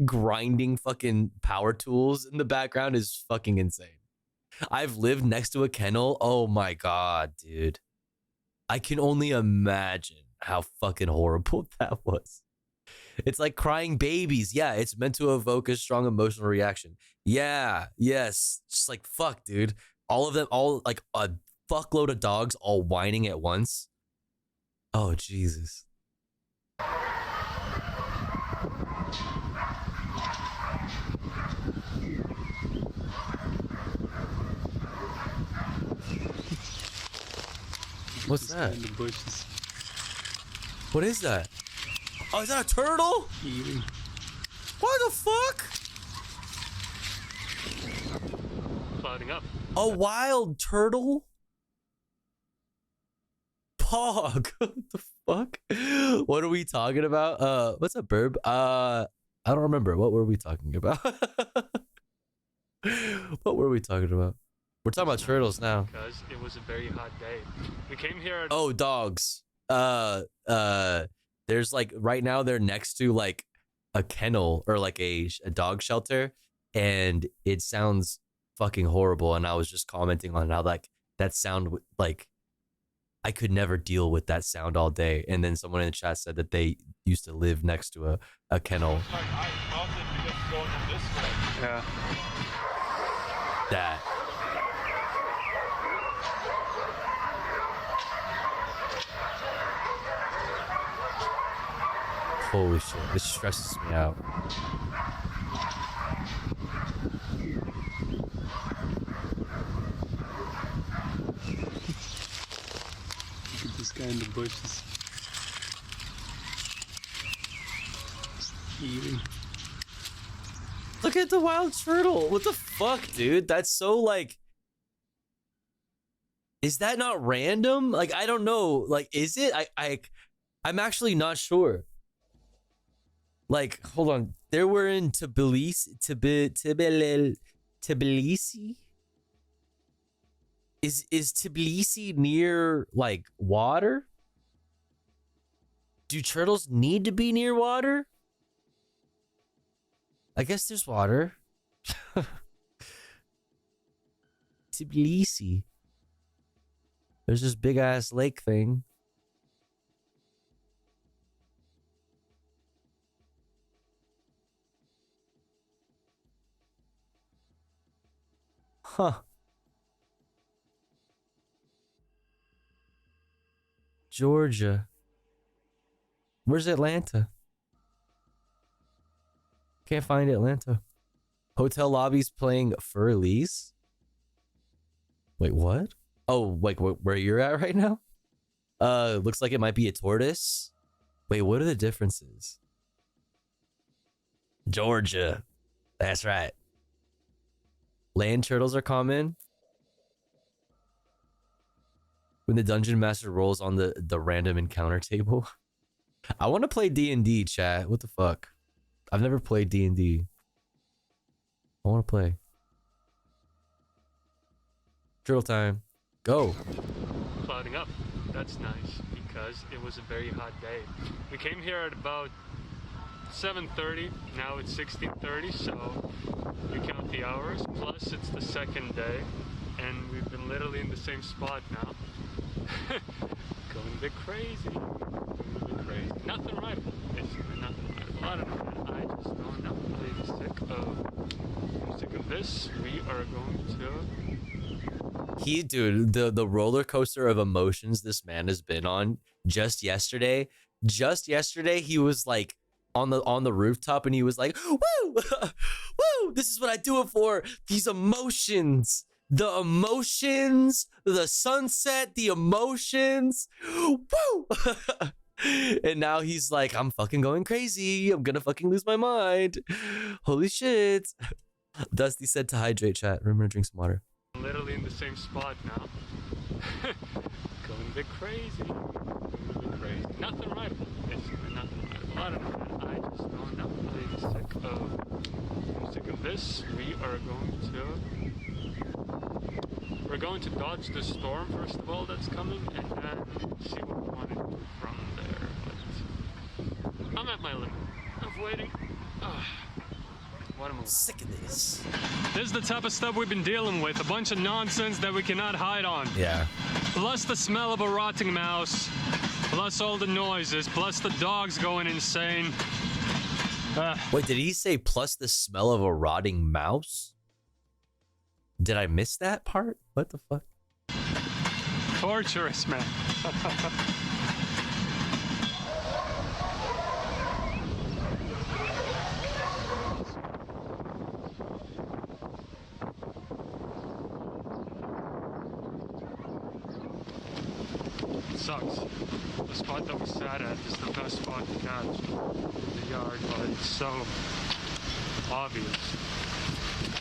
grinding fucking power tools in the background is fucking insane. I've lived next to a kennel. Oh my god, dude. I can only imagine how fucking horrible that was. It's like crying babies. Yeah, it's meant to evoke a strong emotional reaction. Yeah, yes. Just like fuck, dude. All of them, all like a fuckload of dogs all whining at once. Oh, Jesus. What's that? In the bushes. What is that? Oh, is that a turtle? Eating. What the fuck? Clouding up. A wild turtle? Pog. What the fuck? What are we talking about? What's up, Burb? I don't remember. What were we talking about? What were we talking about? We're talking about turtles now. Because it was a very hot day. We came here. Oh, dogs. There's like right now they're next to like a kennel or like a dog shelter, and it sounds fucking horrible. And I was just commenting on how like that sound like I could never deal with that sound all day. And then someone in the chat said that they used to live next to a kennel. Yeah. That. Holy shit, this stresses me out. Look at this guy in the bushes. Just eating. Look at the wild turtle. What the fuck, dude? That's so like... Is that not random? Like, I don't know. Like, is it? I'm actually not sure. Like, hold on. They were in Tbilisi? Tbilisi? Is Tbilisi near, like, water? Do turtles need to be near water? I guess there's water. Tbilisi. There's this big-ass lake thing. Huh. Georgia. Where's Atlanta? Can't find Atlanta. Hotel lobbies playing Fur-Elise? Wait, what? Oh, like where you're at right now? Looks like it might be a tortoise. Wait, what are the differences? Georgia. That's right. Land turtles are common. When the dungeon master rolls on the random encounter table. I want to play D&D, chat. What the fuck? I've never played D&D. I want to play. Turtle time. Go. Clouding up. That's nice because it was a very hot day. We came here at about 7:30. Now it's 16:30, so you count the hours. Plus, it's the second day, and we've been literally in the same spot now. Going a bit crazy. Nothing writable. Basically, nothing writable. I don't know. I just don't know. I'm sick of this. We are going to... Dude, the roller coaster of emotions this man has been on. Just yesterday, he was like on the rooftop, and he was like, "Woo, woo! This is what I do it for. These emotions, the emotions, the sunset, the emotions, woo!" And now he's like, "I'm fucking going crazy. I'm gonna fucking lose my mind. Holy shit!" Dusty said to hydrate, chat. Remember to drink some water. Literally in the same spot now. Going a bit crazy. Nothing writable. Basically, nothing writable. I don't know. I just don't know. I'm sick of this. We are going to... We're going to dodge the storm first of all that's coming, and then see what we want to do from there. But I'm at my limit of waiting. What am I sick of this? This is the type of stuff we've been dealing with. A bunch of nonsense that we cannot hide on. Yeah. Plus the smell of a rotting mouse. Plus all the noises. Plus the dogs going insane. Wait, did he say plus the smell of a rotting mouse? Did I miss that part? What the fuck? Torturous, man. Sucks. The spot that we sat at is the best spot to catch in the yard, but it's so obvious.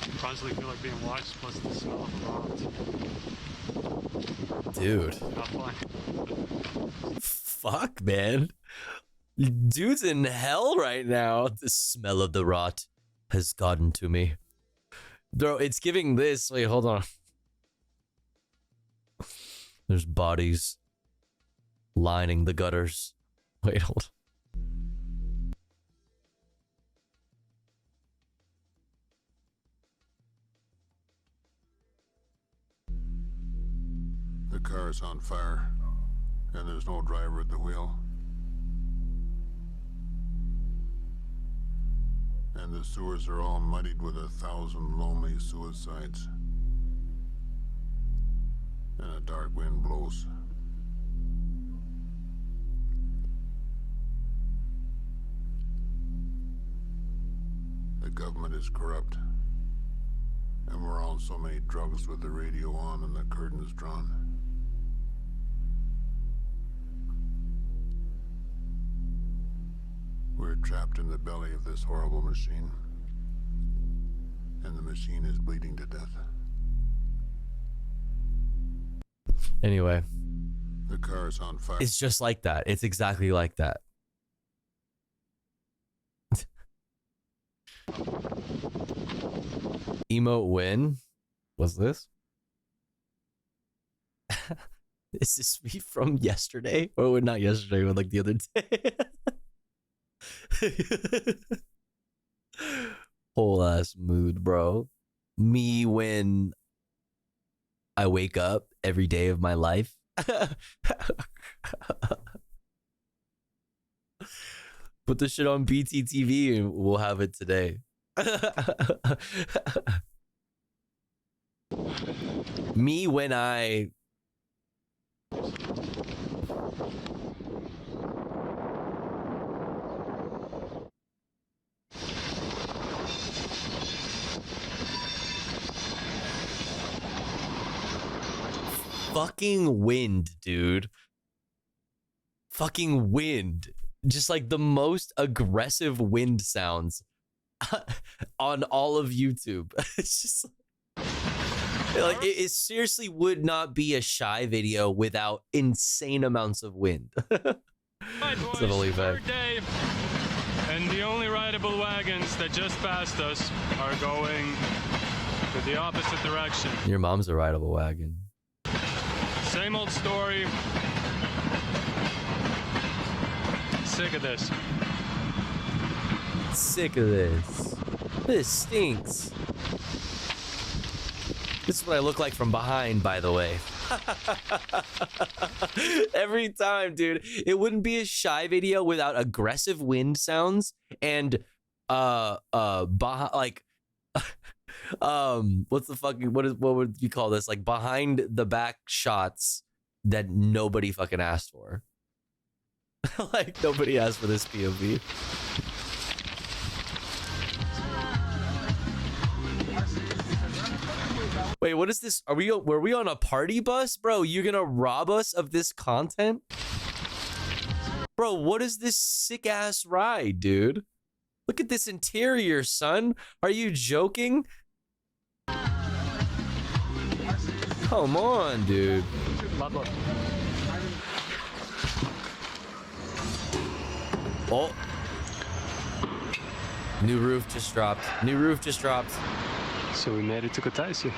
I constantly feel like being watched, plus the smell of rot. Dude. Not fun. Fuck, man. Dude's in hell right now. The smell of the rot has gotten to me. Bro, it's giving this. Wait, hold on. There's bodies lining the gutters. Wait, hold on. The car is on fire, and there's no driver at the wheel. And the sewers are all muddied with 1,000 lonely suicides. And a dark wind blows. The government is corrupt. And we're on so many drugs with the radio on and the curtains drawn. We're trapped in the belly of this horrible machine. And the machine is bleeding to death. Anyway. The car is on fire. It's just like that. It's exactly like that. Emote win? What's this? Is this me from yesterday? Or not yesterday, but like the other day? Whole ass mood, bro. Me when I wake up every day of my life. Put the shit on BTTV and we'll have it today. Me when I fucking wind, dude. Fucking wind. Just like the most aggressive wind sounds on all of YouTube. It's just like it seriously would not be a shy video without insane amounts of wind. Right, boys, third day, and the only rideable wagons that just passed us are going to the opposite direction. Your mom's a rideable wagon. Same old story. Sick of this. Sick of this. This stinks. This is what I look like from behind, by the way. Every time, dude. It wouldn't be a shy video without aggressive wind sounds and like what's the fucking what would you call this? Like behind the back shots that nobody fucking asked for. Like nobody asked for this POV. Wait, what is this? Were we on a party bus? Bro, you're gonna rob us of this content? Bro, what is this sick ass ride, dude? Look at this interior, son. Are you joking? Come on, dude. Oh. New roof just dropped. New roof just dropped. So we made it to Kutaisi.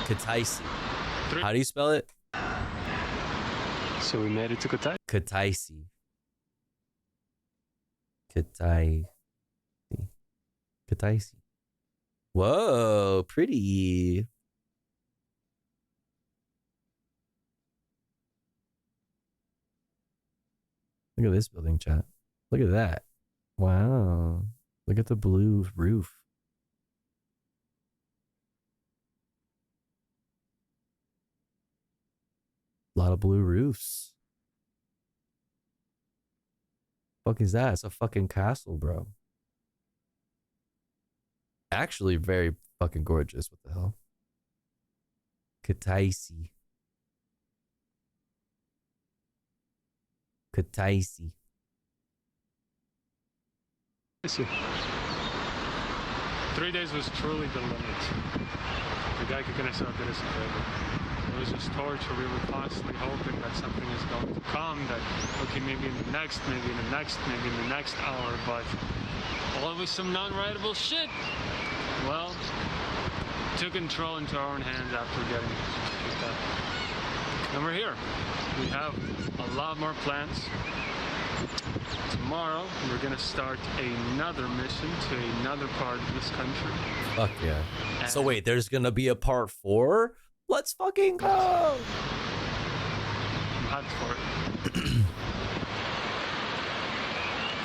Kutaisi. How do you spell it? So we made it to Kutaisi. Kutaisi. Kutaisi. Kutaisi. Whoa, pretty. Look at this building, chat. Look at that. Wow. Look at the blue roof. A lot of blue roofs. Fuck is that? It's a fucking castle, bro. Actually, very fucking gorgeous. What the hell? Kutaisi. Kutaisi. 3 days was truly the limit. The guy could get us out there forever. It was just torture. We were constantly hoping that something is going to come, that, okay, maybe in the next, maybe in the next, maybe in the next hour, but always some non-writable shit. Well, took control into our own hands after getting kicked out. And we're here. We have a lot more plans. Tomorrow, we're gonna start another mission to another part of this country. Fuck yeah. So wait, there's gonna be a part 4? Let's fucking go! I'm hyped for it.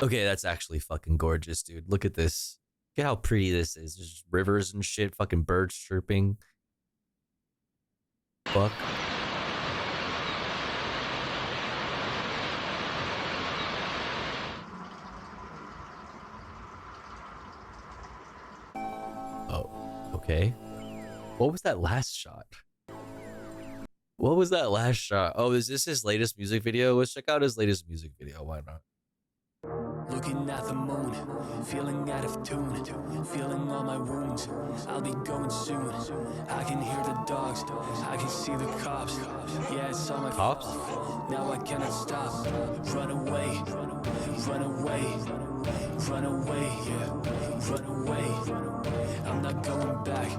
Okay, that's actually fucking gorgeous, dude. Look at this. Look at how pretty this is. There's rivers and shit, fucking birds chirping. Fuck. Oh, okay. What was that last shot? What was that last shot? Oh, is this his latest music video? Let's check out his latest music video. Why not? Looking at the moon, feeling out of tune, feeling all my wounds. I'll be going soon. I can hear the dogs, I can see the cops. Yeah, it's all my cops. Now I cannot stop. Run away, run away, run away, yeah, run away. I'm not going back.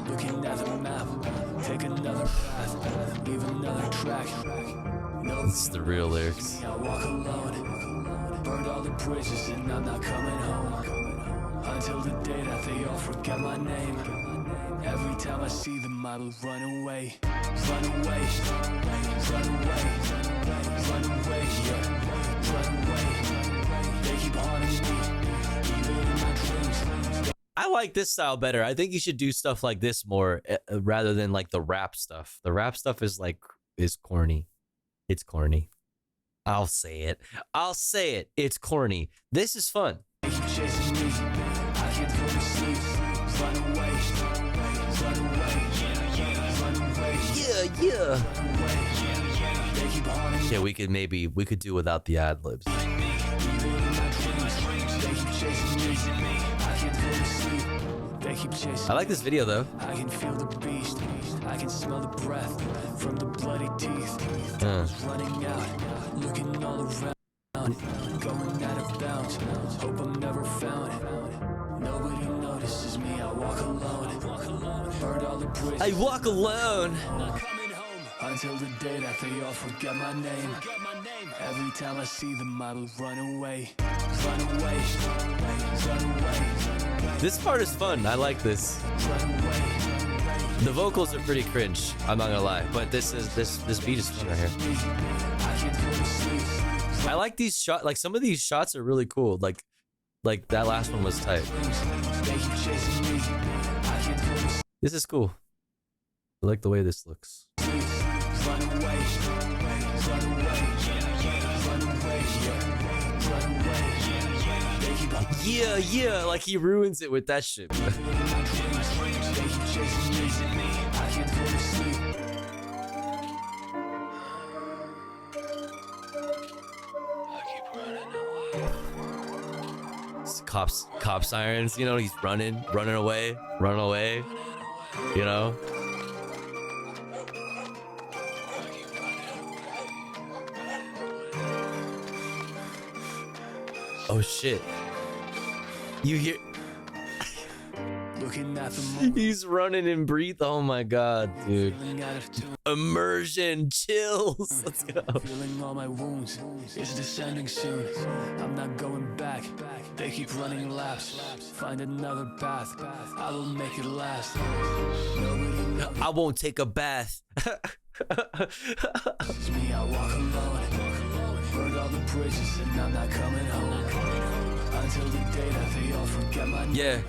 Looking at the map, take another path, leave another track. No, this is the real lyrics. I walk alone. Burned all the bridges and I'm not coming home until the day that they all forget my name. Every time I see them I will run away, run away, run away, run away, yeah, run away. They keep haunting me, even in my dreams. I like this style better. I think you should do stuff like this more rather than like the rap stuff. The rap stuff is corny. It's corny. I'll say it. I'll say it. It's corny. This is fun. They keep chasing me, I can't go to sleep. Run away, run away, run away. Yeah. They keep haunting me. Yeah, we could do without the ad libs. They keep chasing me, I can't go to sleep. They keep chasing. I like this video though. I can feel the beast. I can smell the breath from the bloody teeth. Running out, looking all around, going out of bounds. Hope I'm never found. Nobody notices me. I walk alone. Burned all the bridges. I walk alone. Not coming home until the day that they all forget my name. Every time I see them, I will run away, run away, run away. This part is fun. I like this. Run away. The vocals are pretty cringe. I'm not gonna lie, but this beat is fun right here. I like these shots. Like some of these shots are really cool. Like that last one was tight. This is cool. I like the way this looks. Yeah. Like he ruins it with that shit. Cop sirens, you know, he's running away, you know. Oh shit. You hear looking at the moon. He's running and breathe. Oh my god, dude. Immersion chills. Let's go. Feeling all my wounds. It's descending soon. I'm not going back. They keep running laps. Find another path. I will make it last. I won't take a bath. It's me, I walk alone. Burned all the bridges and I'm not coming home. Until the day that they all forget my name. Yeah,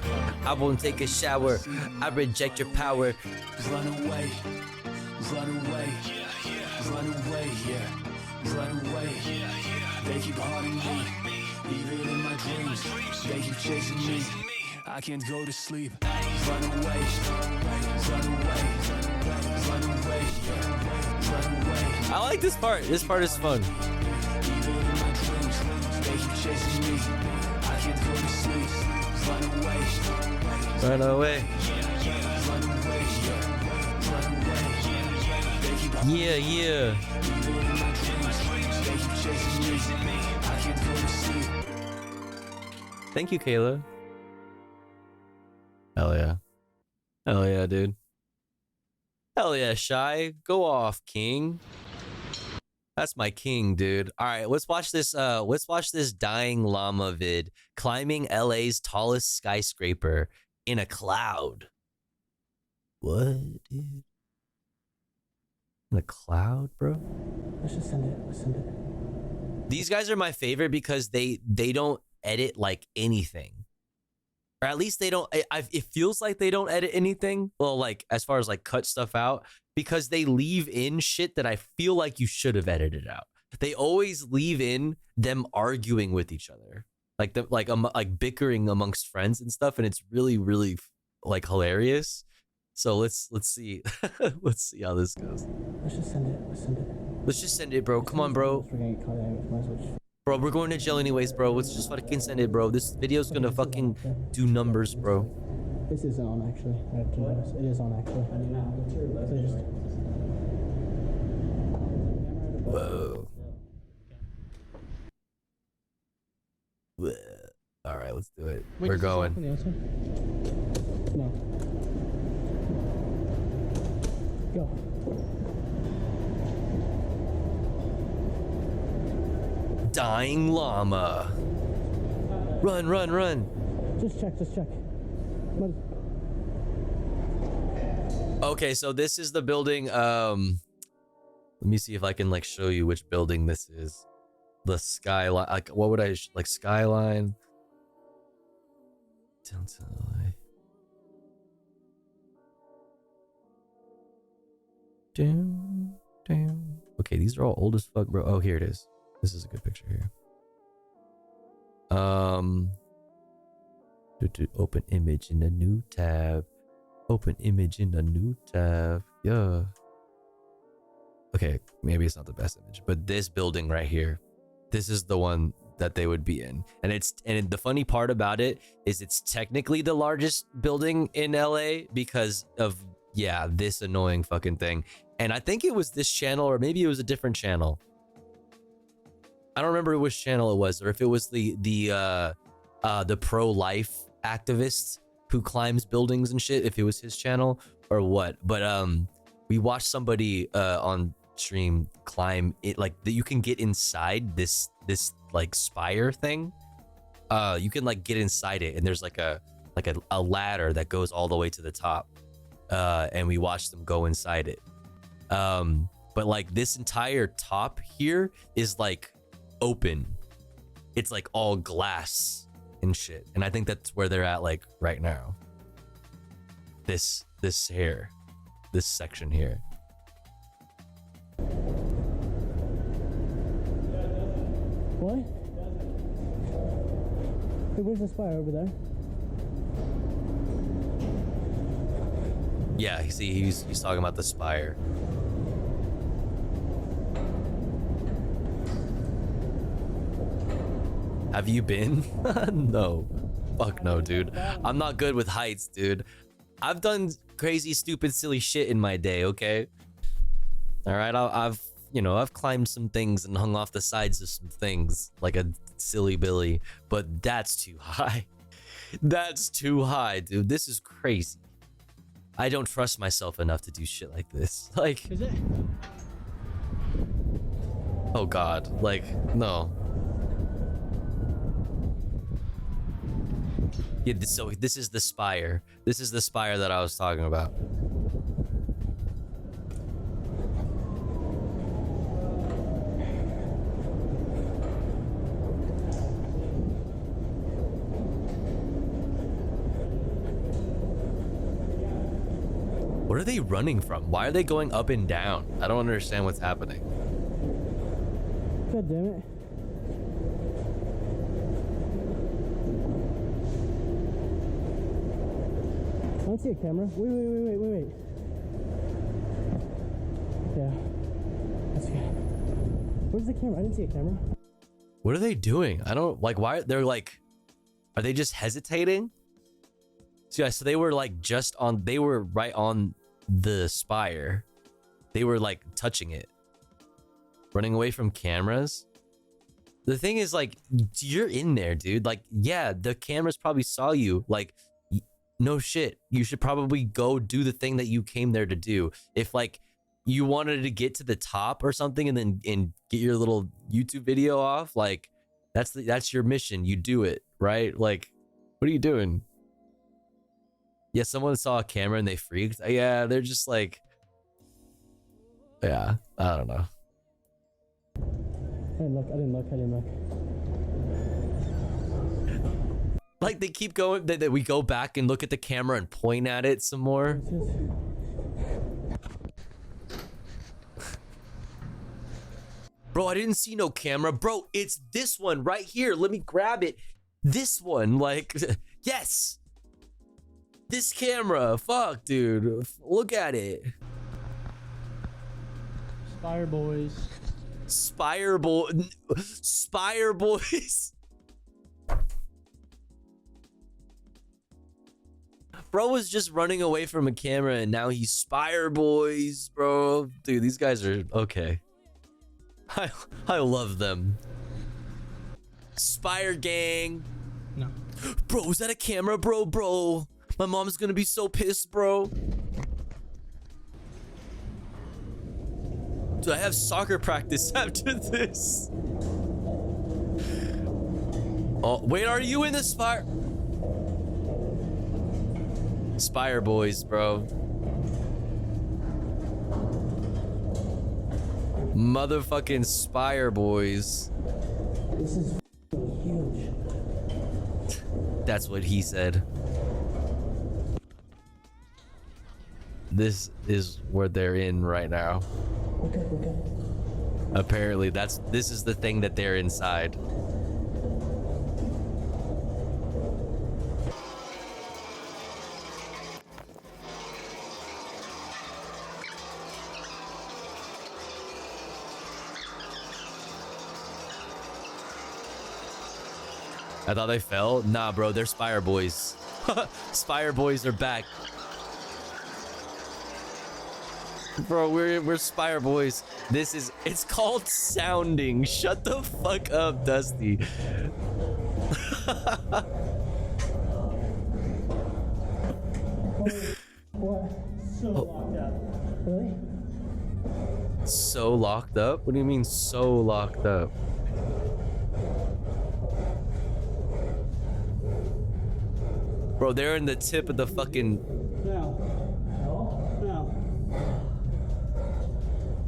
I won't take a shower. I reject your power. Run away. Run away. Run away, yeah. Run away. They keep haunting me. Even in my dreams, they keep chasing me. I can't go to sleep. Run away. Run away. Run away, yeah. Run away. I like this part. This part is fun. Even in my dreams, they keep chasing me. I can't go to sleep. Run away. Run away. Run away, yeah. Run away. They keep Yeah, yeah. Even in my dreams, they keep chasing me. I can't go to sleep. Thank you, Kayla. Hell yeah. Hell yeah, dude. Hell yeah, Shy. Go off, King. That's my king, dude. All right, let's watch this dying llama vid. Climbing LA's tallest skyscraper in a cloud. What, dude? In a cloud, bro? Let's just send it. Let's send it. These guys are my favorite because they don't edit like anything. Or at least they don't, it feels like they don't edit anything. Well, like as far as like cut stuff out, because they leave in shit that I feel like you should have edited out. They always leave in them arguing with each other, like like bickering amongst friends and stuff. And it's really, really like hilarious. So let's see, let's see how this goes. Let's just send it. Let's send it. Let's just send it, bro. Come on, bro. Bro, we're going to jail anyways, bro. Let's just fucking send it, bro. This video's gonna fucking do numbers, bro. This isn't on, actually. I have to be honest. It is on, actually. Whoa. Whoa. All right, let's do it. We're going. No. Go. Dying llama. Run, run, run. Just check, just check. Okay, so this is the building. Let me see if I can like show you which building this is. The skyline. Like, what would I like? Skyline. Downtown LA. Down, down. Okay, these are all old as fuck, bro. Oh, here it is. This is a good picture here. Open image in a new tab. Open image in a new tab. Yeah. Okay, maybe it's not the best image, but this building right here, this is the one that they would be in. And the funny part about it is it's technically the largest building in LA because of, yeah, this annoying fucking thing. And I think it was this channel, or maybe it was a different channel. I don't remember which channel it was, or if it was the pro-life activist who climbs buildings and shit, if it was his channel or what. But we watched somebody on stream climb it, like that. You can get inside this like spire thing. You can like get inside it, and there's like a ladder that goes all the way to the top. And we watched them go inside it. But like this entire top here is like open. It's like all glass and shit. And I think that's where they're at like right now. This here. This section here. What? Hey, where's the spire over there? Yeah, see, he's talking about the spire. Have you been? No. Fuck no, dude. I'm not good with heights, dude. I've done crazy, stupid, silly shit in my day, okay? All right, I've climbed some things and hung off the sides of some things like a silly Billy, but that's too high. That's too high, dude. This is crazy. I don't trust myself enough to do shit like this. Like, Is it? Oh God, like, no. Yeah, so this is the spire. This is the spire that I was talking about. What are they running from? Why are they going up and down? I don't understand what's happening. God damn it. I don't see a camera. Wait. Yeah. That's good. Where's the camera? I didn't see a camera. What are they doing? I don't, like, why? They're like, are they just hesitating? So yeah, so they were like just on, they were right on the spire. They were like touching it. Running away from cameras. The thing is, like, you're in there, dude. Like, yeah, the cameras probably saw you. Like, no shit. You should probably go do the thing that you came there to do. If like you wanted to get to the top or something and get your little YouTube video off, like that's your mission. You do it, right? Like, what are you doing? Yeah, someone saw a camera and they freaked. Yeah, they're just like, yeah, I don't know. I didn't look. Like, they keep going, that we go back and look at the camera and point at it some more. Bro, I didn't see no camera. Bro, it's this one right here. Let me grab it. This one, like, yes. This camera. Fuck, dude. Look at it. Spire Boys. Spire Boys. Bro was just running away from a camera and now he's Spire Boys, bro. Dude, these guys are okay. I love them. Spire Gang. No. Bro, is that a camera, bro? Bro, my mom's gonna be so pissed, bro. Dude, I have soccer practice after this. Oh, wait, are you in the Spire? Spire Boys, bro. Motherfucking Spire Boys. This is huge. That's what he said. This is where they're in right now. Okay. Apparently, this is the thing that they're inside. I thought they fell. Nah, bro, they're Spire Boys. Spire Boys are back. Bro, we're Spire Boys. It's called sounding. Shut the fuck up, Dusty. What? So locked up. Really? So locked up? What do you mean so locked up? Bro, they're in the tip of the fucking... No.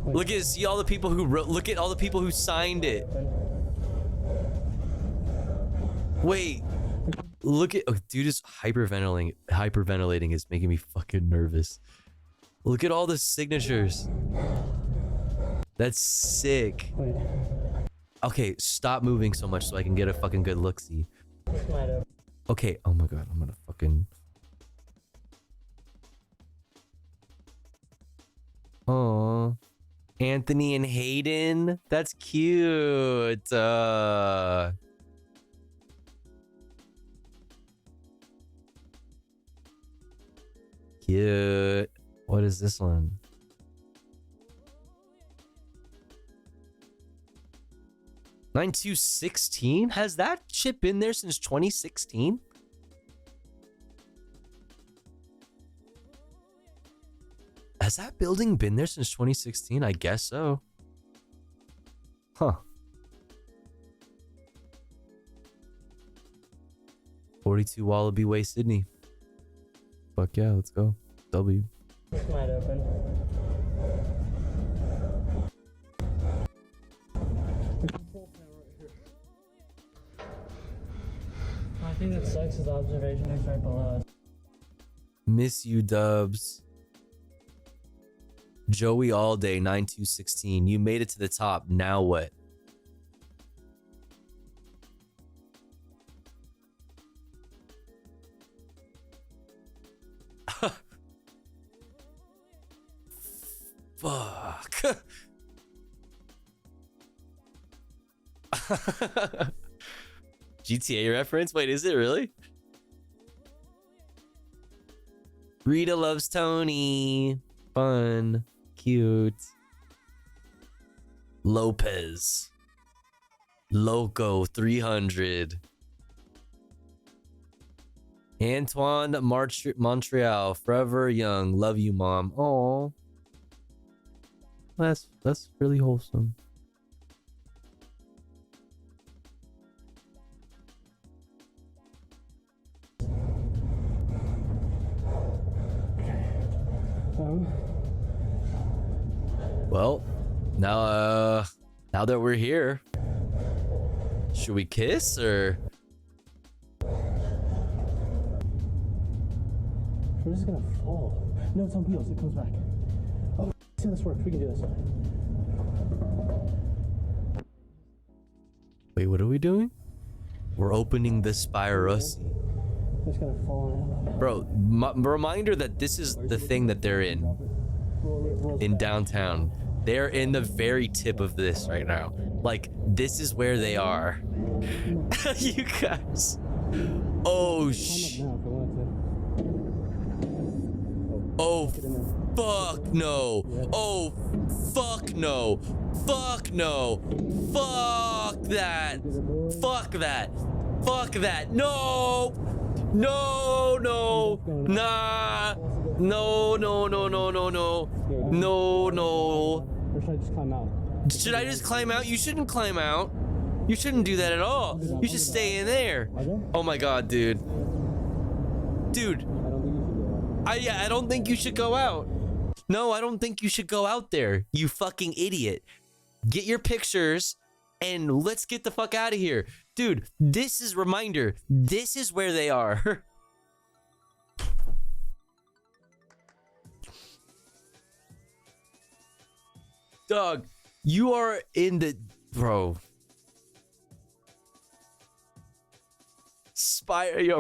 Look at, see all the people who wrote, look at all the people who signed it. Wait. Look at, oh, dude is hyperventilating is making me fucking nervous. Look at all the signatures. That's sick. Wait. Okay, stop moving so much so I can get a fucking good look-see. Okay, oh my god, I'm gonna fucking... Aww. Anthony and Hayden? That's cute. Cute. What is this one? $9216? Has that shit been there since 2016? Has that building been there since 2016? I guess so. Huh. 42 Wallaby Way, Sydney. Fuck yeah, let's go. W. It's wide open. I think that sucks is observation is right below us. Miss you, Dubs. Joey All Day 9216. You made it to the top. Now what? Fuck. GTA reference? Wait, is it really? Rita loves Tony. Fun. Cute. Lopez. Loco 300. Antoine Montreal. Forever young. Love you, Mom. Aw. That's really wholesome. Well, now that we're here, should we kiss or? We're just gonna fall. No, it's on wheels. It comes back. Oh, see how this works. We can do this. Wait, what are we doing? We're opening the Spirossi. Just gonna fall in. Bro, reminder that this is the thing that they're in downtown. They're in the very tip of this right now. Like, this is where they are. You guys. Oh, oh, fuck no. Oh, fuck no. Fuck no. Fuck that. Fuck that. Fuck that. No. No, no. Nah. No, no, no, no, no, no. No, no. Or should I just climb out? Should I just climb out? You shouldn't climb out. You shouldn't do that at all. You should stay in there. Oh my god, dude. Dude. I don't think you should go out. No, I don't think you should go out there. You fucking idiot. Get your pictures and let's get the fuck out of here. Dude, this is reminder. This is where they are. Dog, you are in the... Bro.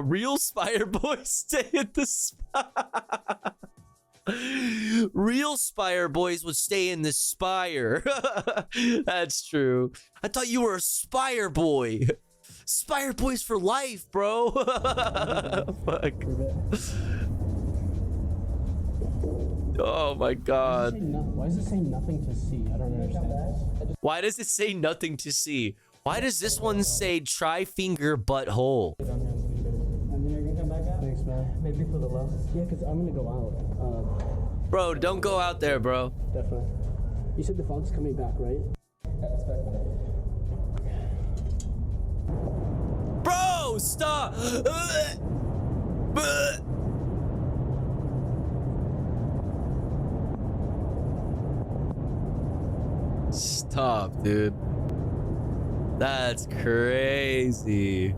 Real Spire boys stay at the Spire. Real Spire boys would stay in the Spire. That's true. I thought you were a Spire boy. Spire boys for life, bro. Fuck. Oh my god. Why does it say nothing to see? I don't understand. Why does it say nothing to see? Why does this one say try finger butthole? Thanks, man. Maybe for the left. Yeah, because I'm gonna go out. Bro, don't go out there, bro. Definitely. You said the fog's coming back, right? Bro, stop! Stop, dude. That's crazy.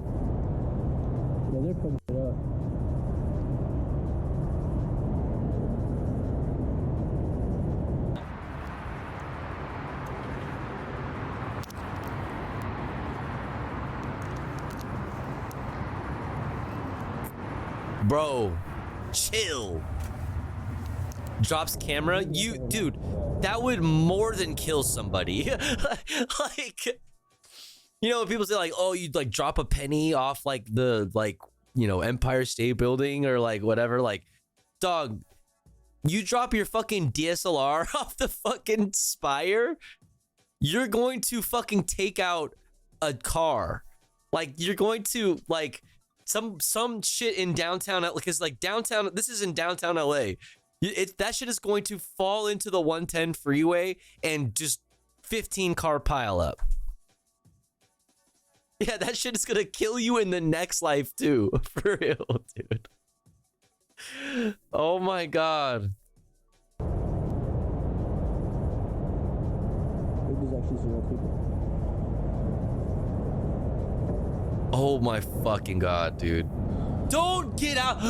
Yeah, they're putting it up. Bro, chill. Drops camera. You, dude, that would more than kill somebody. Like, you know, people say like, oh, you'd like drop a penny off like the, like, you know, Empire State Building or like whatever. Like, dog, you drop your fucking DSLR off the fucking Spire, you're going to fucking take out a car. Like, you're going to like some shit in downtown, because like downtown, this is in downtown LA. That shit is going to fall into the 110 freeway and just 15 car pile up. Yeah, that shit is gonna kill you in the next life too. For real, dude. Oh my god. Oh my fucking god, dude. Don't get out.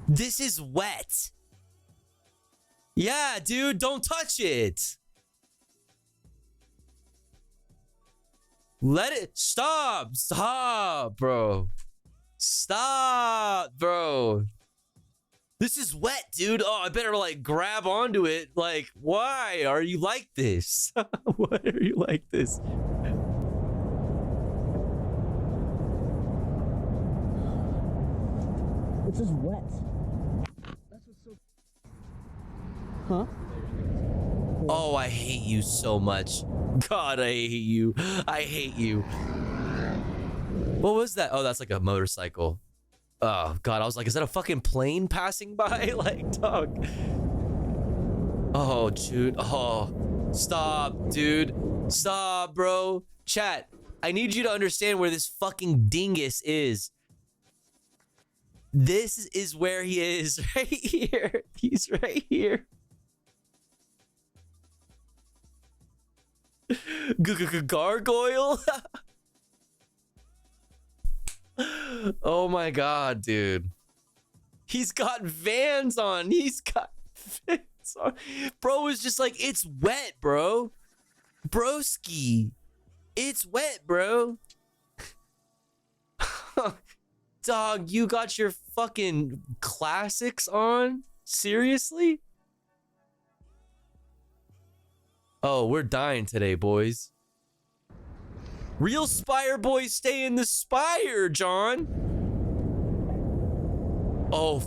This is wet. Yeah, dude, don't touch it. Let it stop. Stop, bro. Stop, bro. This is wet, dude. Oh, I better like grab onto it. Like, why are you like this? Why are you like this? It's just wet. Huh? Oh, I hate you so much. God, I hate you. I hate you. What was that? Oh, that's like a motorcycle. Oh, God. I was like, is that a fucking plane passing by? Like, dog. Oh, dude. Oh, stop, dude. Stop, bro. Chat, I need you to understand where this fucking dingus is. This is where he is. Right here. He's right here. Gargoyle? Oh my god, dude. He's got Vans on. He's got Vans on. Bro is just like, it's wet, bro. Broski. It's wet, bro. Dog, you got your fucking classics on? Seriously? Oh, we're dying today, boys. Real Spire boys stay in the Spire, John. Oh,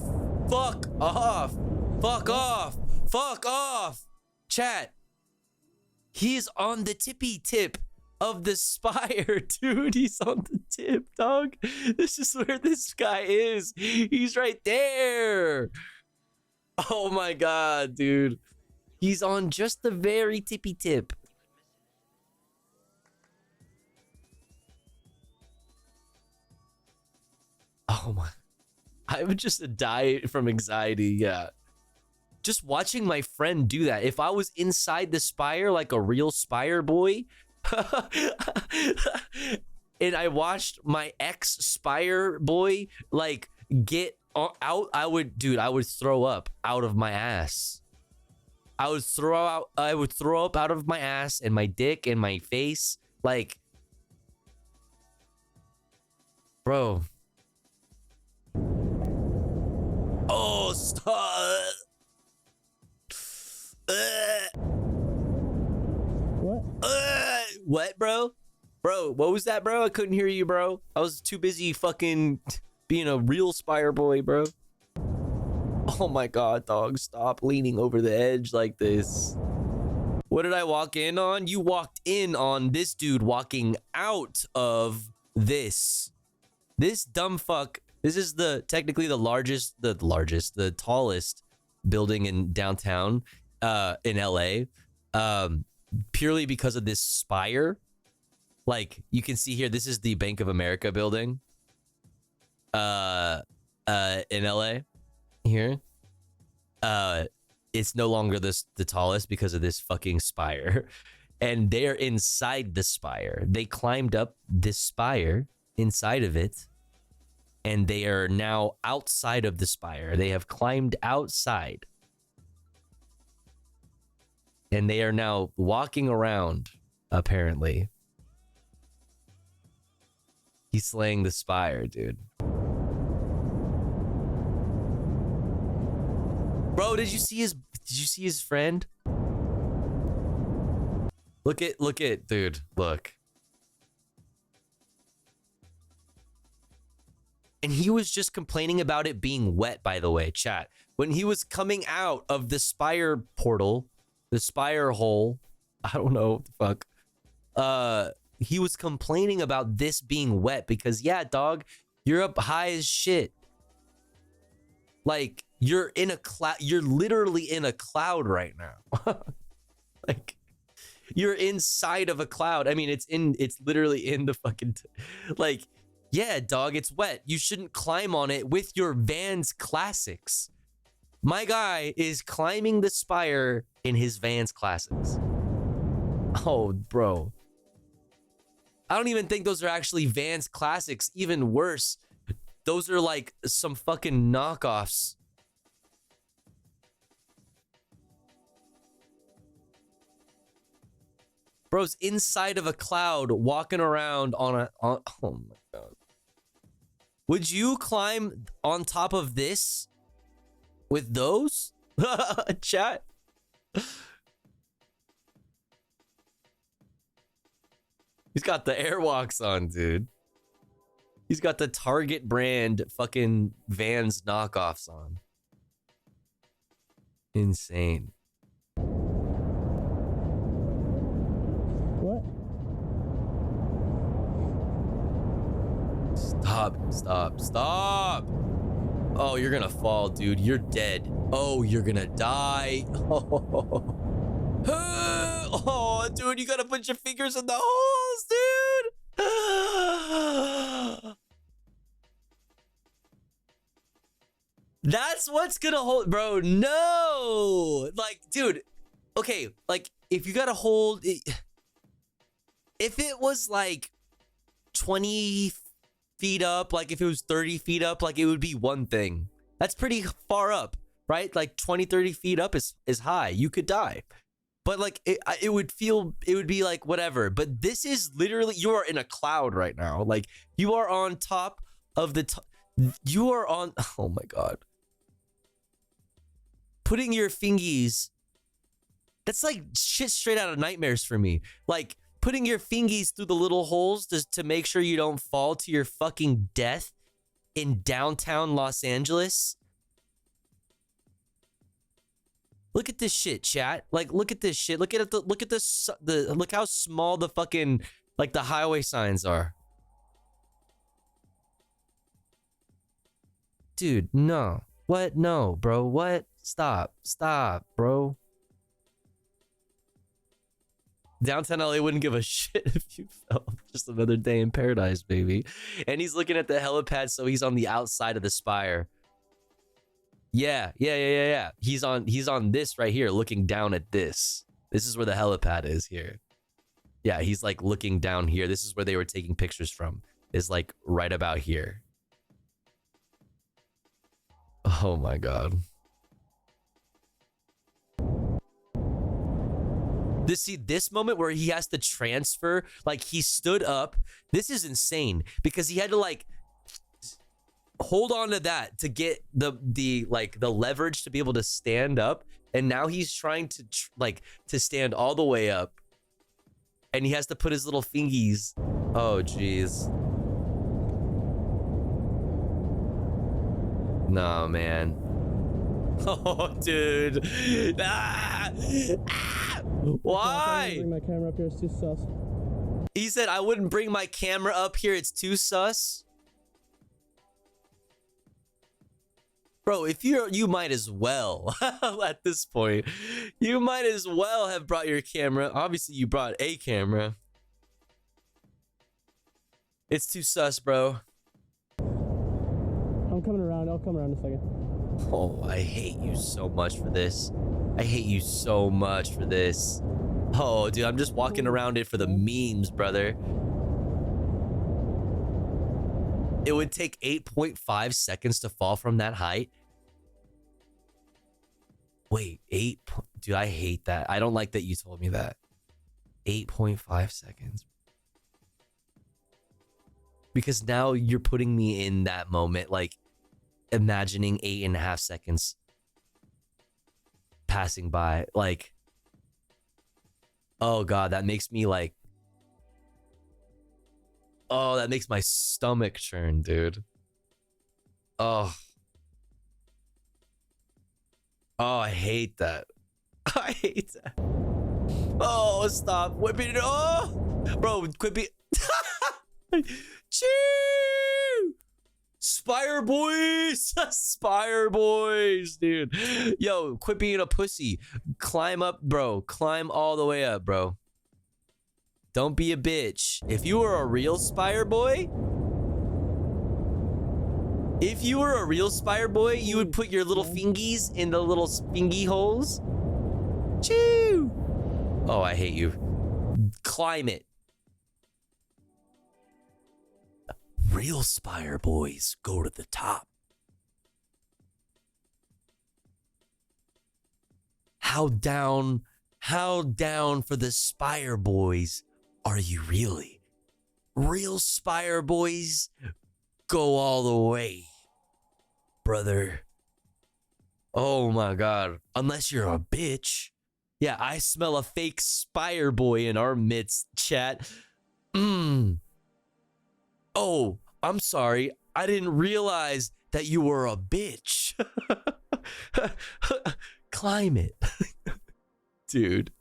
fuck off. Fuck off. Fuck off. Chat. He's on the tippy tip of the Spire, dude. He's on the tip, dog. This is where this guy is. He's right there. Oh my god, dude. He's on just the very tippy tip. Oh my. I would just die from anxiety, yeah. Just watching my friend do that. If I was inside the Spire like a real Spire boy, and I watched my ex-Spire boy like get out, I would throw up out of my ass. I would throw up out of my ass and my dick and my face. Like, bro. Oh, stop. What, bro? Bro, what was that, bro? I couldn't hear you, bro. I was too busy fucking being a real Spire boy, bro. Oh my god, dog, stop leaning over the edge like this. What did I walk in on? You walked in on this dude walking out of this. This dumb fuck. This is technically the tallest building in downtown in LA. Purely because of this Spire. Like, you can see here, this is the Bank of America building. In LA. Here. It's no longer the tallest because of this fucking Spire. And they're inside the Spire. They climbed up this Spire inside of it. And they are now outside of the Spire. They have climbed outside. And they are now walking around, apparently. He's slaying the Spire, dude. Bro, did you see his friend? Look at, dude, look. And he was just complaining about it being wet, by the way, chat. When he was coming out of the Spire portal, the Spire hole, I don't know what the fuck. He was complaining about this being wet because, yeah, dog, you're up high as shit. Like, you're in a cloud. You're literally in a cloud right now. Like, you're inside of a cloud. I mean, it's literally in the fucking, like, yeah, dog, it's wet. You shouldn't climb on it with your Vans Classics. My guy is climbing the spire in his Vans Classics. Oh, bro. I don't even think those are actually Vans Classics. Even worse, those are like some fucking knockoffs. Bro's inside of a cloud walking around on oh my God. Would you climb on top of this with those? Chat. He's got the Airwalks on, dude. He's got the Target brand fucking Vans knockoffs on. Insane. What? Stop. Oh, you're gonna fall, dude. You're dead. Oh, you're gonna die. Oh, dude, you gotta put your fingers in the holes, dude. That's what's gonna hold, bro. No, like, dude. Okay, like, if you gotta hold it, if it was like 20 feet up, like if it was 30 feet up, like it would be one thing. That's pretty far up, right? Like 20, 30 feet up is high. You could die. But like it would be like whatever. But this is literally, you are in a cloud right now. Like you are on top of you are on, oh my God. Putting your fingies, that's like shit straight out of nightmares for me. Like putting your fingies through the little holes to make sure you don't fall to your fucking death in downtown Los Angeles. Look at this shit, chat. Like, look at this shit. Look how small the fucking, like, the highway signs are. Dude, no. What? No, bro. What? Stop, bro. Downtown LA wouldn't give a shit if you fell. Just another day in paradise, baby. And he's looking at the helipad, so he's on the outside of the spire. Yeah. He's on this right here, looking down at this. This is where the helipad is here. Yeah, he's like looking down here. This is where they were taking pictures from. Is like right about here. Oh my God. This moment where he has to transfer, like he stood up. This is insane because he had to like hold on to that to get the leverage to be able to stand up, and now he's trying to to stand all the way up, and he has to put his little fingies. Oh jeez. No, man. Oh dude. Why? Bring my camera up here, it's too sus. He said I wouldn't bring my camera up here, it's too sus. Bro, if you might as well at this point. You might as well have brought your camera. Obviously, you brought a camera. It's too sus, bro. I'm coming around. I'll come around in a second. Oh, I hate you so much for this. I hate you so much for this. Oh, dude, I'm just walking around it for the memes, brother. It would take 8.5 seconds to fall from that height. Wait, dude, I hate that. I don't like that you told me that. 8.5 seconds. Because now you're putting me in that moment, like imagining 8.5 seconds passing by. Like, oh God, that makes me like, oh, that makes my stomach churn, dude. Oh, I hate that. I hate that. Oh, stop whipping it. Oh, bro, quit being. Choo! Spire boys! Spire boys, dude. Yo, quit being a pussy. Climb up, bro. Climb all the way up, bro. Don't be a bitch. If you were a real Spire boy, you would put your little fingies in the little fingy holes. Choo! Oh, I hate you. Climb it. Real Spire boys go to the top. How down for the Spire boys are you really? Real Spire boys go all the way, brother. Oh my God. Unless you're a bitch. Yeah, I smell a fake Spire boy in our midst, chat. Oh, I'm sorry. I didn't realize that you were a bitch. Climb it. Dude.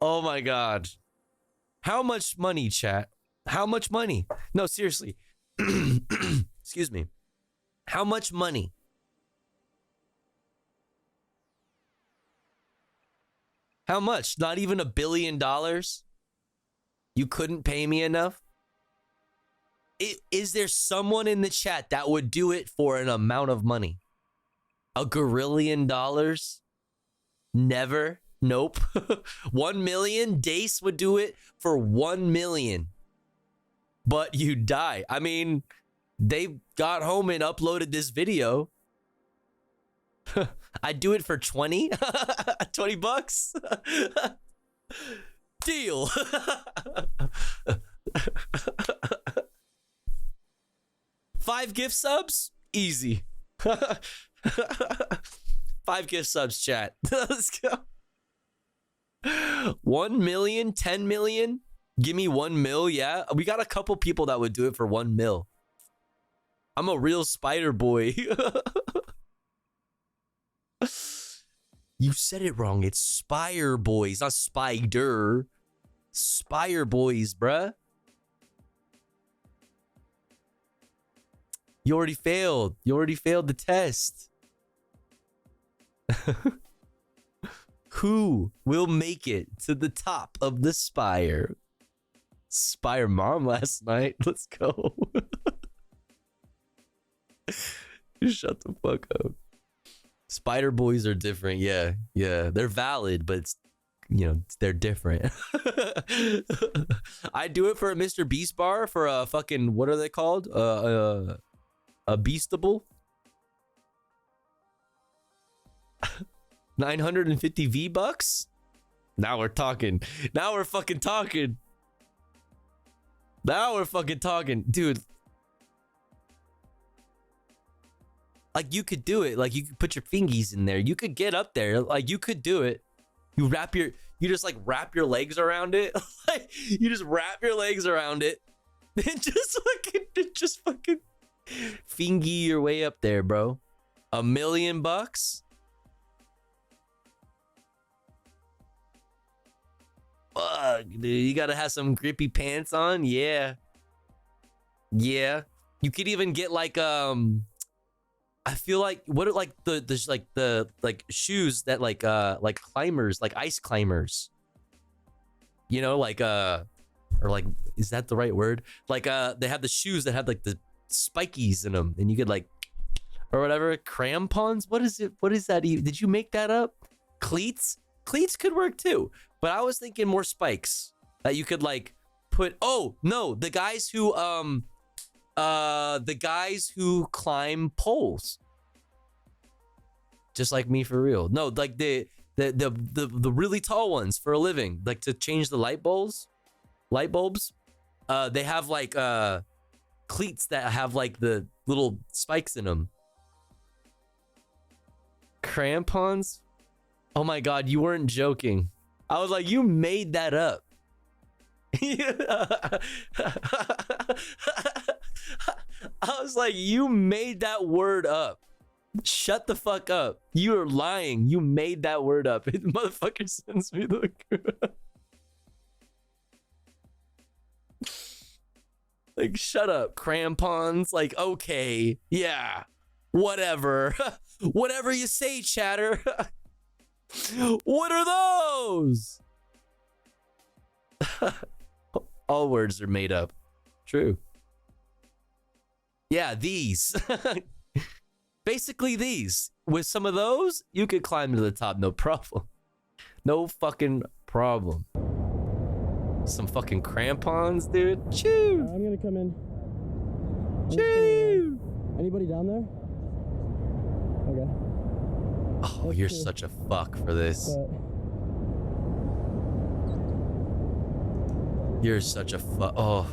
Oh my God. How much money, chat? How much money? No, seriously. Excuse me. How much money? How much? Not even $1 billion? You couldn't pay me enough? Is there someone in the chat that would do it for an amount of money? $1 gorillion? Never. Nope. 1 million? Dace would do it for 1 million. But you die. I mean, they got home and uploaded this video. I'd do it for 20. 20 bucks. Deal. Five gift subs? Easy. 5 gift subs, chat. Let's go. 1 million, 10 million? Give me 1 mil, yeah? We got a couple people that would do it for 1 mil. I'm a real spider boy. You said it wrong. It's Spire Boys, not Spider. Spire Boys, bruh. You already failed. You already failed the test. Who will make it to the top of the spire? Spire mom last night. Let's go. Shut the fuck up. Spider boys are different. Yeah. They're valid, but it's, they're different. I do it for a Mr. Beast bar for a fucking, what are they called? A Beastable. 950 V-Bucks? Now we're talking. Now we're fucking talking. Dude. Like, you could do it. Like, you could put your fingies in there. You could get up there. Like, you could do it. You just like wrap your legs around it. Like, you just wrap your legs around it. And just fucking fingy your way up there, bro. $1 million bucks? Fuck, dude. You gotta have some grippy pants on. Yeah. You could even get like I feel like what are like the shoes that like climbers, like ice climbers. Or like, is that the right word? Like they have the shoes that have like the spikies in them, and you could like, or whatever, crampons. What is it? What is that? Did you make that up? Cleats could work too, but I was thinking more spikes that you could like put. Oh no, the guys who climb poles, just like me, for real. No, like the really tall ones for a living, like to change the light bulbs. They have like cleats that have like the little spikes in them. Crampons? Oh my god, you weren't joking. I was like, you made that up. I was like, you made that word up. Shut the fuck up. You are lying. You made that word up. The motherfucker sends me the Like, shut up, crampons. Like, okay, yeah, whatever. Whatever you say, chatter. What are those? All words are made up. True. Yeah, these. Basically these. With some of those, you could climb to the top, no problem. No fucking problem. Some fucking crampons, dude. Choo! I'm gonna come in. Choo! Anybody down there? Okay. Oh, you're such a fuck for this. You're such a fuck. Oh.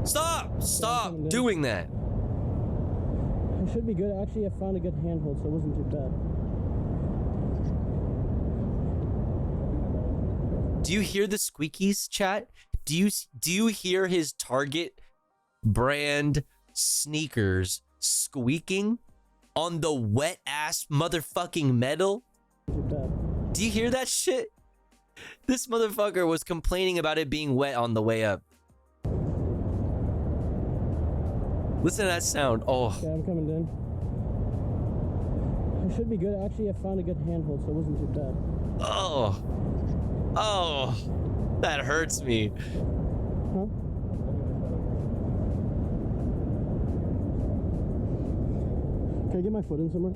Stop! Stop doing that. It should be good. Actually, I found a good handhold, so it wasn't too bad. Do you hear the squeakies, chat? Do you hear his Target brand sneakers squeaking on the wet ass motherfucking metal? Do you hear that shit? This motherfucker was complaining about it being wet on the way up. Listen to that sound. Oh. Okay, I'm coming in. It should be good. Actually, I found a good handhold, so it wasn't too bad. Oh. Oh. That hurts me. Huh? Can I get my foot in somewhere?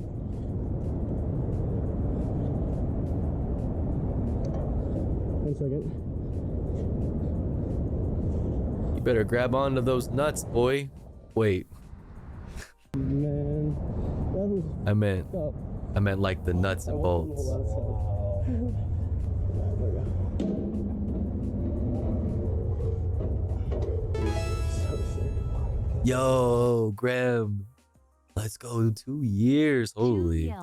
One second. You better grab onto those nuts, boy. Wait. Man, that was I meant like the nuts and bolts. Yo, Graham. Let's go 2 years. Holy.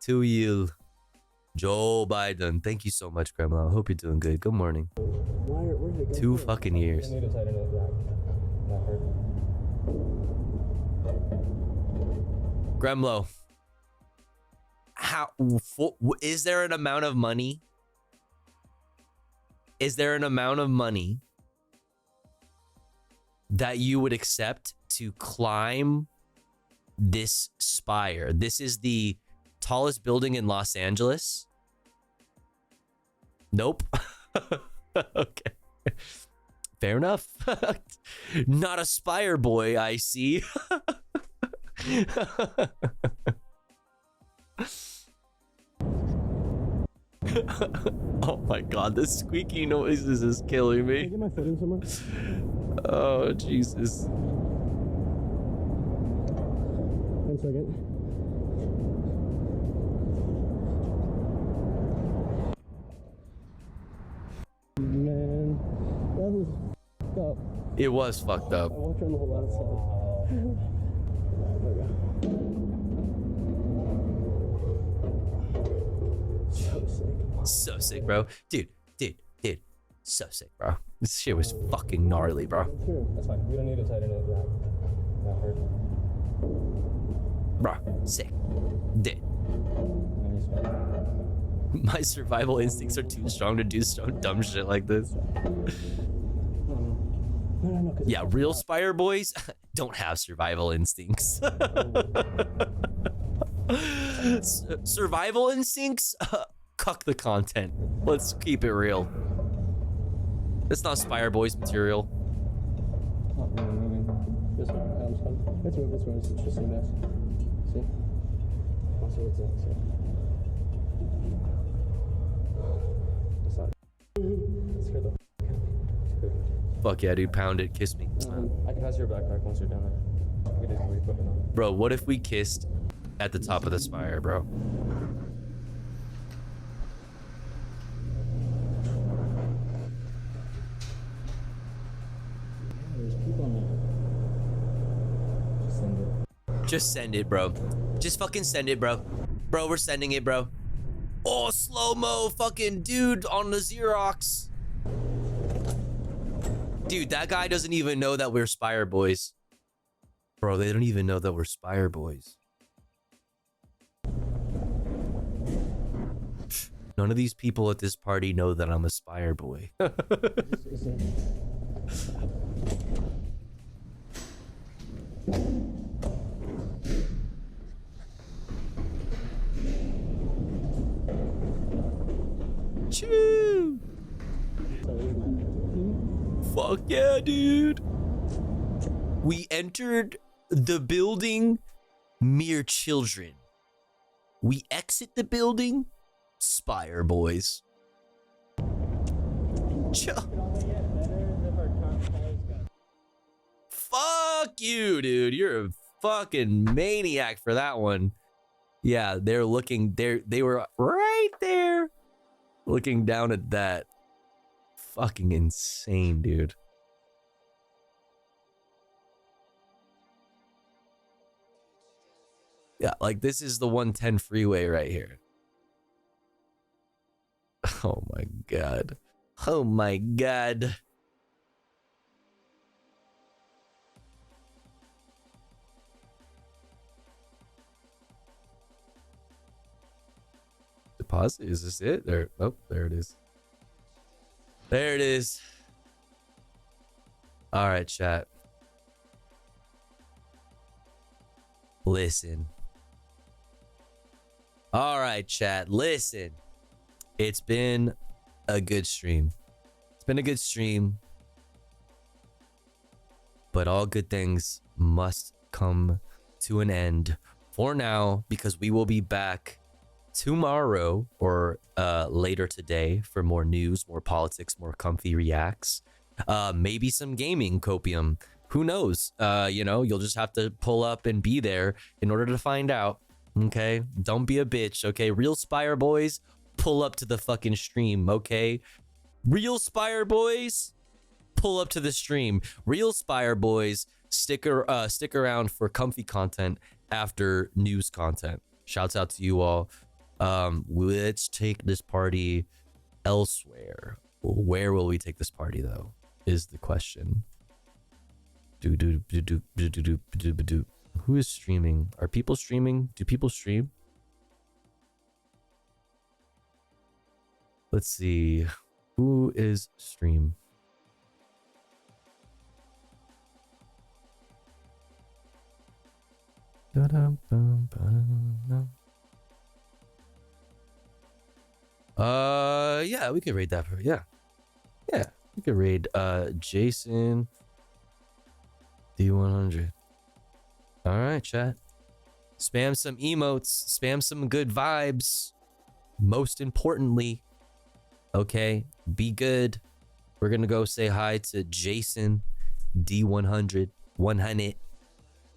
2 years. Joe Biden. Thank you so much, Grandma. I hope you're doing good. Good morning. 2 fucking years. Gremlo. How is there an amount of money? Is there an amount of money that you would accept to climb this spire? This is the tallest building in Los Angeles. Nope. Okay. Fair enough. Not a spire boy, I see. Oh my god, the squeaky noises is killing me. Can I get my foot in somewhere? Oh, Jesus. 1 second. Man, that was fucked up. It was fucked up. I walked around the whole outside. There we go. So sick. So sick, bro. Dude. So sick, bro. This shit was fucking gnarly, bro. That's fine. We don't need to tighten it. That hurt. Bro, sick. Dude. My survival instincts are too strong to do dumb shit like this. No, yeah, real spire boys don't have survival instincts. Survival instincts? Cuck the content. Let's keep it real. It's not spire boys material. Not really moving. This one. It's moving. It's interesting, guys. See? Also, it's that. Scared the Fuck yeah, dude. Pound it. Kiss me. I can pass your backpack once you're down there. We did your equipment on. Bro, what if we kissed at the top of the spire, bro? There's people on there. Just send it. Just send it, bro. Just fucking send it, bro. Bro, we're sending it, bro. Oh, slow-mo fucking dude on the Xerox. Dude, that guy doesn't even know that we're Spire Boys. Bro, they don't even know that we're Spire Boys. None of these people at this party know that I'm a Spire Boy. Choo! Fuck yeah, dude. We entered the building mere children. We exit the building Spire boys. Fuck you, dude. You're a fucking maniac for that one. Yeah, they're looking there. They were right there looking down at that. Fucking insane, dude. Yeah, like this is the 110 freeway right here. Oh my god. Oh my god. Deposit? Is this it? There. Oh, there it is. There it is. All right, chat. Listen. All right, chat. Listen. It's been a good stream. It's been a good stream. But all good things must come to an end for now, because we will be back tomorrow or later today for more news, more politics, more comfy reacts, maybe some gaming copium. Who knows? You know, you'll just have to pull up and be there in order to find out. Okay, don't be a bitch. Okay, real Spire boys, pull up to the fucking stream. Okay, real Spire boys, pull up to the stream. Real Spire boys, stick around for comfy content after news content. Shouts out to you all. Let's take this party elsewhere. Where will we take this party though? Is the question. Who is streaming? Are people streaming? Do people stream? Let's see. Who is stream? Yeah, we could raid that. Yeah, we could raid Jason D100. All right, chat. Spam some emotes. Spam some good vibes. Most importantly, okay, be good. We're gonna go say hi to Jason D100. 100.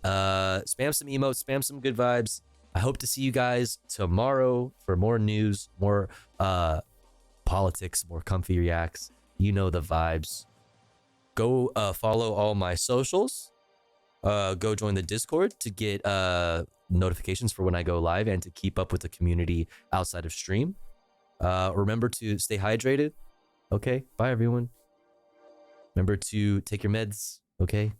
Spam some emotes. Spam some good vibes. I hope to see you guys tomorrow for more news, more politics, more comfy reacts. You know the vibes. Go follow all my socials. Go join the Discord to get notifications for when I go live and to keep up with the community outside of stream. Remember to stay hydrated. Okay, bye everyone. Remember to take your meds. Okay.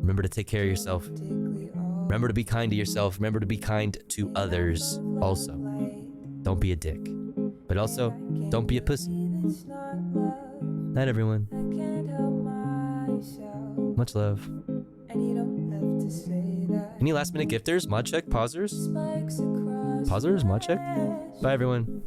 Remember to take care of yourself. Remember to be kind to yourself. Remember to be kind to others. Also, don't be a dick. But also, don't be a pussy. Night, everyone. Much love. Any last minute gifters? Mod check? Pausers? Pausers? Mod check? Bye, everyone.